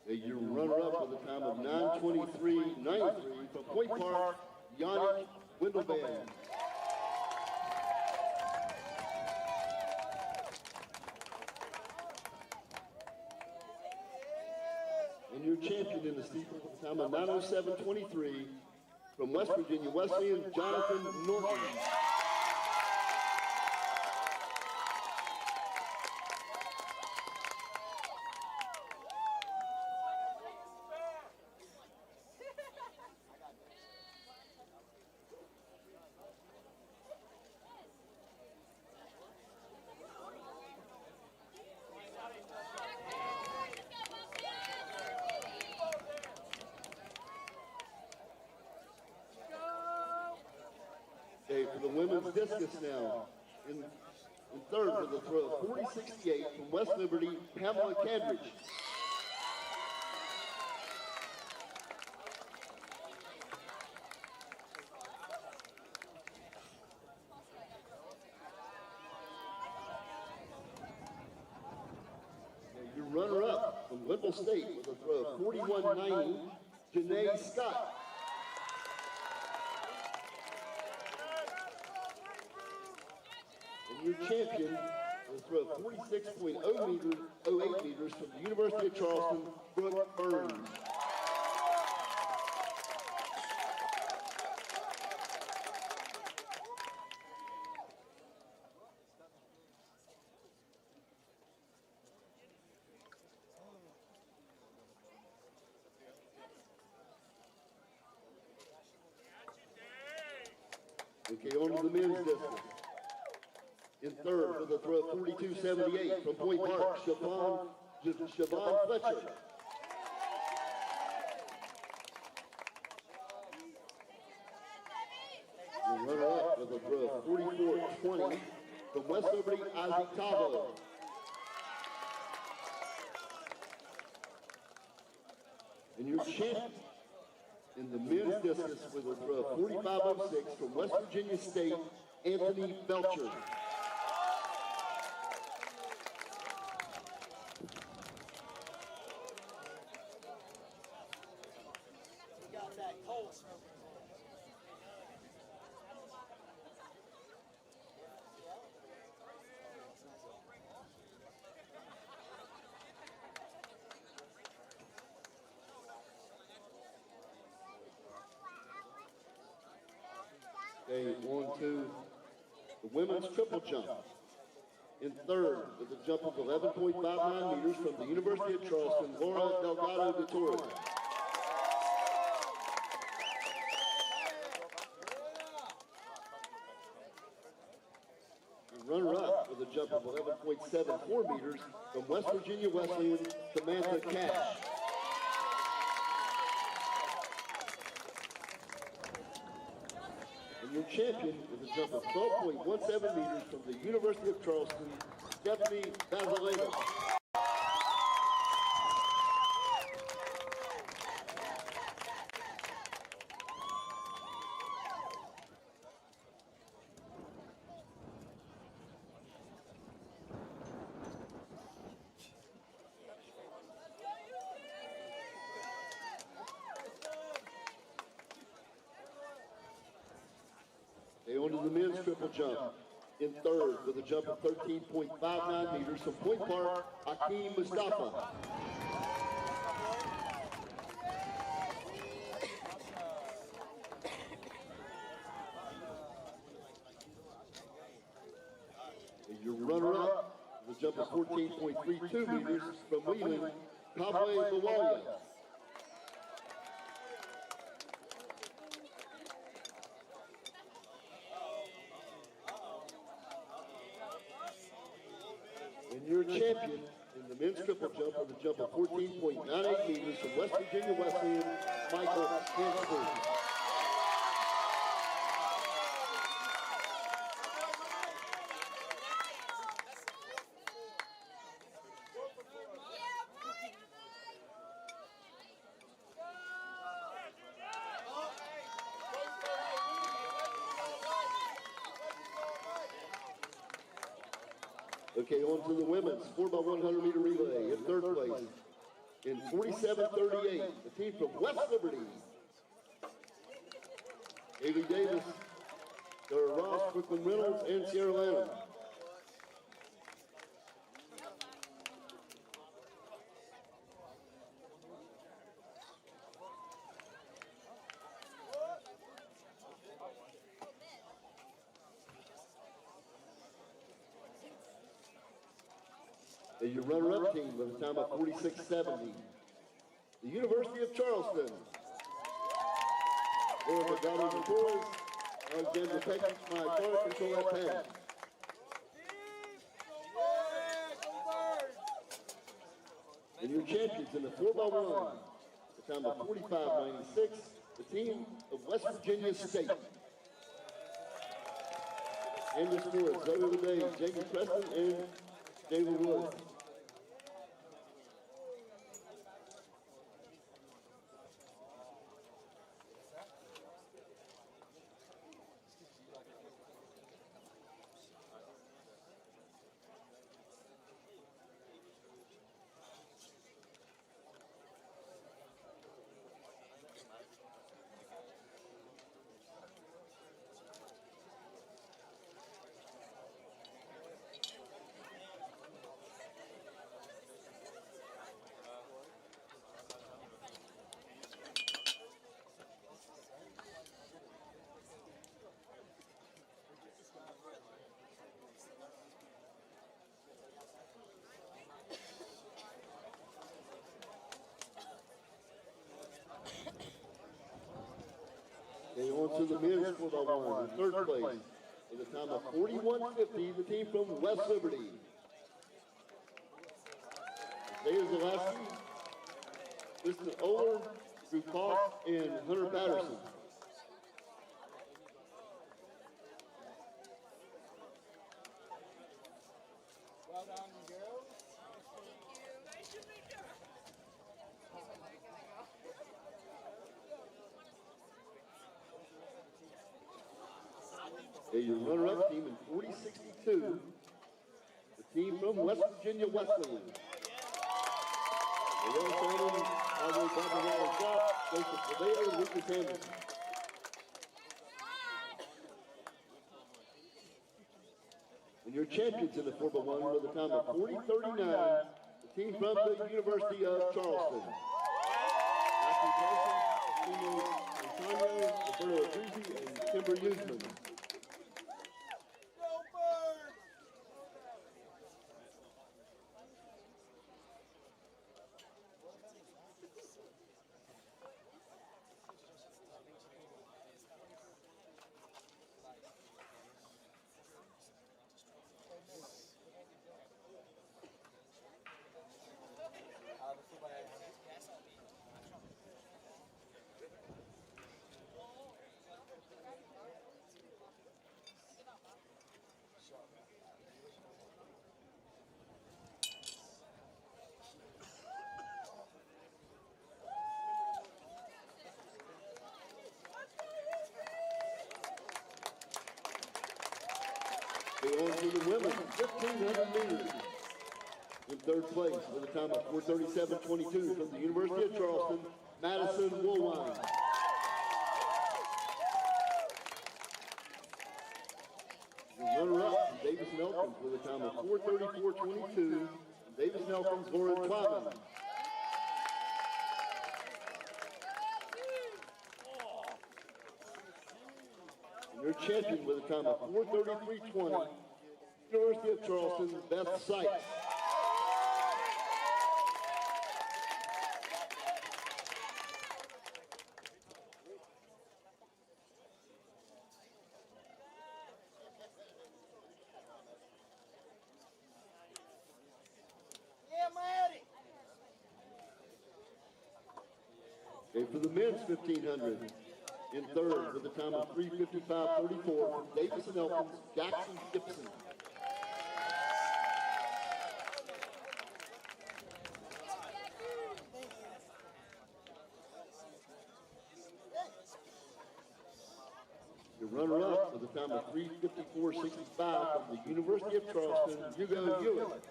Your runner-up with a time of 9:23.93 from Point Park, Yannick Windelband. And your champion in the steeple with a time of 9:07.23 from West Virginia Wesleyan, Jonathan Norton. Okay, for the women's discus now. In third with a throw of 40-68 from West Liberty, Pamela Cambridge. Okay, your runner-up from Whipple State with a throw of 41-90, Janae Scott. Your champion will throw 46.08 meters from the University of Charleston, Brooke Burns. Okay, on to the men's distance. In third with a throw of 42.78 from Point Park, Siobhan Fletcher. The runner-up with a throw of 44.20 from West Liberty, Isaac Tavo. And your champion in the men's distance with a throw of 45.06 from West Virginia State, Anthony Belcher. Okay, on to the women's triple jump. In third, with a jump of 11.59 meters from the University of Charleston, Laura Delgado de Torres. And runner-up with a jump of 11.74 meters from West Virginia Wesleyan, Samantha Cash. And your champion with a jump of 12.17 meters from the University of Charleston, Stephanie Basileva. They on to the men's triple jump. In third with a jump of 13.59 meters from Point Park, Hakeem Mustafa. And your runner-up with a jump of 14.32 meters from Wheeling, Kavwe Bawalia. And your champion in the men's triple jump with a jump of 14.98 meters from West Virginia Wesleyan, Michael Hansford. Okay, on to the women's 4x100 meter relay in third place. In 47.38, the team from West Liberty. Haley Davis, Sarah Ross, Brooklyn Reynolds, and Sierra Lanham. And your runner-up team with a time of 46.70. The University of Charleston. Laura Delgado de Torres, Alexander Peckett, my corner control that pass. And your champions in the 4x1, the time of 45.96, the team of West Virginia State. And the scorers, Zoe Leday, Jamie Preston, and David Wood. to the men's 4x1. In third place, with a time of 41:50, the team from West Liberty. There's the last team. Mr. Oler, Drew Koch, and Hunter Patterson. Well done, girls. Okay, your runner-up team in 4062, the team from West Virginia Wesleyan. The young family, Highway Barbara Shop, Joseph Paveo, and Lucas Anderson. And your champions in the 4x1 with a time of 40:39, the team from the University of Charleston. Matthew Carson, Antonio, Roberto Adrizzi, and Kimber Usman. They on to the women, 1,500 meters. In third place with a time of 4:37.22 from the University of Charleston, Madison Woolwine. The runner-up, Davis Nelkins, with a time of 4:34.22. Davis Nelkins, Lauren Twyman. And your champion with a time of 4:33.20, University of Charleston, Beth Sykes. Okay, for the men's 1,500, in third with a time of 3:55.34, Davis and Elkins, Jackson Gibson. Your runner-up with a time of 3:54.65 from the University of Charleston, Hugo Hewitt.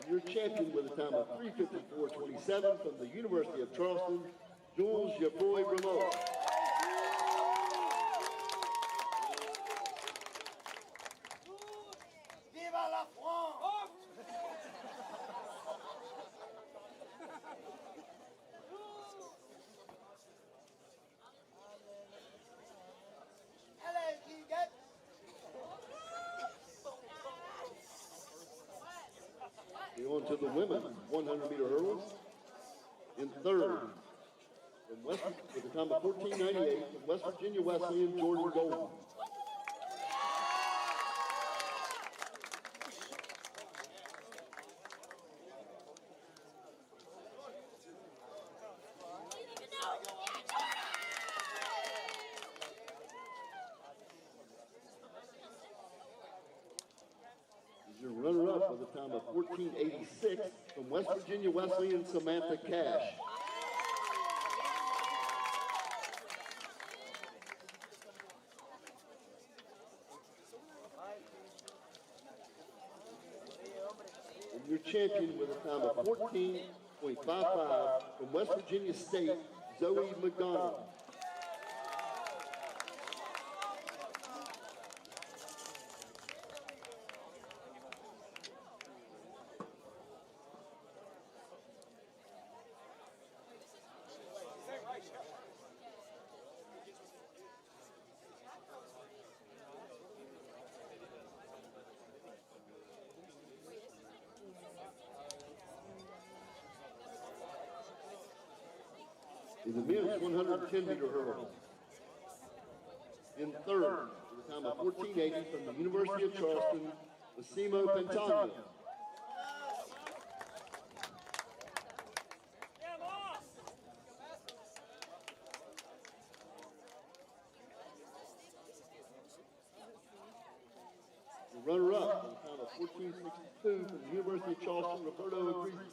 Your champion with a time of 3:54.27 from the University of Charleston, Jules Geoffroy Brameau. Viva la France! Allez, Giga! We're on to the women's 100-meter hurdles. In third, from West, with a time of 14:98, from West Virginia Wesleyan, Jordan Golden. Your runner-up with a time of 14:86 from West Virginia Wesleyan, Samantha Cash. And your champion with a time of 14.55 from West Virginia State, Zoe McDonald. In the men's 110-meter hurdle. In third, with a time of 14:80 from the University of Charleston, Massimo Pantano. The runner-up, with a time of 14:62 from the University of Charleston, Roberto Agrisi.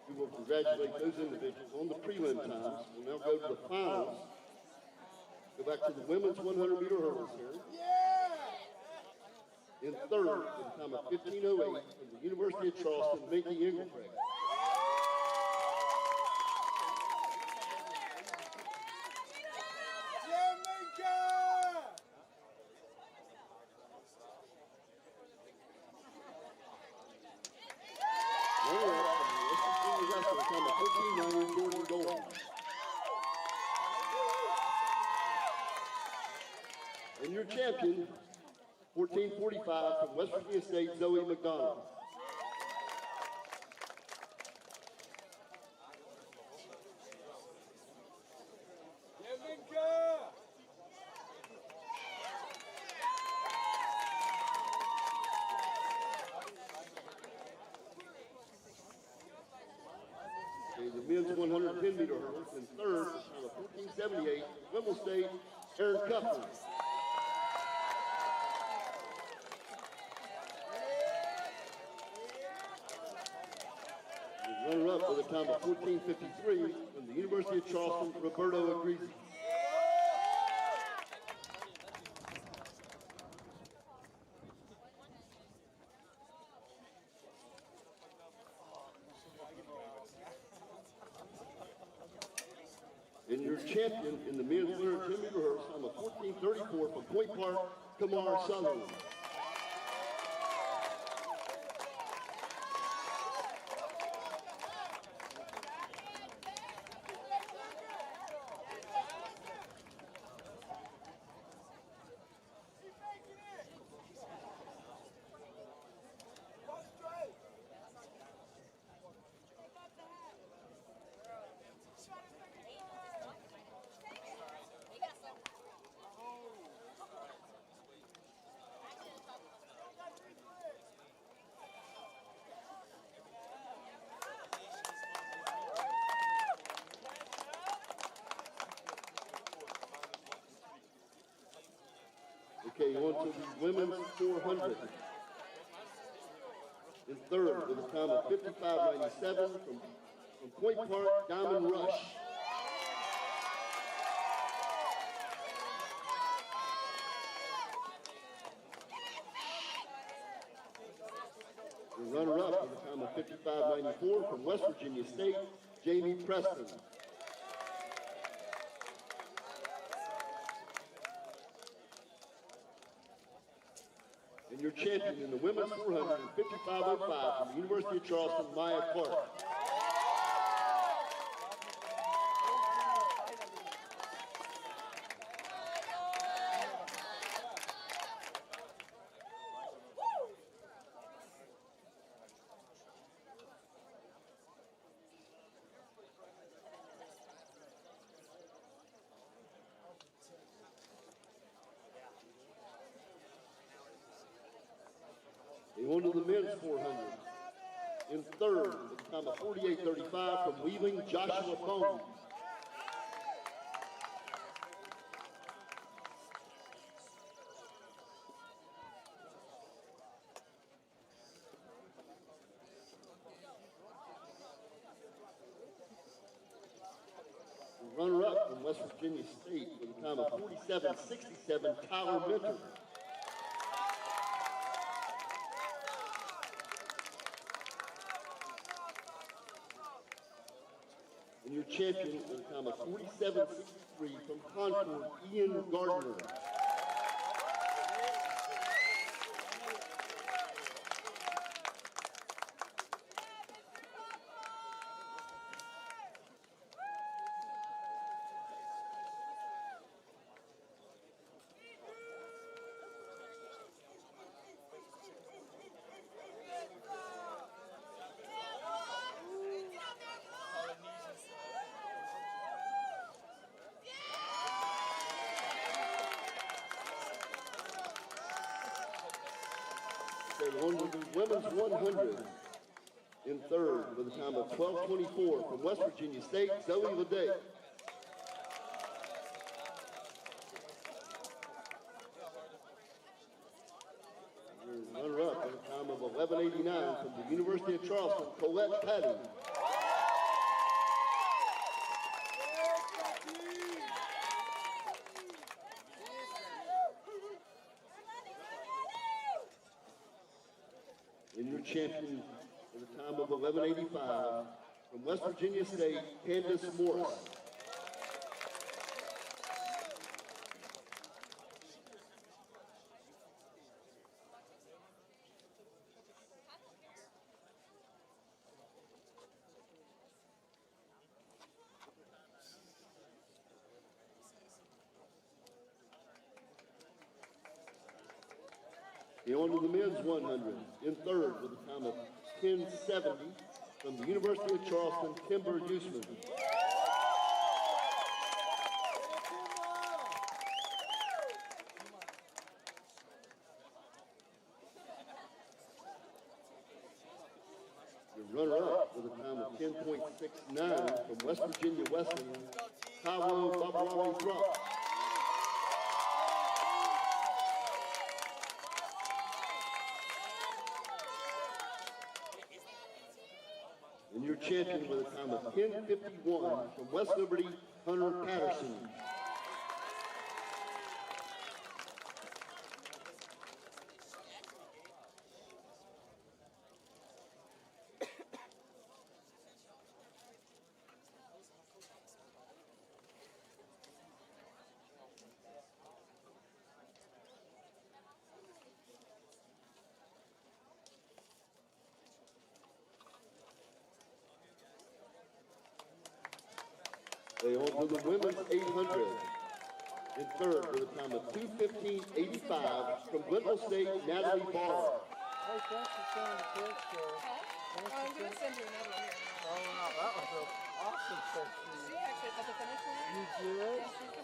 We will congratulate those individuals on the prelim times. We'll now go to the finals. Go back to the women's 100-meter hurdles here. In third, with a time of 15:08 from the University of Charleston, Minky Engelbrecht. And your champion, 14:45 from West Virginia State, Zoe McDonald. Okay, the men's 110-meter hurdles in third, on a 14:78, Wimbledon State, Aaron Cuffman. Runner-up with a time of 14:53 from the University of Charleston, Roberto Agrisi. And your champion in the men's 110-meter hurdles, time of 14:34 from Point Park, Kamar Sutherland. Okay, on to the women's 400. In third, with a time of 55:97 from Point Park, Diamond Rush. The runner-up with a time of 55:94 from West Virginia State, Jamie Preston. And your champion in the women's 400 in 55:05 from the University of Charleston, Maya Clark. On to the men's 400. In third, with a time of 48:35 from Wheeling, Joshua Bones. Runner-up from West Virginia State with a time of 47:67, Tyler Minter. And your champion with a time of 47:63 from Concord, Ian Gardner. On to the women's 100. In third, with a time of 12:24 from West Virginia State, Zoe Leday. Your runner-up with a time of 11:89 from the University of Charleston, Colette Petty. And your champion with a time of 11:85 from West Virginia State, Candace Morris. On to the men's 100. In third, with a time of 10:70 from the University of Charleston, Kimber Usman. Your runner-up with a time of 10.69 from West Virginia Wesleyan, Taiwo Babarawi-Rupp. And your champion with a time of 10:51 from West Liberty, Hunter Patterson. They on to the women's 800. In third, with a time of 2:15.85 from Glenville State, Natalie Barr. Hey, thanks for sending the picture. I'm going to send you another one here. Oh, wow, that was an awesome picture. She actually at the finish line. You did?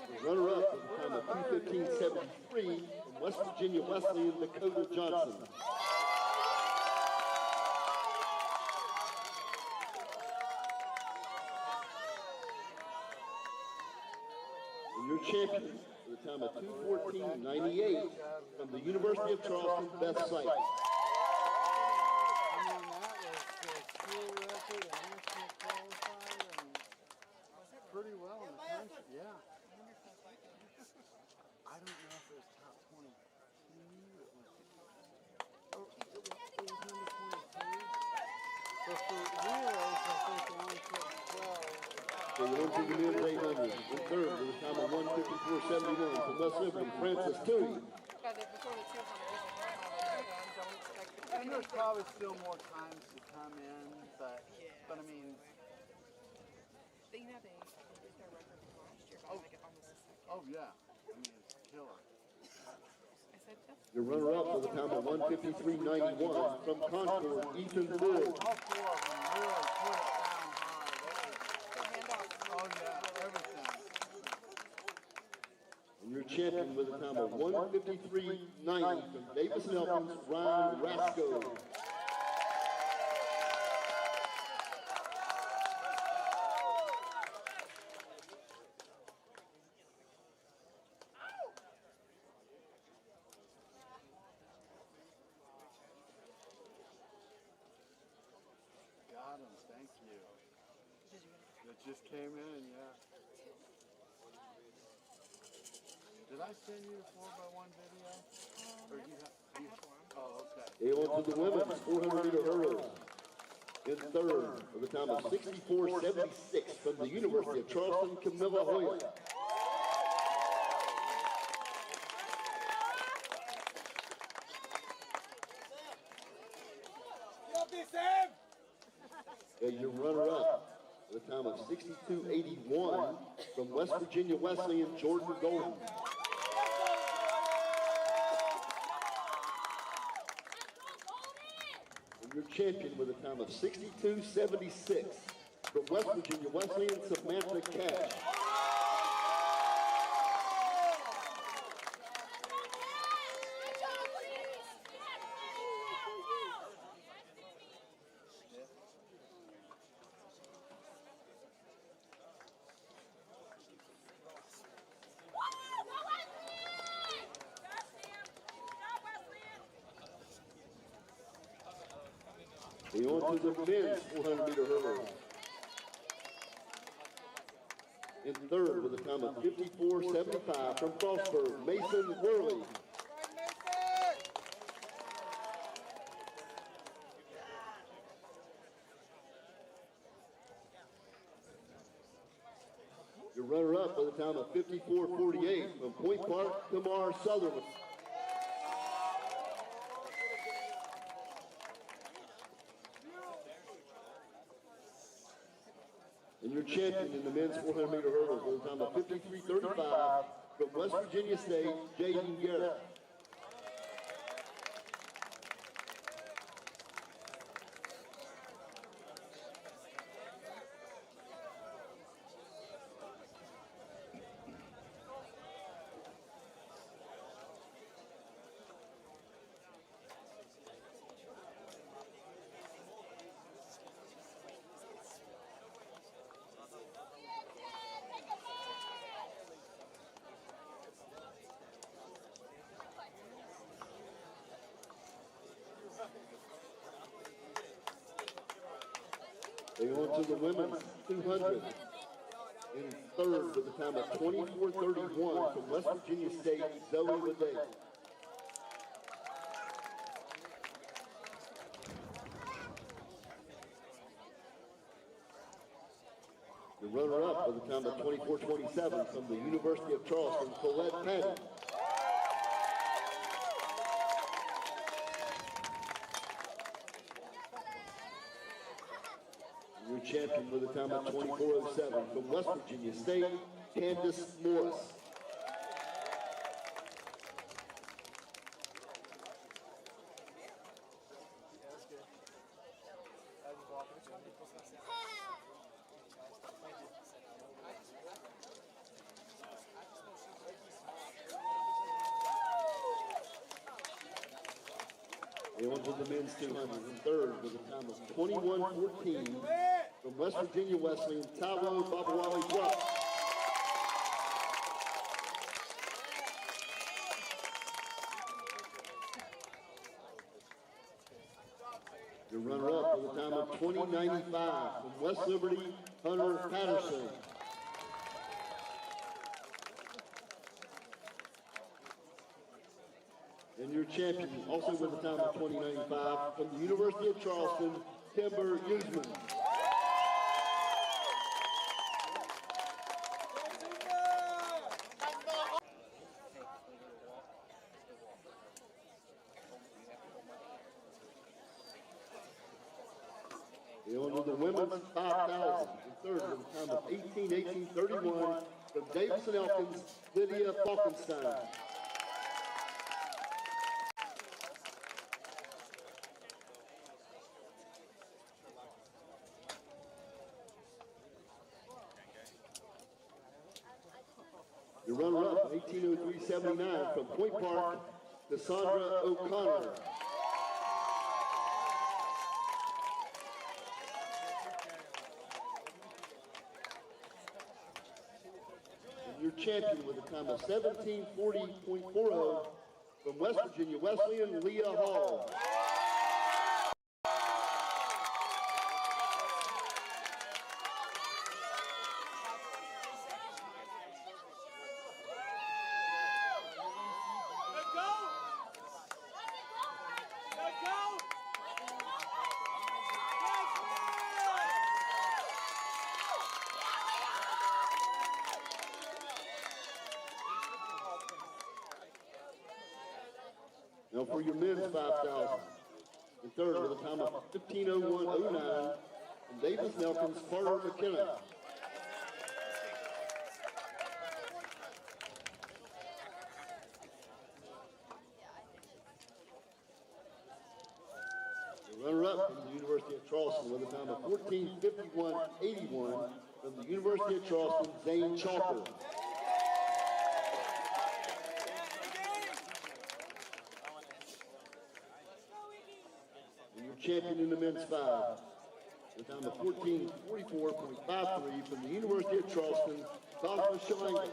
The runner-up with a time of 2:15.73 from West Virginia Wesleyan, Dakota Johnson. And your champion with a time of 2:14.98 from the University of Charleston, Beth Sight. Pretty well in the country, yeah. I don't know if it was top 22. It was number 22. But for reals, I think they only put 12. They won to the men's 800. In third, with a time of 1:54.71 from West Liberty, Francis Tui. And there's probably still more times to come in, but I mean, You know, they did their record from last year by like almost a second. oh yeah, I mean, it's killer. I said, that's Your runner-up with a time of 1:53.91 from Concord, Ethan Ford. All four of them really put it down hard. Oh yeah, everything. And your your champion with a time of 1:53.90 from Davis and Elkins, Ryan Rasco. Got him, thank you. It just came in, yeah. Did I send you the 4x1 video? Or do you have? Oh, okay. They on to the women's 400-meter hurdles. In third, with a time of 64.76 from the University of Charleston, Camilla Hoyer. And your runner-up with a time of 62.81 from West Virginia Wesleyan, Jordan Golden. And your champion with a time of 62.76 from West Virginia Wesleyan, Samantha Cash. They on to the men's 400-meter hurdles. In third with a time of 54.75 from Frostburg, Mason Worley. Your runner-up with a time of 54.48 from Point Park, Tamar Sutherland. And your champion in the men's 400-meter hurdles with a time of 53.35 from West Virginia State, Jaden Garrett. They on to the women's 200. In third with a time of 24.31 from West Virginia State, Zoe Ledet. The runner-up with a time of 24.27 from the University of Charleston, Colette Patty. Your champion with a time of 24.07 from West Virginia State, Candace Morris. They on to the men's 200 in third with a time of 21.14 from West Virginia Wesleyan, Taiwo Babawale Drop. Your runner-up with a time of 20.95 from West Liberty, Hunter Patterson. And your champion, also with a time of 20.95 from the University of Charleston, Timber Usman. They on to the women's 5,000 in third with a time of 18.31 from Davis and Elkins, Lydia Falkenstein. Your runner-up, 18:03.79 from Point Park, Cassandra O'Connor. And your champion with a time of 17:40.40 from West Virginia Wesleyan, Leah Hall. Now for your men's 5,000, in third with a time of 15:01.09 from Davis Nelkins, Carter McKenna. The runner-up from the University of Charleston with a time of 14:51.81 from the University of Charleston, Zane Chalker. Champion in the men's 5, with a time of 14:44.53 from the University of Charleston, Cosmo Shalanga.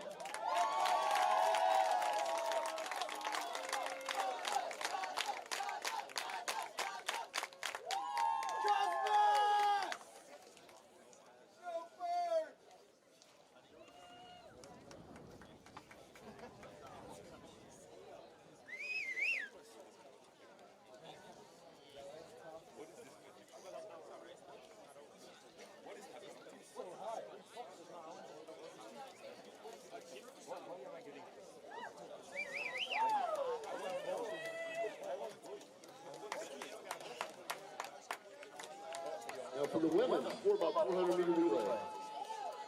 Now for the women's 4x400 meter relay.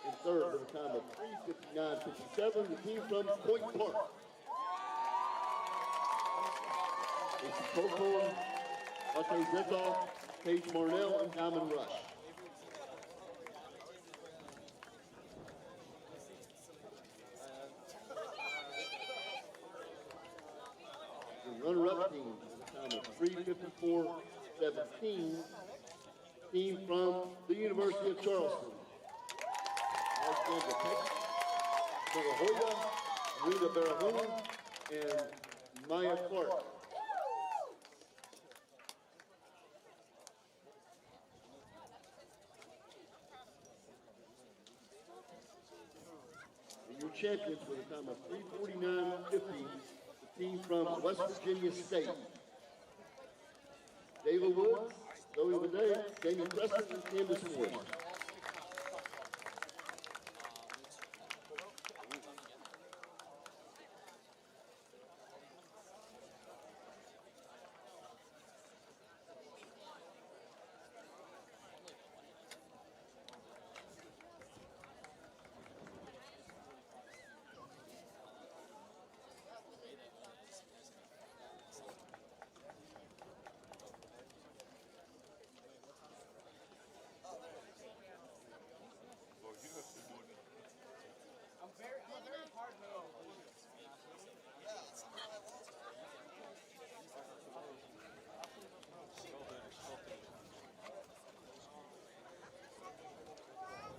In third with a time of 3:59.57, the team from Point Park. It's Coco, Ate Zetoff, Paige Marnell, and Diamond Rush. The runner-up team with a time of 3:54.17. Team from the University of Charleston. Alexandra Peck, Hoya, Rita Barahona, and Maya Clark. And your champions with a time of 3:49.50, the team from West Virginia State. Dayla Woods, Zoe Bidet, Jamie Preston, and Candace Moore.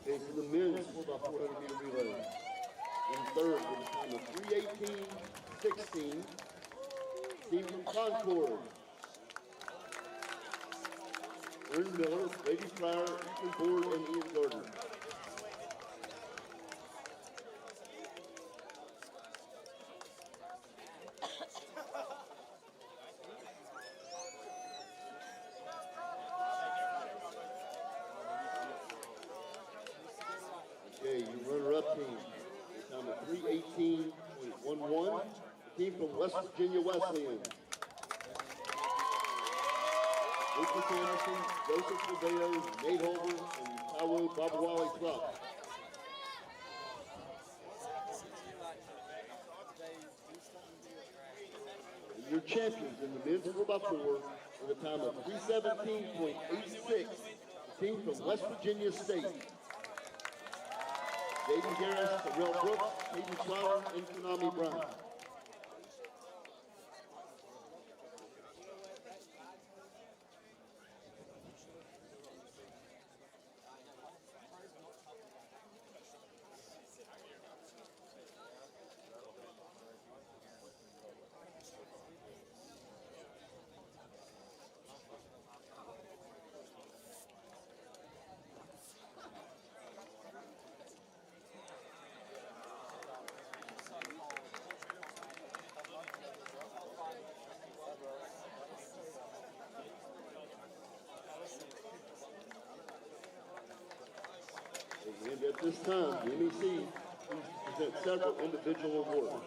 Okay, for the men's 4x400 meter relay. In third with a time of 3:18.16. Team from Concord. Aaron Miller, Brady Fryer, Ethan Ford, and Ian Gardner. Okay, your runner-up team, a time of 3:18.11. The team from West Virginia Wesleyan. Lucas Anderson, Joseph Rodeo, Nate Holder, and Taiwo Babawali Club. And your champions in the men's 4x4 with a time of 3:17.86. The team from West Virginia State. Jaden Garris, Terrell Brooks, Hayden Schreiber, and Konami Brown. And at this time, the MEC presents several individual awards.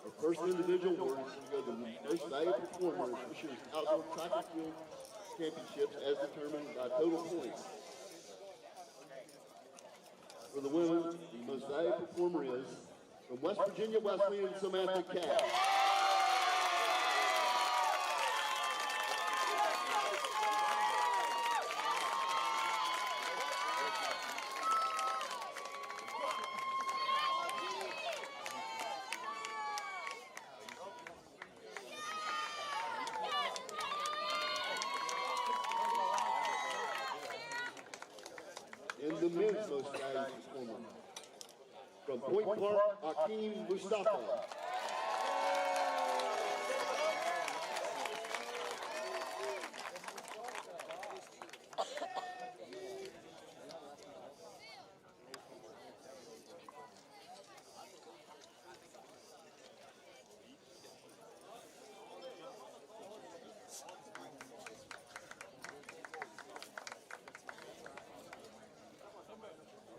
Our first individual award is going to go to the most valuable performer in this year's outdoor track and field championships as determined by total points. For the women, the most valuable performer is from West Virginia Wesleyan, Samantha Cash. And the men's most valuable performer from Point Park, Akeem Mustafa.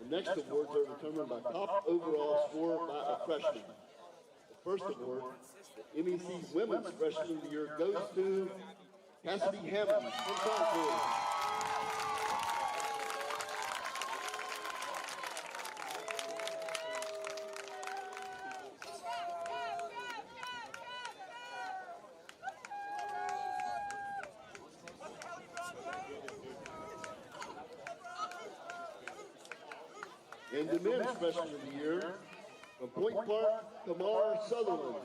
The next awards are determined by top overall score by a freshman. The first award, the MEC's Women's Freshman of the Year, goes to Cassidy Hammond from Concord. And the men's freshman of the year, from Point Park, Tamar Sutherland.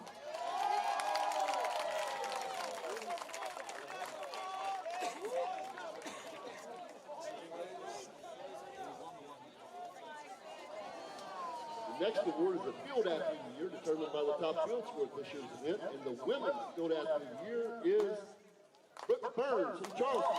The next award is the Field Athlete of the Year, determined by the top field score at this year's event. And the women's Field Athlete of the Year is Brooke Burns from Charleston.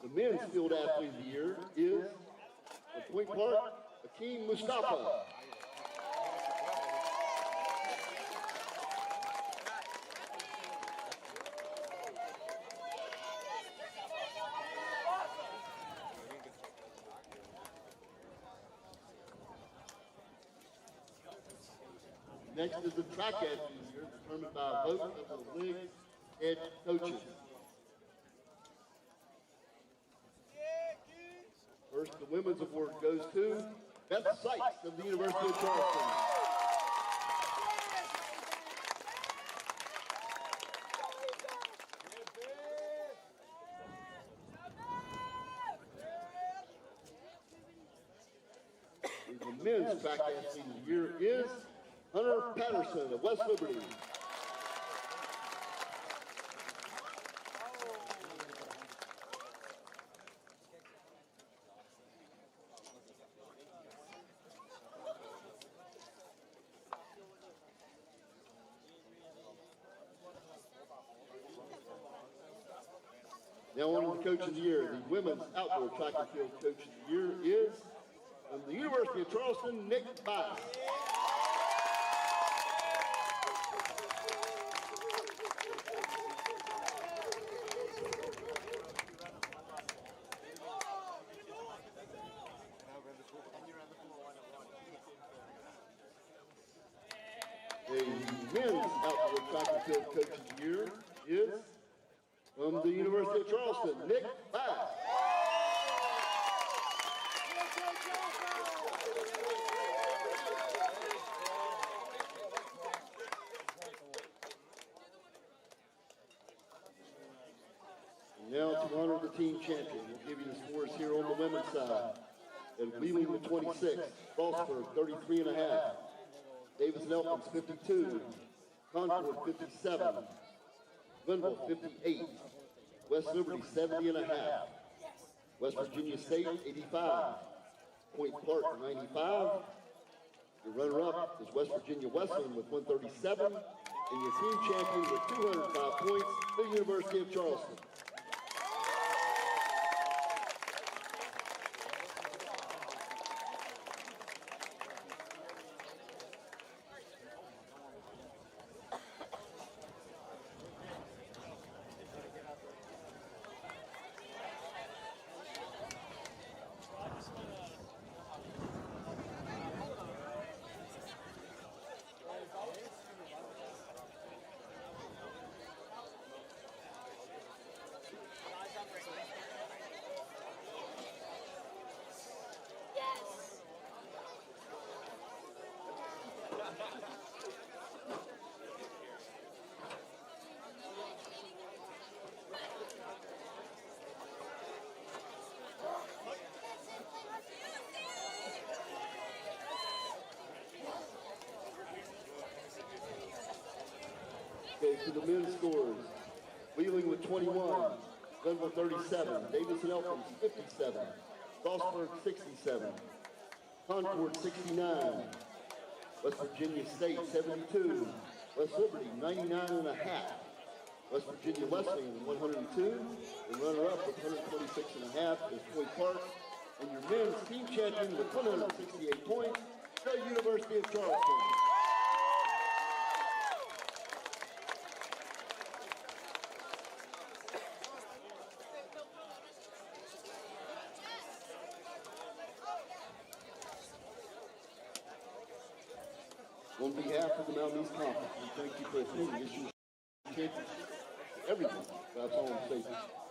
The men's Field Athlete of the Year is from Point Park, Akeem Mustafa. Next is the track athlete of the year, determined by a vote of the league's head coaches. First, the women's award goes to Beth Sykes of the University of Charleston. The men's track athlete of the year is Hunter Patterson of West Liberty. Now on to the Coach of the Year. The women's outdoor track and field Coach of the Year is from the University of Charleston, Nick Bass. The men's outdoor track and field Coach of the Year is from the University of Charleston, Nick Bass. team champion. We'll give you the scores here on the women's side. And Wheeling with 26, Frostburg 33.5, Davis and Elkins 52, Concord 57, Glenville 58, West Liberty 70.5, West Virginia State 85, Point Park 95. Your runner-up is West Virginia Wesleyan with 137, and your team champion with 205 points, the University of Charleston. Okay, to the men's scores. Wheeling with 21, Glenville 37, Davis and Elkins 57, Frostburg 67, Concord 69, West Virginia State 72, West Liberty 99.5, West Virginia Wesleyan 102, and runner-up with 126.5 is Point Park, and your men's team champion with 168 points, the University of Charleston. On behalf of the Mountain East Conference, we thank you for attending this year's championship. Everyone drives home safely.